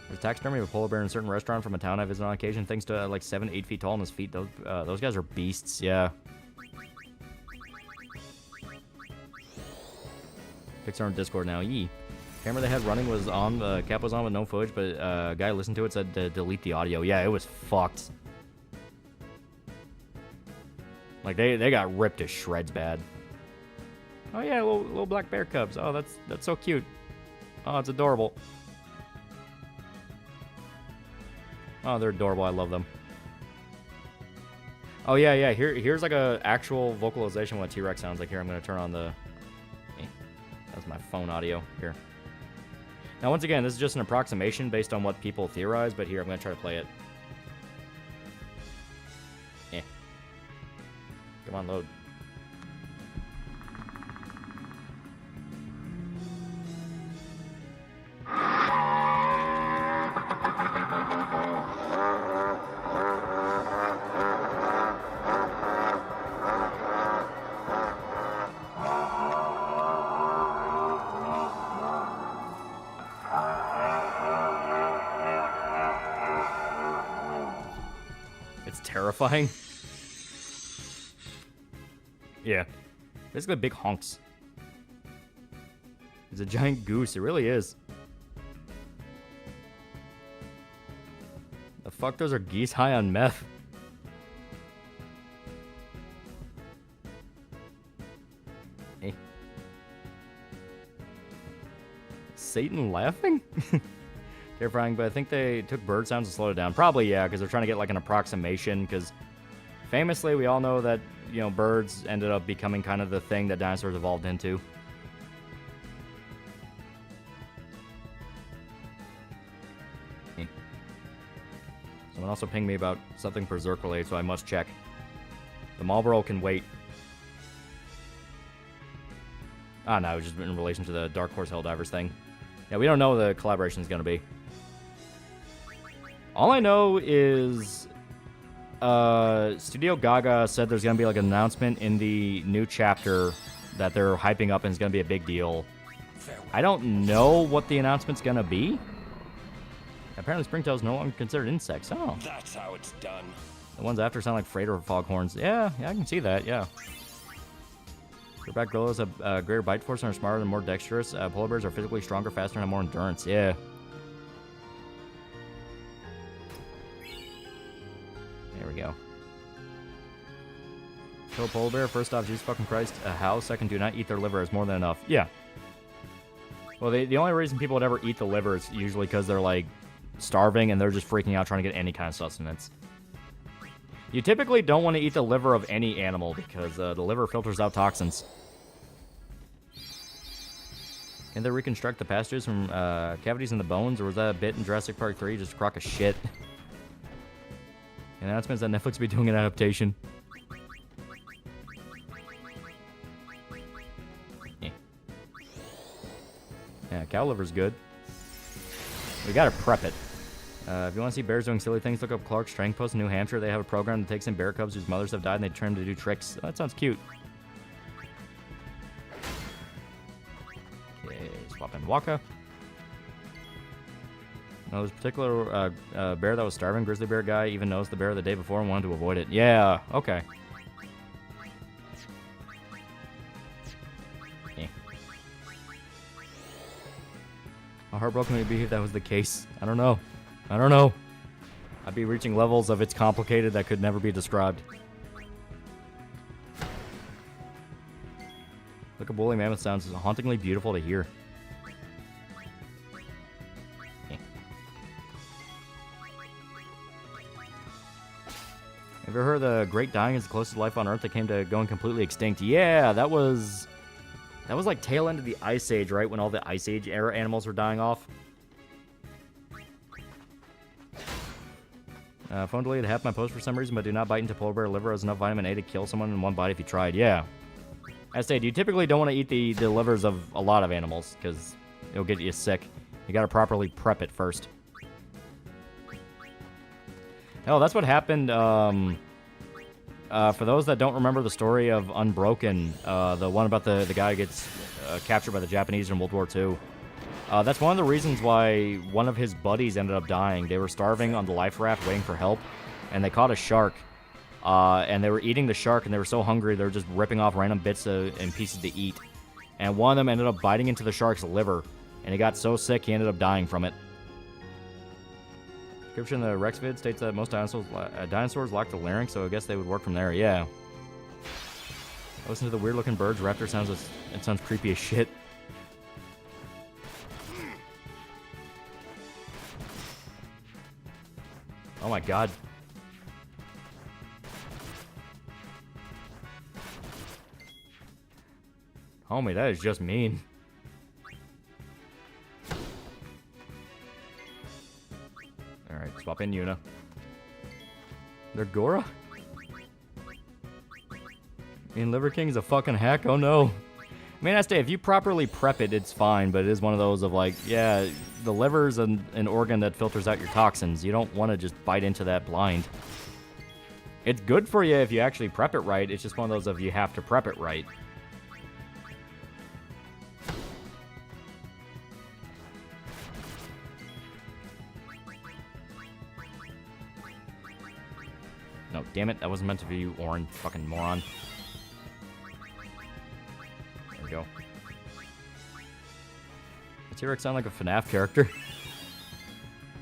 There's taxidermy of a polar bear in a certain restaurant from a town I visit on occasion. Thanks to like 7-8 feet tall on his feet. Those guys are beasts, yeah. Pixar on Discord now. Yee. Camera they had running was on, the cap was on with no footage, but a guy listened to it said to delete the audio. Yeah, it was fucked. Like they got ripped to shreds bad. Oh yeah, little black bear cubs. Oh, that's so cute. Oh, it's adorable. Oh, they're adorable. I love them. Oh yeah. Here's like a actual vocalization of what T-Rex sounds like. Here, I'm gonna turn on the. That's my phone audio here. Now, once again, this is just an approximation based on what people theorize, but here, I'm gonna try to play it. Come on, load. It's terrifying. Yeah. Basically big honks. It's a giant goose. It really is. The fuck, those are geese high on meth. Hey. Satan laughing? Terrifying, but I think they took bird sounds to slow it down. Probably, yeah, because they're trying to get like an approximation, because famously, we all know that, you know, birds ended up becoming kind of the thing that dinosaurs evolved into. Someone also pinged me about something Berserk related, so I must check. The Marlboro can wait. Ah, no, it was just in relation to the Dark Horse Helldivers thing. Yeah, we don't know what the collaboration is going to be. All I know is Studio Gaga said there's going to be like an announcement in the new chapter that they're hyping up and it's going to be a big deal. I don't know what the announcement's going to be. Apparently springtails no longer considered insects. Oh. That's how it's done. The ones after sound like freighter foghorns. Yeah, I can see that, yeah. Silverback gorillas have greater bite force and are smarter and more dexterous. Polar bears are physically stronger, faster, and have more endurance. Yeah. There we go. Kill a polar bear. First off, Jesus fucking Christ. How? Second, do not eat their liver is more than enough. Yeah. Well, the only reason people would ever eat the liver is usually because they're, like, starving and they're just freaking out trying to get any kind of sustenance. You typically don't want to eat the liver of any animal because the liver filters out toxins. Can they reconstruct the passages from cavities in the bones, or was that a bit in Jurassic Park 3? Just a crock of shit. Announcements that Netflix will be doing an adaptation. Yeah, cow liver's good. We gotta prep it. If you want to see bears doing silly things, look up Clark's Strength Post in New Hampshire. They have a program that takes in bear cubs whose mothers have died and they train them to do tricks. Oh, that sounds cute. Okay, swap in Waka. No, this particular bear that was starving, grizzly bear guy even knows the bear the day before and wanted to avoid it. Yeah, okay. How heartbroken would it be if that was the case? I don't know. I don't know. I'd be reaching levels of it's complicated that could never be described. Look at woolly mammoth sounds. It's hauntingly beautiful to hear. Have you ever heard the Great Dying is the closest life on Earth that came to going completely extinct? Yeah, that was like tail end of the Ice Age, right? When all the Ice Age era animals were dying off. Phone deleted half my post for some reason, but do not bite into polar bear liver as enough vitamin A to kill someone in one bite if you tried. Yeah. As I said, you typically don't want to eat the livers of a lot of animals because it'll get you sick. You got to properly prep it first. Hell, that's what happened. For those that don't remember the story of Unbroken, the one about the guy who gets captured by the Japanese in World War II. That's one of the reasons why one of his buddies ended up dying. They were starving on the life raft waiting for help, and they caught a shark. And they were eating the shark, and they were so hungry they were just ripping off random bits and pieces to eat. And one of them ended up biting into the shark's liver, and he got so sick he ended up dying from it. Description of the Rex vid states that most dinosaurs lack the larynx, so I guess they would work from there. Yeah. Listen to the weird-looking birds. Raptor sounds. It sounds creepy as shit. Oh my god. Homie, that is just mean. Alright, swap in Yuna. They're Gora? Liver King's a fucking hack? Oh no. I mean, I say, if you properly prep it, it's fine, but it is one of those of like, yeah, the liver's an organ that filters out your toxins. You don't want to just bite into that blind. It's good for you if you actually prep it right. It's just one of those of you have to prep it right. No, damn it. That wasn't meant to be you, Orin. Fucking moron. There we go. Does T-Rex sound like a FNAF character?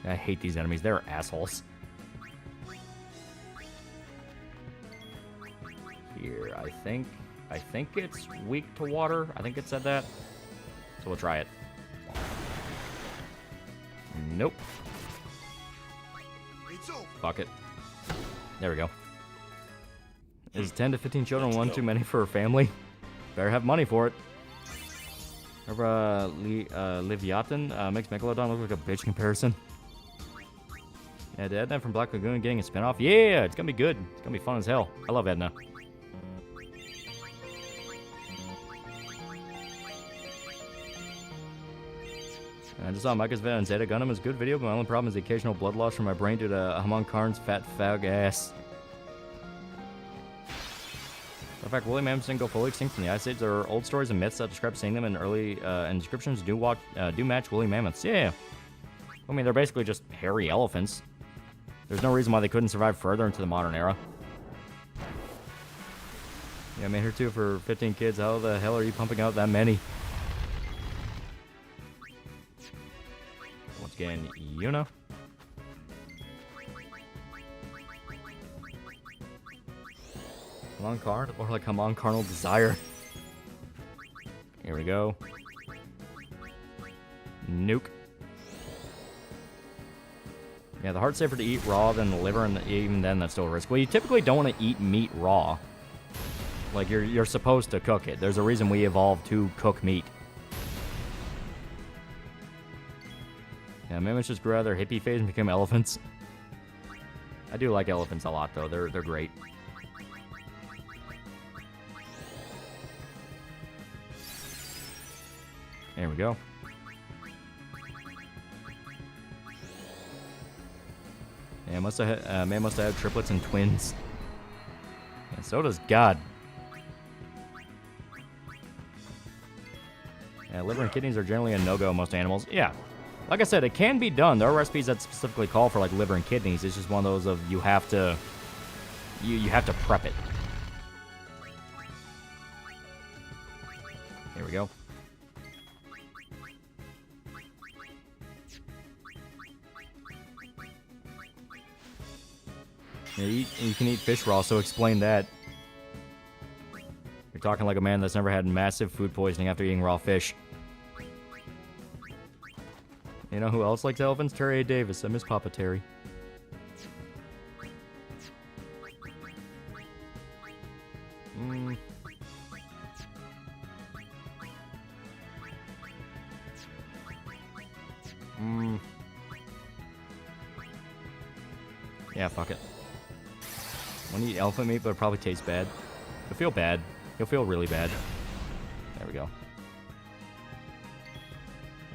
I hate these enemies. They're assholes. Here, I think it's weak to water. I think it said that. So we'll try it. Nope. Fuck it. There we go. Is 10 to 15 children one too many for a family? Better have money for it. Remember Leviathan makes Megalodon look like a bitch comparison. Yeah, the Edna from Black Lagoon getting a spinoff. Yeah, it's gonna be good. It's gonna be fun as hell. I love Edna. I just saw Micah's video on Zeta Gundam. It's a good video, but my only problem is the occasional blood loss from my brain due to Hamon Karn's fat fag ass. In fact, woolly mammoths didn't go fully extinct from the Ice Age. There are old stories and myths that describe seeing them in early and descriptions do match woolly mammoths. Yeah. I mean, they're basically just hairy elephants. There's no reason why they couldn't survive further into the modern era. Yeah, I made her too for 15 kids. How the hell are you pumping out that many? Once again, you know. Come on, Card, or like come on, Carnal Desire. Here we go. Nuke. Yeah, the heart's safer to eat raw than the liver, and even then, that's still a risk. Well, you typically don't want to eat meat raw. Like, you're supposed to cook it. There's a reason we evolved to cook meat. Yeah, mammoths just grew out of their hippie phase and became elephants. I do like elephants a lot, though. They're great. There we go. Yeah, man must have triplets and twins. And so does God. Yeah, liver and kidneys are generally a no-go in most animals. Yeah. Like I said, it can be done. There are recipes that specifically call for like liver and kidneys. It's just one of those of you have to you have to prep it. Here we go. Yeah, you can eat fish raw, so explain that. You're talking like a man that's never had massive food poisoning after eating raw fish. You know who else likes elephants? Terry A. Davis. I miss Papa Terry. Yeah, fuck it. I want to eat elephant meat, but it probably tastes bad. You'll feel bad. You'll feel really bad. There we go.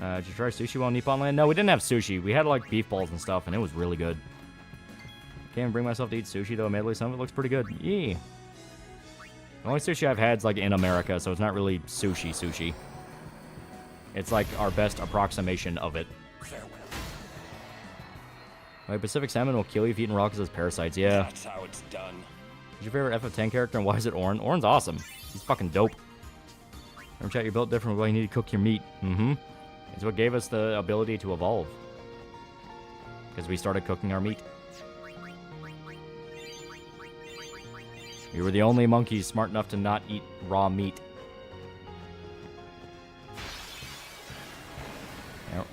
Did you try sushi while Nippon Land? No, we didn't have sushi. We had, like, beef balls and stuff, and it was really good. Can't even bring myself to eat sushi, though. Admittedly, some of it looks pretty good. Yeah. The only sushi I've had is, like, in America, so it's not really sushi. It's, like, our best approximation of it. My Pacific salmon will kill you if eaten raw because it's parasites. Yeah. That's how it's done. Who's your favorite FF10 character, and why is it Orin? Orin's awesome. He's fucking dope. Remember, chat, you're built different, but you need to cook your meat. Mm-hmm. It's what gave us the ability to evolve. Because we started cooking our meat. We were the only monkeys smart enough to not eat raw meat.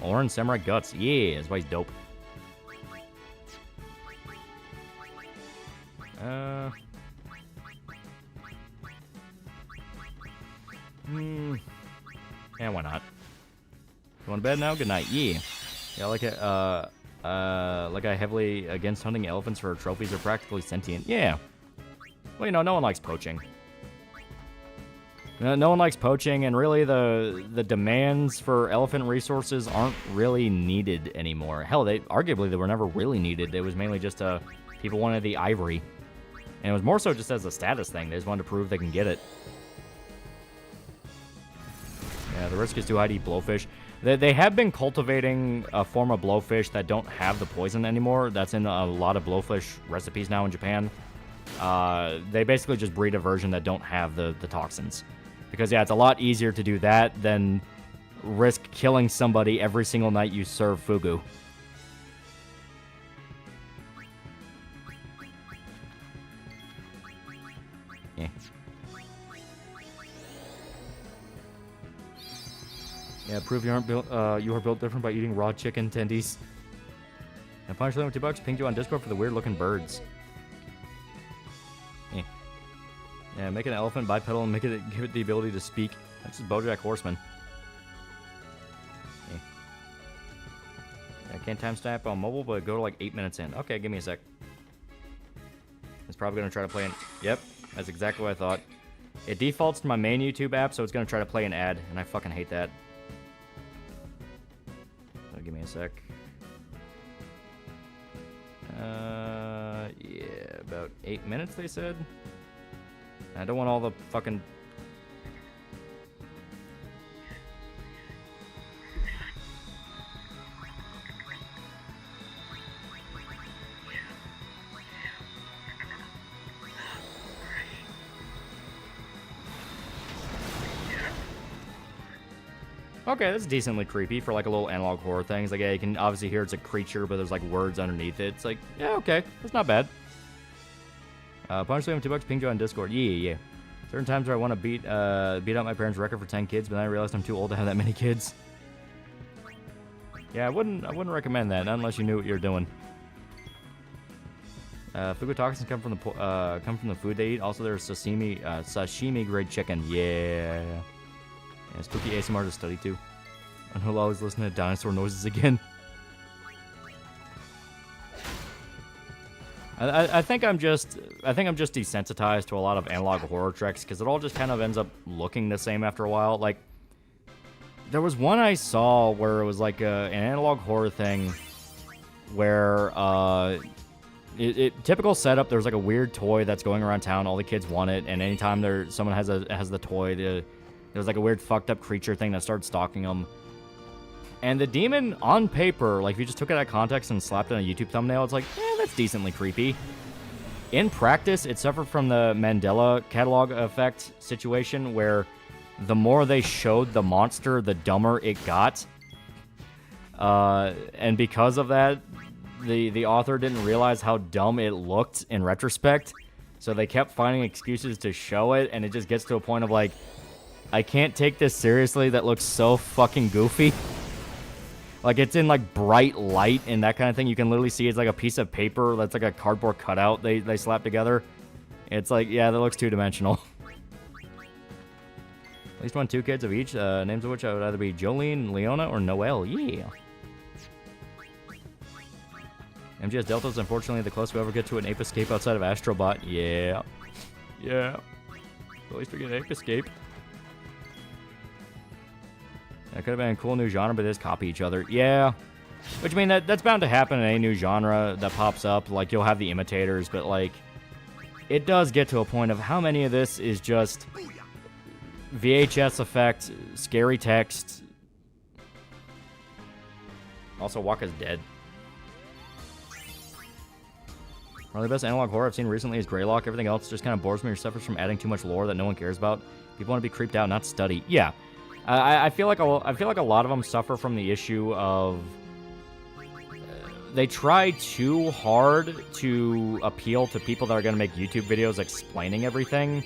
Orin Samurai Guts. Yeah, that's why he's dope. Yeah, why not? You want to bed now? Good night. Yeah. Yeah, like I heavily against hunting elephants for trophies are practically sentient. Yeah. Well, you know, no one likes poaching. No one likes poaching, and really the demands for elephant resources aren't really needed anymore. Hell, arguably they were never really needed. It was mainly just people wanted the ivory. And it was more so just as a status thing. They just wanted to prove they can get it. Yeah, the risk is too high to eat blowfish. They have been cultivating a form of blowfish that don't have the poison anymore. That's in a lot of blowfish recipes now in Japan. They basically just breed a version that don't have the toxins. Because, yeah, it's a lot easier to do that than risk killing somebody every single night you serve fugu. Yeah. Yeah, prove you aren't built. You are built different by eating raw chicken tendies. And Punch Limit $2. Pinged you on Discord for the weird-looking birds. Yeah. Yeah, make an elephant bipedal and give it the ability to speak. That's just BoJack Horseman. Yeah. I can't timestamp on mobile, but go to like 8 minutes in. Okay, give me a sec. It's probably gonna try to play an. Yep, that's exactly what I thought. It defaults to my main YouTube app, so it's gonna try to play an ad, and I fucking hate that. So give me a sec. Yeah, about 8 minutes, they said. I don't want all the fucking... okay, that's decently creepy for like a little analog horror thing. It's like, yeah, you can obviously hear it's a creature, but there's like words underneath it. It's like, yeah, okay, that's not bad. Punch Liam $2 ping Joe on Discord. Yeah. Certain times where I want to beat out my parents' record for 10 kids, but then I realized I'm too old to have that many kids. Yeah, I wouldn't recommend that, not unless you knew what you're doing. Food toxins come from the food they eat. Also, there's sashimi grade chicken. Yeah, spooky ASMR to study too. And he'll always listen to dinosaur noises again. I think I'm just desensitized to a lot of analog horror tricks because it all just kind of ends up looking the same after a while. Like, there was one I saw where it was like an analog horror thing where typical setup. There's like a weird toy that's going around town. All the kids want it, and anytime someone has the toy, there's like a weird fucked up creature thing that starts stalking them. And the demon, on paper, like if you just took it out of context and slapped it on a YouTube thumbnail, it's like, that's decently creepy. In practice, it suffered from the Mandela catalog effect situation where the more they showed the monster, the dumber it got. And because of that, the author didn't realize how dumb it looked in retrospect. So they kept finding excuses to show it, and it just gets to a point of like, I can't take this seriously. That looks so fucking goofy. Like, it's in, like, bright light and that kind of thing. You can literally see it's like a piece of paper that's like a cardboard cutout they slap together. It's like, yeah, that looks two-dimensional. At least 2 kids of each, names of which I would either be Jolene, Leona, or Noelle. Yeah. MGS Delta is unfortunately the closest we ever get to an ape escape outside of Astrobot. Yeah. At least we get an ape escape. That could have been a cool new genre, but they just copy each other. Yeah. Which, I mean, that's bound to happen in any new genre that pops up. Like, you'll have the imitators, but, like, it does get to a point of how many of this is just VHS effect, scary text. Also, Waka's dead. Probably the best analog horror I've seen recently is Greylock. Everything else just kind of bores me or suffers from adding too much lore that no one cares about. People want to be creeped out, not study. Yeah. I feel like a lot of them suffer from the issue of they try too hard to appeal to people that are going to make YouTube videos explaining everything,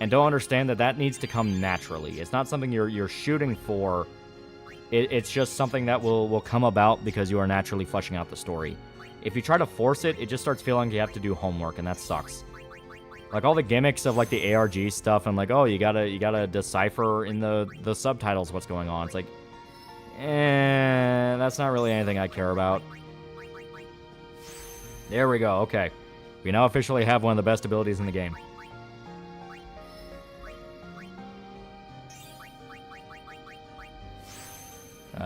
and don't understand that needs to come naturally. It's not something you're shooting for. It's just something that will come about because you are naturally fleshing out the story. If you try to force it, it just starts feeling like you have to do homework, and that sucks. Like, all the gimmicks of, like, the ARG stuff and, like, oh, you gotta decipher in the subtitles what's going on. It's like, that's not really anything I care about. There we go, okay. We now officially have one of the best abilities in the game.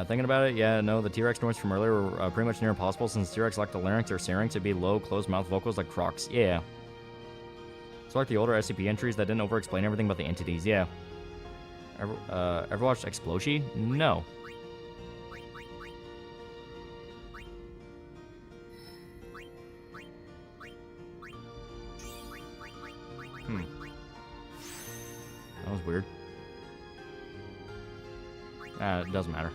Thinking about it, yeah, no, the T-Rex noise from earlier were pretty much near impossible since T-Rex lacked the larynx or syrinx. It'd be low, closed-mouth vocals like Crocs. Yeah. It's like the older SCP entries that didn't over-explain everything about the entities, yeah. Ever watched Exploshi? No. That was weird. It doesn't matter.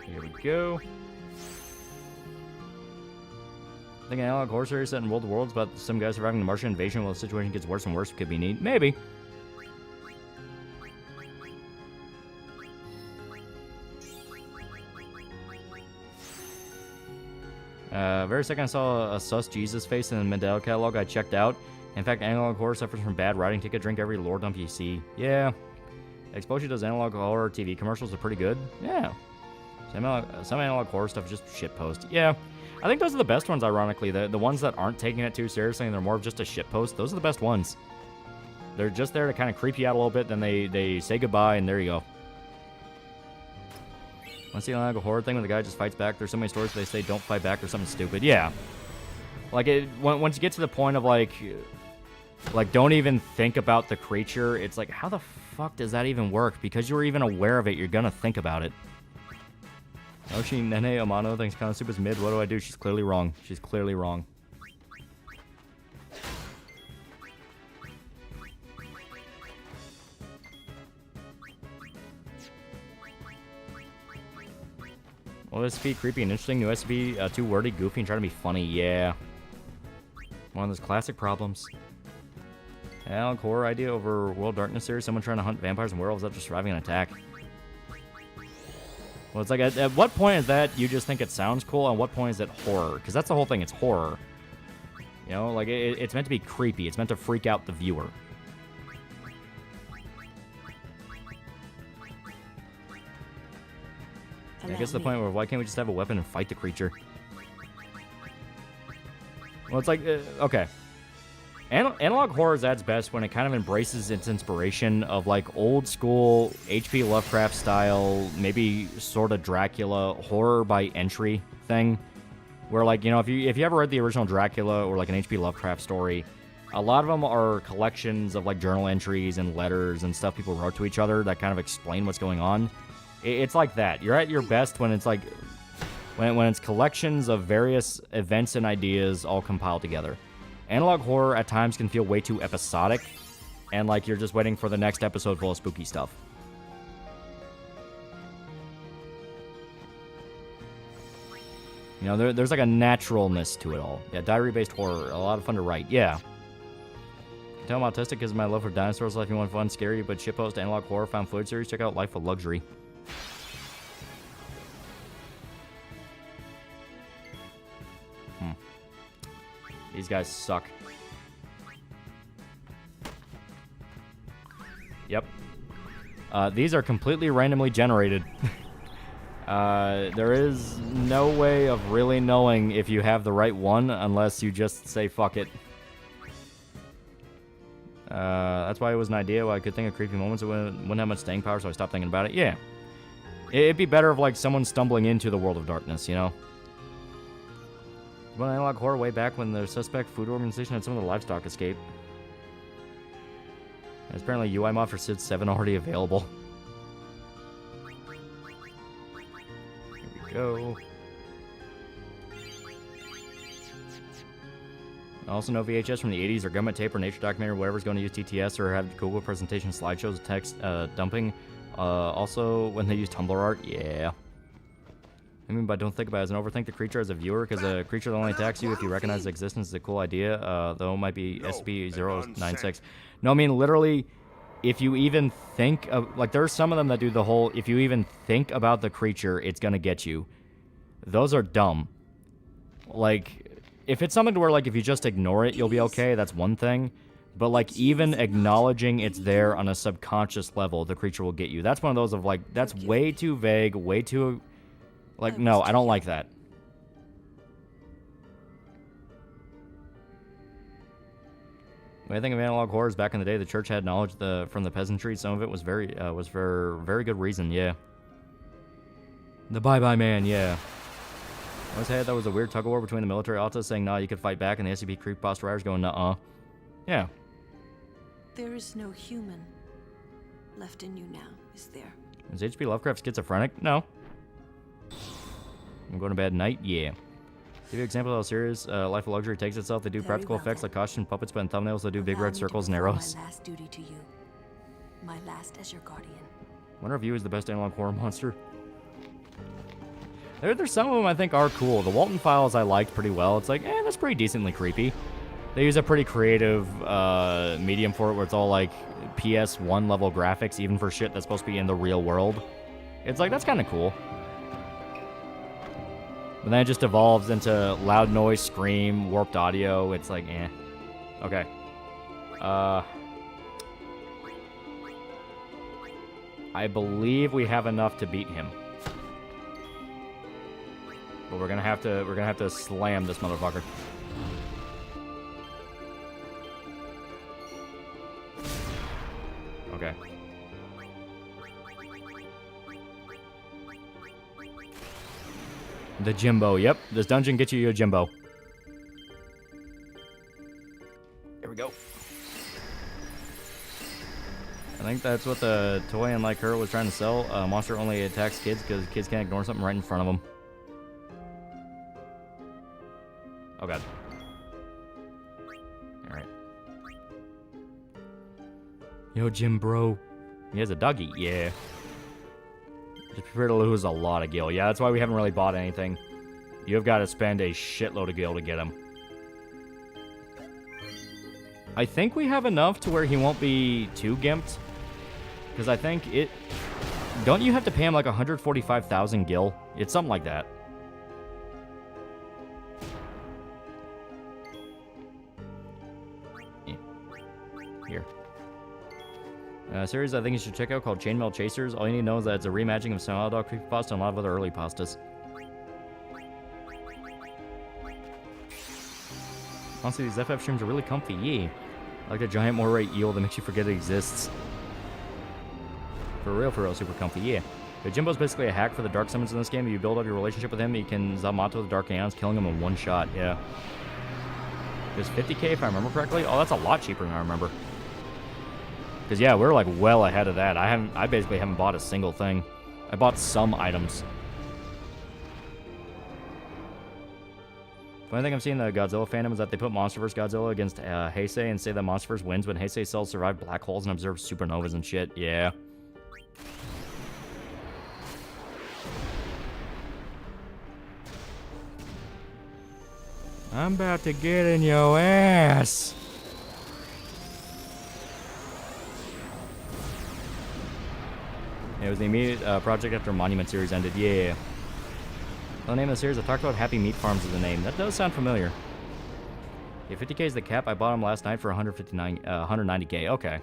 Here we go. I think an analog horror series set in World of Worlds about some guys surviving the Martian invasion while the situation gets worse and worse could be neat. Maybe. Very second I saw a sus Jesus face in the Mandela catalog, I checked out. In fact, analog horror suffers from bad writing. Take a drink every lore dump you see. Yeah. Exposure does analog horror TV commercials are pretty good. Yeah. Some analog horror stuff is just shitpost. Yeah. I think those are the best ones, ironically. The ones that aren't taking it too seriously and they're more of just a shitpost, those are the best ones. They're just there to kind of creep you out a little bit, then they say goodbye, and there you go. Want to see like a horror thing when the guy just fights back? There's so many stories where they say don't fight back or something stupid. Yeah. Like, once you get to the point of, like, don't even think about the creature, it's like, how the fuck does that even work? Because you're even aware of it, you're gonna think about it. Oshi Nene Amano thinks Konosuba's mid. What do I do? She's clearly wrong. She's clearly wrong. Well, SCP creepy and interesting. New SCP too wordy, goofy, and trying to be funny. Yeah. One of those classic problems. Alec horror idea over World Darkness series. Someone trying to hunt vampires and werewolves after surviving an attack. Well, it's like, at what point is that you just think it sounds cool, and what point is it horror? Because that's the whole thing, it's horror. You know, like, it's meant to be creepy. It's meant to freak out the viewer. I guess the point where, why can't we just have a weapon and fight the creature? Well, it's like, okay. Analog horror is at its best when it kind of embraces its inspiration of like old school H.P. Lovecraft style, maybe sort of Dracula horror by entry thing, where like, you know, if you ever read the original Dracula or like an H.P. Lovecraft story, a lot of them are collections of like journal entries and letters and stuff people wrote to each other that kind of explain what's going on. It's like that. You're at your best when it's like when it's collections of various events and ideas all compiled together. Analog horror at times can feel way too episodic, and like you're just waiting for the next episode full of spooky stuff. You know, there's like a naturalness to it all. Yeah, diary-based horror, a lot of fun to write. Yeah. You tell I'm autistic because of my love for dinosaurs. Life you want fun, scary, but shitpost analog horror found footage series. Check out Life of Luxury. These guys suck. Yep. These are completely randomly generated. There is no way of really knowing if you have the right one unless you just say fuck it. That's why it was an idea. Why I could think of creepy moments. It wouldn't have much staying power, so I stopped thinking about it. Yeah. It'd be better if like someone stumbling into the world of darkness, you know? One analog horror way back when the suspect food organization had some of the livestock escape. There's apparently UI mod for Sid 7 already available. Here we go. Also, no VHS from the 80s or government tape or nature documentary, whatever's going to use TTS or have Google presentation slideshows, text dumping. Also, when they use Tumblr art, yeah. I mean, but don't think about it as an overthink the creature as a viewer, because a creature that only attacks you if you recognize its existence is a cool idea, though it might be SCP-096. No, I mean, literally, if you even think of, like, there are some of them that do the whole, if you even think about the creature, it's gonna get you. Those are dumb. Like, if it's something to where, like, if you just ignore it, you'll be okay, that's one thing. But, like, even acknowledging it's there on a subconscious level, the creature will get you. That's one of those of, like, that's way too vague, way too... Like, no, I don't like that. When I think of analog horrors back in the day, the church had knowledge from the peasantry. Some of it was for very good reason, yeah. The Bye-Bye Man, yeah. I always had that was a weird tug-of-war between the military autos saying, nah, you could fight back, and the SCP creepypasta writers going, nuh-uh. Yeah. There is no human left in you now, is there? Is H.P. Lovecraft schizophrenic? No. I'm going to bed at night? Yeah. Give you an example of how serious Life of Luxury takes itself. They do practical effects like costume puppets, but in thumbnails they do big red circles and arrows. My last duty to you. My last as your guardian. Wonder if you is the best analog horror monster. There's some of them I think are cool. The Walton Files I liked pretty well. It's like, that's pretty decently creepy. They use a pretty creative medium for it where it's all like PS1 level graphics, even for shit that's supposed to be in the real world. It's like, that's kind of cool. But then it just evolves into loud noise, scream, warped audio. It's like, eh. Okay. I believe we have enough to beat him. But we're gonna have to slam this motherfucker. Okay. The Jimbo, yep. This dungeon gets you a Jimbo. There we go. I think that's what the toy and like her was trying to sell. Monster only attacks kids because kids can't ignore something right in front of them. Oh god. Alright. Yo, Jim bro. He has a doggy, yeah. Just prepare to lose a lot of gil. Yeah, that's why we haven't really bought anything. You've got to spend a shitload of gil to get him. I think we have enough to where he won't be too gimped. Because I think it... Don't you have to pay him like 145,000 gil? It's something like that. Yeah. Here. A series I think you should check out called Chainmail Chasers. All you need to know is that it's a reimagining of some Dog Creepypasta and a lot of other early pastas. Honestly, these FF streams are really comfy. Yeah. Like a giant moray eel that makes you forget it exists. For real, super comfy. Yeah. But Jimbo's basically a hack for the Dark Summons in this game. If you build up your relationship with him, you can Zamato the Dark Aeons, killing him in one shot. Yeah. It was 50k if I remember correctly. Oh, that's a lot cheaper than I remember. Because, yeah, we're like well ahead of that. I basically haven't bought a single thing. I bought some items. The only thing I'm seeing in the Godzilla fandom is that they put MonsterVerse Godzilla against Heisei and say that MonsterVerse wins when Heisei cells survive black holes and observe supernovas and shit. Yeah. I'm about to get in your ass. It was the immediate project after Monument series ended. Yeah. The name of the series, I talked about Happy Meat Farms as the name. That does sound familiar. Yeah, 50k is the cap. I bought him last night for 190k. Okay.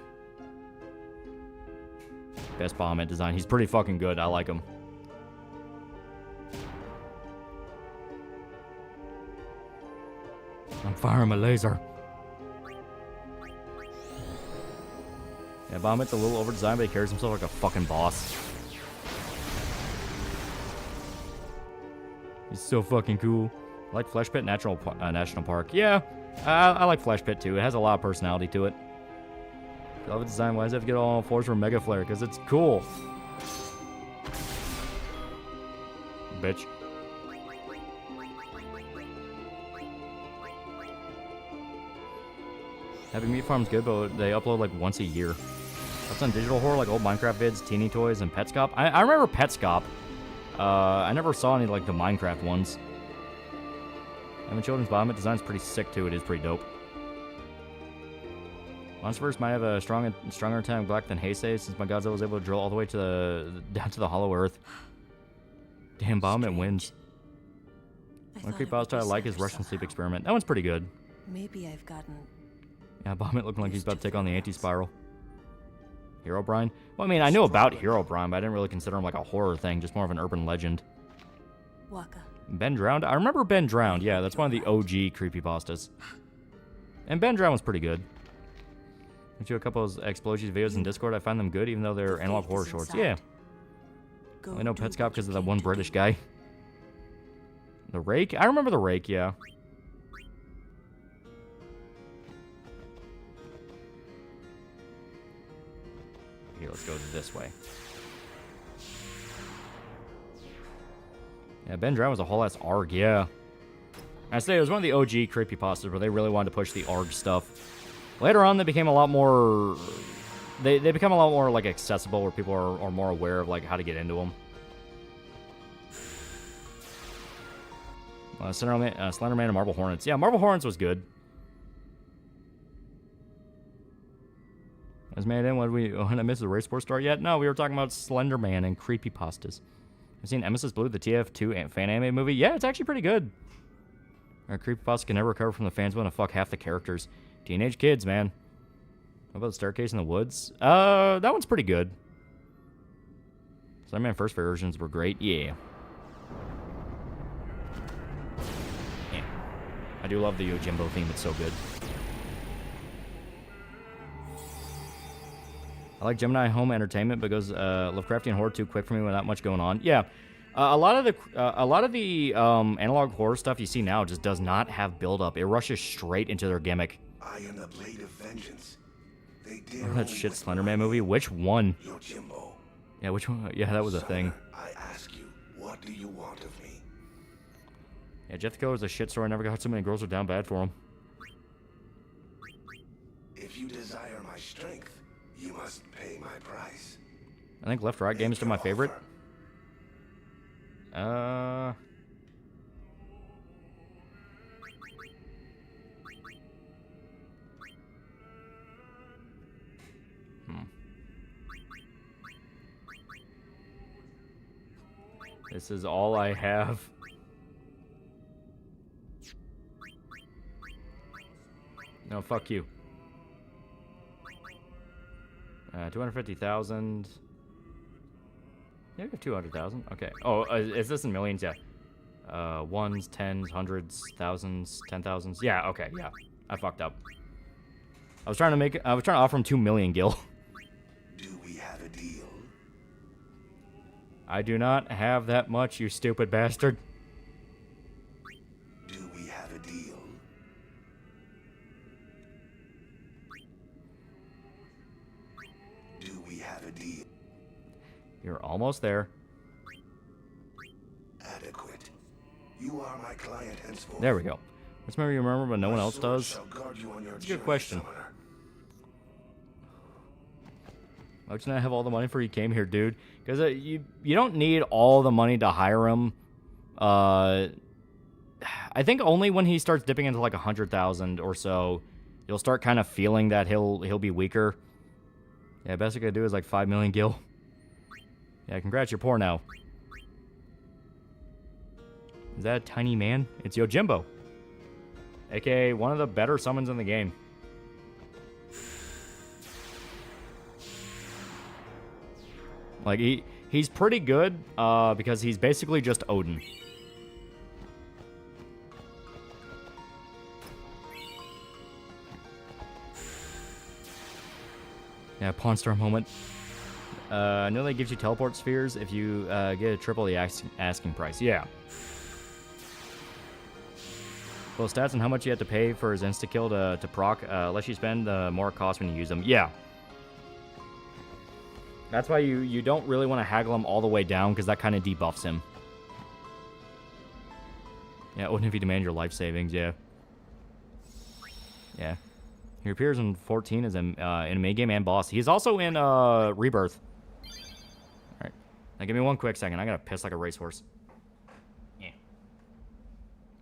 Best Bahamut design. He's pretty fucking good. I like him. I'm firing my laser. Yeah, Bahamut's a little over-designed, but he carries himself like a fucking boss. He's so fucking cool. I like Flesh Pit National Park. Yeah, I like Flesh Pit too. It has a lot of personality to it. I love the design. Why does it have to get all fours from Mega Flare? Because it's cool. Bitch. Happy Meat Farm's good, but they upload like once a year. That's on digital horror, like old Minecraft vids, Teeny Toys, and Petscop. I remember Petscop. I never saw any like the Minecraft ones. I mean, Children's Bahamut design's pretty sick too. It is pretty dope. MonsterVerse might have a stronger attack black than Heisei, since my Godzilla was able to drill all the way to down to the Hollow Earth. Damn, Bahamut wins. One creepypasta I like is Russian Sleep Experiment. That one's pretty good. Maybe I've gotten... Yeah, Bahamut looking like he's about to take on the Anti-Spiral. Herobrine? Well, I mean, I knew about Herobrine, but I didn't really consider him like a horror thing, just more of an urban legend. Waka. Ben Drowned? I remember Ben Drowned. Yeah, that's one of the OG creepypastas. And Ben Drowned was pretty good. Went to a couple of Explosions videos in Discord. I find them good, even though they're analog horror shorts. Yeah. I know Petscop because of that one British guy. The Rake? I remember the Rake, yeah. Here, let's go this way. Yeah, Ben Drowned was a whole ass ARG, yeah. I say it was one of the OG creepypastas where they really wanted to push the ARG stuff. Later on, they became a lot more... They become a lot more, like, accessible, where people are more aware of, like, how to get into them. Slenderman and Marble Hornets. Yeah, Marble Hornets was good. As made in, when I missed the Race Sports Star yet? No, we were talking about Slenderman and creepypastas. I've seen Emesis Blue, the TF2 fan anime movie. Yeah, it's actually pretty good. Our creepypasta can never recover from the fans wanting to fuck half the characters. Teenage kids, man. What about the Staircase in the Woods? That one's pretty good. Slenderman first versions were great. Yeah. Yeah. I do love the Yojimbo theme. It's so good. I like Gemini Home Entertainment because Lovecraftian horror too quick for me with not much going on. Yeah, a lot of the analog horror stuff you see now just does not have build up. It rushes straight into their gimmick. I am the blade of vengeance. They dare that shit Slenderman movie. Which one? Yojimbo. Yeah, which one? Yeah, that was a thing. I ask you, what do you want of me? Yeah, Jeff the Killer was a shit story. I never got so many girls were down bad for him. If you desire my strength, you must pay my price. I think Left Right Game is still my favorite. Uh... This is all I have. No, fuck you. 250,000. Yeah, we have 200,000. Okay. Oh, is this in millions? Yeah. Ones, tens, hundreds, thousands, 10,000s. Yeah. Okay. Yeah. I fucked up. I was trying to offer him 2 million gil. Do we have a deal? I do not have that much, you stupid bastard. Do we have a deal? Do we have a deal? You're almost there. Adequate. You are my client henceforth. There we go. Let's remember when no one else does. That's a good question. Why would you not have all the money before you came here, dude? Because you don't need all the money to hire him. I think only when he starts dipping into like 100,000 or so, you'll start kind of feeling that he'll be weaker. Yeah, best I could do is like 5 million gil. Yeah, congrats, you're poor now. Is that a tiny man? It's Yojimbo, aka one of the better summons in the game. Like, he's pretty good, because he's basically just Odin. Yeah, Pawn Star moment. I know that gives you teleport spheres if you get a triple the asking price. Yeah. Well, stats and how much you have to pay for his insta-kill to proc. Less you spend, the more it costs when you use them. Yeah. That's why you don't really want to haggle him all the way down, because that kind of debuffs him. Yeah, Odin if you demand your life savings, yeah. Yeah. He appears in 14 as in main game and boss. He's also in Rebirth. Alright. Now give me one quick second. I gotta piss like a racehorse. Yeah.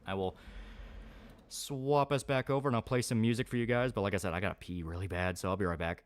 I will swap us back over and I'll play some music for you guys. But like I said, I gotta pee really bad, so I'll be right back.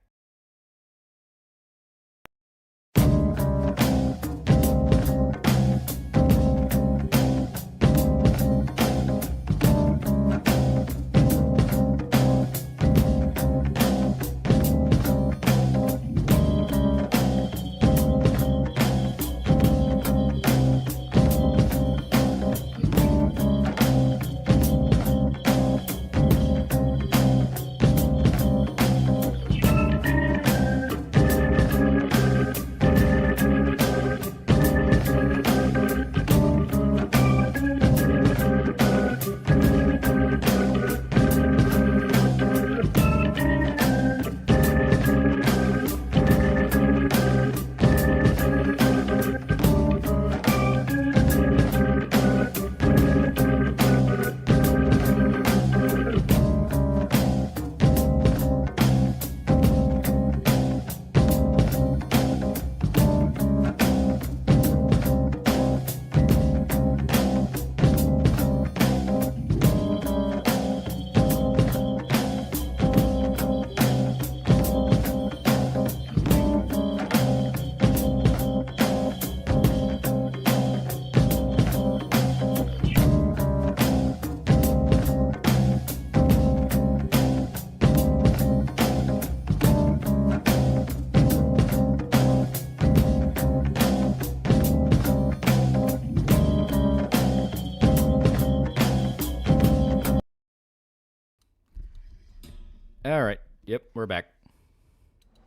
Alright, yep, we're back.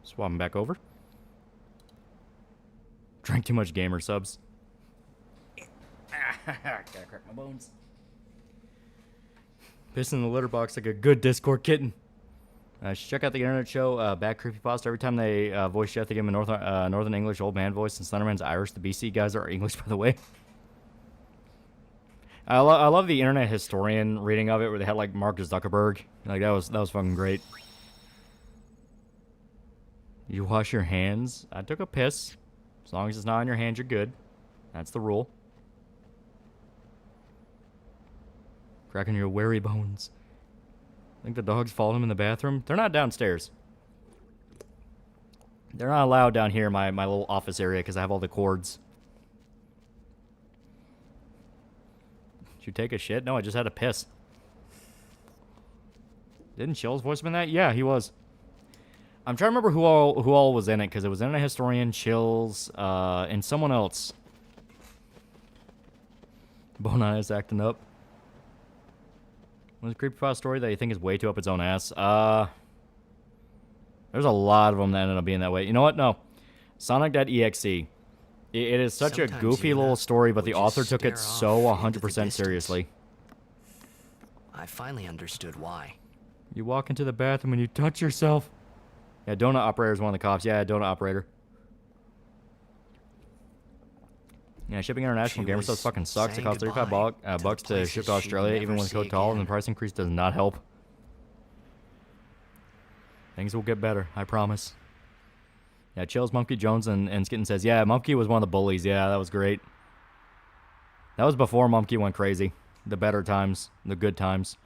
Swapping back over. Drank too much gamer subs. Gotta crack my bones. Piss in the litter box like a good Discord kitten. Check out the internet show, Bad Creepypasta. Every time they voice Jeff, they give him a Northern English old man voice, and Slenderman's Irish. The BC guys are English, by the way. I love the internet historian reading of it, where they had like Mark Zuckerberg. Like that was fucking great. You wash your hands. I took a piss. As long as it's not on your hands, you're good. That's the rule. Cracking your weary bones. I think the dogs followed him in the bathroom. They're not downstairs. They're not allowed down here in my little office area because I have all the cords. Did you take a shit? No, I just had a piss. Didn't Chill's voice been that? Yeah, he was. I'm trying to remember who all was in it, because it was in a historian, Chills, and someone else. Bonai is acting up. What's a creepypasta story that you think is way too up its own ass? There's a lot of them that ended up being that way. You know what? No. Sonic.exe. It is such a goofy little story, but the author took it so 100% seriously. I finally understood why. You walk into the bathroom and you touch yourself. Yeah, Donut Operator is one of the cops. Yeah, Donut Operator. Yeah, shipping international gamer stuff fucking sucks. It costs 35 bucks to ship to Australia, even with code call, and the price increase does not help. Things will get better, I promise. Yeah, Chills, Monkey Jones, and Skitten says, yeah, Monkey was one of the bullies. Yeah, that was great. That was before Monkey went crazy. The better times, the good times.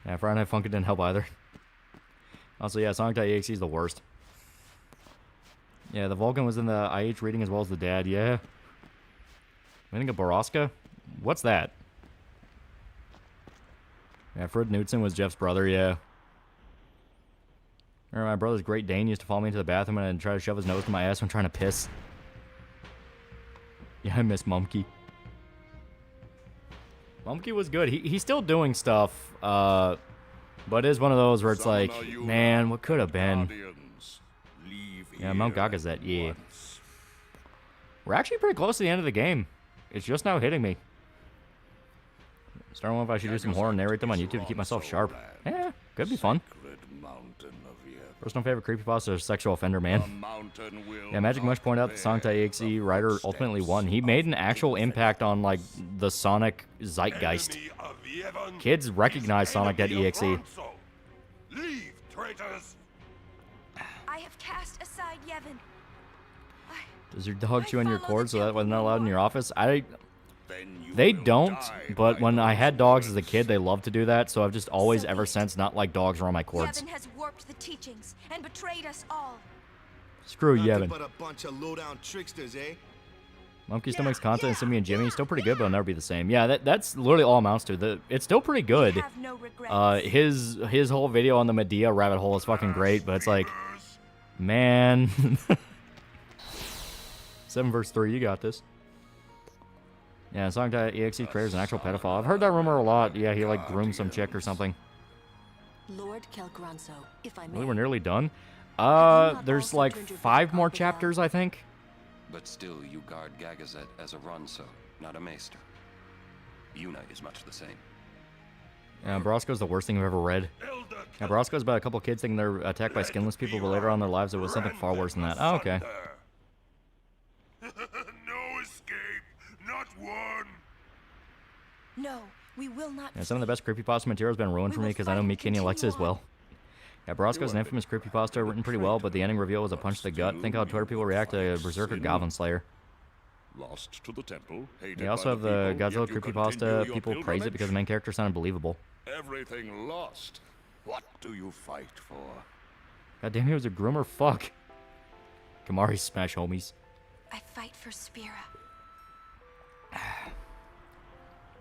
Yeah, Friday Night Funkin' didn't help either. Also, yeah, Sonic.exe is the worst. Yeah, the Vulcan was in the IH reading as well as the dad, yeah. I think of Boroska? What's that? Yeah, Fred Knudsen was Jeff's brother, yeah. I remember my brother's Great Dane used to follow me into the bathroom and try to shove his nose in my ass when trying to piss. Yeah, I miss Mumkey. Mumkey was good. He's still doing stuff, but it is one of those where it's like, man, what could have been? Yeah, Mount Gagazet, yeah. We're actually pretty close to the end of the game. It's just now hitting me. Starting if I should do some horror and narrate them on YouTube to keep myself sharp. Yeah, could be fun. Personal favorite creepypasta is Sexual Offender Man. Yeah, Magic Mush pointed out that Sonic.exe writer ultimately won. He made an actual impact on, like, the Sonic zeitgeist. Kids recognize Sonic.exe. Leave, traitors! I have cast aside Yevon. Does your dog chew on your cord so that was not allowed in your office? They don't, but when I had dogs as a kid, they loved to do that, so I've just always, ever since, not liked dogs around my cords. Yevon has warped the teachings and betrayed us all. Screw Yevon. But a bunch of low-down tricksters, eh? Monkey still makes content, and Simmy and Jimmy. He's still pretty good, but it'll never be the same. Yeah, that's literally all it amounts to. It's still pretty good. His whole video on the Medea rabbit hole is fucking great, but it's like, man. 7 verse 3, you got this. Yeah, Sonic.exe creator is an actual pedophile. I've heard that rumor a lot. Yeah, he like groomed some chick or something. Lord Kelgranso, if I may. Really, we're nearly done. There's like 5 more chapters, I think. But still, you guard Gagazet as a Ronso, not a Maester. Yuna is much the same. Yeah, Brosco's the worst thing I've ever read. Yeah, Brosco's about a couple kids thinking they're attacked by skinless people, but later on in their lives it was something far worse than that. Oh, okay. No escape, not one. No, we will not. Yeah, some of the best creepypasta material has been ruined for me because I know Meat Kenny likes it as well. Yeah, Brosco's an infamous creepypasta written pretty well, but the ending reveal was a punch to the gut. Think how Twitter people react to Berserker Goblin Slayer. Lost to the temple. They also have the Godzilla creepypasta. People praise it because the main character sounded believable. Everything lost. What do you fight for? God damn, he was a groomer. Fuck. Kamari smash homies. I fight for Spira.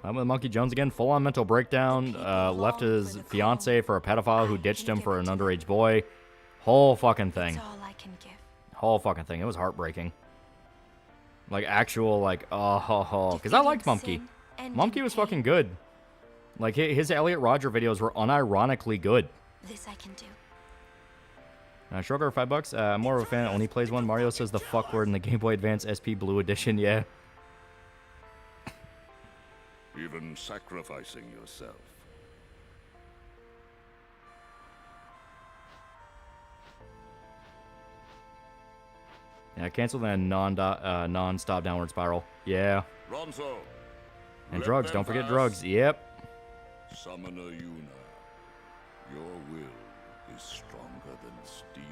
I'm with Monkey Jones again. Full-on mental breakdown. Left his fiance for a pedophile who ditched him for an underage boy. Whole fucking thing. That's all I can give. Whole fucking thing. It was heartbreaking. Like, actual, like, oh. Because I liked Monkey. Monkey was fucking good. Like, his Elliot Rodger videos were unironically good. This I can do. Sugar, $5. I'm more of a fan. Only plays one. Mario says the fuck word in the Game Boy Advance SP Blue Edition. Yeah. Even sacrificing yourself. Yeah, cancel the non-stop downward spiral. Yeah. Ronso. And drugs. Don't forget drugs. Yep. Summoner Yuna, your will is stronger than steel.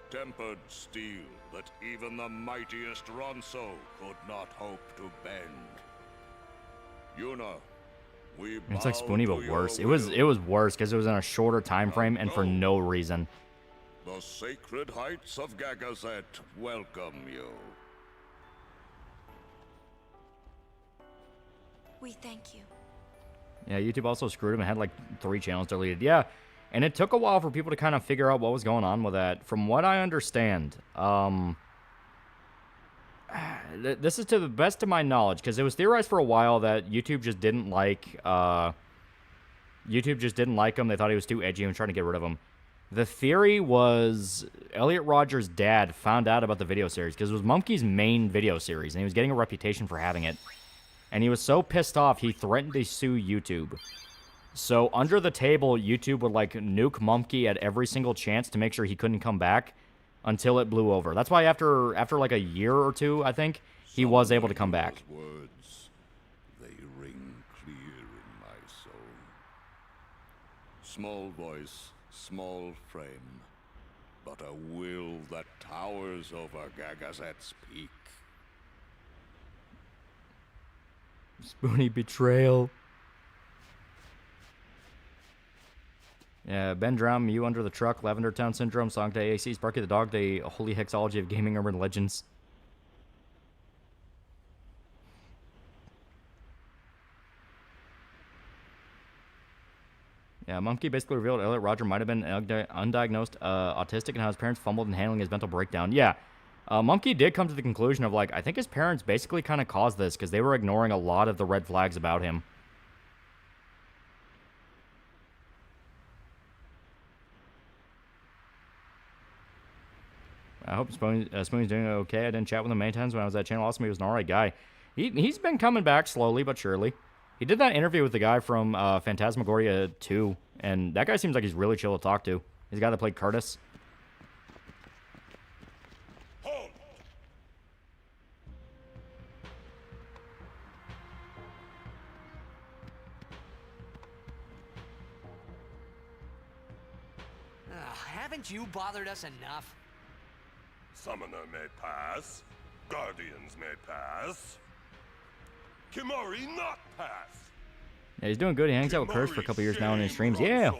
Tempered steel that even the mightiest Ronso could not hope to bend. It's like Spoonie, but worse. It was worse because it was in a shorter time frame and for no reason. The sacred heights of Gagazet welcome you. We thank you. Yeah, YouTube also screwed him and had like 3 channels deleted. Yeah, and it took a while for people to kind of figure out what was going on with that. From what I understand, this is to the best of my knowledge, because it was theorized for a while that YouTube just didn't like him. They thought he was too edgy and trying to get rid of him. The theory was Elliot Rodgers' dad found out about the video series because it was Mumkey's main video series, and he was getting a reputation for having it. And he was so pissed off, he threatened to sue YouTube. So under the table, YouTube would like nuke Mumkey at every single chance to make sure he couldn't come back until it blew over. That's why after like a year or 2, I think, he was able to come back. Words, they ring clear in my soul. Small voice, small frame, but a will that towers over Gagazet's peak. Spoonie betrayal. Yeah, Ben Drum, You Under the Truck, Lavender Town Syndrome, Song to AAC, Sparky the Dog, the Holy Hexology of Gaming Urban Legends. Yeah, Mumkey basically revealed Elliot Rodger might have been undiagnosed autistic and how his parents fumbled in handling his mental breakdown. Yeah, Mumkey did come to the conclusion of, like, I think his parents basically kind of caused this because they were ignoring a lot of the red flags about him. I hope Spoon's doing okay. I didn't chat with him many times when I was at Channel Awesome. He was an alright guy. He's been coming back slowly but surely. He did that interview with the guy from Phantasmagoria 2, and that guy seems like he's really chill to talk to. He's the guy that played Curtis. Haven't you bothered us enough? Summoner may pass. Guardians may pass. Kimori not pass. Yeah, he's doing good. He hangs out with Curse for a couple years now in his streams. Yeah.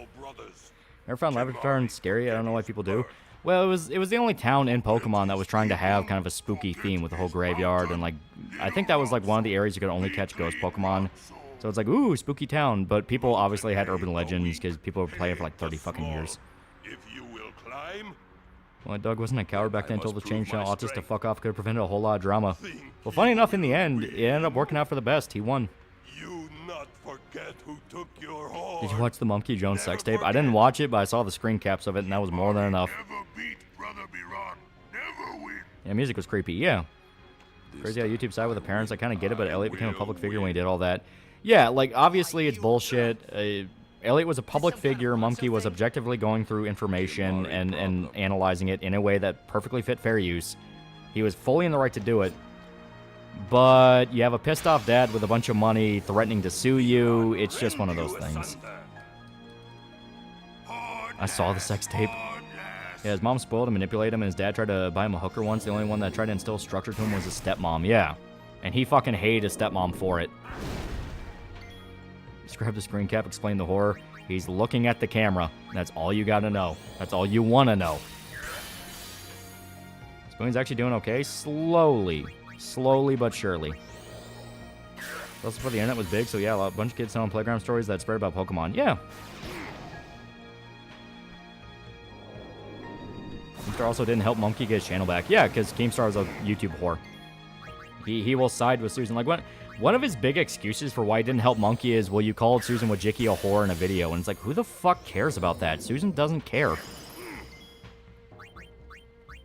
Never found Elizabethtown scary. I don't know why people do. Well, it was the only town in Pokemon that was trying to have kind of a spooky theme with the whole graveyard, and like I think that was like one of the areas you could only catch ghost Pokemon. So it's like, ooh, spooky town. But people obviously had urban legends because people were playing for like 30 fucking years. If you will climb. Well, Doug wasn't a coward back then until the change channel autist to fuck off could have prevented a whole lot of drama. Well, funny enough, in the end, it ended up working out for the best. He won. You not forget who took your horn. Did you watch the Mumkey Jones sex tape? I didn't watch it, but I saw the screen caps of it, and that was more than enough. Yeah, music was creepy. Yeah. Crazy how YouTube side with the parents. I kind of get it, but Elliot became a public figure when he did all that. Yeah, like, obviously it's bullshit. Elliot was a public figure. Mumkey was objectively going through information and analyzing it in a way that perfectly fit fair use. He was fully in the right to do it. But you have a pissed off dad with a bunch of money threatening to sue you. It's just one of those things. I saw the sex tape. Yeah, his mom spoiled and manipulated him, and his dad tried to buy him a hooker once. The only one that tried to instill structure to him was his stepmom. Yeah. And he fucking hated his stepmom for it. Just grab the screen cap, explain the horror. He's looking at the camera. That's all you gotta know. That's all you wanna know. Spoon's actually doing okay. Slowly but surely. Also, for the internet was big, so yeah, a bunch of kids telling playground stories that spread about Pokemon. Yeah. Keemstar also didn't help Mumkey get his channel back. Yeah, because Keemstar was a YouTube whore. He will side with Susan. Like, one of his big excuses for why he didn't help Mumkey is, well, you called Susan Wojcicki a whore in a video. And it's like, who the fuck cares about that? Susan doesn't care.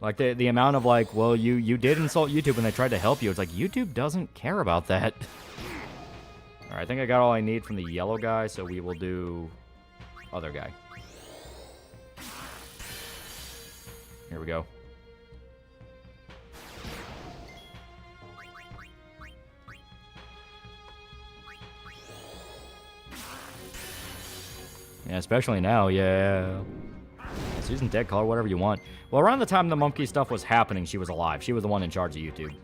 Like, the amount of, like, well, you did insult YouTube when they tried to help you. It's like, YouTube doesn't care about that. All right, I think I got all I need from the yellow guy, so we will do other guy. Here we go. Yeah, especially now, yeah. Susan dead, call her whatever you want. Well, around the time the Mumkey stuff was happening, she was alive. She was the one in charge of YouTube.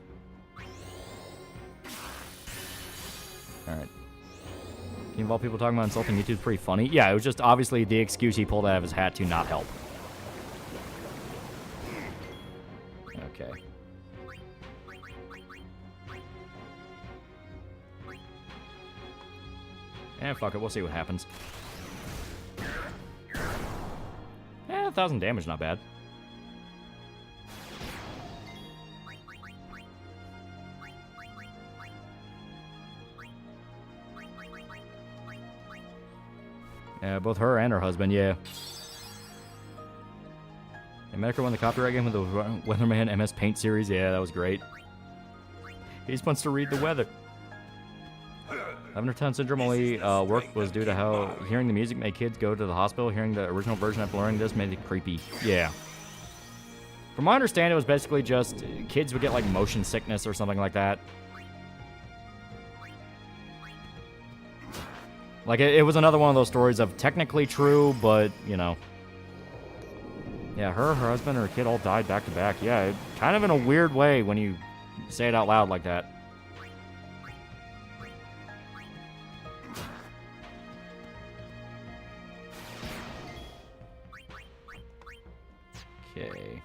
Alright. Involve people talking about insulting YouTube is pretty funny. Yeah, it was just obviously the excuse he pulled out of his hat to not help. Okay. Fuck it, we'll see what happens. 1,000 damage, not bad. Both her and her husband, yeah. America won the copyright game with the Weatherman MS Paint series. Yeah, that was great. He just wants to read the weather. Elizabethtown Syndrome only work was due to how hearing the music made kids go to the hospital. Hearing the original version after learning this made it creepy. Yeah. From my understanding, it was basically just kids would get like motion sickness or something like that. Like, it was another one of those stories of technically true, but, you know. Yeah, her husband, and her kid all died back to back. Yeah, kind of in a weird way when you say it out loud like that. Okay.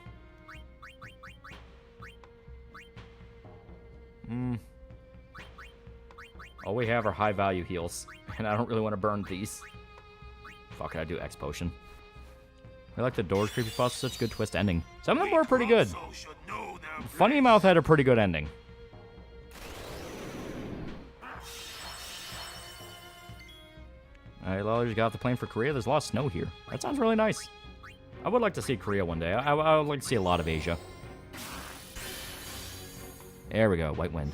All we have are high value heals, and I don't really want to burn these. Fuck it, I do X potion. I like the Doors creepypasta, such a good twist ending. Some of them were pretty good. Funny Mouth had a pretty good ending. Alright, Loli just got off the plane for Korea. There's a lot of snow here. That sounds really nice. I would like to see Korea one day. I would like to see a lot of Asia. There we go, White Wind.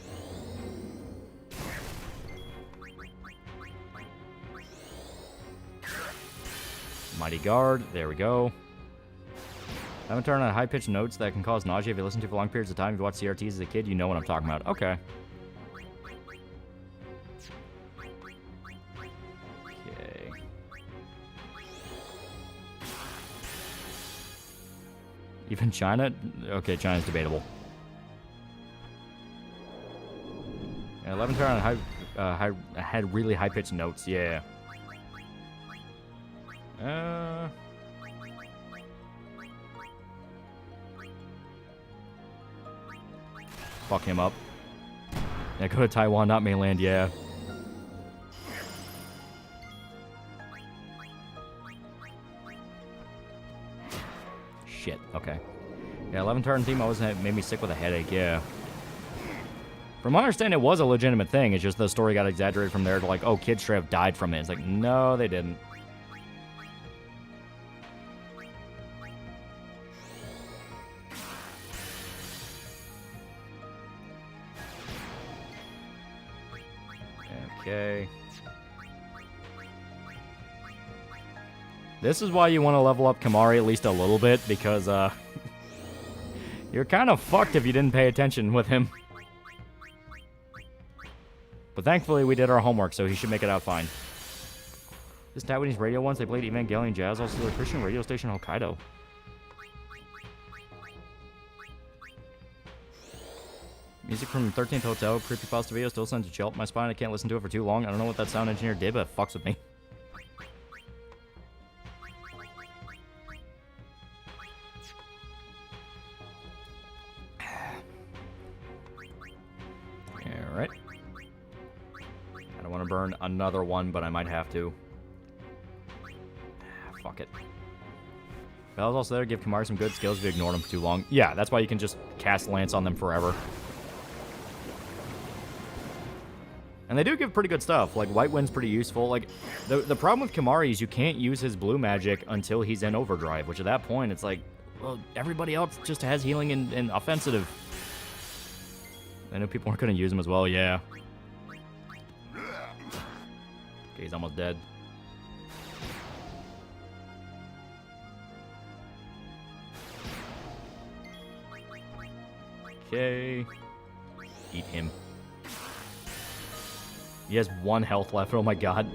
Mighty Guard, there we go. I haven't turned on high-pitched notes that can cause nausea if you listen to for long periods of time. If you watch CRTs as a kid, you know what I'm talking about. Okay. Okay. Even China? Okay, China's debatable. Yeah, 11 turn on had really high-pitched notes, yeah. Fuck him up. Yeah, go to Taiwan, not mainland, yeah. Shit, okay. Yeah, 11 turn theme always made me sick with a headache, yeah. From my understanding, it was a legitimate thing. It's just the story got exaggerated from there to like, oh, kids straight up died from it. It's like, no, they didn't. Okay. This is why you want to level up Kimahri at least a little bit, because, you're kind of fucked if you didn't pay attention with him. But thankfully, we did our homework, so he should make it out fine. This Taiwanese radio once, they played Evangelion Jazz, also the Christian radio station in Hokkaido. Music from 13th Hotel, creepypasta video, still sends a chill up my spine. I can't listen to it for too long. I don't know what that sound engineer did, but it fucks with me. Alright. I don't want to burn another one, but I might have to. Fuck it. Bell's also there to give Kimahri some good skills if you ignored him for too long. Yeah, that's why you can just cast Lance on them forever. And they do give pretty good stuff. Like, White Wind's pretty useful. Like, the problem with Kimahri is you can't use his blue magic until he's in overdrive, which at that point, it's like, well, everybody else just has healing and offensive. I know people aren't going to use him as well, yeah. Okay, he's almost dead. Okay. Eat him. He has 1 health left. Oh my god.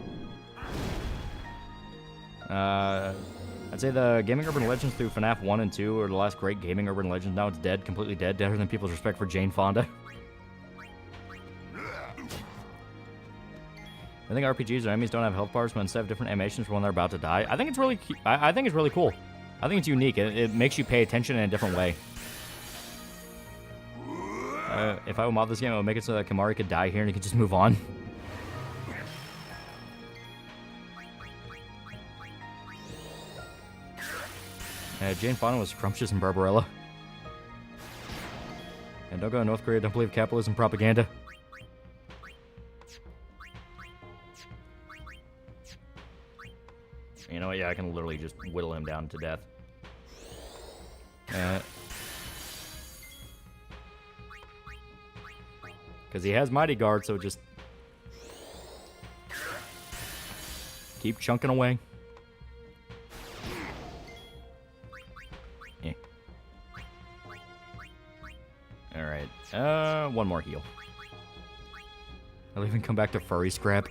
I'd say the Gaming Urban Legends through FNAF 1 and 2 are the last great Gaming Urban Legends. Now it's dead. Completely dead. Deader than people's respect for Jane Fonda. I think RPGs or enemies don't have health bars, but instead have different animations for when they're about to die. I think it's really, I think it's really cool. I think it's unique. It makes you pay attention in a different way. If I would mod this game, I would make it so that Kimahri could die here and he could just move on. Jane Fonda was scrumptious in Barbarella. And don't go to North Korea, don't believe capitalism propaganda. You know what, yeah, I can literally just whittle him down to death. Because he has Mighty Guard, so just keep chunking away. Yeah. Alright, one more heal. I'll even come back to furry scrap.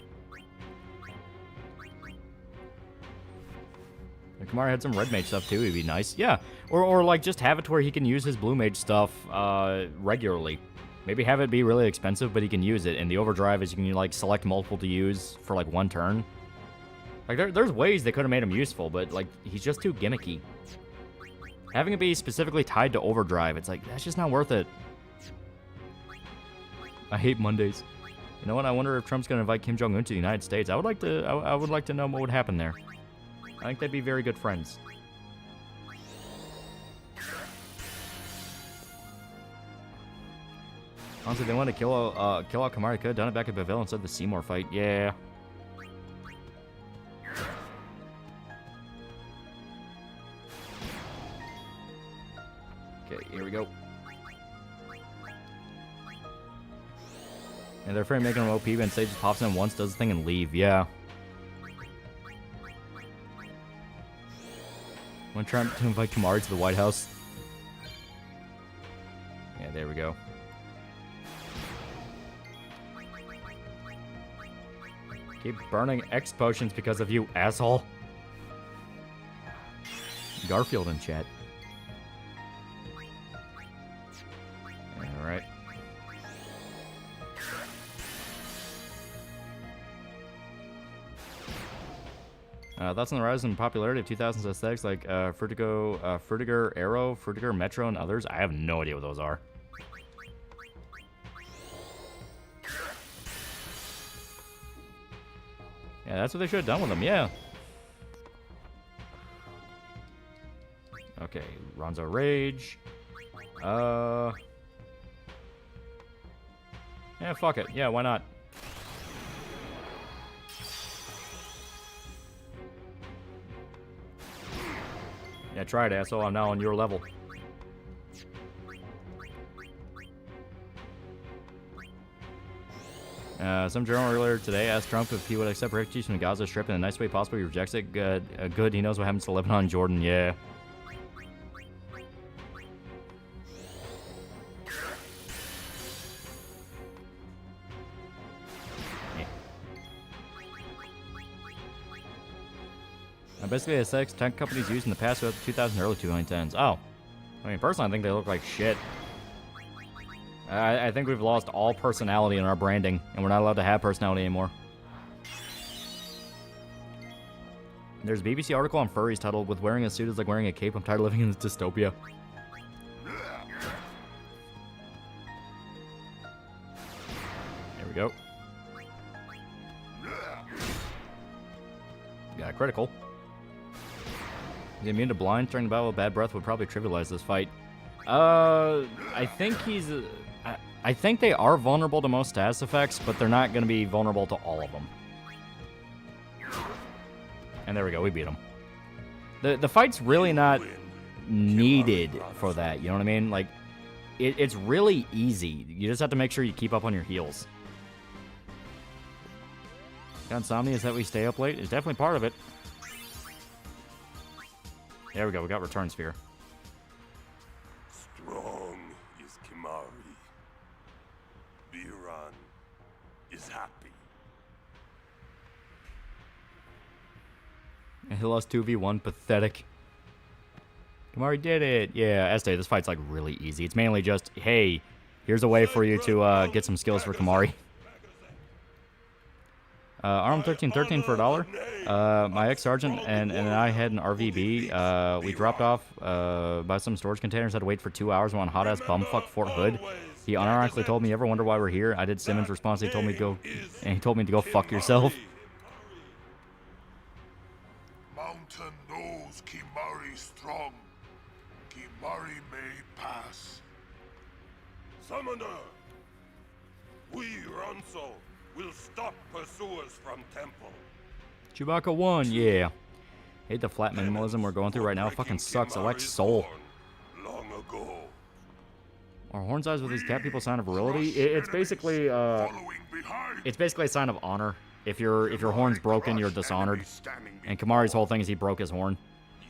Kimahri had some red mage stuff too, it'd be nice. Yeah, or like just have it to where he can use his blue mage stuff regularly. Maybe have it be really expensive, but he can use it. And the overdrive is you can like select multiple to use for like one turn. Like there's ways they could have made him useful, but like he's just too gimmicky. Having it be specifically tied to overdrive, it's like that's just not worth it. I hate Mondays. You know what? I wonder if Trump's gonna invite Kim Jong-un to the United States. I would like to. I would like to know what would happen there. I think they'd be very good friends. Honestly, they wanted to kill out Kimahri. Could have done it back at Beville instead of the Seymour fight. Yeah. Okay, here we go. And they're afraid of making him OP, but instead just pops in once, does the thing, and leave. Yeah. Want Trump to invite Kimahri to the White House? Yeah, there we go. Keep burning X potions because of you, asshole. Garfield in chat. Alright. Thoughts on the rise in popularity of 2000s aesthetics like Frutiger Aero, Frutiger Metro, and others? I have no idea what those are. Yeah, that's what they should have done with them, yeah. Okay, Ronzo Rage. Yeah, fuck it. Yeah, why not? Yeah, try it, asshole. I'm now on your level. Some journal earlier today asked Trump if he would accept refugees from the Gaza Strip in the nicest way possible. He rejects it. Good. He knows what happens to Lebanon and Jordan. Yeah. Basically, aesthetics tech companies used in the past with 2000 early 2010s. Oh. I mean, personally, I think they look like shit. I think we've lost all personality in our branding, and we're not allowed to have personality anymore. There's a BBC article on furries titled, "With wearing a suit is like wearing a cape. I'm tired of living in this dystopia." There we go. Got a critical. He's immune to blind. During the battle with bad breath would probably trivialize this fight. I think he's... I think they are vulnerable to most status effects, but they're not going to be vulnerable to all of them. And there we go, we beat him. The fight's really not needed for that, you know what I mean? Like, it's really easy. You just have to make sure you keep up on your heals. Got insomnia, is that we stay up late? It's definitely part of it. There we go, we got Return Sphere. Strong is Kimahri. Biran is happy. And he lost 2v1, pathetic. Kimahri did it. Yeah, Estee, this fight's like really easy. It's mainly just, hey, here's a way for you to get some skills for Kimahri. Arm 1313 for $1. My ex-sergeant and I had an RVB. We dropped off by some storage containers. Had to wait for 2 hours. Went on hot-ass bumfuck Fort Hood. He unironically told me, "You ever wonder why we're here?" I did Simmons' response. He told me to go, and he told me to go fuck yourself. Mountain knows Kimari strong. Kimari may pass. Summoner, we Ronso will stop pursuers from Temple. Chewbacca 1, yeah. Hate the flat minimalism we're going through right now. It fucking sucks. I like soul. Long ago. Are horns eyes with these cat people a sign of virility? It's basically a sign of honor. If your horn's broken, you're dishonored. And Kamari's whole thing is he broke his horn.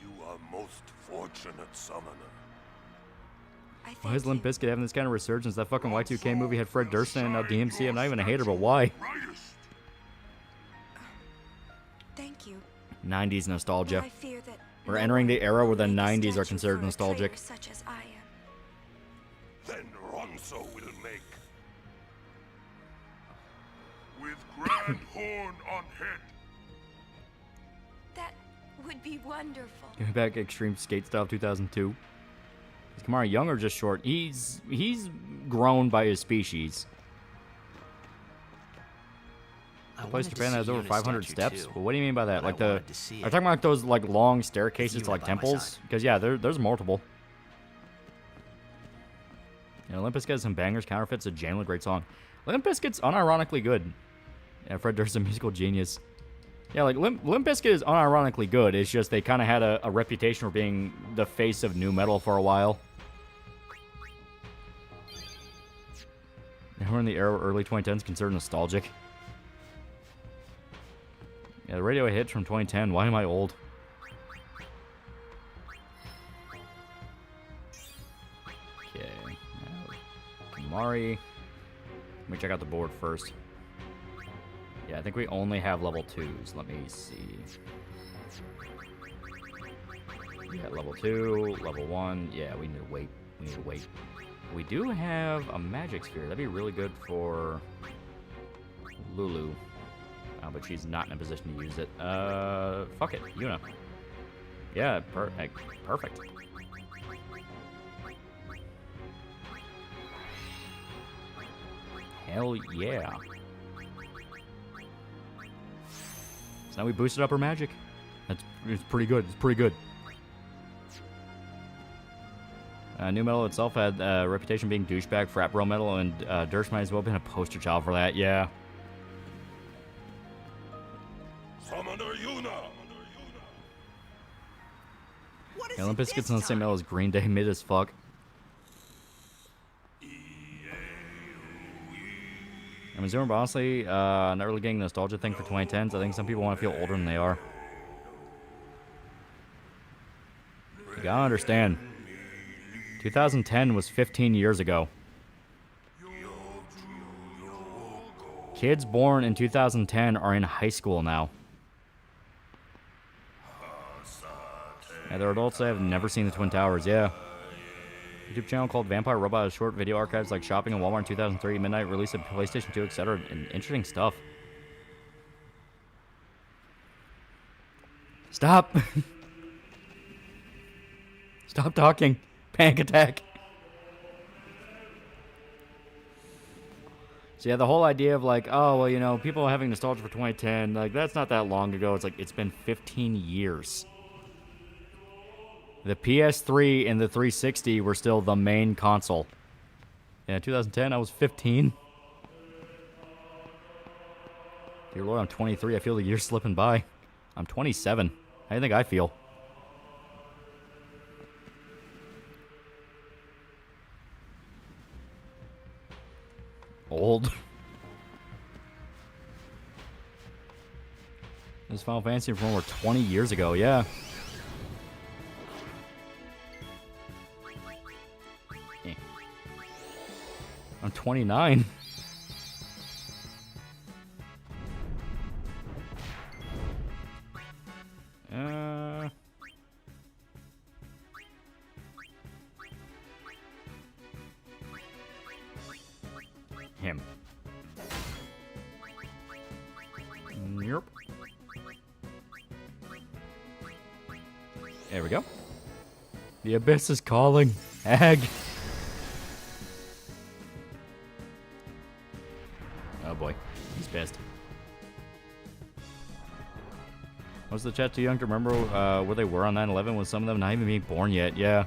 You are most fortunate, Summoner. Why is Limp Bizkit having this kind of resurgence? That fucking Y2K movie had Fred Durst and now DMC. I'm not even a hater, but why? Thank you. 90s nostalgia. I fear that We're entering the era where the 90s are considered nostalgic. such as I am. Then Ronso will make. With grand horn on head. That would be wonderful. Give me back Extreme Skate Style 2002. Is Kamari young or just short? He's grown by his species. The place Japan has over 500 steps. But what do you mean by that? Like are you talking about like those like long staircases to like temples? Because yeah, there's multiple. You know, Limp Bizkit has some bangers. Counterfeit's a genuinely great song. Limp Bizkit's unironically good. Yeah, Fred Durst's a musical genius. Yeah, like Limp Bizkit is unironically good. It's just they kind of had a reputation for being the face of nu metal for a while. Now we're in the era where early 2010s considered nostalgic. Yeah, the radio hit from 2010. Why am I old? Okay. Kamari. Let me check out the board first. Yeah, I think we only have level 2s. Let me see. Yeah, level 2, level 1. Yeah, we need to wait. We do have a magic sphere. That'd be really good for Lulu. But she's not in a position to use it. Fuck it. Yuna. Yeah, perfect. Hell yeah. So now we boosted up her magic. It's pretty good. It's pretty good. Nu metal itself had a reputation being douchebag, frat bro metal, and Durst might as well have been a poster child for that. Yeah. Summoner Yuna. Yeah, Limp Bizkit's on the same metal as Green Day, mid as fuck. I mean, Zoomer, honestly, not really getting the nostalgia thing for 2010s. I think some people want to feel older than they are. You gotta understand. 2010 was 15 years ago. Kids born in 2010 are in high school now. Yeah, they're adults that have never seen the Twin Towers, yeah. YouTube channel called Vampire Robot has short video archives like shopping in Walmart in 2003, Midnight release of PlayStation 2, etc. And interesting stuff. Stop! Stop talking. Panic attack. So yeah, the whole idea of like, oh, well, you know, people having nostalgia for 2010, like, that's not that long ago. It's like, it's been 15 years. The PS3 and the 360 were still the main console. Yeah, 2010, I was 15. Dear Lord, I'm 23. I feel the years slipping by. I'm 27. How do you think I feel? Old. This Final Fantasy from over 20 years ago, yeah. I'm 29. Him. There we go. The abyss is calling. Hag. Oh boy, he's pissed. Was the chat too young to remember where they were on 9/11? Was some of them not even being born yet? Yeah. I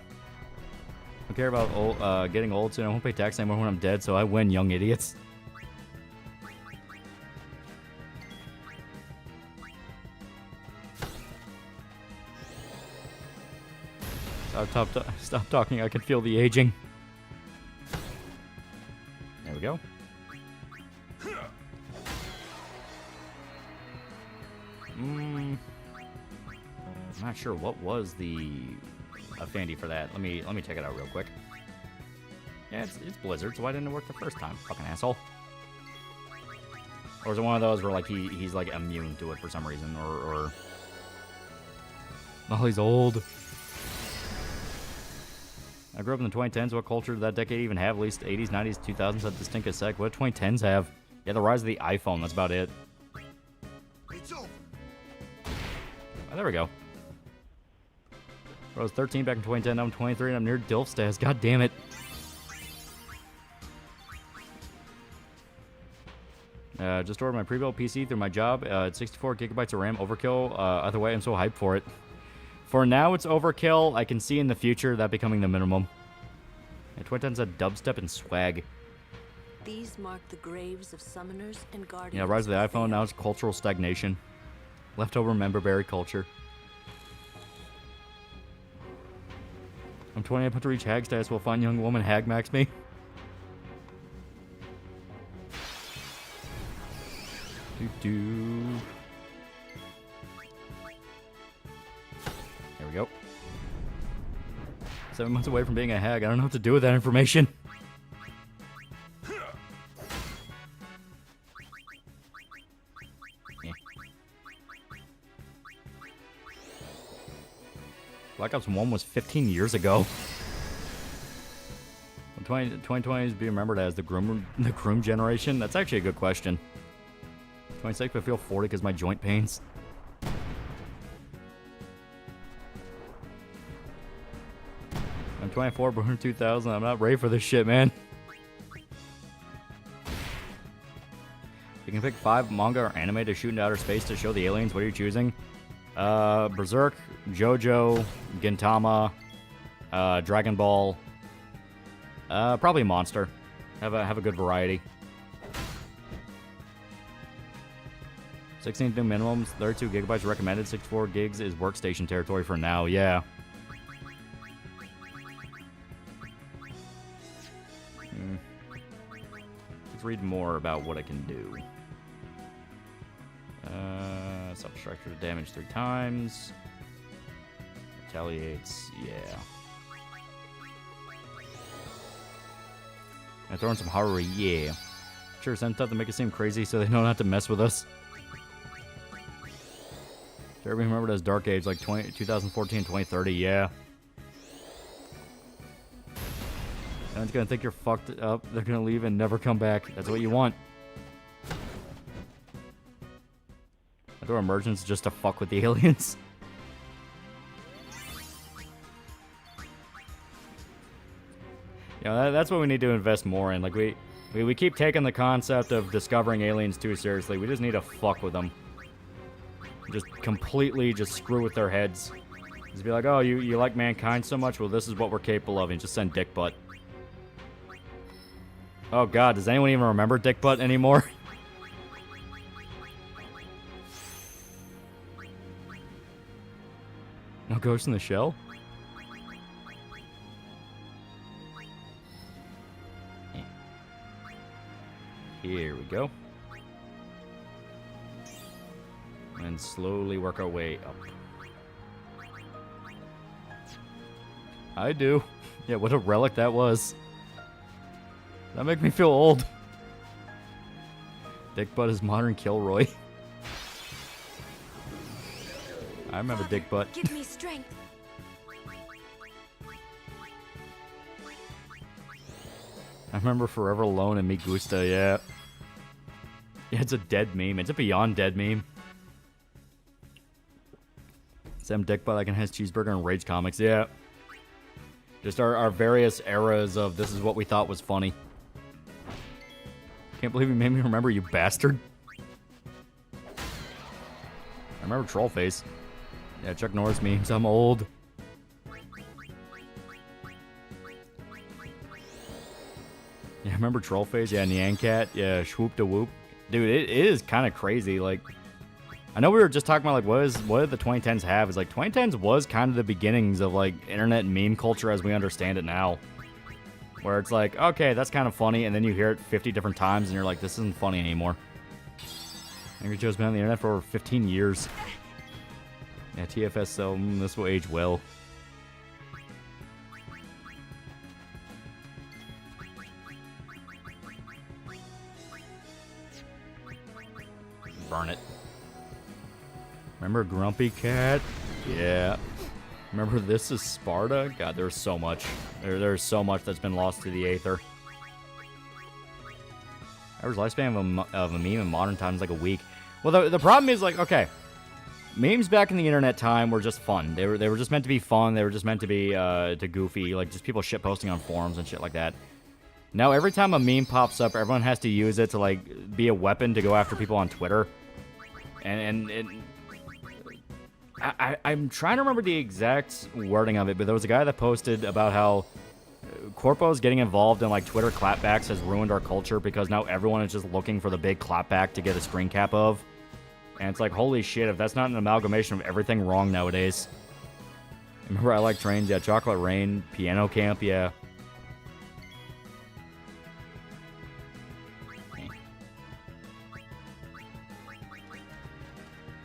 don't care about old, getting old soon. I won't pay tax anymore when I'm dead, so I win, young idiots. Stop talking. I can feel the aging. There we go. I'm not sure what was the affinity for that. Let me check it out real quick. Yeah, it's Blizzard, so why didn't it work the first time? Fucking asshole. Or is it one of those where like he's like immune to it for some reason, or oh, he's old. I grew up in the 2010s. What culture did that decade even have? At least 80s, 90s, 2000s had distinct sec. What did 2010s have? Yeah, the rise of the iPhone. That's about it. It's over. Oh, there we go. I was 13 back in 2010. Now I'm 23 and I'm near DILF status. God damn it. Just ordered my pre-built PC through my job. It's 64 gigabytes of RAM. Overkill. Either way, I'm so hyped for it. For now, it's overkill. I can see in the future that becoming the minimum. Yeah, 2010's a dubstep and swag. These mark the graves of summoners and guardians. Yeah, rise of the iPhone. Now it's cultural stagnation. Leftover member-berry culture. I'm 20. I put to reach hag status. Will find young woman hag max me. There we go. 7 months away from being a hag. I don't know what to do with that information. Yeah. Black Ops 1 was 15 years ago. 2020 is being remembered as the groom generation. That's actually a good question. 26, but I feel 40 because my joint pains. I'm 24, born in 2000. I'm not ready for this shit, man. You can pick 5 manga or anime to shoot into outer space to show the aliens. What are you choosing? Berserk, JoJo, Gintama, Dragon Ball. Probably Monster. Have a good variety. 16 new minimums, 32 gigabytes recommended, 64 gigs is workstation territory for now, yeah. Let's read more about what I can do. Self-destructor damage 3 times. Retaliates, yeah. I throw in some horror, yeah. Sure, send stuff to make it seem crazy so they know not to mess with us. Everybody remembered as Dark Age, like 2014, 2030, yeah. Everyone's gonna think you're fucked up. They're gonna leave and never come back. That's what you want. I throw emergence just to fuck with the aliens. Yeah, that's what we need to invest more in. Like we keep taking the concept of discovering aliens too seriously. We just need to fuck with them. Just completely just screw with their heads. Just be like, oh, you like mankind so much? Well, this is what we're capable of. And just send dick butt. Oh god, does anyone even remember dick butt anymore? No Ghost in the Shell? Here we go. And slowly work our way up. I do. Yeah, what a relic that was. That make me feel old. Dick Butt is modern Kilroy. I remember Dick Butt. Give me strength. I remember Forever Alone and Me Gusta, yeah. Yeah, it's a dead meme. It's a beyond dead meme. Sam Dickbutt, I can has cheeseburger and Rage Comics. Yeah. Just our various eras of this is what we thought was funny. Can't believe you made me remember, you bastard. I remember Trollface. Yeah, Chuck Norris memes. I'm old. Yeah, I remember Trollface. Yeah, Nyan Cat. Yeah, Swoop da Whoop. Dude, it is kind of crazy. Like, I know we were just talking about, like, what did the 2010s have? Is like, 2010s was kind of the beginnings of, like, internet meme culture as we understand it now. Where it's like, okay, that's kind of funny, and then you hear it 50 different times, and you're like, this isn't funny anymore. Angry Joe's been on the internet for over 15 years. Yeah, TFS, so this will age well. Burn it. Remember Grumpy Cat? Yeah. Remember This Is Sparta? God, there's so much. There's so much that's been lost to the aether. Average lifespan of a meme in modern times is like a week. Well, the problem is, like, okay, memes back in the internet time were just fun. They were just meant to be fun. They were just meant to be to goofy, like just people shit posting on forums and shit like that. Now every time a meme pops up, everyone has to use it to like be a weapon to go after people on Twitter. And I'm trying to remember the exact wording of it, but there was a guy that posted about how corpos getting involved in like Twitter clapbacks has ruined our culture because now everyone is just looking for the big clapback to get a screen cap of. And it's like, holy shit, if that's not an amalgamation of everything wrong nowadays. Remember I Like Trains? Yeah, Chocolate Rain, Piano Camp, yeah.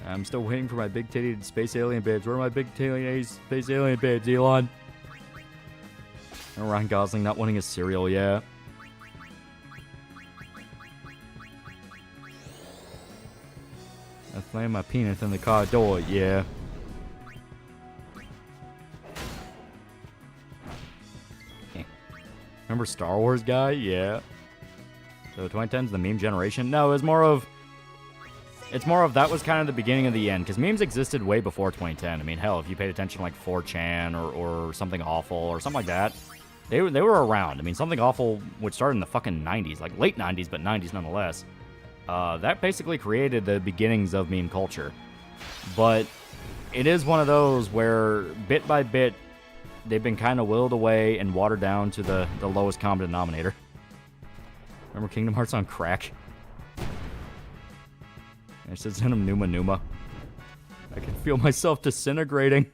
I'm still waiting for my big-titted space alien babes. Where are my big-titted space alien babes, Elon? And Ryan Gosling not wanting a cereal, yeah. I slammed my penis in the car door, yeah. Remember Star Wars guy? Yeah. So 2010's the meme generation? No, it's more of that was kind of the beginning of the end, because memes existed way before 2010. I mean, hell, if you paid attention to like 4chan or Something Awful or something like that, they were around. I mean, Something Awful, which started in the fucking 90s, like late 90s, but 90s nonetheless. That basically created the beginnings of meme culture. But it is one of those where, bit by bit, they've been kind of willed away and watered down to the lowest common denominator. Remember Kingdom Hearts on crack? It says in him Numa Numa. I can feel myself disintegrating.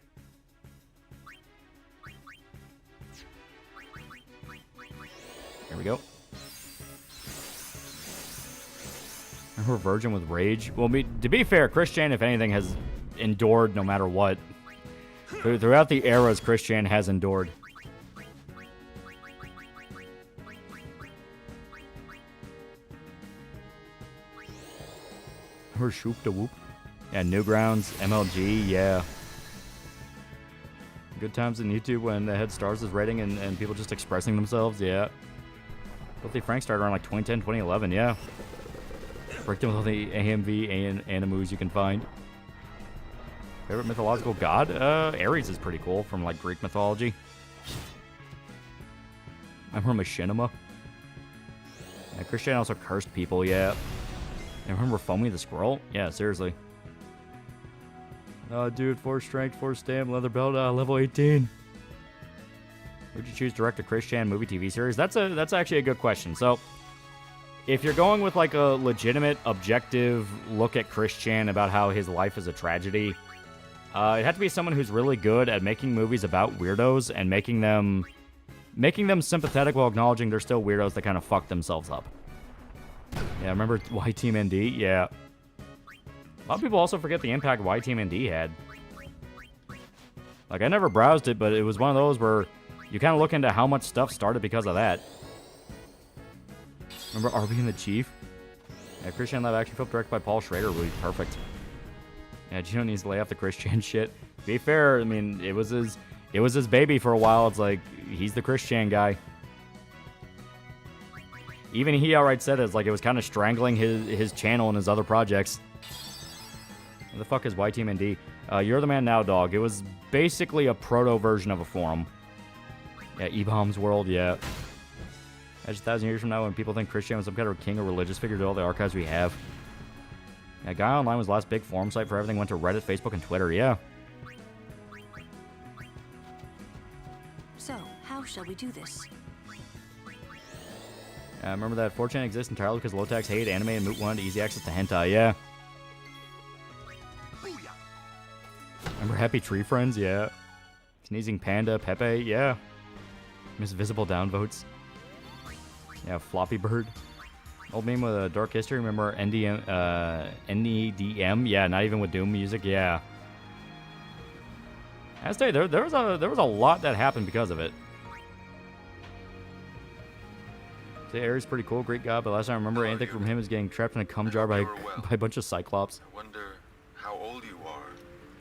There we go. Remember Virgin with Rage? Well, to be fair, Christian, if anything, has endured no matter what. Throughout the eras, Christian has endured. Or Shoop da Whoop. Yeah, Newgrounds, MLG, yeah. Good times in YouTube when they had stars as rating and people just expressing themselves, yeah. Filthy Frank started around like 2010, 2011, yeah. Breakdown with all the AMV and animus you can find. Favorite mythological god? Ares is pretty cool from like Greek mythology. I'm from Machinima. Yeah, Christian also cursed people, yeah. I remember Foamy the Squirrel? Yeah, seriously. Dude, 4 strength, 4 stamina, leather belt, level 18. Would you choose direct a Christian movie TV series? That's actually a good question. So, if you're going with like a legitimate, objective look at Christian about how his life is a tragedy, it had to be someone who's really good at making movies about weirdos and making them sympathetic while acknowledging they're still weirdos that kind of fuck themselves up. Yeah, remember Y-Team ND? Yeah. A lot of people also forget the impact Y-Team ND had. Like, I never browsed it, but it was one of those where you kind of look into how much stuff started because of that. Remember Arby and the Chief? Yeah, Christian live action film directed by Paul Schrader would be perfect. Yeah, Gino needs to lay off the Christian shit. To be fair, I mean, it was his baby for a while. It's like, he's the Christian guy. Even he outright said it was kind of strangling his channel and his other projects. What the fuck is Y-Team ND? You're the Man Now, dog. It was basically a proto version of a forum. Yeah, E-Bombs World, yeah. That's 1,000 years from now when people think Christian was some kind of king or religious figure to all the archives we have. Yeah, Guy Online was the last big forum site for everything went to Reddit, Facebook, and Twitter, yeah. So, how shall we do this? Remember that 4chan exists entirely because Lotax hated anime and Moot wanted easy access to hentai, yeah. Remember Happy Tree Friends, yeah. Sneezing Panda, Pepe, yeah. Miss Visible Downvotes. Yeah, Floppy Bird. Old meme with a dark history, remember NEDM? Yeah, not even with Doom music, yeah. I have to say, there was a lot that happened because of it. The Ares pretty cool, great guy, but last time I remember anything from him is getting trapped in a cum jar by a bunch of Cyclops. I wonder how old you are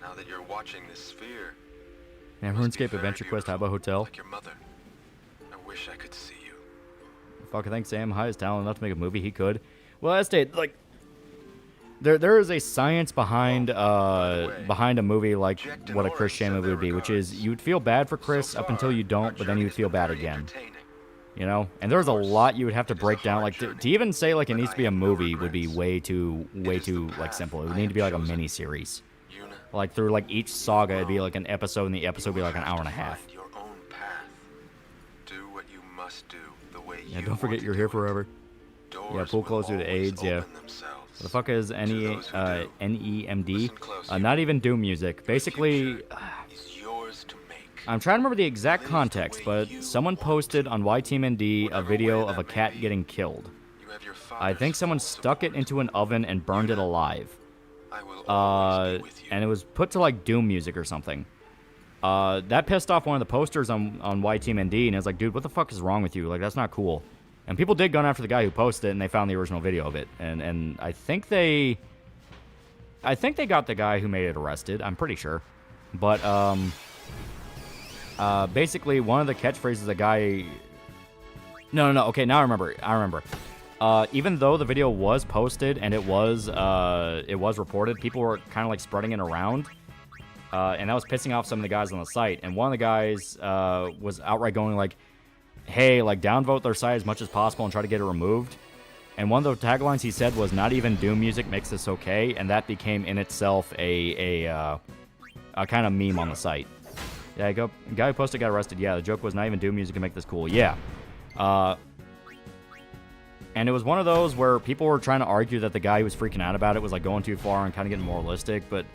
now that you're watching this sphere. Yeah, RuneScape Adventure Quest, Habbo Hotel. Like your mother. I wish I could see you. Fuck, I think Sam High is talented enough to make a movie. He could. Well, that's it. Like, there is a science behind behind a movie like what a Chris Chan movie would be, which is you'd feel bad for Chris up until you don't, but then you'd feel bad again. You know, and there's a lot you would have to break down. Like to even say like it needs to be a movie would be way too like simple. It would need to be like a mini series. Like through like each saga, it'd be like an episode, and the episode would be like an hour and a half. Yeah, don't forget you're here forever. Yeah, pool closed due to AIDS. Yeah. What the fuck is NEMD? Not even Doom music. Basically. I'm trying to remember the exact context, but someone posted on YTeamND a video of a cat getting killed. I think someone stuck it into an oven and burned it alive. And it was put to like Doom music or something. That pissed off one of the posters on YTeamND, and it was like, dude, what the fuck is wrong with you? Like, that's not cool. And people did go after the guy who posted it, and they found the original video of it. And I think they got the guy who made it arrested. I'm pretty sure. But, basically, one of the catchphrases the guy... No, okay, now I remember. Even though the video was posted and it was reported, people were kind of like spreading it around. And that was pissing off some of the guys on the site. And one of the guys was outright going like, hey, like, downvote their site as much as possible and try to get it removed. And one of the taglines he said was, not even Doom music makes this okay. And that became in itself a kind of meme on the site. Yeah, the guy who posted got arrested. Yeah, the joke was, not even Doom music can make this cool. Yeah. And it was one of those where people were trying to argue that the guy who was freaking out about it was like going too far and kind of getting moralistic. But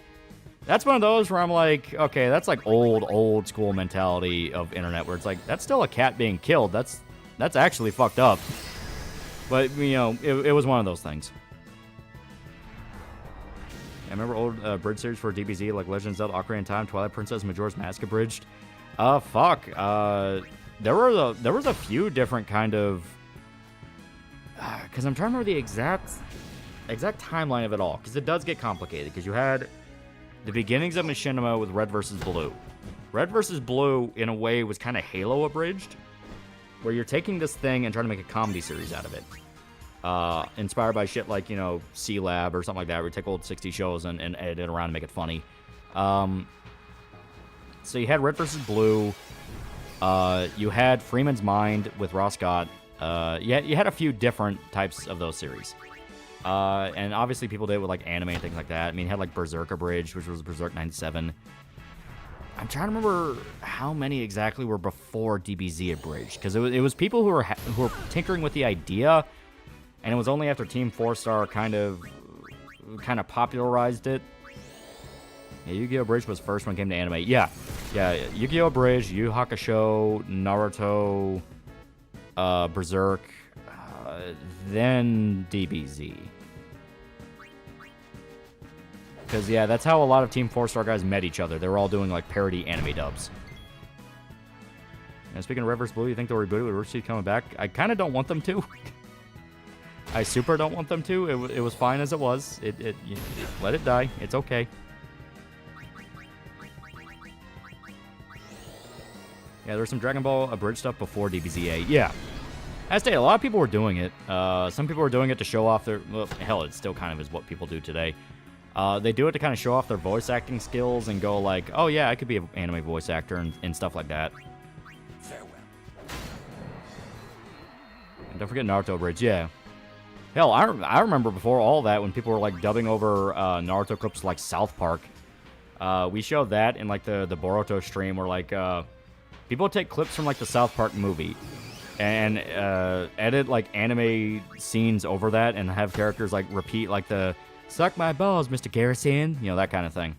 that's one of those where I'm like, okay, that's like old school mentality of internet where it's like, that's still a cat being killed. That's actually fucked up. But, you know, it was one of those things. I remember old bridge series for DBZ, like Legend of Zelda, Ocarina of Time, Twilight Princess, Majora's Mask abridged. Fuck. There was a few different kind of... Because I'm trying to remember the exact timeline of it all. Because it does get complicated. Because you had the beginnings of Machinima with Red vs. Blue. Red vs. Blue, in a way, was kind of Halo abridged. Where you're taking this thing and trying to make a comedy series out of it. Inspired by shit like, you know, C-Lab or something like that, where you take old 60 shows and edit it around and make it funny. So you had Red vs. Blue. You had Freeman's Mind with Ross Scott. You had a few different types of those series. And obviously people did it with like anime and things like that. I mean, you had like Berserk abridged, which was Berserk 97. I'm trying to remember how many exactly were before DBZ abridged, because it was people who were tinkering with the idea, and it was only after Team 4-Star kind of popularized it. Yeah, Yu-Gi-Oh! Abridged was first when it came to anime. Yeah, Yu-Gi-Oh! Abridged, Yu Yu Hakusho, Naruto, Berserk, then DBZ. Because, yeah, that's how a lot of Team 4-Star guys met each other. They were all doing, like, parody anime dubs. And speaking of Red vs. Blue, you think they'll reboot it with Rooster Teeth coming back? I kind of don't want them to. I super don't want them to. It was fine as it was. Let it die. It's okay. Yeah, there's some Dragon Ball abridged stuff before DBZA. Yeah. As stated, a lot of people were doing it. Some people were doing it to show off their... Well, hell, it still kind of is what people do today. They do it to kind of show off their voice acting skills and go like, oh yeah, I could be an anime voice actor and stuff like that. Farewell. And don't forget Naruto Bridge, yeah. Hell, I remember before all that when people were like dubbing over Naruto clips like South Park. We showed that in like the Boruto stream where like people take clips from like the South Park movie and edit like anime scenes over that and have characters like repeat like the "suck my balls, Mr. Garrison," you know, that kind of thing.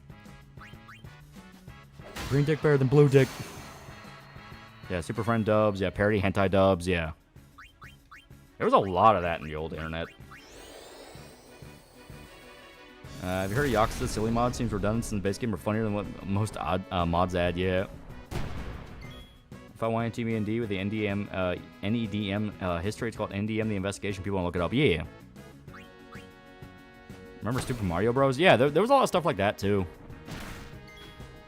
Green dick better than blue dick. Yeah, Super Friend dubs, yeah, parody hentai dubs, yeah. There was a lot of that in the old internet. Have you heard of Yakuza silly mod? Seems redundant since the base game are funnier than what most mods add, yeah. If I want TBND with the NEDM history, it's called NDM the investigation. People want to look it up, yeah. Remember Super Mario Bros? Yeah, there was a lot of stuff like that too.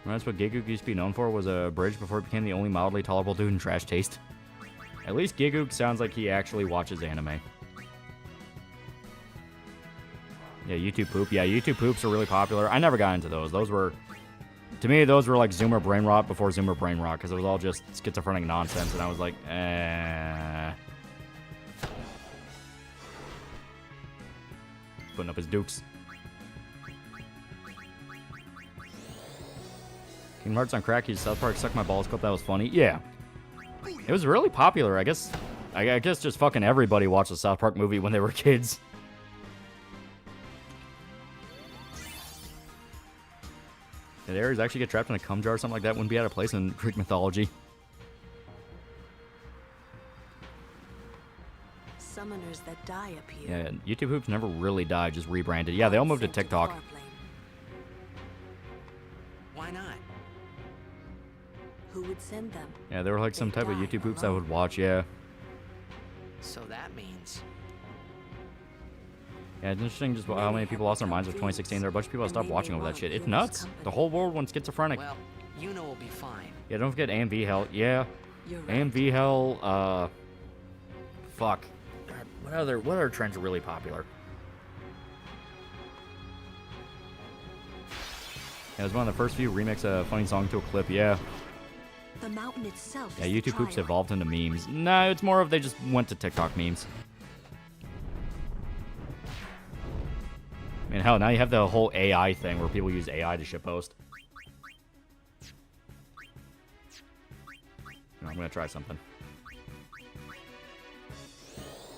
That's what Gigook used to be known for, was a bridge before it became the only mildly tolerable dude in Trash Taste. At least Gigook sounds like he actually watches anime. Yeah, YouTube Poop. Yeah, YouTube Poops are really popular. I never got into those. Those were, to me, those were like Zoomer Brain Rot before Zoomer Brain Rot, because it was all just schizophrenic nonsense, and I was like, Putting up his dukes. Kingdom Hearts on crack, used South Park Suck My Balls clip, that was funny. Yeah. It was really popular. I guess just fucking everybody watched the South Park movie when they were kids. Did Ares actually get trapped in a cum jar or something like that? Wouldn't be out of place in Greek mythology. Summoners that die appear. Yeah, YouTube Hoops never really died, just rebranded. Yeah, they all moved to TikTok. Why not? Who would send them? Yeah, they were like some type of YouTube Hoops I would watch, yeah. So that means... Yeah, it's interesting just how many people lost their minds with 2016. There are a bunch of people that stopped watching over that shit. It's nuts. The whole world went schizophrenic. Well, you know we'll be fine. Yeah, don't forget AMV Hell. Yeah. AMV Hell, fuck. What other trends are really popular? Yeah, it was one of the first few remix a funny song to a clip, yeah. The mountain itself. Yeah, YouTube Hoops evolved into memes. No, it's more of they just went to TikTok memes. I mean, hell, now you have the whole AI thing where people use AI to shitpost. I'm gonna try something.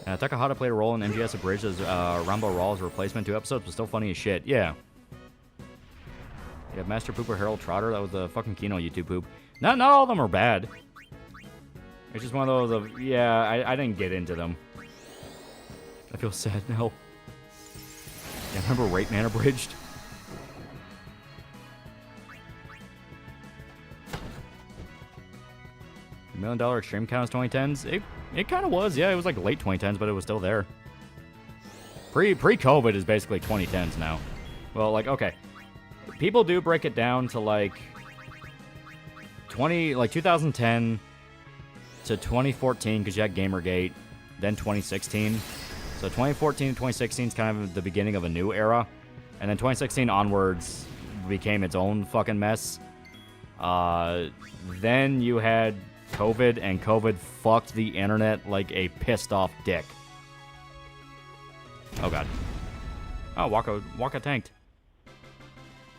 Takahata played a role in MGS Abridged as Rambo Rawls' replacement. 2 episodes, but still funny as shit. Yeah. You have Master Pooper Harold Trotter. That was the fucking Kino YouTube poop. Not all of them are bad. It's just one of those of, yeah, I didn't get into them. I feel sad now. Yeah, remember Rape Man Abridged? $1 Million Extreme Count is 2010s? It kind of was, yeah. It was like late 2010s, but it was still there. Pre-COVID is basically 2010s now. Well, like, okay. People do break it down to like 2010 to 2014 because you had Gamergate, then 2016. So 2014 to 2016 is kind of the beginning of a new era, and then 2016 onwards became its own fucking mess. Then you had COVID, and COVID fucked the internet like a pissed off dick. Oh god. Oh, Waka tanked.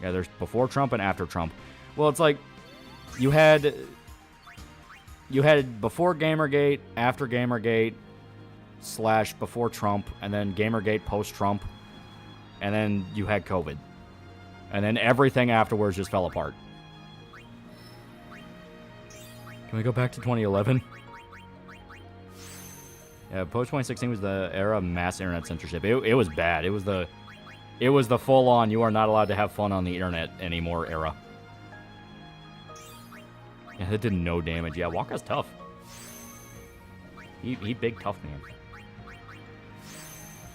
Yeah, there's before Trump and after Trump. Well, it's like you had before Gamergate, after Gamergate, / before Trump, and then Gamergate post-Trump, and then you had COVID. And then everything afterwards just fell apart. Can we go back to 2011? Yeah, post-2016 was the era of mass internet censorship. It was bad. It was the full-on, you are not allowed to have fun on the internet anymore era. Yeah, that did no damage. Yeah, Waka's tough. He big tough man.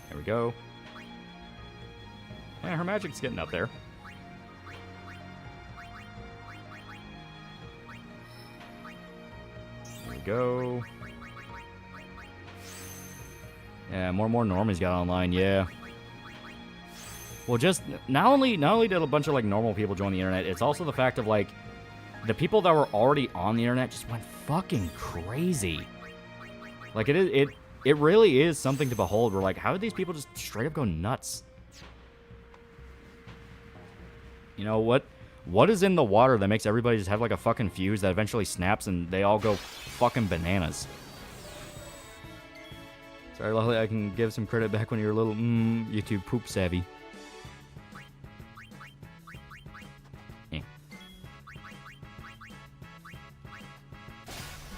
There we go. Yeah, her magic's getting up there. There we go. Yeah, more and more normies got online, yeah. Well, just not only did a bunch of like normal people join the internet, it's also the fact of like the people that were already on the internet just went fucking crazy. Like it really is something to behold. We're like, how did these people just straight up go nuts? You know what? What is in the water that makes everybody just have like a fucking fuse that eventually snaps and they all go fucking bananas? Sorry, Lolly, I can give some credit back when you're a little YouTube poop savvy. Eh.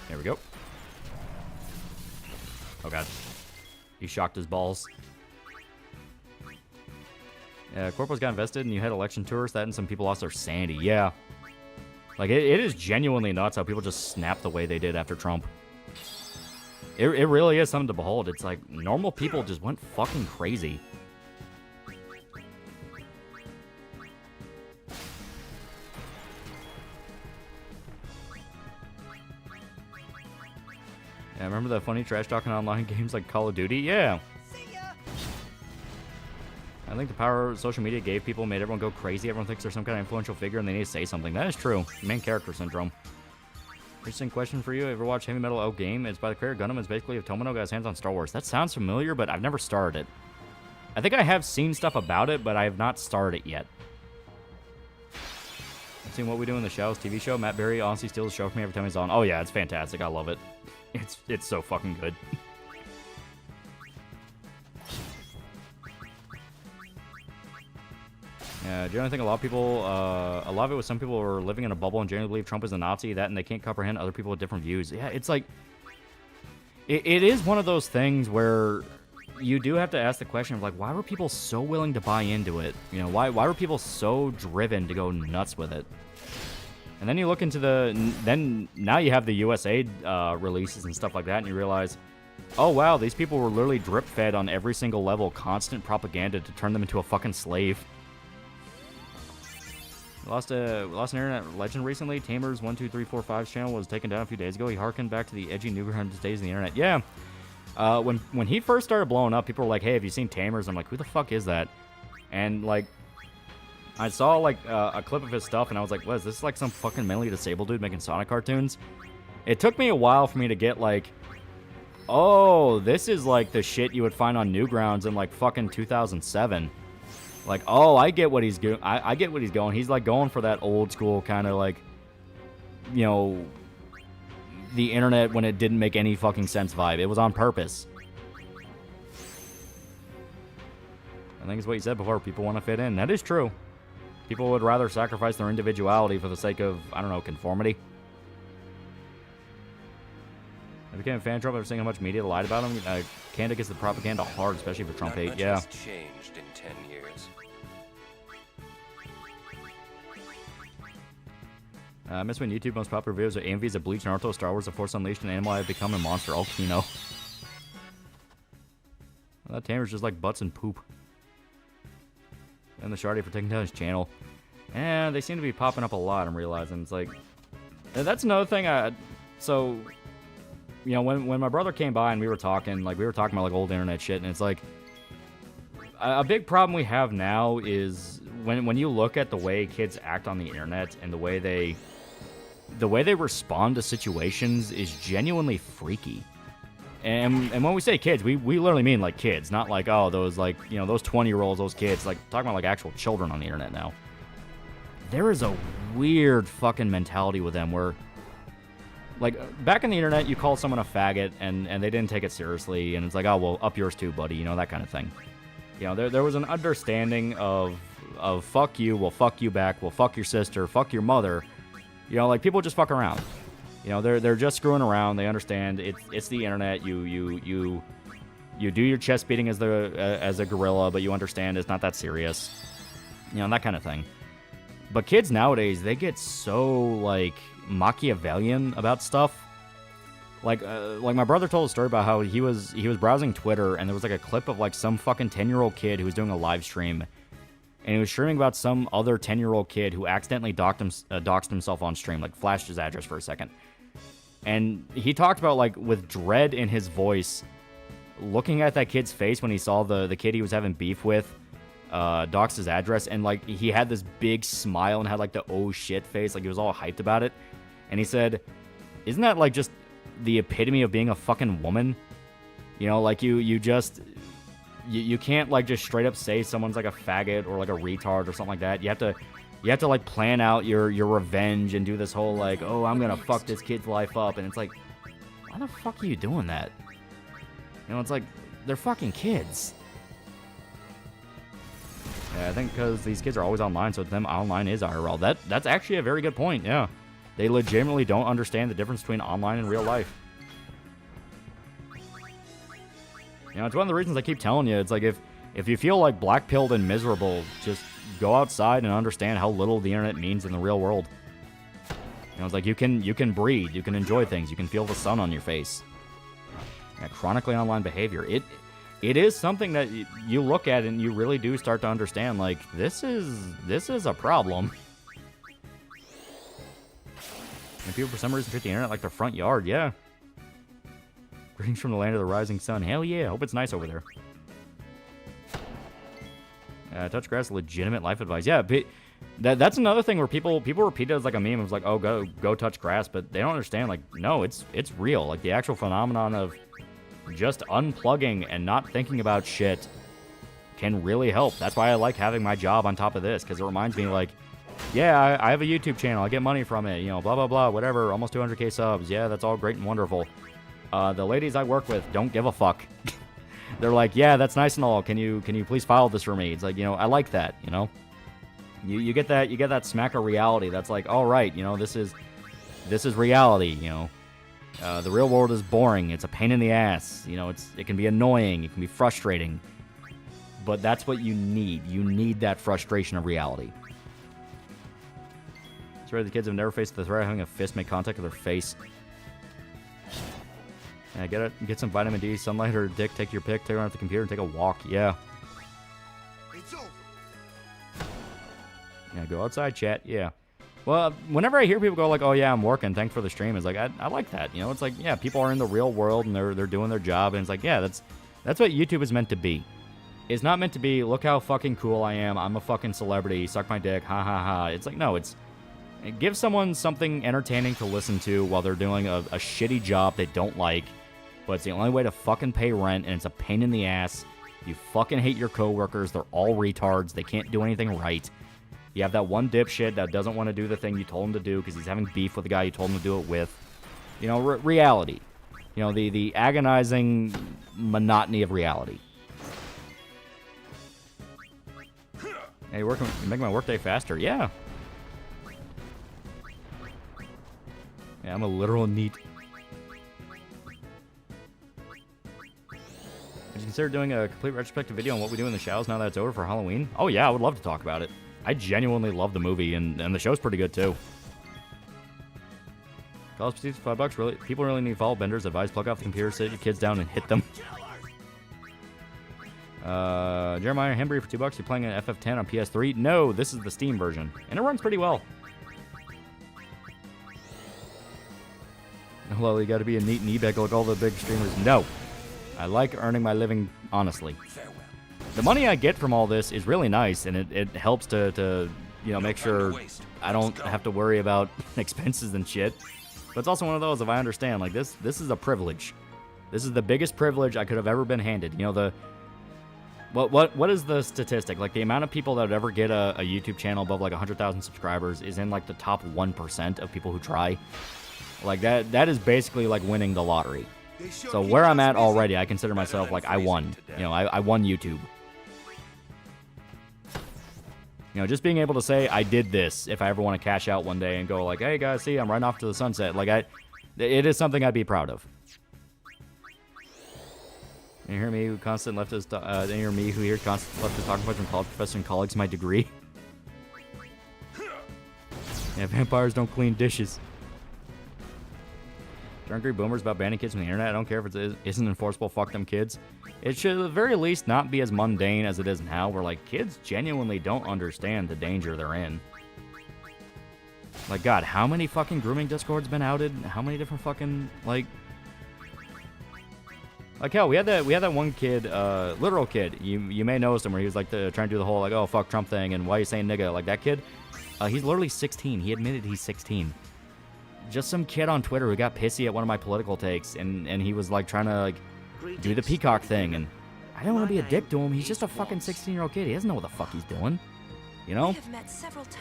There we go. Oh god. He shocked his balls. Yeah, Corpo's got invested and you had election tours, that and some people lost their sanity. Yeah. Like, it is genuinely nuts how people just snap the way they did after Trump. It really is something to behold. It's like, normal people just went fucking crazy. Yeah, remember the funny trash talking online games like Call of Duty? Yeah. I think the power of social media gave people, made everyone go crazy. Everyone thinks they're some kind of influential figure and they need to say something. That is true. Main character syndrome. Interesting question for you. Ever watch Heavy Metal O Game? It's by the creator Gundam. It's basically if Tomino got his hands on Star Wars. That sounds familiar, but I've never started it. I think I have seen stuff about it, but I have not started it yet. I've seen What We Do in the Shadows TV show. Matt Berry honestly steals the show from me every time he's on. Oh yeah, it's fantastic. I love it. It's so fucking good. Yeah, do you know think a lot of people, a lot of it was some people were living in a bubble and genuinely believe Trump is a Nazi, that and they can't comprehend other people with different views. Yeah, it's like, it is one of those things where you do have to ask the question of like, why were people so willing to buy into it? You know, why were people so driven to go nuts with it? And then you look into then now you have the USA releases and stuff like that, and you realize, oh wow, these people were literally drip fed on every single level, constant propaganda to turn them into a fucking slave. Lost an internet legend recently. Tamer's 12345's channel was taken down a few days ago. He harkened back to the edgy Newgrounds days of the internet. Yeah. When he first started blowing up, people were like, hey, have you seen Tamer's? I'm like, who the fuck is that? And like, I saw like a clip of his stuff and I was like, what is this, like some fucking mentally disabled dude making Sonic cartoons? It took me a while for me to get like, oh, this is like the shit you would find on Newgrounds in like fucking 2007. Like, oh, I get what he's doing. I get what he's going. He's like going for that old school kind of like, you know, the internet when it didn't make any fucking sense vibe. It was on purpose. I think it's what you said before. People want to fit in. That is true. People would rather sacrifice their individuality for the sake of, I don't know, conformity. I became a fan of Trump after seeing how much media lied about him. Canada gets the propaganda hard, especially for Trump hate. Yeah. Has changed in 10 years. I miss when YouTube most popular videos are AMVs of Bleach, Naruto, Star Wars, The Force Unleashed, and Animal I Have Become a Monster. Oh, Kino. Well, that Tamer's just like butts and poop. And the Shardy for taking down his channel. And they seem to be popping up a lot, I'm realizing. It's like, that's another thing. So, you know, when my brother came by and we were talking about like old internet shit, and it's like, a big problem we have now is when you look at the way kids act on the internet and the way they respond to situations is genuinely freaky. And when we say kids, we literally mean like kids, not like, oh, those like, you know, those 20-year-olds, those kids, like talking about like actual children on the internet now. There is a weird fucking mentality with them where, like, back in the internet, you call someone a faggot and they didn't take it seriously, and it's like, oh, well, up yours too, buddy, you know, that kind of thing. You know, there was an understanding of fuck you, well, fuck you back, well, fuck your sister, fuck your mother. You know, like, people just fuck around. You know, they're just screwing around. They understand it's the internet. You do your chest beating as a gorilla, but you understand it's not that serious. You know, that kind of thing. But kids nowadays, they get so like Machiavellian about stuff. Like my brother told a story about how he was browsing Twitter and there was like a clip of like some fucking 10-year-old kid who was doing a live stream. And he was streaming about some other 10-year-old kid who accidentally doxed himself on stream, like flashed his address for a second. And he talked about, like, with dread in his voice, looking at that kid's face when he saw the kid he was having beef with doxed his address, and like he had this big smile and had like the oh shit face, like he was all hyped about it. And he said, "Isn't that like just the epitome of being a fucking woman? You know, like you can't like just straight up say someone's like a faggot or like a retard or something like that. You have to like plan out your revenge and do this whole like, oh, I'm gonna fuck this kid's life up." And it's like, why the fuck are you doing that? You know, it's like, they're fucking kids. Yeah, I think because these kids are always online, so to them online is IRL. That's actually a very good point, yeah. They legitimately don't understand the difference between online and real life. You know, it's one of the reasons I keep telling you, it's like if you feel like black-pilled and miserable, just go outside and understand how little the internet means in the real world. You know, it's like you can breathe, you can enjoy things, you can feel the sun on your face. Yeah, chronically online behavior. It is something that you look at and you really do start to understand, like, this is a problem. And people for some reason treat the internet like their front yard, yeah. Greetings from the land of the rising sun. Hell yeah, hope it's nice over there. Touch grass, legitimate life advice. Yeah, but that's another thing where people repeat it as like a meme. It was like, oh, go touch grass, but they don't understand, like, no, it's real. Like, the actual phenomenon of just unplugging and not thinking about shit can really help. That's why I like having my job on top of this, because it reminds me, like, yeah, I have a YouTube channel. I get money from it, you know, blah, blah, blah, whatever. Almost 200K subs. Yeah, that's all great and wonderful. The ladies I work with don't give a fuck. They're like, yeah, that's nice and all. Can you please file this for me? It's like, you know, I like that, you know. You get that smack of reality. That's like, all right, you know, this is reality, you know. The real world is boring. It's a pain in the ass. You know, it can be annoying. It can be frustrating. But that's what you need. You need that frustration of reality. Sorry, the kids have never faced the threat of having a fist make contact with their face. Yeah, get some vitamin D, sunlight, or dick. Take your pick. Take around the computer and take a walk. Yeah. It's over. Yeah, go outside, chat. Yeah. Well, whenever I hear people go like, "Oh yeah, I'm working. Thanks for the stream," it's like I like that. You know, it's like, yeah, people are in the real world and they're doing their job, and it's like, yeah, that's what YouTube is meant to be. It's not meant to be, look how fucking cool I am. I'm a fucking celebrity. Suck my dick. Ha ha ha. It's like, no, it's give someone something entertaining to listen to while they're doing a shitty job they don't like, but it's the only way to fucking pay rent, and it's a pain in the ass. You fucking hate your coworkers. They're all retards. They can't do anything right. You have that one dipshit that doesn't want to do the thing you told him to do because he's having beef with the guy you told him to do it with. You know, reality. You know, the agonizing monotony of reality. Hey, you're making my workday faster. Yeah. Yeah, I'm a literal neat. Would you consider doing a complete retrospective video on what we do in the shows now that it's over for Halloween? Oh yeah, I would love to talk about it. I genuinely love the movie, and the show's pretty good too. College proceeds for $5. Really, people really need fall benders. Advise plug off the computer, sit your kids down, and hit them. Jeremiah Hembry for $2. You're playing an FF10 on PS3? No, this is the Steam version, and it runs pretty well. Hello, you got to be a neat knee-bag like all the big streamers. No, I like earning my living honestly. The money I get from all this is really nice, and it helps to you know, make sure I don't have to worry about expenses and shit. But it's also one of those, if I understand, like this is a privilege. This is the biggest privilege I could have ever been handed. You know, what is the statistic? Like, the amount of people that would ever get a YouTube channel above like 100,000 subscribers is in like the top 1% of people who try. Like that is basically like winning the lottery. So where I'm at already, I consider myself like I won. You know, I won YouTube. You know, just being able to say I did this if I ever want to cash out one day and go like, hey guys, see, I'm right off to the sunset. Like it is something I'd be proud of. You hear me who constant leftist? You hear me who hears constant leftist talking about from college professor and colleagues my degree. Yeah, vampires don't clean dishes. Drunk boomers about banning kids from the internet. I don't care if it isn't enforceable. Fuck them kids. It should at the very least not be as mundane as it is now, where like kids genuinely don't understand the danger they're in. Like, God, how many fucking grooming discords been outed? How many different fucking, like... Like hell, we had that one kid, literal kid. You may notice him where he was like trying to do the whole like, oh fuck Trump thing and why you saying nigga, like that kid. He's literally 16. He admitted he's 16. Just some kid on Twitter who got pissy at one of my political takes, and he was like trying to like do the peacock thing, and I didn't want to be a dick to him. He's just a fucking 16-year-old kid. He doesn't know what the fuck he's doing, you know?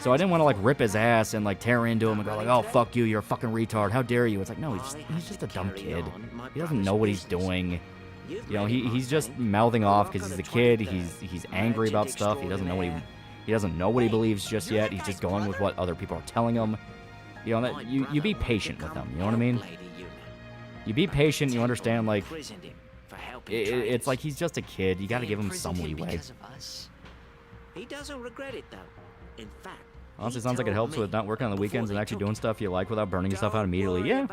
So I didn't want to like rip his ass and like tear into him and go like, oh fuck you, you're a fucking retard. How dare you? It's like, no, he's just a dumb kid. He doesn't know what he's doing. You know, he's just mouthing off because he's a kid. He's angry about stuff. He doesn't know what he believes just yet. He's just going with what other people are telling him. You know, that you be patient with him. You know what I mean? You be patient. You understand, like, it's like he's just a kid. You got to give him some leeway. He doesn't regret it, though. In fact, honestly, sounds like it helps with not working on the weekends and actually doing stuff you like without burning yourself out immediately. Yeah.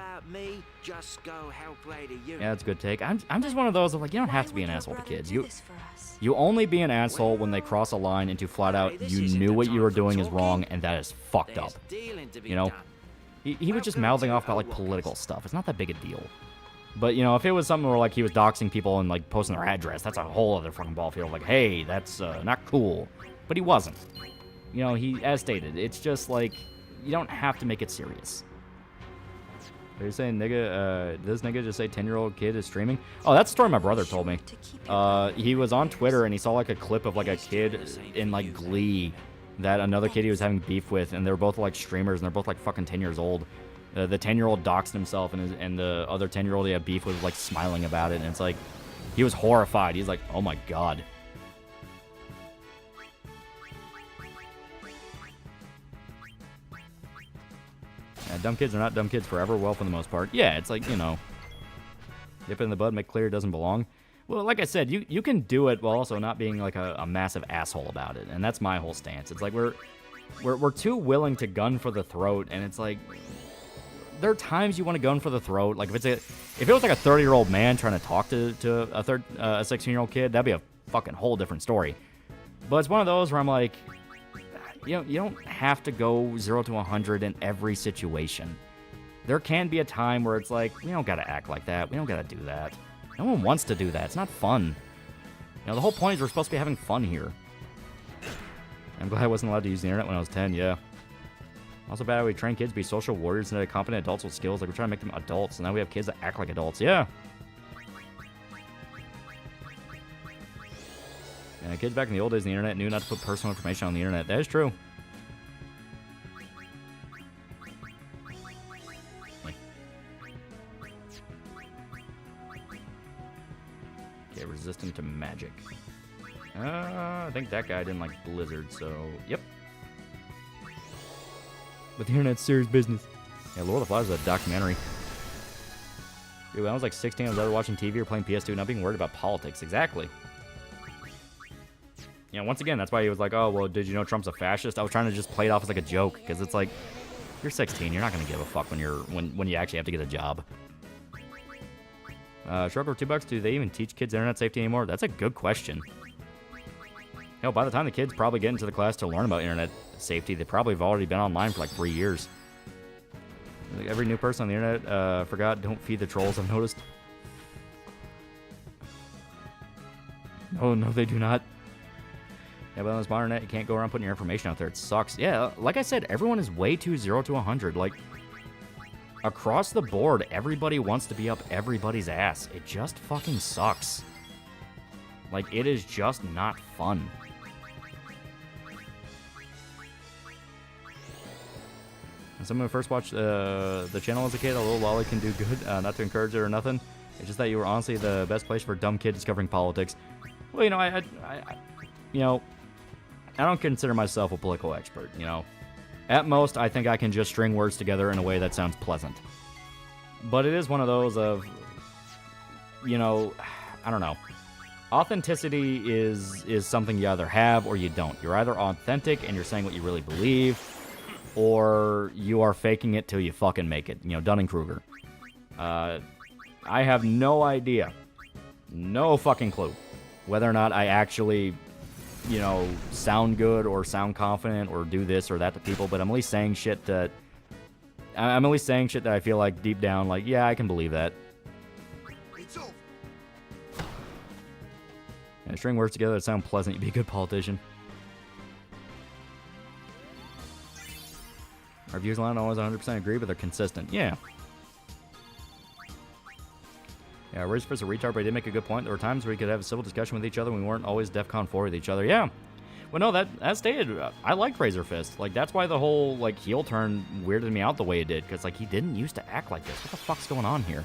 Yeah, that's a good take. I'm just one of those of like, you don't have to be an asshole to kids. You only be an asshole when they cross a line into flat out you knew what you were doing is wrong and that is fucked up. You know, he was just mouthing off about like political stuff. It's not that big a deal. But you know, if it was something where like he was doxing people and like posting their address, that's a whole other fucking ball field. Like, hey, that's not cool. But he wasn't. You know, as stated, it's just like you don't have to make it serious. Are you saying nigga, this nigga just say 10-year-old kid is streaming? Oh, that's a story my brother told me. He was on Twitter and he saw like a clip of like a kid in like Glee that another kid he was having beef with, and they were both like streamers and they're both like fucking 10 years old. The 10-year-old doxed himself and the other 10-year-old he had beef with was like smiling about it, and it's like he was horrified. He's like, oh my god. Yeah, dumb kids are not dumb kids forever, well, for the most part. Yeah, it's like, you know, dip it in the bud, make clear it doesn't belong. Well, like I said, you can do it while also not being like a massive asshole about it, and that's my whole stance. It's like we're too willing to gun for the throat, and it's like there are times you want to gun for the throat. Like if it was like a 30-year-old man trying to talk to a 16-year-old kid, that'd be a fucking whole different story. But it's one of those where I'm like, you don't have to go 0 to 100 in every situation. There can be a time where it's like, we don't gotta act like that. We don't gotta do that. No one wants to do that. It's not fun. You know, the whole point is we're supposed to be having fun here. I'm glad I wasn't allowed to use the internet when I was 10, yeah. Also bad we train kids to be social warriors instead of competent adults with skills. Like, we're trying to make them adults, and now we have kids that act like adults. Yeah. Yeah, kids back in the old days of the internet knew not to put personal information on the internet. That is true. Okay, resistant to magic. I think that guy didn't like Blizzard, so yep. But the internet's serious business. Yeah, Lord of the Flies is a documentary. Dude, when I was like 16, I was either watching TV or playing PS2, not being worried about politics. Exactly. You know, once again, that's why he was like, oh, well, did you know Trump's a fascist? I was trying to just play it off as like a joke, because it's like, you're 16, you're not going to give a fuck when you actually have to get a job. Shrug over $2, do they even teach kids internet safety anymore? That's a good question. Hell, by the time the kids probably get into the class to learn about internet safety, they probably have already been online for like 3 years. Like every new person on the internet forgot, don't feed the trolls, I've noticed. No, they do not. Yeah, but on this modern net, you can't go around putting your information out there. It sucks. Yeah, like I said, everyone is way too 0 to 100. Like, across the board, everybody wants to be up everybody's ass. It just fucking sucks. Like, it is just not fun. And someone who first watched the channel as a kid, although Lolly can do good, not to encourage it or nothing. It's just that you were honestly the best place for a dumb kid discovering politics. Well, you know, I don't consider myself a political expert, you know. At most, I think I can just string words together in a way that sounds pleasant. But it is one of those of, you know, I don't know. Authenticity is something you either have or you don't. You're either authentic and you're saying what you really believe, or you are faking it till you fucking make it. You know, Dunning-Kruger. I have no idea, no fucking clue, whether or not I actually, you know, sound good or sound confident or do this or that to people, but I'm at least saying shit that I feel like deep down, like, yeah, I can believe that. It's over. Yeah, string words together that sound pleasant. You'd be a good politician. Our views don't always 100% agree, but they're consistent. Yeah. Yeah, Razorfist a retard, but he did make a good point. There were times where we could have a civil discussion with each other when we weren't always DEFCON 4 with each other. Yeah. Well, no, that stated. I liked Razorfist. Like, that's why the whole, like, heel turn weirded me out the way it did. Because, like, he didn't used to act like this. What the fuck's going on here?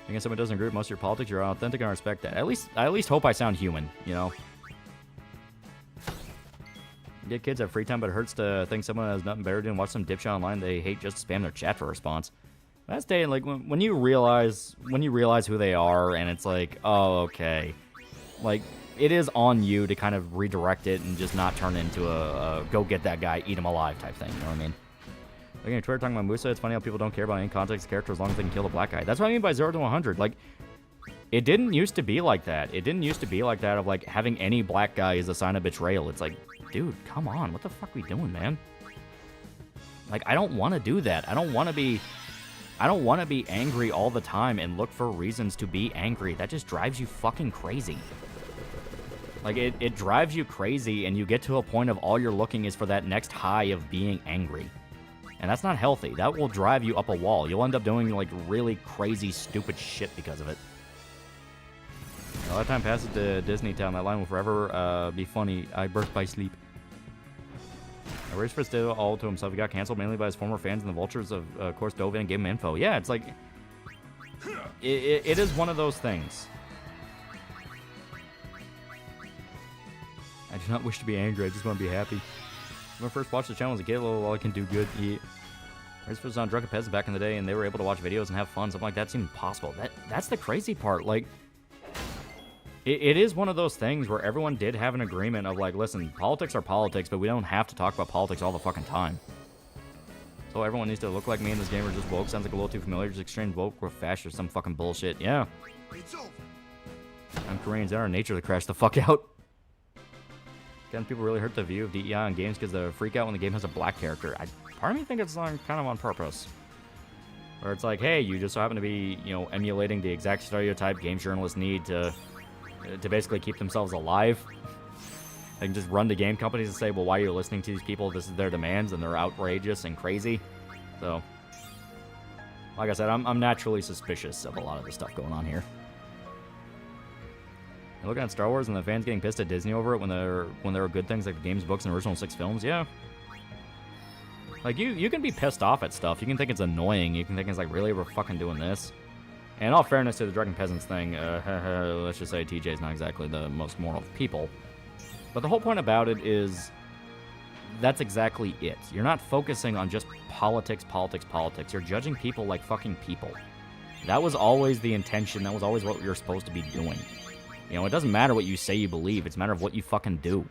I guess someone doesn't agree with most of your politics, you're authentic and I respect that. I at least hope I sound human, you know? Get kids have free time, but it hurts to think someone has nothing better to do and watch some dipshit online they hate just to spam their chat for a response. That's day, like, when you realize who they are, and it's like, oh, okay. Like, it is on you to kind of redirect it and just not turn into a go get that guy, eat him alive type thing, you know what I mean? Looking at Twitter talking about Musa, it's funny how people don't care about any context of character as long as they can kill the black guy. That's what I mean by 0 to 100. Like, it didn't used to be like that. It didn't used to be like that of, like, having any black guy is a sign of betrayal. It's like, dude, come on. What the fuck are we doing, man? Like, I don't want to do that. I don't want to be angry all the time and look for reasons to be angry. That just drives you fucking crazy. Like, it drives you crazy, and you get to a point of all you're looking is for that next high of being angry. And that's not healthy. That will drive you up a wall. You'll end up doing, like, really crazy, stupid shit because of it. A lot of time passes to Disney Town. That line will forever be funny. I birthed by sleep. Razorfist did all to himself. He got canceled mainly by his former fans, and the vultures, of course, dove in and gave him info. Yeah, it's like... It is one of those things. I do not wish to be angry. I just want to be happy. When I first watched the channel as a kid, all I can do good. Yeah. Razorfist was on Drunken Peasants back in the day, and they were able to watch videos and have fun. Something like that seemed possible. That's the crazy part. Like... It is one of those things where everyone did have an agreement of, like, listen, politics are politics, but we don't have to talk about politics all the fucking time. So everyone needs to look like me in this game or just woke. Sounds like a little too familiar. Just exchange woke with fast or some fucking bullshit. Yeah. I'm Koreans. They're our nature to crash the fuck out. Again, people really hurt the view of DEI on games because they freak out when the game has a black character. Part of me think it's kind of on purpose. Where it's like, hey, you just so happen to be, you know, emulating the exact stereotype game journalists need to basically keep themselves alive. They can just run to game companies and say, well, why are you listening to these people? This is their demands, and they're outrageous and crazy. So, like I said, I'm naturally suspicious of a lot of the stuff going on here. You're looking at Star Wars and the fans getting pissed at Disney over it when there are good things like the games, books, and original 6 films. Yeah. Like, you can be pissed off at stuff. You can think it's annoying. You can think it's like, really, we're fucking doing this? And in all fairness to the Drunken Peasants thing, let's just say TJ's not exactly the most moral of people. But the whole point about it is that's exactly it. You're not focusing on just politics. You're judging people like fucking people. That was always the intention. That was always what you're supposed to be doing. You know, it doesn't matter what you say you believe. It's a matter of what you fucking do.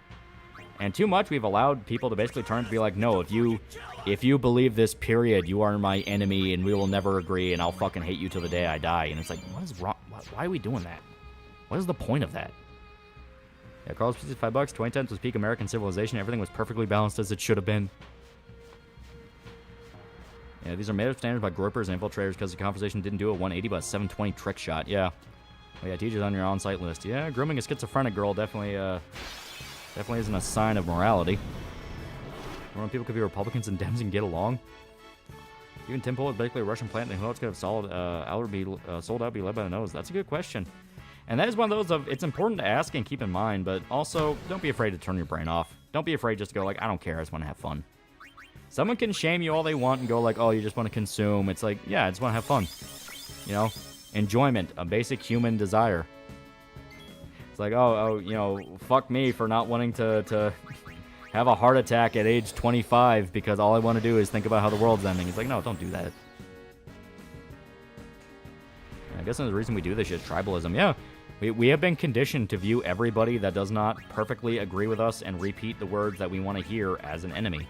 And too much, we've allowed people to basically turn to be like, no, if you believe this, period, you are my enemy, and we will never agree, and I'll fucking hate you till the day I die. And it's like, what is wrong? Why are we doing that? What is the point of that? Yeah, Carlos, $5. 2010s was peak American civilization. Everything was perfectly balanced as it should have been. Yeah, these are made up standards by gropers and infiltrators because the conversation didn't do a 180 but a 720 trick shot. Yeah. Oh, yeah, teachers on your on-site list. Yeah, grooming a schizophrenic girl definitely isn't a sign of morality. When people could be Republicans and Dems and get along. Even Tim Pool is basically a Russian plant, and who else could have sold out, be led by the nose? That's a good question. And that is one of those it's important to ask and keep in mind, but also don't be afraid to turn your brain off. Don't be afraid just to go like, I don't care, I just want to have fun. Someone can shame you all they want and go like, oh, you just want to consume. It's like, yeah, I just want to have fun. You know? Enjoyment, a basic human desire. It's like, oh, you know, fuck me for not wanting to have a heart attack at age 25 because all I want to do is think about how the world's ending. It's like, no, don't do that. I guess the reason we do this shit is tribalism. Yeah, we have been conditioned to view everybody that does not perfectly agree with us and repeat the words that we want to hear as an enemy.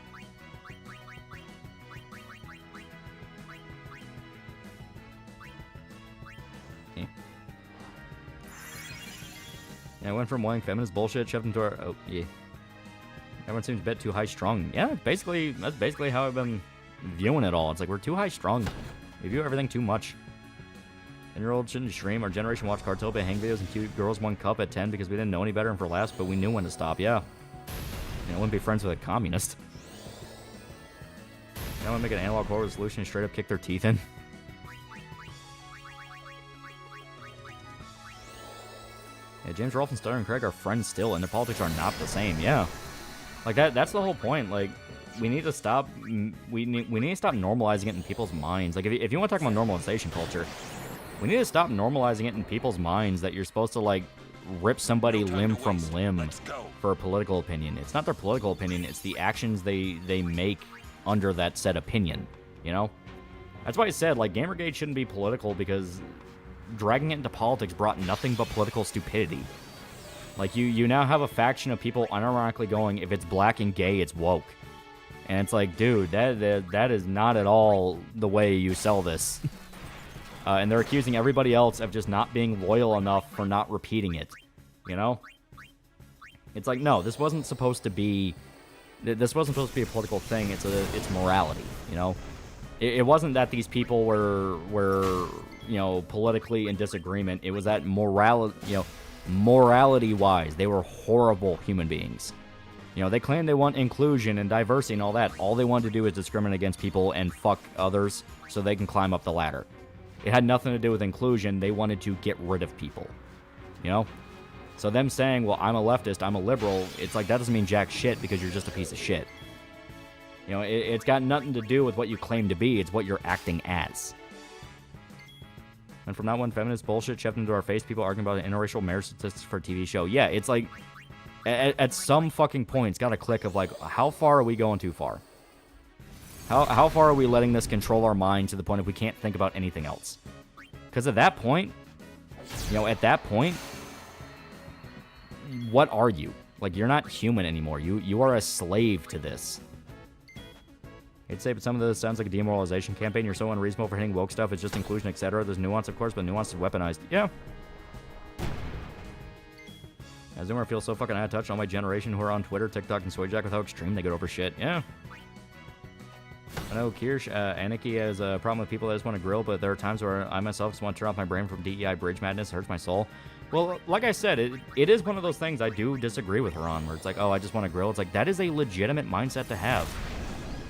Yeah, I went from wanting feminist bullshit shoved into our... Oh, yeah. Everyone seems a bit too high-strung. Yeah, that's basically how I've been viewing it all. It's like, we're too high-strung. We view everything too much. 10-year-old shouldn't stream. Our generation watched Cartopia hang videos and cute girls 1 cup at 10 because we didn't know any better and for laughs, but we knew when to stop. Yeah. I wouldn't be friends with a communist. I want to make an analog horror solution and straight up kick their teeth in. Yeah, James Rolfe and Stutter and Craig are friends still, and their politics are not the same. Yeah. Like, that's the whole point. Like, we need to stop... We need to stop normalizing it in people's minds. Like, if you want to talk about normalization culture, we need to stop normalizing it in people's minds that you're supposed to, like, rip somebody limb from limb for a political opinion. It's not their political opinion. It's the actions they make under that said opinion, you know? That's why I said, like, Gamergate shouldn't be political because dragging it into politics brought nothing but political stupidity. Like, you now have a faction of people unironically going, if it's black and gay, it's woke. And it's like, dude, that is not at all the way you sell this. And they're accusing everybody else of just not being loyal enough for not repeating it, you know? It's like, no, this wasn't supposed to be... This wasn't supposed to be a political thing. It's morality, you know? It wasn't that these people were, you know, politically in disagreement. It was that morality-wise, they were horrible human beings. You know, they claim they want inclusion and diversity and all that. All they wanted to do is discriminate against people and fuck others so they can climb up the ladder. It had nothing to do with inclusion. They wanted to get rid of people, you know? So them saying, well, I'm a leftist, I'm a liberal, it's like, that doesn't mean jack shit because you're just a piece of shit. You know, it's got nothing to do with what you claim to be. It's what you're acting as. And from now on, feminist bullshit shoved into our face, people arguing about interracial marriage statistics for a TV show. Yeah, it's like, at some fucking point, it's got a click of like, how far are we going too far? How far are we letting this control our mind to the point if we can't think about anything else? Because at that point, you know, what are you? Like, you're not human anymore. You are a slave to this. I'd say, but some of this sounds like a demoralization campaign. You're so unreasonable for hitting woke stuff. It's just inclusion, etc. There's nuance, of course, but nuance is weaponized. Yeah. As Zoomer feels so fucking out of touch. All my generation who are on Twitter, TikTok, and Soyjack with how extreme they get over shit. Yeah. I know Kirsch, Anarchy has a problem with people that just want to grill, but there are times where I myself just want to turn off my brain from DEI bridge madness. It hurts my soul. Well, like I said, it is one of those things I do disagree with her on, where it's like, oh, I just want to grill. It's like, that is a legitimate mindset to have.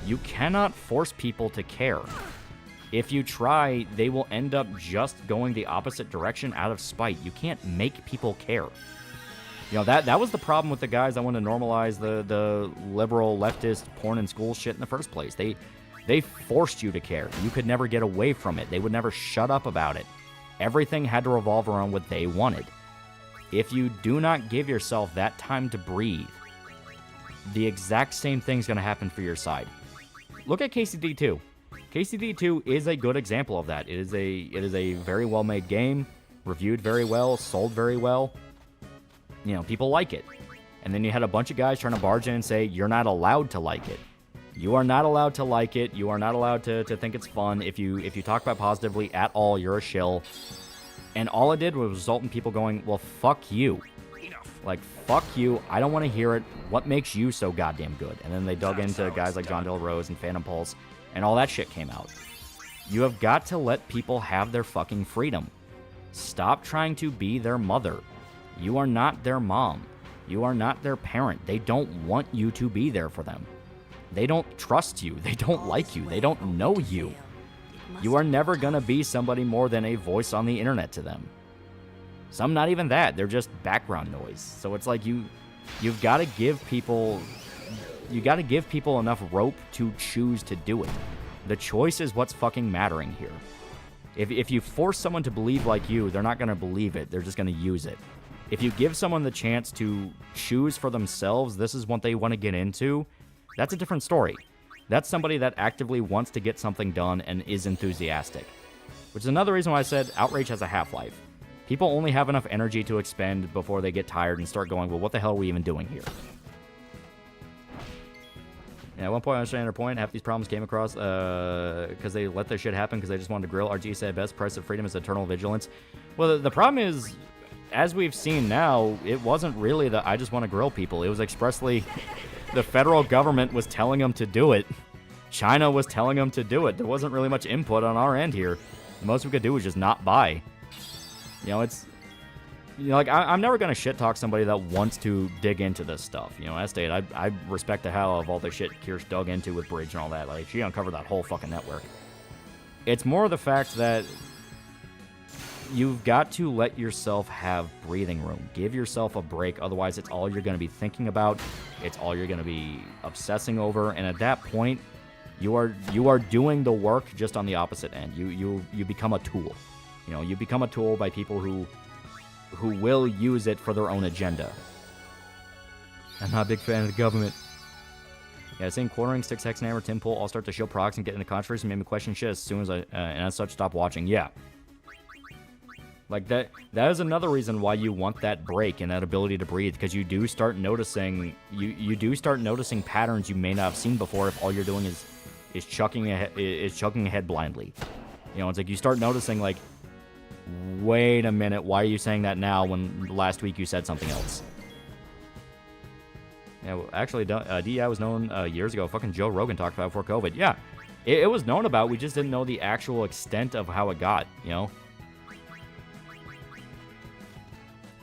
You cannot force people to care. If you try, they will end up just going the opposite direction out of spite. You can't make people care. You know, that was the problem with the guys that want to normalize the liberal, leftist, porn and school shit in the first place. They forced you to care. You could never get away from it. They would never shut up about it. Everything had to revolve around what they wanted. If you do not give yourself that time to breathe, the exact same thing's going to happen for your side. Look at KCD2. KCD2 is a good example of that. It is a very well-made game, reviewed very well, sold very well. You know, people like it. And then you had a bunch of guys trying to barge in and say, you're not allowed to like it. You are not allowed to like it. You are not allowed to think it's fun. If you talk about it positively at all, you're a shill. And all it did was result in people going, well, fuck you. Like, fuck you. I don't want to hear it. What makes you so goddamn good? And then they dug into guys like John Del Rose and Phantom Pulse, and all that shit came out. You have got to let people have their fucking freedom. Stop trying to be their mother. You are not their mom. You are not their parent. They don't want you to be there for them. They don't trust you. They don't like you. They don't know you. You are never going to be somebody more than a voice on the internet to them. Some not even that. They're just background noise. So it's like you've got to give people enough rope to choose to do it. The choice is what's fucking mattering here. If you force someone to believe like you, they're not going to believe it. They're just going to use it. If you give someone the chance to choose for themselves, this is what they want to get into, that's a different story. That's somebody that actively wants to get something done and is enthusiastic. Which is another reason why I said outrage has a half-life. People only have enough energy to expend before they get tired and start going, well, what the hell are we even doing here? Yeah, at one point, I understand her point. Half these problems came across because they let this shit happen because they just wanted to grill. RG said, best price of freedom is eternal vigilance. Well, the problem is, as we've seen now, it wasn't really the I just want to grill people. It was expressly the federal government was telling them to do it. China was telling them to do it. There wasn't really much input on our end here. The most we could do was just not buy. You know, it's... You know, like, I'm never going to shit-talk somebody that wants to dig into this stuff. You know, as stated, I respect the hell of all the shit Kirsch dug into with Bridge and all that. Like, she uncovered that whole fucking network. It's more the fact that you've got to let yourself have breathing room. Give yourself a break, otherwise it's all you're going to be thinking about. It's all you're going to be obsessing over, and at that point, you are doing the work just on the opposite end. You become a tool. You know, you become a tool by people who will use it for their own agenda. I'm not a big fan of the government. Yeah, seeing Quartering, Sticks, Hexenhammer, Tim Pool all start to show procs and get into controversy made me question shit as soon as and as such stop watching. Yeah. Like, that is another reason why you want that break and that ability to breathe, because you do start noticing, you do start noticing patterns you may not have seen before if all you're doing is chucking ahead blindly. You know, it's like you start noticing, like, wait a minute, why are you saying that now when last week you said something else? Yeah, well, actually, DEI was known years ago. Fucking Joe Rogan talked about it before COVID. Yeah, it was known about. We just didn't know the actual extent of how it got, you know?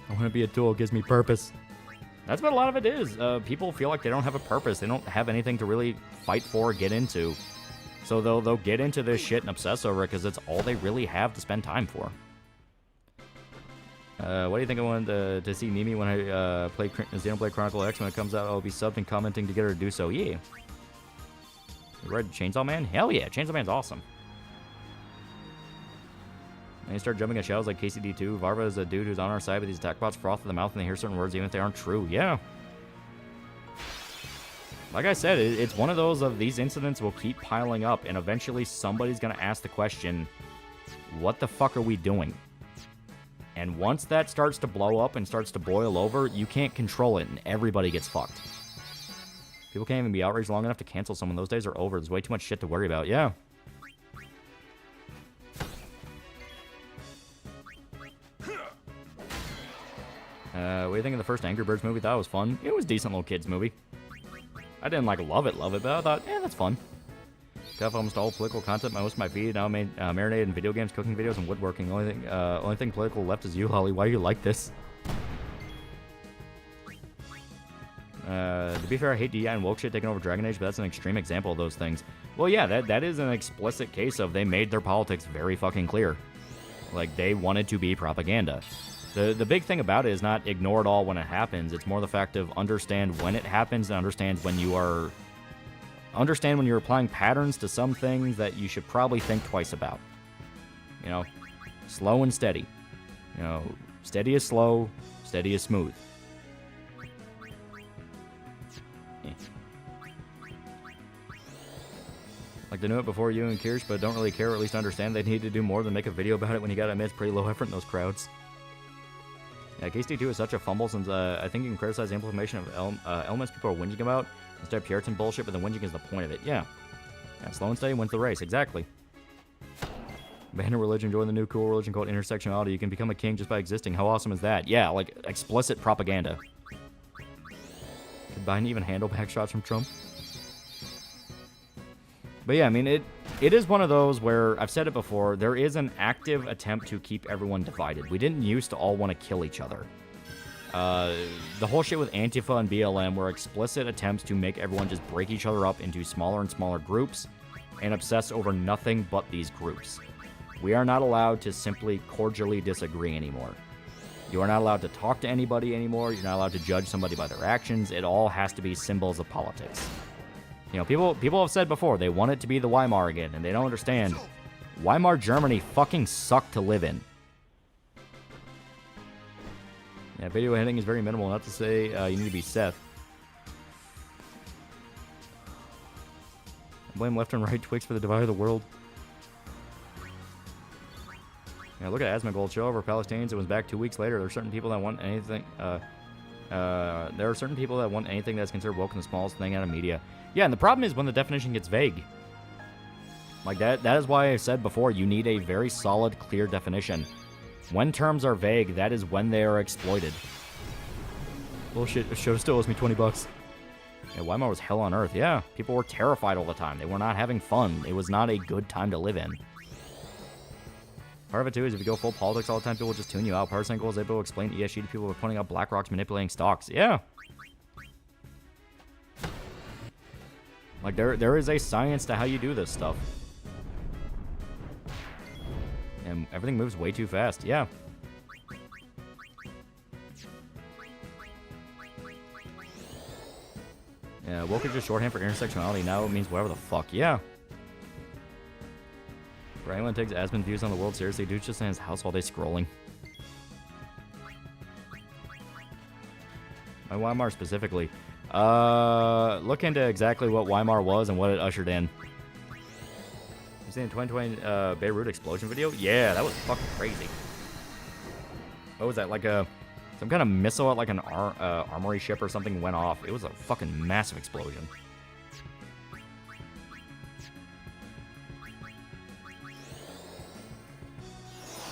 I want to be a tool. It gives me purpose. That's what a lot of it is. People feel like they don't have a purpose. They don't have anything to really fight for or get into. So they'll get into this shit and obsess over it because it's all they really have to spend time for. What do you think I wanted to see Mimi when I play Xenoblade Chronicle X when it comes out? I'll be subbed and commenting to get her to do so. Yeah. You read Chainsaw Man? Hell yeah, Chainsaw Man's awesome. And you start jumping at shells like KCD2. Varva is a dude who's on our side, but these attack bots froth in the mouth and they hear certain words even if they aren't true. Yeah. Like I said, it's one of those of these incidents will keep piling up, and eventually somebody's going to ask the question, what the fuck are we doing? And once that starts to blow up and starts to boil over, you can't control it, and everybody gets fucked. People can't even be outraged long enough to cancel someone. Those days are over. There's way too much shit to worry about. Yeah. What do you think of the first Angry Birds movie? Thought it was fun. It was a decent little kids movie. I didn't like love it, but I thought, yeah, that's fun. Got almost all political content. Most of my feed now marinated in video games, cooking videos, and woodworking. Only thing political left is you, Holly. Why do you like this? To be fair, I hate DI and woke shit taking over Dragon Age, but that's an extreme example of those things. Well, yeah, that is an explicit case of they made their politics very fucking clear. Like, they wanted to be propaganda. The big thing about it is not ignore it all when it happens. It's more the fact of understand when it happens and understand when you're applying patterns to some things that you should probably think twice about. You know, slow and steady. You know, steady is slow, steady is smooth. Like, they knew it before you and Kirsch, but don't really care or at least understand they need to do more than make a video about it when you gotta admit it's pretty low effort in those crowds. Yeah, KST2 is such a fumble since I think you can criticize the implementation of elements people are whinging about instead of Puritan bullshit, but the whinging is the point of it. Yeah, slow and steady wins the race. Exactly. Abandon religion, join the new cool religion called intersectionality. You can become a king just by existing. How awesome is that? Yeah, like explicit propaganda. Could Biden even handle back shots from Trump? But yeah, I mean, it is one of those where, I've said it before, there is an active attempt to keep everyone divided. We didn't used to all want to kill each other. The whole shit with Antifa and BLM were explicit attempts to make everyone just break each other up into smaller and smaller groups and obsess over nothing but these groups. We are not allowed to simply cordially disagree anymore. You are not allowed to talk to anybody anymore. You're not allowed to judge somebody by their actions. It all has to be symbols of politics. You know, people have said before, they want it to be the Weimar again, and they don't understand. Weimar Germany fucking sucked to live in. Yeah, video editing is very minimal, not to say you need to be Seth. I blame left and right Twix for the divide of the world. Yeah, look at Asmongold. Show over Palestinians. It was back 2 weeks later. There are certain people that want anything. There are certain people that want anything that's considered woke and the smallest thing out of media. Yeah, and the problem is when the definition gets vague. Like that is why I said before, you need a very solid, clear definition. When terms are vague, that is when they are exploited. Bullshit, the show still owes me $20. Yeah, Weimar was hell on earth. Yeah, people were terrified all the time. They were not having fun. It was not a good time to live in. Part of it, too, is if you go full politics all the time, people will just tune you out. Parasenko is able to explain ESG to people by pointing out BlackRock's manipulating stocks. Yeah. Like, there is a science to how you do this stuff. And everything moves way too fast. Yeah. Yeah, woke is just shorthand for intersectionality. Now it means whatever the fuck. Yeah. For anyone who takes Aspen's views on the world seriously, dude's just in his house all day scrolling. My Weimar specifically. Look into exactly what Weimar was and what it ushered in. You seen the 2020 Beirut explosion video? Yeah, that was fucking crazy. What was that? Like some kind of missile at like an armory ship or something went off. It was a fucking massive explosion.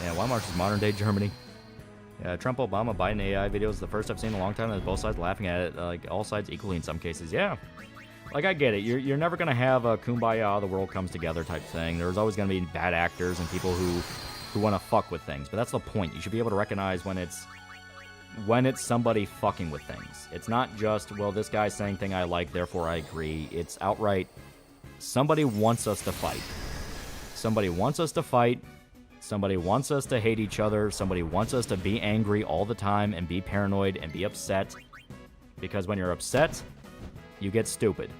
Yeah, Weimar's is modern day Germany. Yeah, Trump, Obama, Biden AI video is the first I've seen in a long time. There's both sides laughing at it, like all sides equally in some cases. Yeah, like I get it. You're never gonna have a kumbaya, the world comes together type thing. There's always gonna be bad actors and people who want to fuck with things. But that's the point. You should be able to recognize when it's somebody fucking with things. It's not just, well, this guy's saying thing I like, therefore I agree. It's outright, somebody wants us to fight. Somebody wants us to fight. Somebody wants us to hate each other. Somebody wants us to be angry all the time and be paranoid and be upset. Because when you're upset, you get stupid.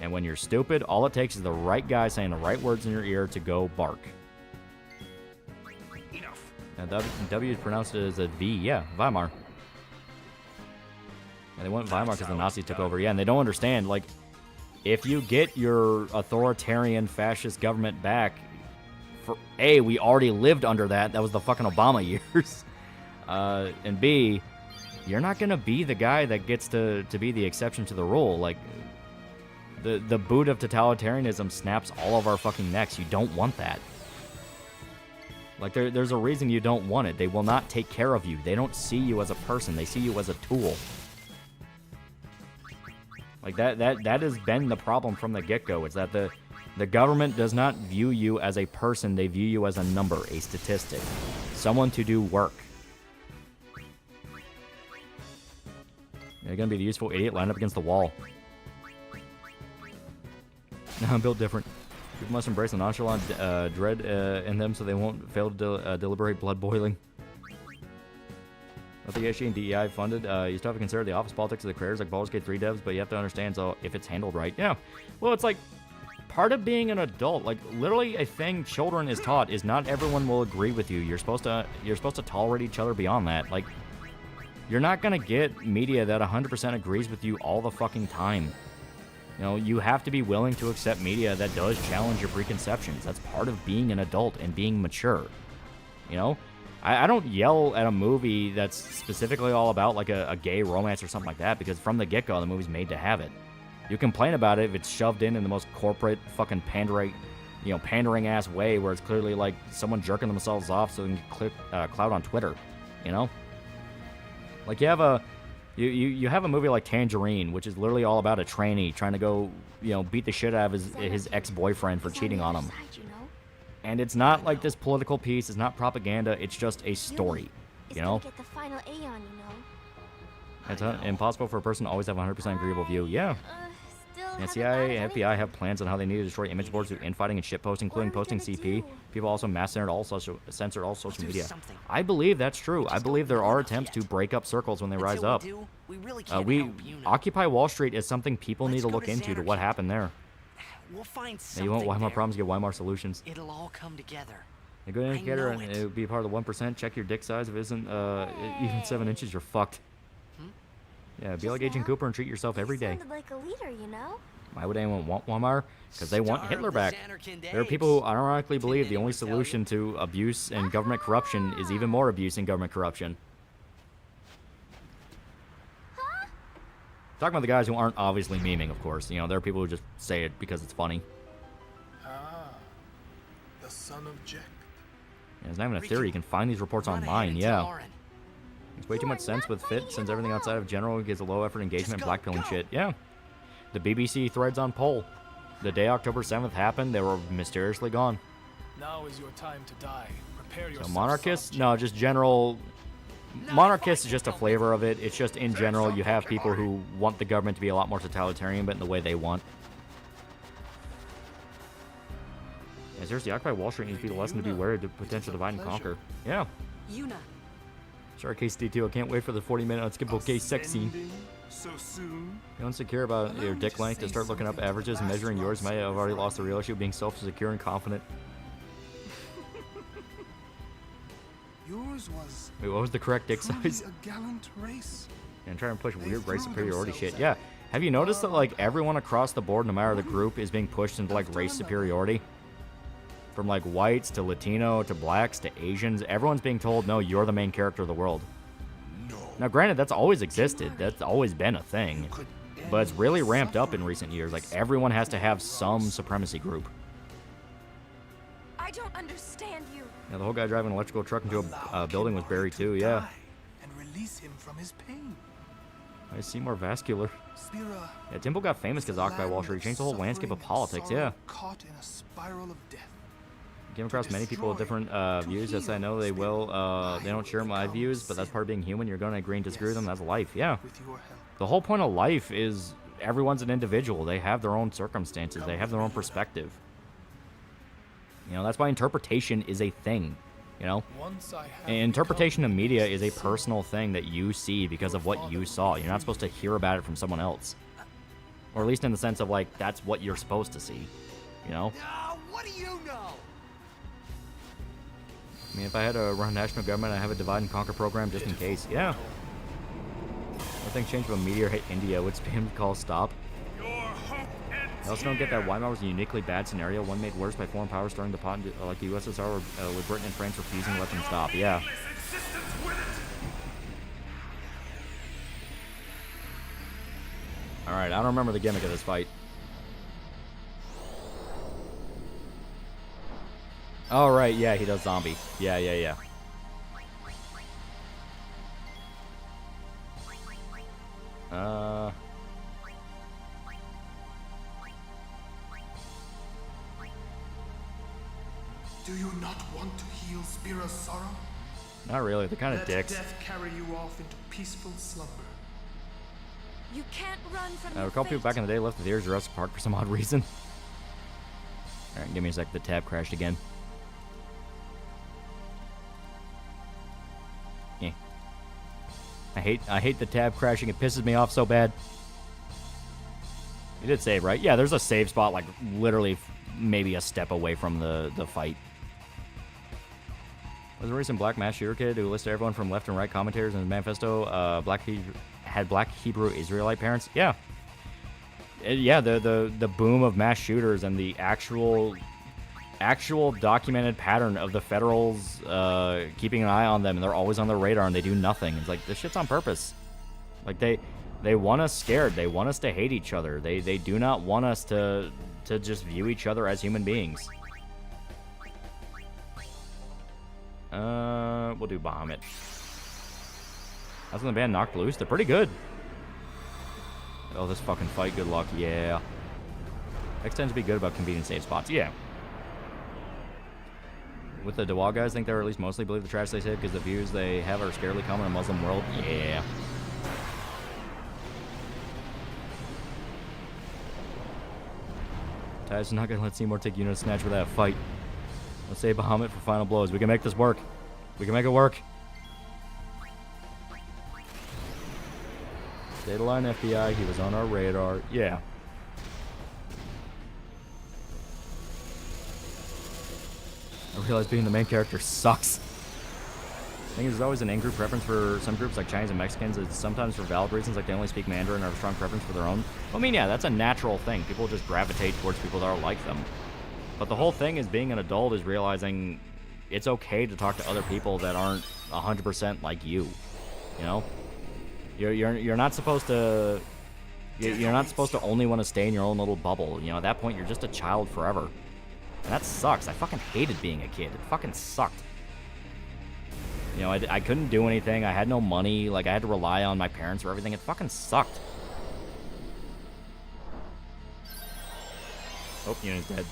And when you're stupid, all it takes is the right guy saying the right words in your ear to go bark. Enough. And W pronounced it as a V. Yeah, Weimar. And they went Weimar because the Nazis took over. Yeah, and they don't understand. Like, if you get your authoritarian fascist government back, for A, we already lived under that. That was the fucking Obama years. And B, you're not going to be the guy that gets to be the exception to the rule. Like, the boot of totalitarianism snaps all of our fucking necks. You don't want that. Like, there's a reason you don't want it. They will not take care of you. They don't see you as a person. They see you as a tool. Like, that has been the problem from the get-go. It's that the government does not view you as a person. They view you as a number, a statistic, someone to do work. You're going to be the useful idiot lined up against the wall. No, I'm built different. People must embrace the nonchalant dread in them so they won't fail to deliberate blood boiling. What the ESG and DEI funded, you still have to consider the office politics of the creators like Baldur's Gate 3 devs, but you have to understand so if it's handled right. Yeah, well, it's like part of being an adult. Like, literally a thing children is taught is not everyone will agree with you. You're supposed to tolerate each other beyond that. Like, you're not gonna get media that 100% agrees with you all the fucking time. You know, you have to be willing to accept media that does challenge your preconceptions. That's part of being an adult and being mature. You know? I don't yell at a movie that's specifically all about, like, a gay romance or something like that, because from the get-go, the movie's made to have it. You complain about it if it's shoved in the most corporate, fucking pandering-ass way, where it's clearly, like, someone jerking themselves off so they can click clout on Twitter, you know? Like, you have a movie like Tangerine, which is literally all about a trainee trying to go, beat the shit out of his ex-boyfriend for cheating on him. And it's not like this political piece. It's not propaganda. It's just a story, you know? Get the final A on, It's impossible for a person to always have a 100% agreeable view. Yeah. And CIA and FBI have plans on how they need to destroy image boards through infighting and shitposting, including posting CP. People also censored all social media. I believe that's true. I believe there are attempts to break up circles when they rise up. Occupy Wall Street is something people need to look into to what happened there. We'll find something. You want Weimar problems, get Weimar solutions. It'll all come together. A good indicator, and it would be part of the 1%. Check your dick size. If it isn't even 7 inches, you're fucked. Yeah, be like Agent Cooper and treat yourself every day. Sounded like a leader, you know? Why would anyone want Weimar? Because they want Hitler back. There are people who ironically believe the only solution to abuse and government corruption is even more abuse and government corruption. Talking about the guys who aren't obviously memeing, of course. There are people who just say it because it's funny. The son of Jack. Yeah, it's not even a theory. You can find these reports online. Yeah. Makes way too much sense with Fit, since everything outside of general gives a low effort engagement and blackpilling shit. Yeah. The BBC threads on poll. The day October 7th happened, they were mysteriously gone. Now is your time to die. So monarchists? No, just general. Monarchist is just a flavor of it. It's just in general you have people who want the government to be a lot more totalitarian, but in the way they want. Yeah, seriously, Occupy Wall Street needs to be the lesson to be wary of the potential divide and conquer. Yeah. Yuna. Sure, case D2. I can't wait for the 40-minute unskippable case sex scene. So soon. You're insecure about your dick length to start looking up averages and measuring yours. Might have already lost the real issue of being self-secure and confident. Yours was. Wait, what was the correct dick size? A gallant race. And trying to push weird race superiority shit. Yeah. Have you noticed that like everyone across the board, no matter the group, is being pushed into like race superiority? From like whites to Latino to blacks to Asians, everyone's being told, no, you're the main character of the world. Now, granted, that's always existed. That's always been a thing. But it's really ramped up in recent years. Like, everyone has to have some supremacy group. I don't understand you. Yeah, the whole guy driving an electrical truck into a building was buried, too, yeah. And release him from his pain. I see more vascular. Yeah, Dimple got famous because Occupy Wall Street changed the whole landscape of politics, yeah. Caught in a spiral of death. Came across many people with different views. Yes, I know they will. They don't share my views, but that's part of being human. You're going to agree and disagree with them. That's life, yeah. The whole point of life is everyone's an individual. They have their own circumstances. They have their own perspective. You know, that's why interpretation is a thing, you know? And interpretation of media is a personal thing that you see because of what you saw. You're not supposed to hear about it from someone else. Or at least in the sense of, like, that's what you're supposed to see, you know? What do you know? I mean, if I had to run national government, I'd have a divide and conquer program just in case. Yeah. Nothing changed when a meteor hit India. Would spam call stop? I also don't get that Weimar was a uniquely bad scenario, one made worse by foreign powers starting to pot like the USSR with Britain and France refusing to let them stop. Yeah. Alright, I don't remember the gimmick of this fight. Oh, right, yeah, he does zombie. Yeah. Do you not want to heal Spira's sorrow? Not really, they're kind of Let dicks. death carry you off into peaceful slumber. You can't run from I recall people back in the day left the theaters Jurassic Park for some odd reason. Alright, give me a sec, the tab crashed again. I hate the tab crashing. It pisses me off so bad. You did save, right? Yeah, there's a save spot, like, literally maybe a step away from the fight. Was a recent black mass shooter kid who listed everyone from left and right commentators in his manifesto had black Hebrew Israelite parents? Yeah. Yeah, the boom of mass shooters and the actual documented pattern of the Federals keeping an eye on them, and they're always on their radar and they do nothing. It's like, this shit's on purpose. Like, they want us scared. They want us to hate each other. They do not want us to just view each other as human beings. We'll do Bahamut. How's the band Knocked Loose? They're pretty good. Oh, this fucking fight, good luck. Yeah. X tends to be good about convenient save spots. Yeah. With the Dawa guys, think they at least mostly believe the trash they say because the views they have are scarily common in a Muslim world. Yeah. Ty's not gonna let Seymour take Unit Snatch with that fight. Let's say Bahamut for final blows. We can make this work. We can make it work. Data line FBI, he was on our radar. Yeah. I realize being the main character sucks. I think there's always an in-group preference for some groups like Chinese and Mexicans. It's sometimes for valid reasons, like they only speak Mandarin or have a strong preference for their own. I mean, yeah, that's a natural thing. People just gravitate towards people that are like them. But the whole thing is being an adult is realizing it's okay to talk to other people that aren't 100% like you. You know? You're not supposed to... You're not supposed to only want to stay in your own little bubble. You know, at that point, you're just a child forever. And that sucks. I fucking hated being a kid. It fucking sucked. You know, I couldn't do anything. I had no money. Like, I had to rely on my parents for everything. It fucking sucked. Oh, Unit's dead.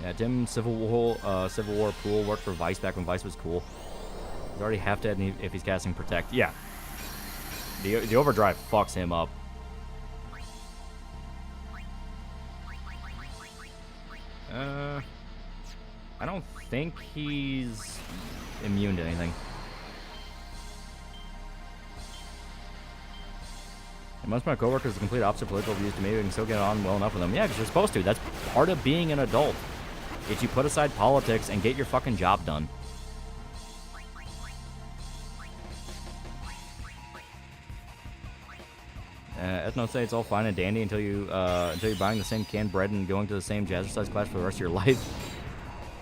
Yeah, Tim Civil War Pool worked for Vice back when Vice was cool. He's already half dead if he's casting Protect. Yeah. The overdrive fucks him up. I don't think he's immune to anything. And most of my coworkers are complete opposite political views to me. We can still get on well enough with them. Yeah, because you're supposed to. That's part of being an adult. Is you put aside politics and get your fucking job done. Ethno say it's all fine and dandy until you're buying the same canned bread and going to the same jazzercise class for the rest of your life.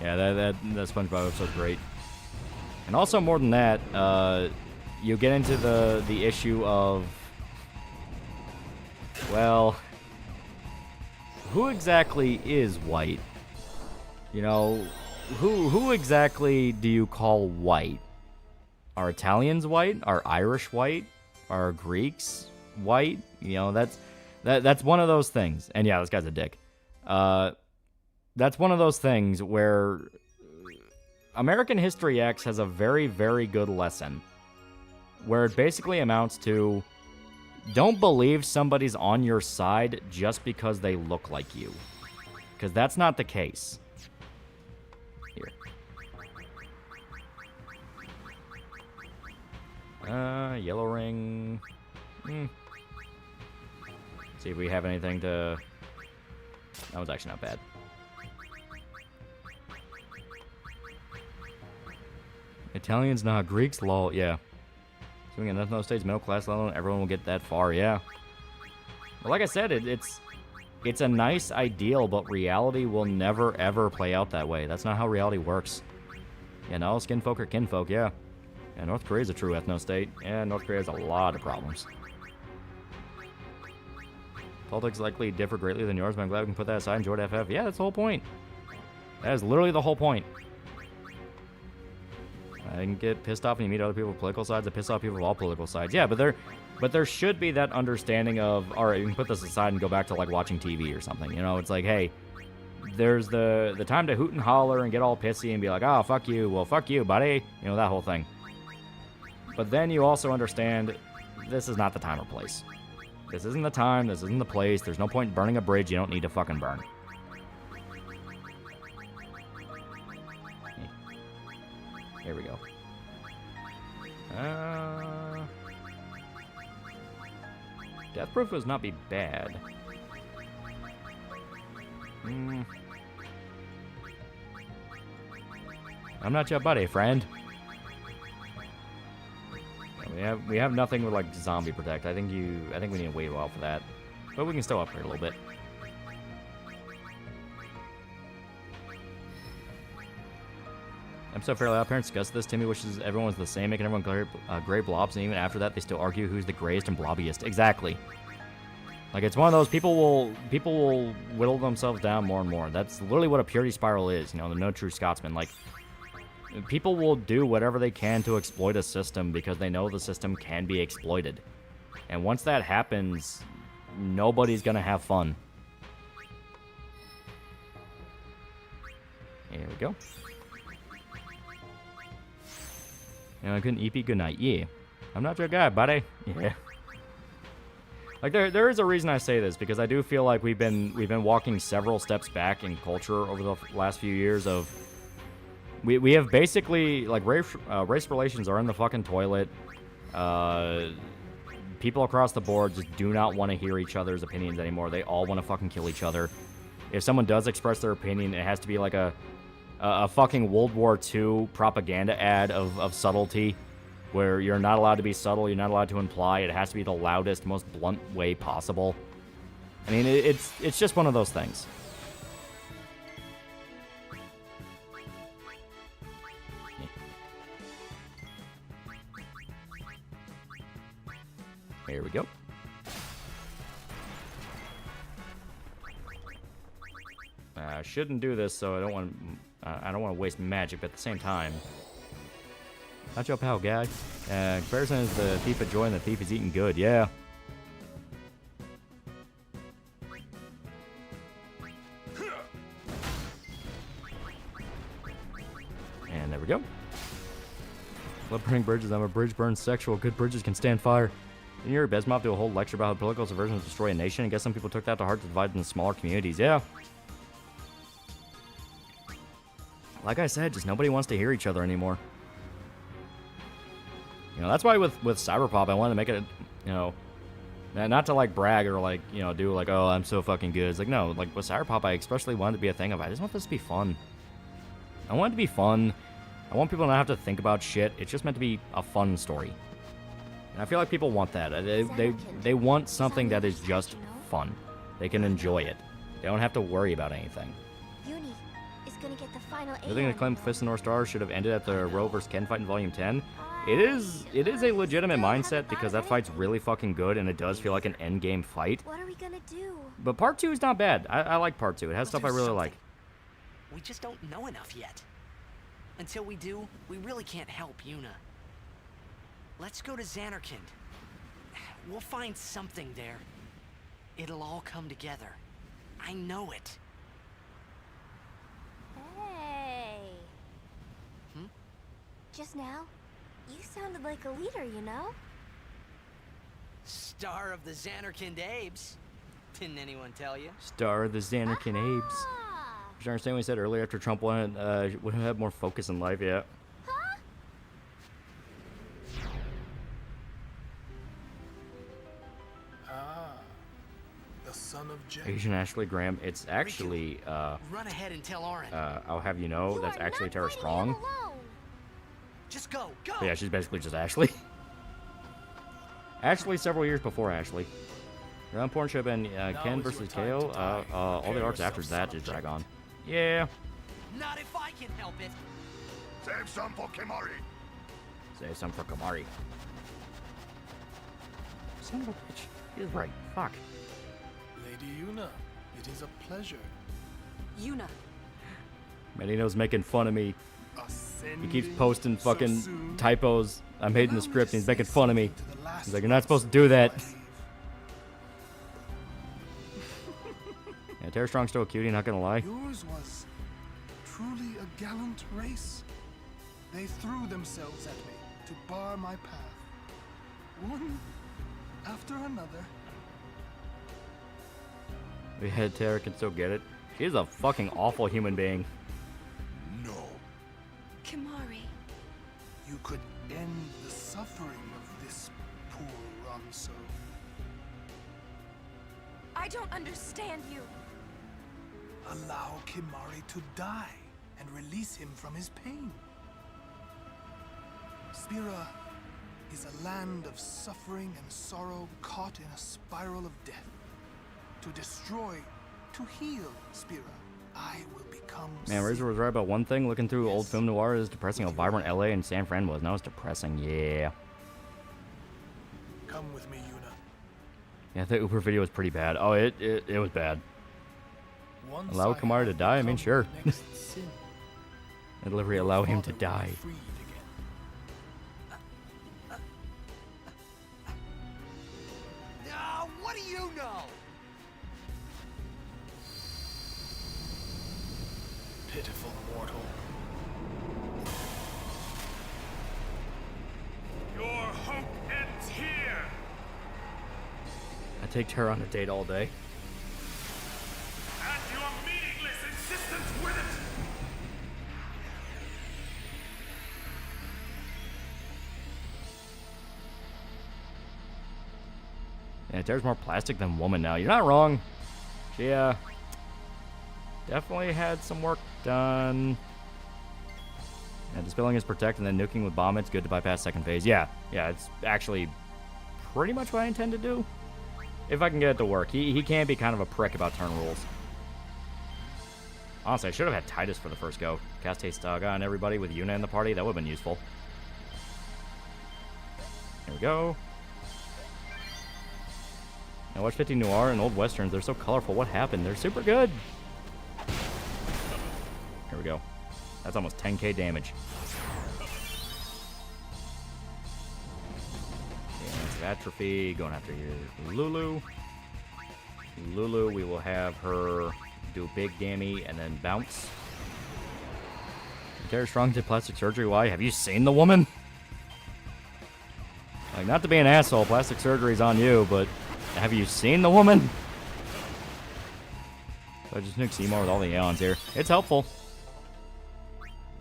Yeah, that SpongeBob episode's great. And also more than that, you get into the issue of, well, who exactly is white? You know, who exactly do you call white? Are Italians white? Are Irish white? Are Greeks white? You know, that's one of those things. And yeah, this guy's a dick. That's one of those things where American History X has a very, very good lesson where it basically amounts to, don't believe somebody's on your side just because they look like you. Because that's not the case. Here. Yellow ring. See if we have anything to... That was actually not bad. Italians, not Greeks, lol. Yeah. So we get nothing states middle class level, and everyone will get that far. Yeah. Well, like I said, it's a nice ideal, but reality will never ever play out that way. That's not how reality works. Yeah, no, skinfolk are kinfolk. Yeah. Yeah, North Korea is a true ethno state. Yeah, North Korea has a lot of problems. Politics likely differ greatly than yours, but I'm glad we can put that aside and enjoy FF. Yeah, that's the whole point. That is literally the whole point. I can get pissed off when you meet other people with political sides. I piss off people of all political sides. Yeah, but there should be that understanding of, all right, you can put this aside and go back to like watching TV or something. You know, it's like, hey, there's the time to hoot and holler and get all pissy and be like, oh, fuck you. Well, fuck you, buddy. You know, that whole thing. But then you also understand this is not the time or place. This isn't the time. This isn't the place. There's no point in burning a bridge you don't need to fucking burn. Here we go. Death proof would not be bad. I'm not your buddy, friend. We have nothing with like zombie protect. I think we need to wait a while for that, but we can still upgrade a little bit. Episode Fairly Odd Parents discussed this. Timmy wishes everyone was the same, making everyone gray blobs, and even after that, they still argue who's the grayest and blobbiest. Exactly. Like, it's one of those, people will whittle themselves down more and more. That's literally what a purity spiral is, you know, the no true Scotsman. Like, people will do whatever they can to exploit a system because they know the system can be exploited. And once that happens, nobody's gonna have fun. Here we go. Good EP, good night. Yeah. I'm not your guy, buddy. Yeah. Like, there is a reason I say this, because I do feel like we've been walking several steps back in culture over the last few years of... We have basically, like, race relations are in the fucking toilet. People across the board just do not want to hear each other's opinions anymore. They all want to fucking kill each other. If someone does express their opinion, it has to be like a fucking World War II propaganda ad of subtlety, where you're not allowed to be subtle, you're not allowed to imply, it has to be the loudest, most blunt way possible. I mean, it's just one of those things. Here we go. I shouldn't do this, so I don't want to waste magic, but at the same time, not your pal, guy. Comparison is the thief of joy and the thief is eating good. Yeah. burning bridges. I'm a bridge burn sexual. Good bridges can stand fire. Didn't you hear Besmop do a whole lecture about how political subversion will destroy a nation? I guess some people took that to heart to divide into smaller communities. Yeah. Like I said, just nobody wants to hear each other anymore. You know, that's why with Cyberpop, I wanted to make it, you know, not to like brag or like, you know, do like, oh, I'm so fucking good. It's like, no, like with Cyberpop, I especially wanted to be a thing of, I just want this to be fun. I want it to be fun. I want people to not have to think about shit. It's just meant to be a fun story. And I feel like people want that. They want something that is just fun. They can enjoy it. They don't have to worry about anything. Uni is gonna get the final I think the claim Fist of North Star should have ended at the Ro vs. Ken fight in Volume 10. It is a legitimate mindset because that fight's really fucking good and it does feel like an endgame fight. What are we gonna do? But Part 2 is not bad. I like Part 2. It has stuff I really like. We just don't know enough yet. Until we do, we really can't help Yuna. Let's go to Xanarkand. We'll find something there. It'll all come together. I know it. Hey. Just now, you sounded like a leader, you know? Star of the Xanarkand Abes. Didn't anyone tell you? Star of the Xanarkand Abes. Did you understand what he said earlier after Trump would have more focus in life? Yeah. The son of Jen. Asian Ashley Graham. It's actually, Run ahead and tell Oren. I'll have you know, that's actually Tara Strong. Just go. But yeah, she's basically just Ashley. Ashley several years before Ashley. Round Pornship and Ken versus KO. All the arcs after that just drag on. Yeah. Not if I can help it. Save some for Kimari. Save some for Kamari. Son of a bitch. He's right. Fuck. Lady Yuna, it is a pleasure. Yuna. Manino's making fun of me. He keeps posting fucking typos I made in the script and he's making fun of me. He's like, you're not supposed to do that. Yeah, Tara Strong's still a cutie, not gonna lie. Yours was truly a gallant race. They threw themselves at me to bar my path. One after another. We had Tara can still get it. She's a fucking awful human being. No. Kimari. You could end the suffering of this poor Ronso. I don't understand you. Allow Kimari to die and release him from his pain. Spira is a land of suffering and sorrow caught in a spiral of death. To destroy, to heal Spira, I will become... Man, Razor was right about one thing. Looking through old film noir is depressing how vibrant LA and San Fran was. Now it's depressing, yeah. Come with me, Yuna. Yeah, the Uber video was pretty bad. Oh, it was bad. Allow Kamari to die? I mean, sure. The delivery allow him to die. What do you know? Pitiful mortal. Your hope ends here. I take Tara on a date all day. And your meaningless insistence with it. Yeah, Tara's more plastic than woman now. You're not wrong. She, definitely had some work done. Yeah, dispelling is protect and then nuking with bomb. It's good to bypass second phase. Yeah, it's actually pretty much what I intend to do. If I can get it to work. He can be kind of a prick about turn rules. Honestly, I should have had Titus for the first go. Cast Haste Saga on everybody with Yuna in the party. That would have been useful. There we go. Now watch 50 Noir and Old Westerns. They're so colorful. What happened? They're super good. Here we go. That's almost 10k damage. Damage atrophy. Going after your Lulu. Lulu, we will have her do big gammy and then bounce. Tara Strong did plastic surgery. Why? Have you seen the woman? Like, not to be an asshole, plastic surgery's on you, but have you seen the woman? So I just nuke Seymour with all the Aeons here. It's helpful.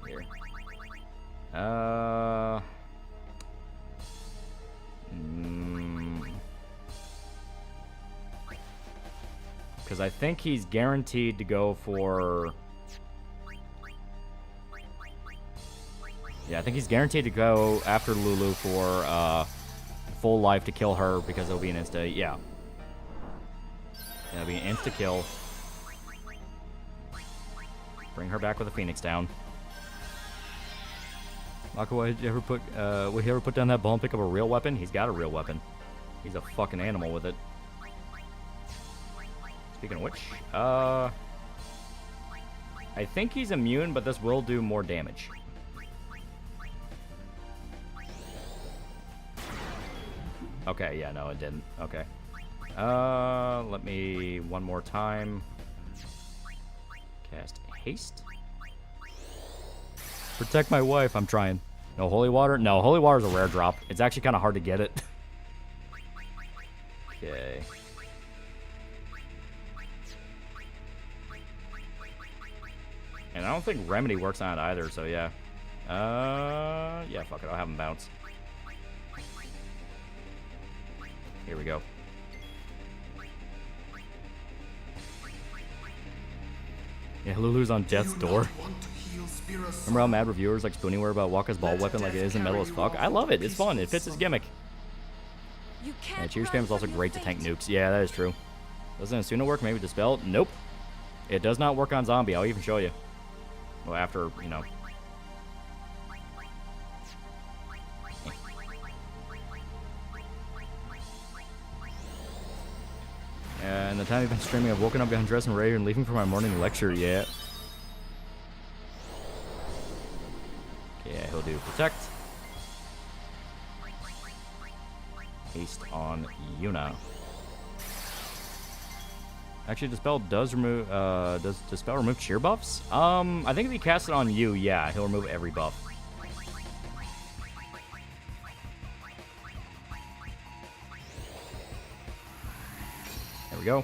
Here. Because I think he's guaranteed to go for... Yeah, I think he's guaranteed to go after Lulu for full life to kill her because it'll be an insta... Yeah. It'll be an insta-kill. Bring her back with a Phoenix down. Mako, would he ever put down that ball and pick up a real weapon? He's got a real weapon. He's a fucking animal with it. Speaking of which, I think he's immune, but this will do more damage. Okay, yeah, no, it didn't. Okay. Let me one more time. Cast haste. Protect my wife. I'm trying. No holy water. No, holy water is a rare drop. It's actually kind of hard to get it. Okay. And I don't think remedy works on it either. So yeah. Yeah. Fuck it. I'll have him bounce. Here we go. Yeah, Lulu's on death's door. Remember how mad reviewers like Spoonie were about Waka's ball weapon like it isn't metal as fuck? I love it. It's fun. It fits his gimmick. Yeah, cheer spam is also great to tank nukes. Yeah, that is true. Doesn't Asuna work? Maybe Dispel? Nope. It does not work on zombie. I'll even show you. Well, after, you know. And the time you've been streaming, I've woken up, gotten dressed and ready, and leaving for my morning lecture. Yeah. Yeah, he'll do protect. Haste on Yuna. Actually, Dispel does remove. Does Dispel remove cheer buffs? I think if he casts it on you, yeah, he'll remove every buff. There we go.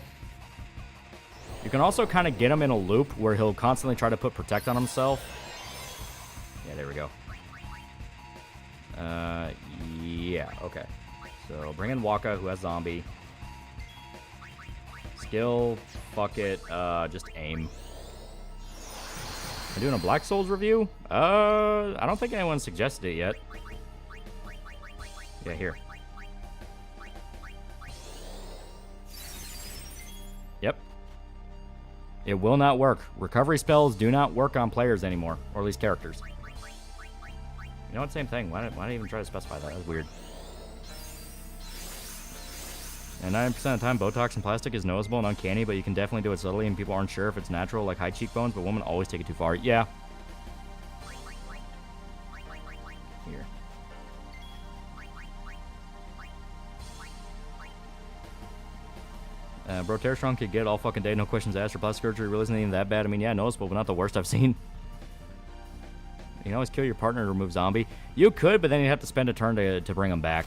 You can also kind of get him in a loop where he'll constantly try to put protect on himself. Yeah, there we go. Yeah, okay. So bring in Waka, who has zombie. Skill, fuck it, just aim. I'm doing a Black Souls review? I don't think anyone suggested it yet. Yeah, here. Yep. It will not work. Recovery spells do not work on players anymore, or at least characters. You know what? Same thing. Why did I even try to specify that? That was weird. And 9% of the time, Botox and plastic is noticeable and uncanny, but you can definitely do it subtly, and people aren't sure if it's natural, like high cheekbones, but women always take it too far. Yeah. Here. Bro, Terrastrong could get it all fucking day, no questions asked. Or plastic surgery really isn't even that bad. I mean, yeah, noticeable, but not the worst I've seen. You can always kill your partner to remove zombie. You could, but then you'd have to spend a turn to bring them back.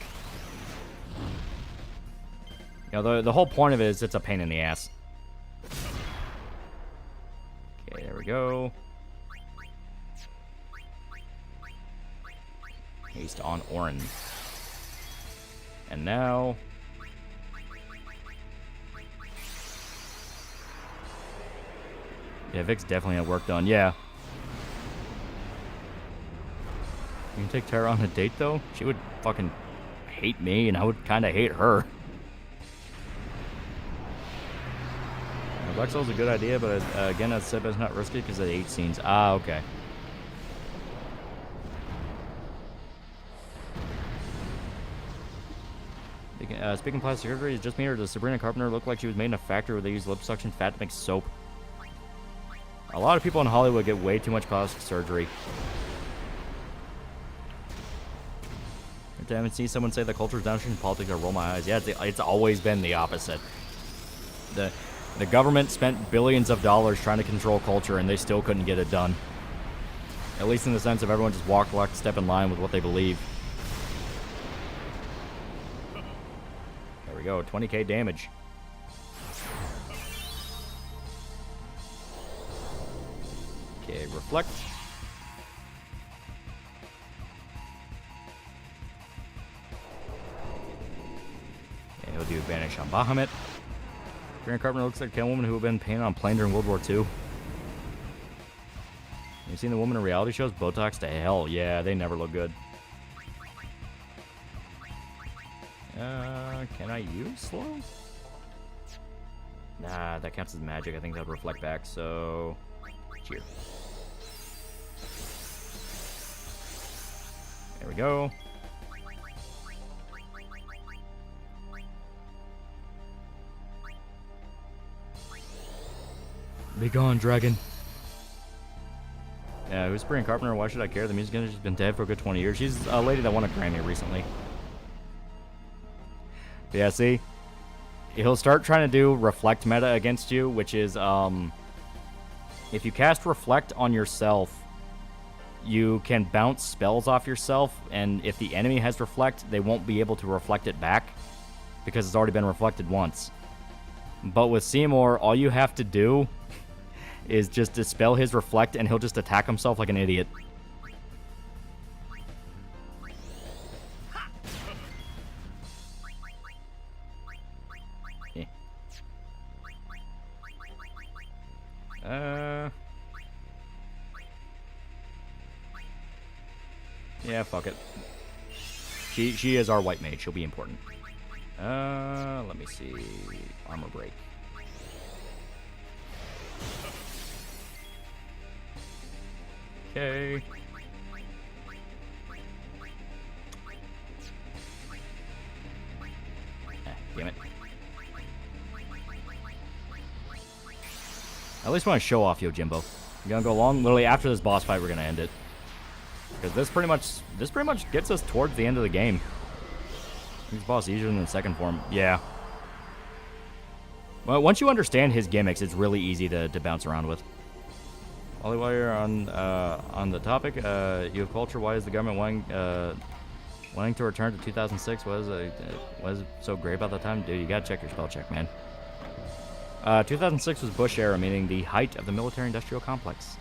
You know, the whole point of it is it's a pain in the ass. Okay, there we go. Haste on Orin. And now... Yeah, Vic's definitely had work done. Yeah. You can take Tara on a date, though? She would fucking hate me, and I would kind of hate her. Black Soul's a good idea, but again, as said, it's not risky because of the 8 scenes. Ah, okay. Speaking of plastic surgery, is just me or does Sabrina Carpenter look like she was made in a factory where they use lip suction fat to make soap? A lot of people in Hollywood get way too much plastic surgery. I haven't seen someone say the culture is downstream politics. I roll my eyes. Yeah, it's always been the opposite. The government spent billions of dollars trying to control culture, and they still couldn't get it done. At least in the sense of everyone just walked lockstep in line with what they believe. we go. 20k damage. Okay, reflect. And he'll do Vanish on Bahamut. Grant Carpenter looks like a woman who had been painted on plane during World War II. You seen the woman in reality shows? Botox to hell. Yeah, they never look good. Can I use slow? Nah, that counts as magic. I think that would reflect back, so... Cheer. There we go. Be gone, dragon. Yeah, who's Brian Carpenter? Why should I care? The music industry's been dead for a good 20 years. She's a lady that won a Grammy recently. But yeah, see? He'll start trying to do Reflect meta against you, which is, if you cast Reflect on yourself, you can bounce spells off yourself, and if the enemy has Reflect, they won't be able to reflect it back, because it's already been reflected once. But with Seymour, all you have to do is just dispel his Reflect, and he'll just attack himself like an idiot. Yeah, fuck it. She is our white mage. She'll be important. Let me see. Armor break. Okay. Damn it. I at least want to show off Yojimbo. I'm gonna go long. Literally after this boss fight, we're gonna end it. Because this pretty much gets us towards the end of the game. This boss easier than the second form. Yeah. Well, once you understand his gimmicks, it's really easy to bounce around with. Ollie, while you're on the topic, you have culture. Why is the government wanting to return to 2006? What is so great about that time? Dude, you gotta check your spell check, man. 2006 was Bush era, meaning the height of the military-industrial complex.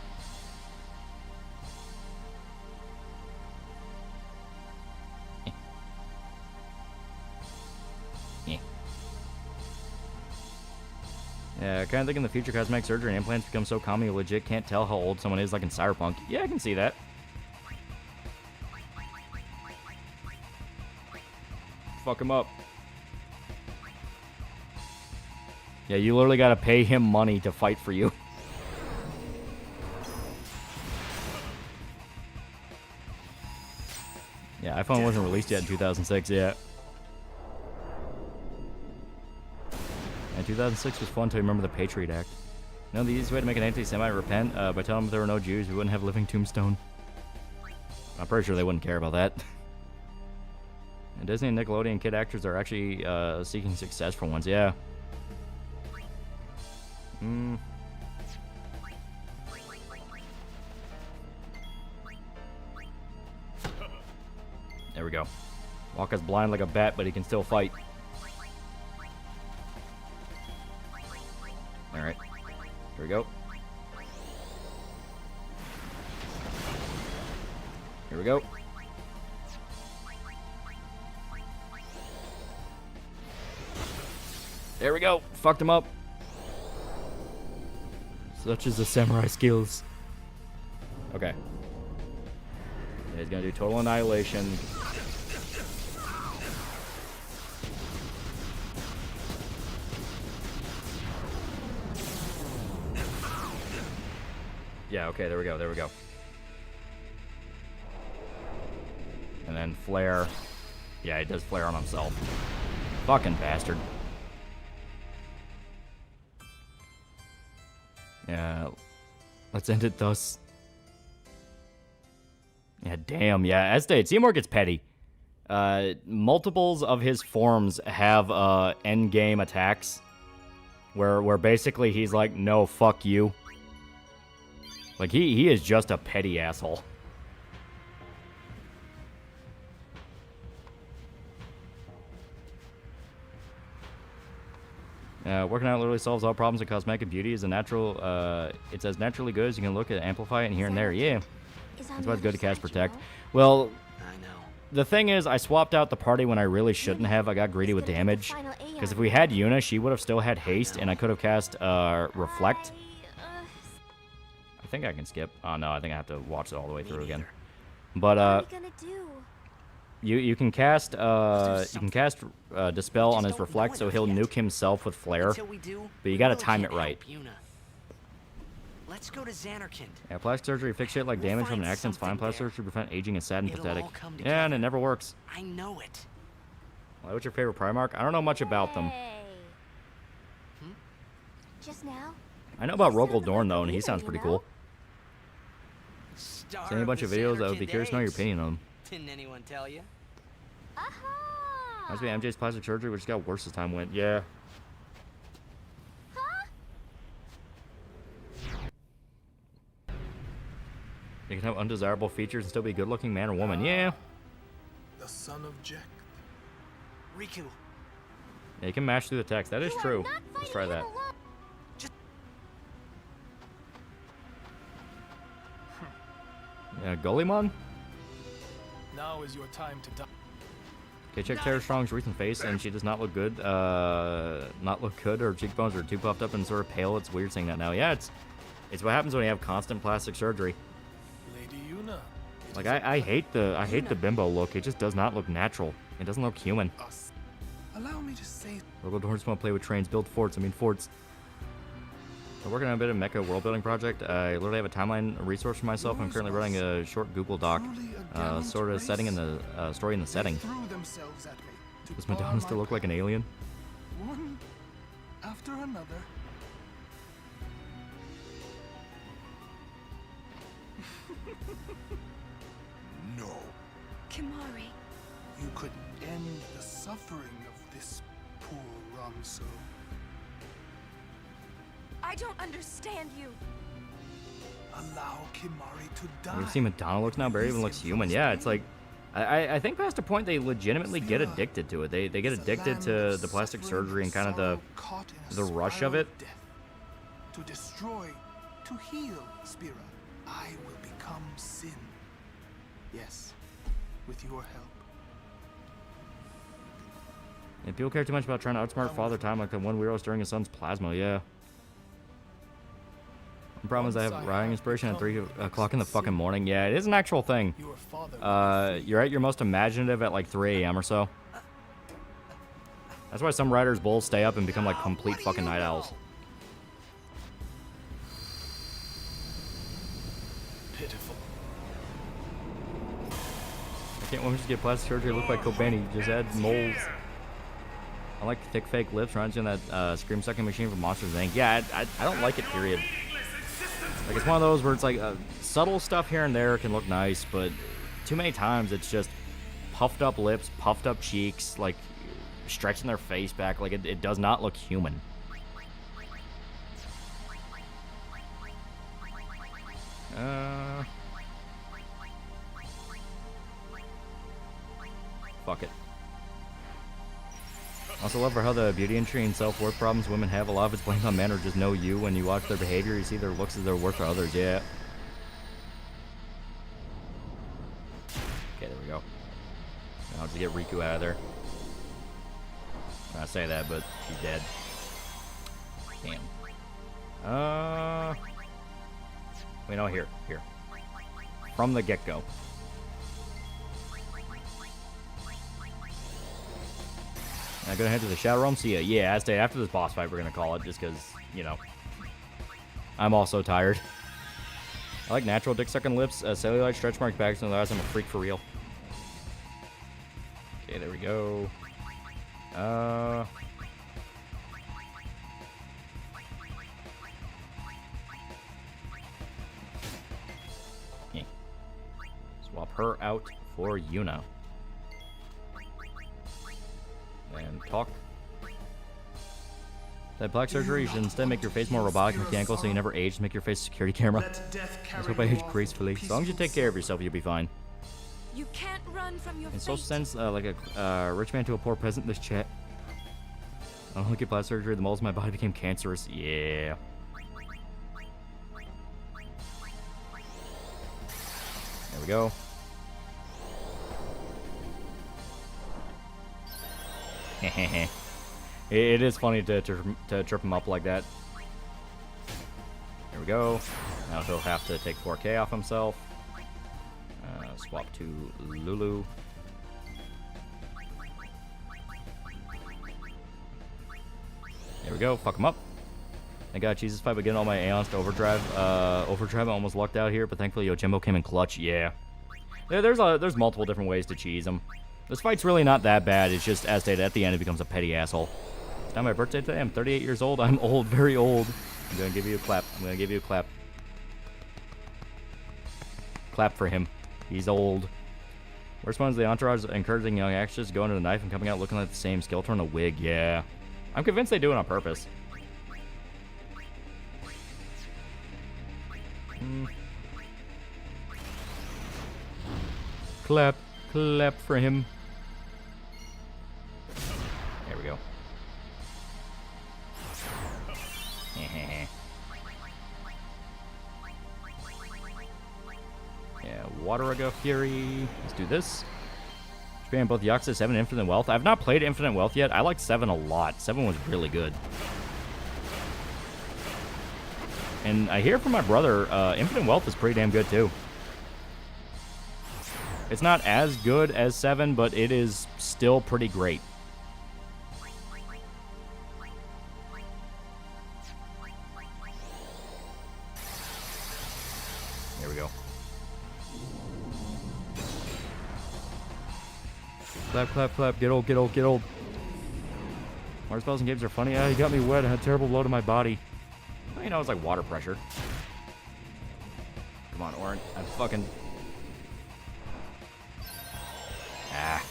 Yeah, kind of think in the future, cosmetic surgery and implants become so common you legit can't tell how old someone is, like in Cyberpunk. Yeah, I can see that. Fuck him up. Yeah, you literally gotta pay him money to fight for you. Yeah, iPhone wasn't released yet in 2006, yeah. And 2006 was fun until you remember the Patriot Act. No, the easiest way to make an anti-Semite repent by telling them if there were no Jews, we wouldn't have living tombstone. I'm pretty sure they wouldn't care about that. And Disney and Nickelodeon kid actors are actually seeking success for once, yeah. There we go. Waka's blind like a bat, but he can still fight. Alright. Here we go. Here we go. There we go. Fucked him up. Such is the samurai skills. Okay. He's gonna do total annihilation. Yeah, okay, there we go, there we go. And then flare. Yeah, he does flare on himself. Fucking bastard. Yeah, let's end it thus. Yeah, damn, yeah, as stated, Seymour gets petty. Multiples of his forms have endgame attacks where basically he's like, no, fuck you. Like, he is just a petty asshole. Working out literally solves all problems in cosmetic beauty. Is a natural. It's as naturally good as you can look at, amplify it, and here and there. Yeah, that's why it's good to cast protect. Well, the thing is, I swapped out the party when I really shouldn't have. I got greedy with damage. Because if we had Yuna, she would have still had haste, and I could have cast reflect. I think I can skip. Oh no, I think I have to watch it all the way through again. But you can cast dispel on his reflect, so he'll nuke himself with flare. But you gotta time it right. Let's go to Xanarkand. Yeah, plastic surgery fix shit like damage from an accident's fine. Plastic surgery to prevent aging is sad and pathetic. Yeah, and it never works. I know it. Well, what's your favorite Primarch? I don't know much about them. Just now? I know about Rogel Dorn though, and he sounds pretty cool. Seen a bunch of videos. I would be curious to know your opinion on them. Didn't anyone tell you? Must be MJ's plastic surgery, which got worse as time went. Yeah. You can have undesirable features and still be a good-looking man or woman. Yeah. The son of Jack. Riku. Yeah, you can mash through the text. That is true. Let's try that. Yeah, Golimon? Now is your time to die. Okay, check Tara Strong's recent face, and she does not look good. Not look good. Her cheekbones are too puffed up and sort of pale. It's weird saying that now. Yeah, it's what happens when you have constant plastic surgery. Lady Yuna. Like I hate the bimbo look. It just does not look natural. It doesn't look human. Allow me to say. Rogel Dorn just want to play with trains, build forts. I mean forts. I'm working on a bit of mecha world building project. I literally have a timeline resource for myself. I'm currently writing a short Google Doc, sort of setting in the story in the setting. Does Madonna still look like an alien? One after another. No. Kimari. You could end the suffering of this poor Ramso. I don't understand you. Allow Kimari to die. You see Madonna looks now? Barry even looks human. Yeah, it's like I think past a point they legitimately get addicted to it. They get addicted to the plastic surgery and kind of the rush of it. To destroy, to heal, Spira, I will become sin. Yes, with your help. And people care too much about trying to outsmart Father Time like the one weirdo stirring his son's plasma. Yeah. The problem is I have writing inspiration at 3 o'clock in the fucking morning. Yeah, it is an actual thing. You're at your most imaginative at like 3 a.m. or so. That's why some writers' bulls stay up and become like complete fucking night owls. Pitiful. I can't want to just get plastic surgery look like Kobani. Just add moles. I like thick fake lips. Reminds me of that scream sucking machine from Monsters Inc. Yeah, I don't like it, period. Like, it's one of those where it's like subtle stuff here and there can look nice, but too many times it's just puffed up lips, puffed up cheeks, like stretching their face back. Like, it does not look human. Fuck it. Also love for how the beauty industry and self-worth problems women have. A lot of it's blamed on men or just know you. When you watch their behavior, you see their looks as their worth for others. Yeah. Okay, there we go. Now I'll just get Riku out of there. I say that, but she's dead. Damn. Wait, no, here. From the get-go. I'm gonna head to the Shadow Realm. See ya. Yeah, after this boss fight, we're gonna call it, just because, you know, I'm also tired. I like natural dick sucking lips, cellulite stretch mark backs, and otherwise I'm a freak for real. Okay, there we go. Yeah. Swap her out for Yuna. And talk. That black surgery, you should instead make your face more robotic and mechanical so you never age. Make your face a security camera. Let's hope I age gracefully. As long as you take care of yourself, you'll be fine. You can't run from your In social sense, like a rich man to a poor peasant, this chat. I don't look at plastic surgery. The moles in my body became cancerous. Yeah. There we go. It is funny to trip him up like that. There we go. Now he'll have to take 4K off himself. Swap to Lulu. There we go. Fuck him up. I got Jesus fight by getting all my Aeons to overdrive. Overdrive, I almost lucked out here, but thankfully Yojimbo came in clutch. Yeah. There's multiple different ways to cheese him. This fight's really not that bad. It's just, as stated, at the end, it becomes a petty asshole. It's not my birthday today. I'm 38 years old. I'm old, very old. I'm gonna give you a clap. I'm gonna give you a clap. Clap for him. He's old. Worst one is the entourage encouraging young actors to go into the knife and coming out looking like the same skill turn a wig. Yeah. I'm convinced they do it on purpose. Clap. Clap for him. There we go. Yeah, Wateraga Fury. Let's do this. Japan both Yakuza 7 and Infinite Wealth. I've not played Infinite Wealth yet. I liked 7 a lot. 7 was really good. And I hear from my brother, Infinite Wealth is pretty damn good too. It's not as good as 7, but it is still pretty great. There we go. Clap, clap, clap. Get old, get old, get old. Water spells and games are funny. Ah, you got me wet. I had a terrible blow to my body. Well, you know, it's like water pressure. Come on, Orin. I'm fucking... Ah.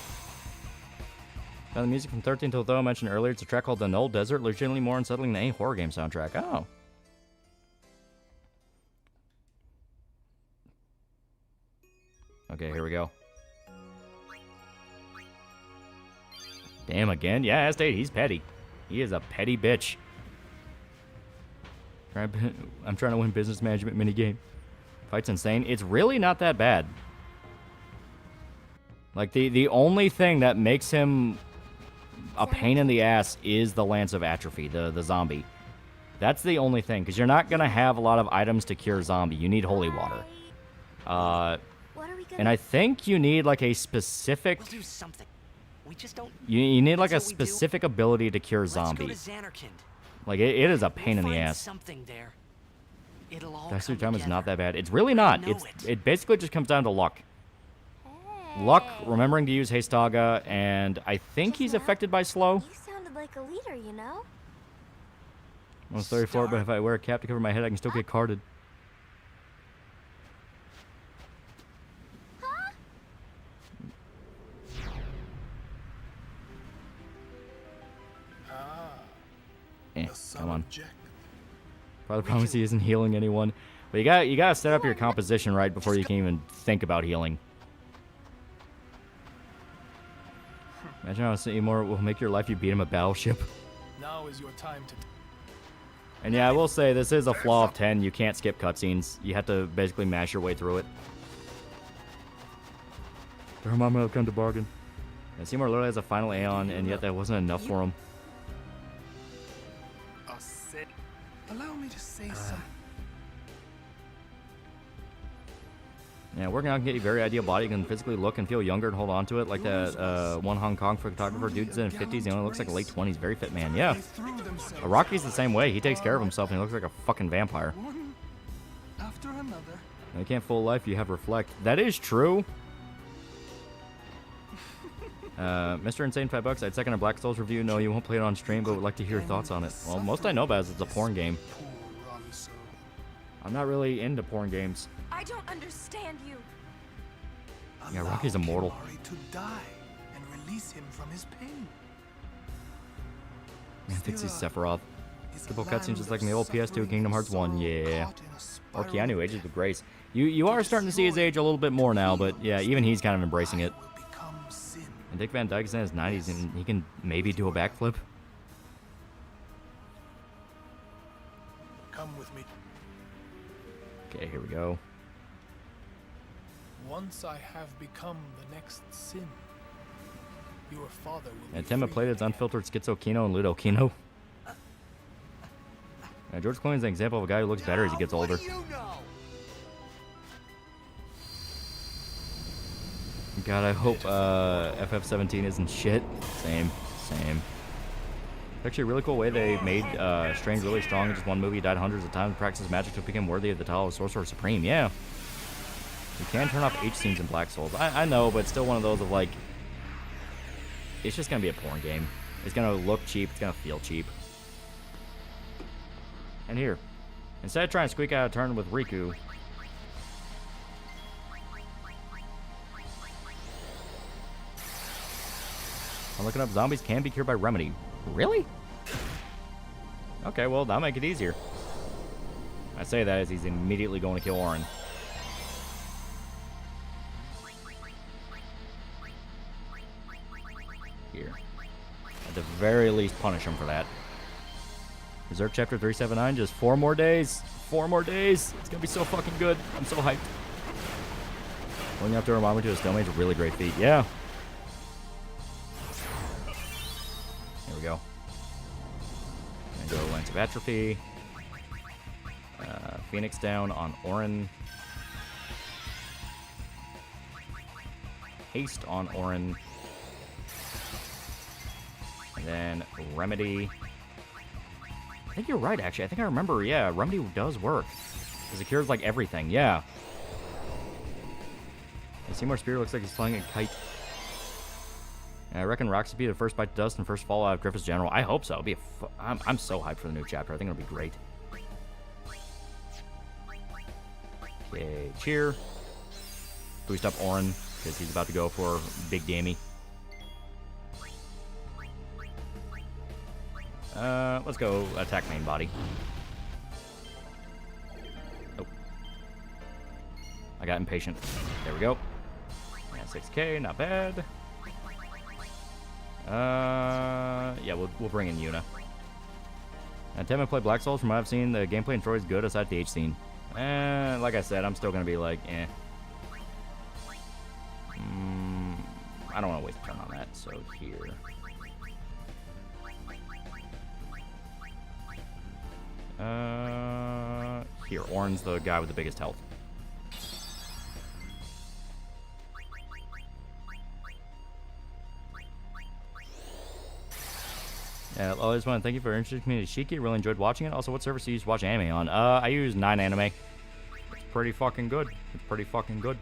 Found the music from 13 Till Though I mentioned earlier. It's a track called The Null Desert, legitimately more unsettling than any horror game soundtrack. Oh. Okay, here we go. Damn, again? Yeah, S8, he's petty. He is a petty bitch. I'm trying to win business management minigame. Fight's insane. It's really not that bad. Like, the only thing that makes him a pain in the ass is the Lance of Atrophy, the zombie. That's the only thing, because you're not going to have a lot of items to cure zombie. You need holy water. And I think you need, like, a specific... We'll do something. We just don't... You need, like, a specific ability to cure zombie. Let's go to Xanarkand. Like, it is a pain in the ass. Something there. It'll all Destiny come time is together. not that bad. It's really not. It basically just comes down to luck. Luck, remembering to use Hastaga, and I think he's affected by slow. You sounded like a leader, you know? I was 34, but if I wear a cap to cover my head, I can still get carded. Come on. Probably promise he isn't healing anyone. But you gotta set up your composition right before you can even think about healing. Imagine how Seymour will make your life you beat him a battleship. Now is your time to... And yeah, I will say, this is a flaw of 10. You can't skip cutscenes. You have to basically mash your way through it. Her mama will come to bargain. And Seymour literally has a final Aeon, and yet that wasn't enough for him. Allow me to say something. Yeah, working out can get you a very ideal body. You can physically look and feel younger and hold on to it. Like that one Hong Kong photographer. Dude's in his 50s. He only looks like a late 20s. Very fit man. Yeah. Rocky's the same way. He takes care of himself and he looks like a fucking vampire. One after another. You can't full life. You have reflect. That is true. Mr. Insane, $5. I'd second a Black Souls review. No, you won't play it on stream, but would like to hear your thoughts on it. Well, most I know about is it's a porn game. I'm not really into porn games. I don't understand you. Yeah, Rocky's immortal. To die and release him from his pain. Man, thinks he's Sephiroth. Triple cutscenes just like in the old PS2 Kingdom Hearts 1. Yeah. Or Keanu ages with grace. You are starting to see his age a little bit more now, but yeah, even he's kind of embracing it. And Dick Van Dyke's in his 90s and he can maybe do a backflip. with me. Okay, here we go. Once I have become the next sin, your father will And be Tim free. played its unfiltered Schizo Kino and Ludo Kino. George Clooney's an example of a guy who looks better as he gets older. God, I hope FF17 isn't shit. Same. Actually, a really cool way they made Strange really strong in just one movie. He died hundreds of times, practiced magic to become worthy of the title of Sorcerer Supreme. Yeah. You can turn off H scenes in Black Souls. I know, but still one of those of like, it's just gonna be a porn game. It's gonna look cheap. It's gonna feel cheap. And here, instead of trying to squeak out a turn with Riku, I'm looking up zombies can be cured by remedy. Really? Okay, well, that'll make it easier. I say that as he's immediately going to kill Orin. Here. At the very least, punish him for that. Reserve Chapter 379, just 4 more days. 4 more days. It's going to be so fucking good. I'm so hyped. Going up to remind me to a stalemate is a really great feat. Yeah. Here we go. Gonna go Lance of Atrophy. Phoenix down on Orin. Haste on Orin. And then Remedy. I think you're right, actually. I think I remember, yeah, Remedy does work. Because it cures, like, everything, yeah. And Seymour Spear looks like he's flying a kite. And I reckon Roxy be the first bite to dust and first fall out of Griffith's General. I hope so. It'll be I'm so hyped for the new chapter. I think it'll be great. Okay, cheer. Boost up Orin, because he's about to go for Big Dammy. Let's go attack main body. Oh. I got impatient. There we go. Yeah, 6k, not bad. Yeah, we'll bring in Yuna. And Tim, I play Black Souls. From what I've seen, the gameplay in Troy is good aside the H scene. Like I said, I'm still gonna be like, eh. I don't want to waste a turn on that, so here. Here, Orin's the guy with the biggest health. Yeah, I just want to thank you for introducing me to Shiki. Really enjoyed watching it. Also, what service do you use to watch anime on? I use 9anime. It's pretty fucking good. It's pretty fucking good.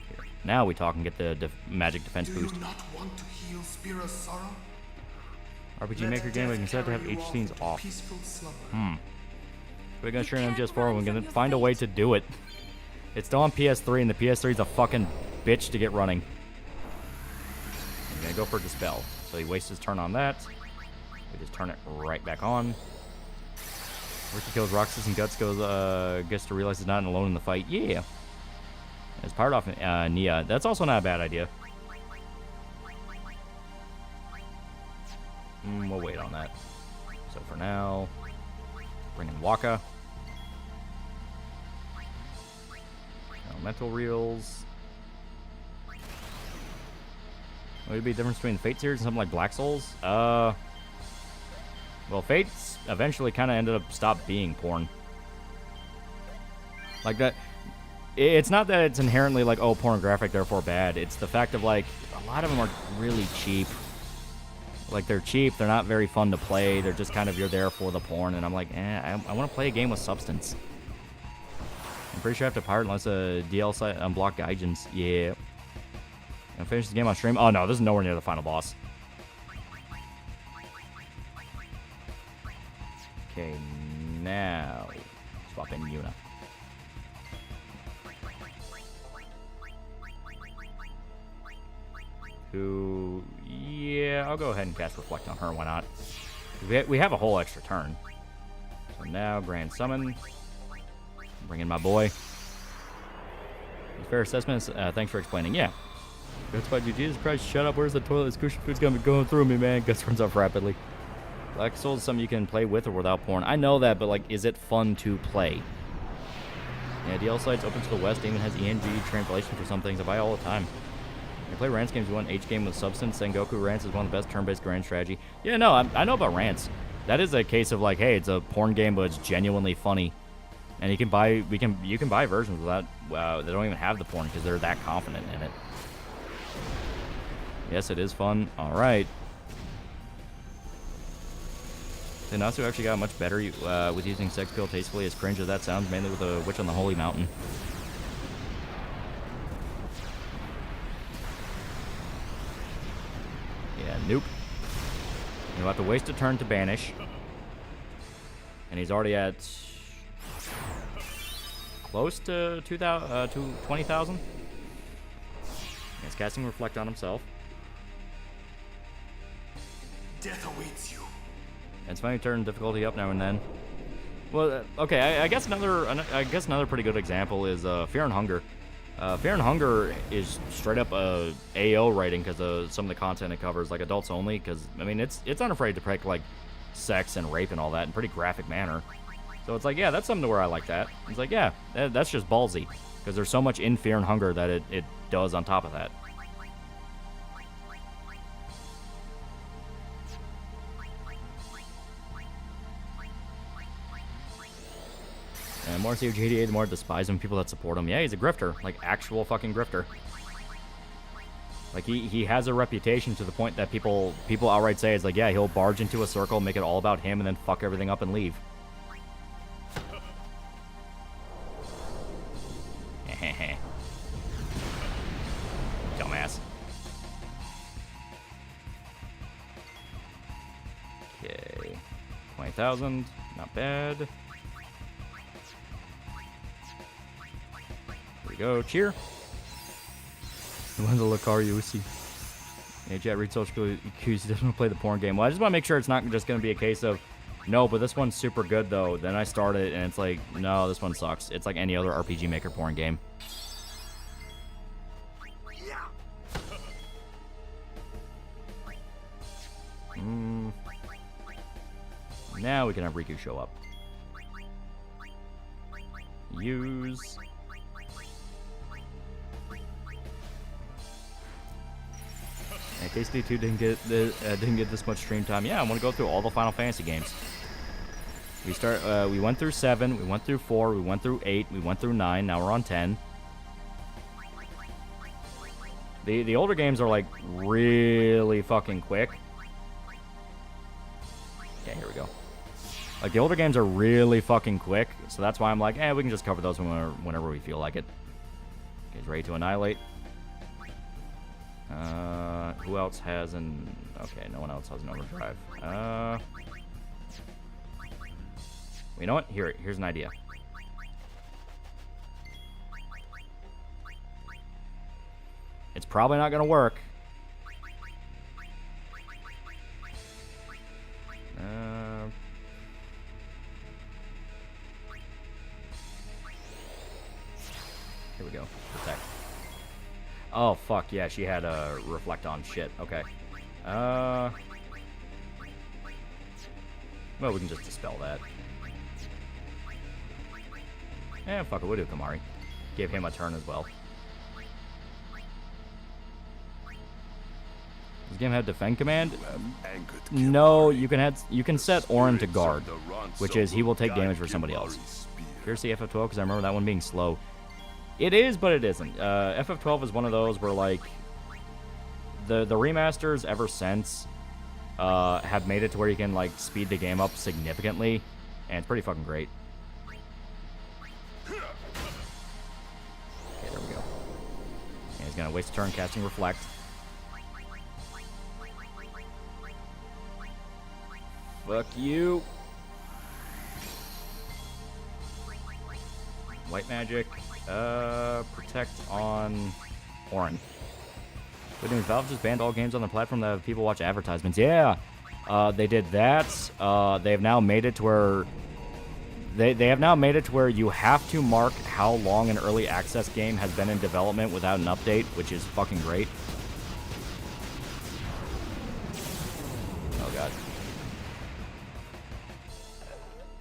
Here. Now we talk and get the magic defense boost. Do you not want to heal Spira's sorrow? RPG Maker game, we can set to have H scenes off. We're gonna stream MGS4. We're gonna find a way to do it. It's still on PS3, and the PS3 is a fucking bitch to get running. I'm gonna go for Dispel. So he wastes his turn on that. We just turn it right back on. Ricky kills Roxas and Guts gets to realize he's not alone in the fight. Yeah. It's powered off Nia. That's also not a bad idea. We'll wait on that. So for now, bring in Waka. Elemental Reels. What would be the difference between the Fate series and something like Black Souls? Well, Fate's eventually kind of ended up stopped being porn. Like that. It's not that it's inherently like, oh, pornographic, therefore bad. It's the fact of like, a lot of them are really cheap. Like, they're cheap, they're not very fun to play, they're just kind of, you're there for the porn, and I'm like, I want to play a game with substance. I'm pretty sure I have to pirate unless a DL site unblock Gaijins. Yeah. Gonna finish this game on stream? Oh no, this is nowhere near the final boss. Okay, now swap in Yuna. Who, yeah, I'll go ahead and cast Reflect on her, why not? We have a whole extra turn. So now, Grand Summon. Bring in my boy. Fair assessments, thanks for explaining. Yeah. Guts by Jesus Christ, shut up, where's the toilet? This cushion food's gonna be going through me, man. Guts runs off rapidly. Black Soul is something you can play with or without porn. I know that, but like, is it fun to play? Yeah, DL sites open to the west even has ENG translation for some things. I buy all the time. When you play Rants games, you want H game with substance. Sengoku Rants is one of the best turn-based grand strategy. Yeah, no, I know about Rants. That is a case of like, hey, it's a porn game, but it's genuinely funny. And you can buy, you can buy versions without, they don't even have the porn because they're that confident in it. Yes, it is fun. All right. Nasu actually got much better with using sex pill tastefully, as cringe as that sounds, mainly with a witch on the holy mountain. Yeah, nope. You'll have to waste a turn to banish. And he's already at close to 20,000. He's casting Reflect on himself. Death awaits you. It's funny to turn difficulty up now and then. Well, okay, I guess another pretty good example is Fear and Hunger. Fear and Hunger is straight up AO writing because of some of the content it covers, like adults only. Because I mean, it's unafraid to depict like sex and rape and all that in pretty graphic manner. So it's like, yeah, that's something where I like that. It's like, yeah, that's just ballsy because there's so much in Fear and Hunger that it does on top of that. And the more I see GTA, the more I despise him, people that support him. Yeah, he's a grifter. Like, actual fucking grifter. Like, he has a reputation to the point that people outright say, it's like, yeah, he'll barge into a circle, make it all about him, and then fuck everything up and leave. Dumbass. Okay. 20,000. Not bad. Go, cheer. When the Lucario you see. Yeah, Jet read social cues. He doesn't play the porn game. Well, I just want to make sure it's not just going to be a case of, no, but this one's super good though. Then I start it and it's like, no, this one sucks. It's like any other RPG Maker porn game. Now we can have Riku show up. Use. Yeah, KCD2 didn't get this much stream time. Yeah, I want to go through all the Final Fantasy games. We went through 7, we went through 4, we went through 8, we went through 9. Now we're on 10. The older games are like really fucking quick. Okay, here we go. Like the older games are really fucking quick, so that's why I'm like, we can just cover those whenever we feel like it. Okay, he's ready to annihilate. Who else has an... Okay, no one else has an overdrive. You know what? Here's an idea. It's probably not gonna work. Here we go. Protect. Oh, fuck, yeah, she had a reflect on shit. Okay. Well, we can just dispel that. Fuck it, we'll do Kamari. Give him a turn as well. Does the game have defend command? No, you can set Orin to guard, which is he will take damage for somebody else. Here's the FF12 because I remember that one being slow. It is, but it isn't. FF12 is one of those where, like, the remasters ever since have made it to where you can, like, speed the game up significantly, and it's pretty fucking great. Okay, there we go. And he's gonna waste a turn casting Reflect. Fuck you. White magic. Protect on Orin. Good news, Valve just banned all games on the platform that have people watch advertisements. Yeah, they did that. They have now made it to where they have now made it to where you have to mark how long an early access game has been in development without an update, which is fucking great. Oh god.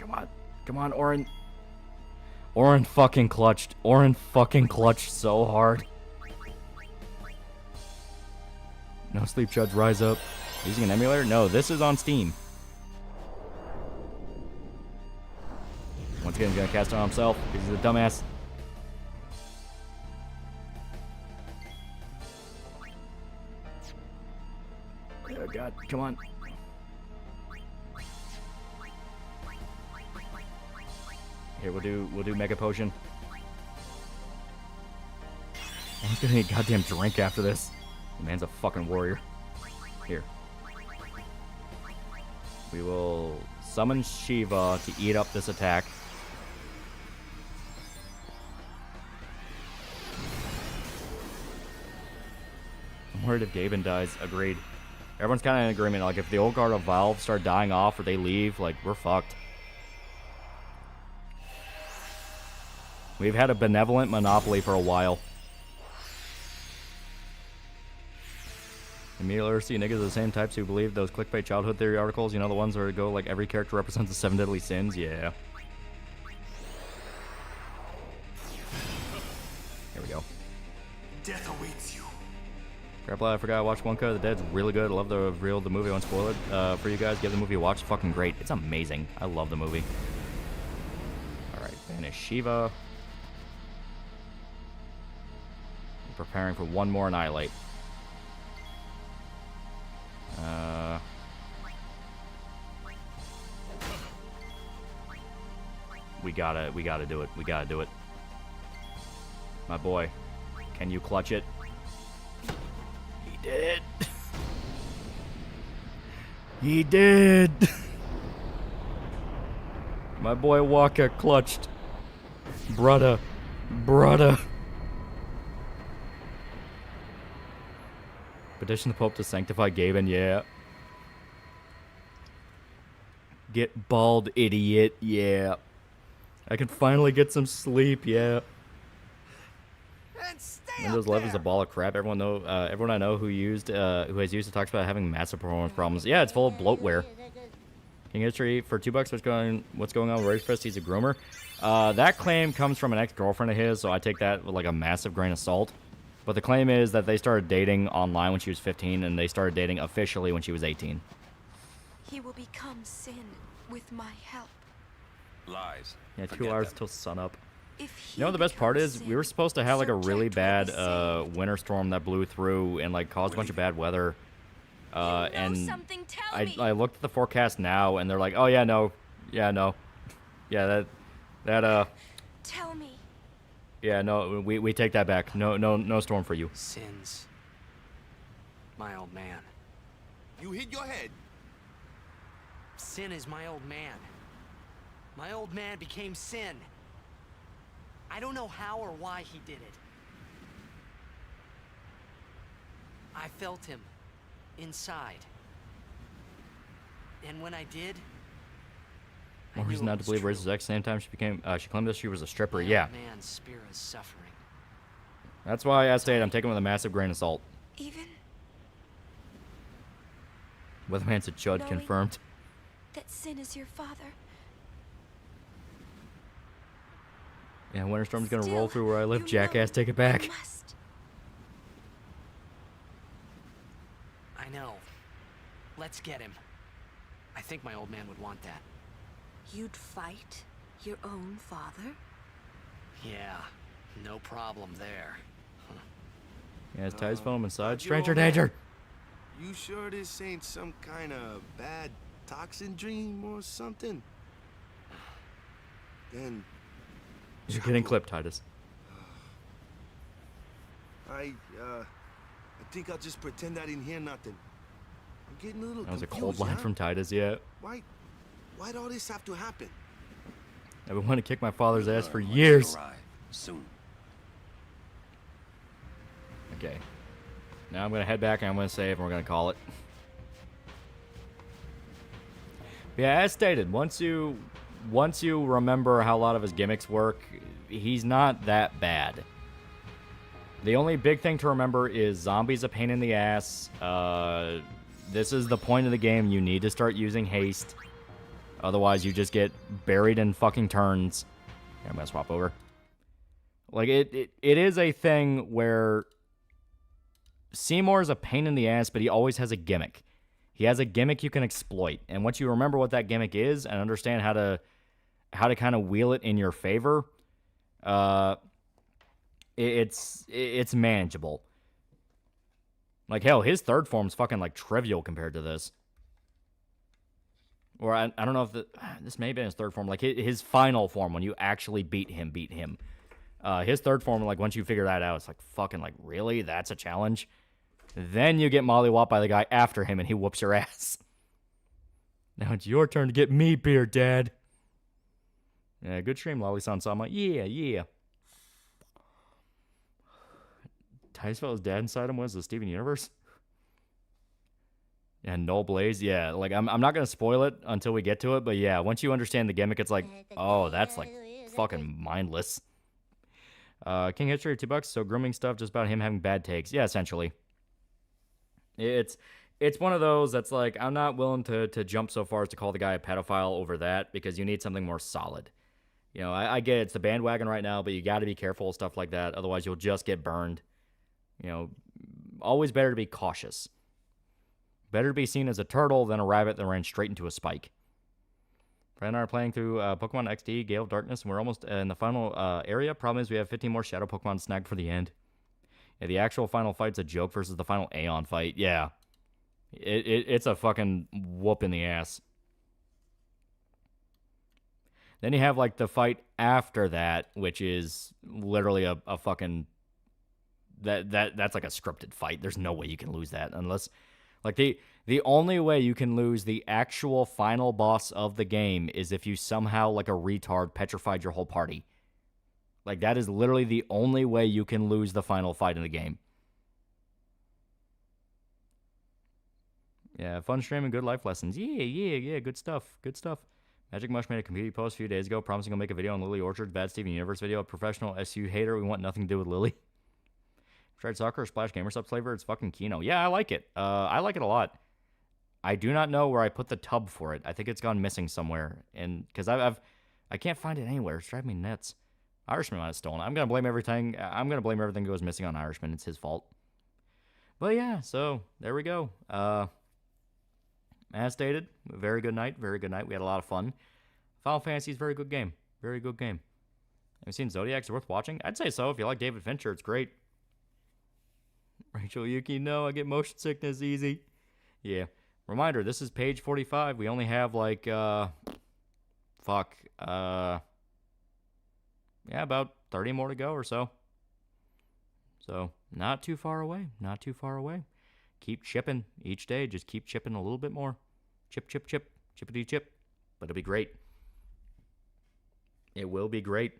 Come on. Come on, Orin. Orin fucking clutched. Orin fucking clutched so hard. No sleep, Judge. Rise up. Using an emulator? No, this is on Steam. Once again, he's gonna cast it on himself because he's a dumbass. Oh god, come on. Here, we'll do Mega Potion. He's gonna need a goddamn drink after this. The man's a fucking warrior. Here. We will summon Shiva to eat up this attack. I'm worried if Gaben dies. Agreed. Everyone's kind of in agreement. Like, if the old guard of Valve start dying off or they leave, like, we're fucked. We've had a benevolent monopoly for a while. Immediately see niggas of the same types who believe those clickbait childhood theory articles. You know, the ones where it go like every character represents the 7 deadly sins? Yeah. Here we go. Death awaits you. Grapple, I forgot I watched One Cut of the Dead's really good. I love the reveal of the movie. I won't spoil it for you guys. Give the movie a watch. It's fucking great. It's amazing. I love the movie. Alright, banish Shiva. Preparing for one more Annihilate. We gotta do it. We gotta do it. My boy, can you clutch it? He did. He did. My boy Waka clutched. Brudda. Brudda. Petition the Pope to sanctify Gaben, yeah. Get bald, idiot, yeah. I can finally get some sleep, yeah. Windows 11 is a ball of crap. Everyone I know who has used it talks about having massive performance problems. Yeah, it's full of bloatware. King History for $2. What's going on with Rage Fest? He's a groomer. That claim comes from an ex-girlfriend of his, so I take that with like a massive grain of salt. But the claim is that they started dating online when she was 15, and they started dating officially when she was 18. He will become sin with my help. Lies. Yeah, 2 hours till sunup. You know what the best part is? We were supposed to have like a really bad winter storm that blew through and like caused a bunch of bad weather. And I looked at the forecast now, and they're like, oh yeah, no. Yeah, Tell me. Yeah, no, we take that back. No storm for you. Sins. My old man. You hit your head. Sin is my old man. My old man became sin. I don't know how or why he did it. I felt him inside. And when I did, More reason not to believe Razor's X. Same time she claimed that she was a stripper. Yeah. Man's spirit is suffering. That's why I stated I'm taking with a massive grain of salt. Even Weatherman's a Chud confirmed. that sin is your father. Yeah, Winter Storm's gonna roll through where I live. Jackass, take it back. I know. Let's get him. I think my old man would want that. You'd fight your own father? Yeah, no problem there. Yeah, his ties foam inside. Stranger danger! You sure this ain't some kind of bad toxin dream or something? Then You're getting clipped, Titus. I think I'll just pretend I didn't hear nothing. I'm getting a little That was a confused, cold line from Titus, yeah. Why'd all this have to happen? I've been wanting to kick my father's ass for years. Soon. Okay. Now I'm gonna head back and I'm gonna save and we're gonna call it. Yeah, as stated, once you remember how a lot of his gimmicks work, he's not that bad. The only big thing to remember is zombies a pain in the ass. This is the point of the game. You need to start using haste. Otherwise, you just get buried in fucking turns. Here, I'm gonna swap over. Like, it is a thing where Seymour is a pain in the ass, but he always has a gimmick. He has a gimmick you can exploit. And once you remember what that gimmick is and understand how to kind of wheel it in your favor, it's manageable. Like, hell, his third form's fucking, like, trivial compared to this. Or I don't know if this may have been his third form. Like, his final form, when you actually beat him. His third form, like, once you figure that out, it's like, fucking, like, really? That's a challenge? Then you get mollywopped by the guy after him, and he whoops your ass. Now it's your turn to get me beer, Dad. Yeah, good stream, Lolly-san Sama. Yeah. Tightest fellow's dad inside him was the Steven Universe. Yeah, Null Blaze. Yeah, like, I'm not going to spoil it until we get to it, but yeah, once you understand the gimmick, it's like, oh, that's, like, fucking mindless. King History, $2, so grooming stuff, just about him having bad takes. Yeah, essentially. It's one of those that's like, I'm not willing to jump so far as to call the guy a pedophile over that, because you need something more solid. You know, I get it's the bandwagon right now, but you got to be careful of stuff like that, otherwise you'll just get burned. You know, always better to be cautious. Better to be seen as a turtle than a rabbit that ran straight into a spike. Fred and I are playing through Pokemon XD, Gale of Darkness, and we're almost in the final area. Problem is we have 15 more Shadow Pokemon snagged for the end. Yeah, the actual final fight's a joke versus the final Aeon fight. Yeah. It's a fucking whoop in the ass. Then you have, like, the fight after that, which is literally a fucking... That's like a scripted fight. There's no way you can lose that unless... Like, the only way you can lose the actual final boss of the game is if you somehow, like a retard, petrified your whole party. Like, that is literally the only way you can lose the final fight in the game. Yeah, fun stream and good life lessons. Yeah, good stuff. Magic Mush made a community post a few days ago promising he'll make a video on Lily Orchard's Bad Steven Universe video. A professional SU hater, we want nothing to do with Lily. Tried soccer or Splash Gamer Subs flavor? It's fucking Kino. Yeah, I like it. I like it a lot. I do not know where I put the tub for it. I think it's gone missing somewhere, and because I can't find it anywhere. It's driving me nuts. Irishman might have stolen it. I'm gonna blame everything. I'm gonna blame everything that goes missing on Irishman. It's his fault. But yeah, so there we go. As stated, very good night. We had a lot of fun. Final Fantasy is a very good game. Have you seen Zodiac? Is it worth watching? I'd say so. If you like David Fincher, it's great. Rachel Yuki, no, I get motion sickness easy. Yeah. Reminder, this is page 45. We only have, like, yeah, about 30 more to go or so. So, not too far away. Keep chipping each day. Just keep chipping a little bit more. Chip. Chippity chip. But it'll be great. It will be great.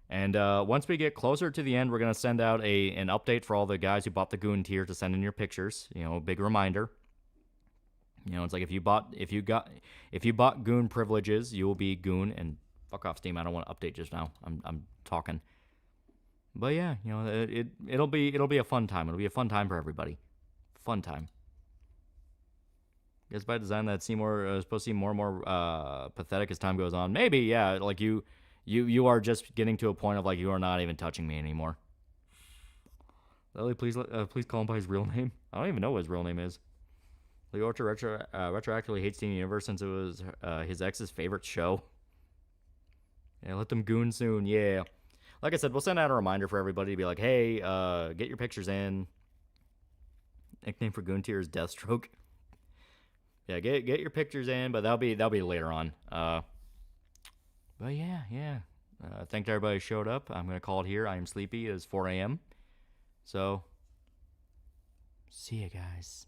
And once we get closer to the end, we're going to send out an update for all the guys who bought the Goon tier to send in your pictures. You know, a big reminder. You know, it's like if you bought Goon privileges, you will be Goon. And fuck off, Steam. I don't want to update just now. I'm talking. But yeah, you know, it'll be a fun time. It'll be a fun time for everybody. Fun time. Guess by design that Seymour supposed to seem more and more pathetic as time goes on. Maybe, yeah. Like you are just getting to a point of like you are not even touching me anymore. Lily, please call him by his real name. I don't even know what his real name is. The Orchard retroactively hates Steven Universe since it was his ex's favorite show. Yeah, let them goon soon. Yeah. Like I said, we'll send out a reminder for everybody to be like, hey, get your pictures in. Nickname for Goon tier is Deathstroke. Yeah, get your pictures in, but that'll be later on. But yeah. Thanks to everybody who showed up. I'm gonna call it here. I am sleepy. It is 4 a.m. So, see you guys.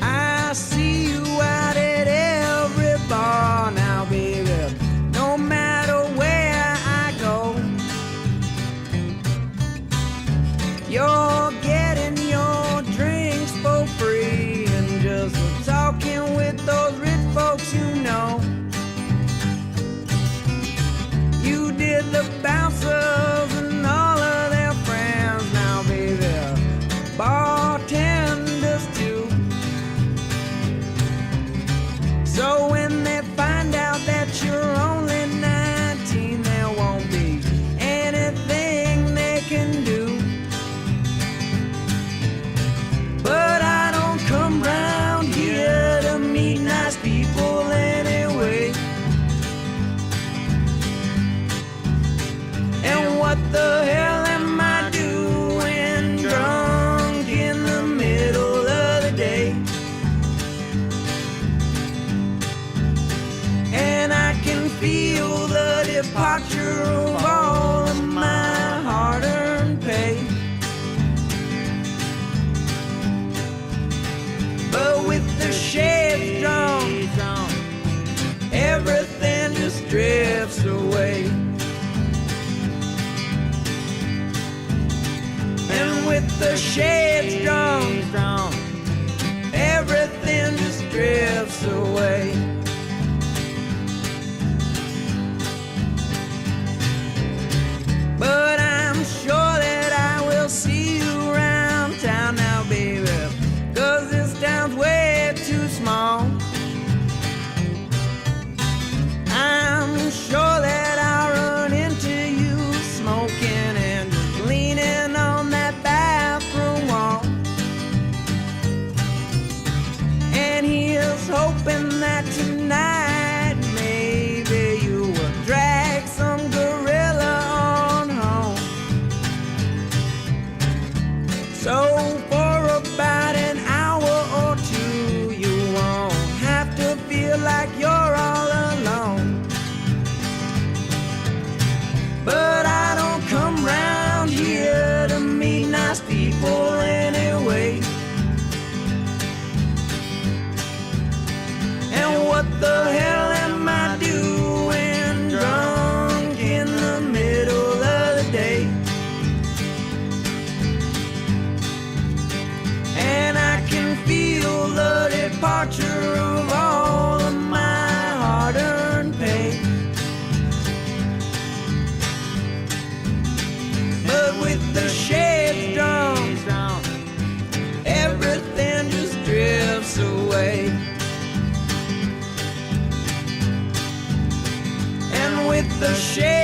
I see you out at every bar now, baby. No matter the hell am I doing drunk in the middle of the day? And I can feel the departure of all of my hard-earned pay. But with the shades drawn, everything just drifts away. And with the shades drawn, everything just drifts away. But I'm sure that I will see you around town now, baby, 'cause this town's way too small. I'm sure that I'll run into you smoking and just leaning on that bathroom wall. And here's hoping that tonight maybe you will drag some gorilla on home. So for about an hour or two you won't have to feel like you're all alone. But I don't come round here to meet nice people anyway. And what the hell am I doing drunk in the middle of the day? And I can feel the departure of all of my hard-earned pay. But with the shades drawn, everything just drifts away. And with the shades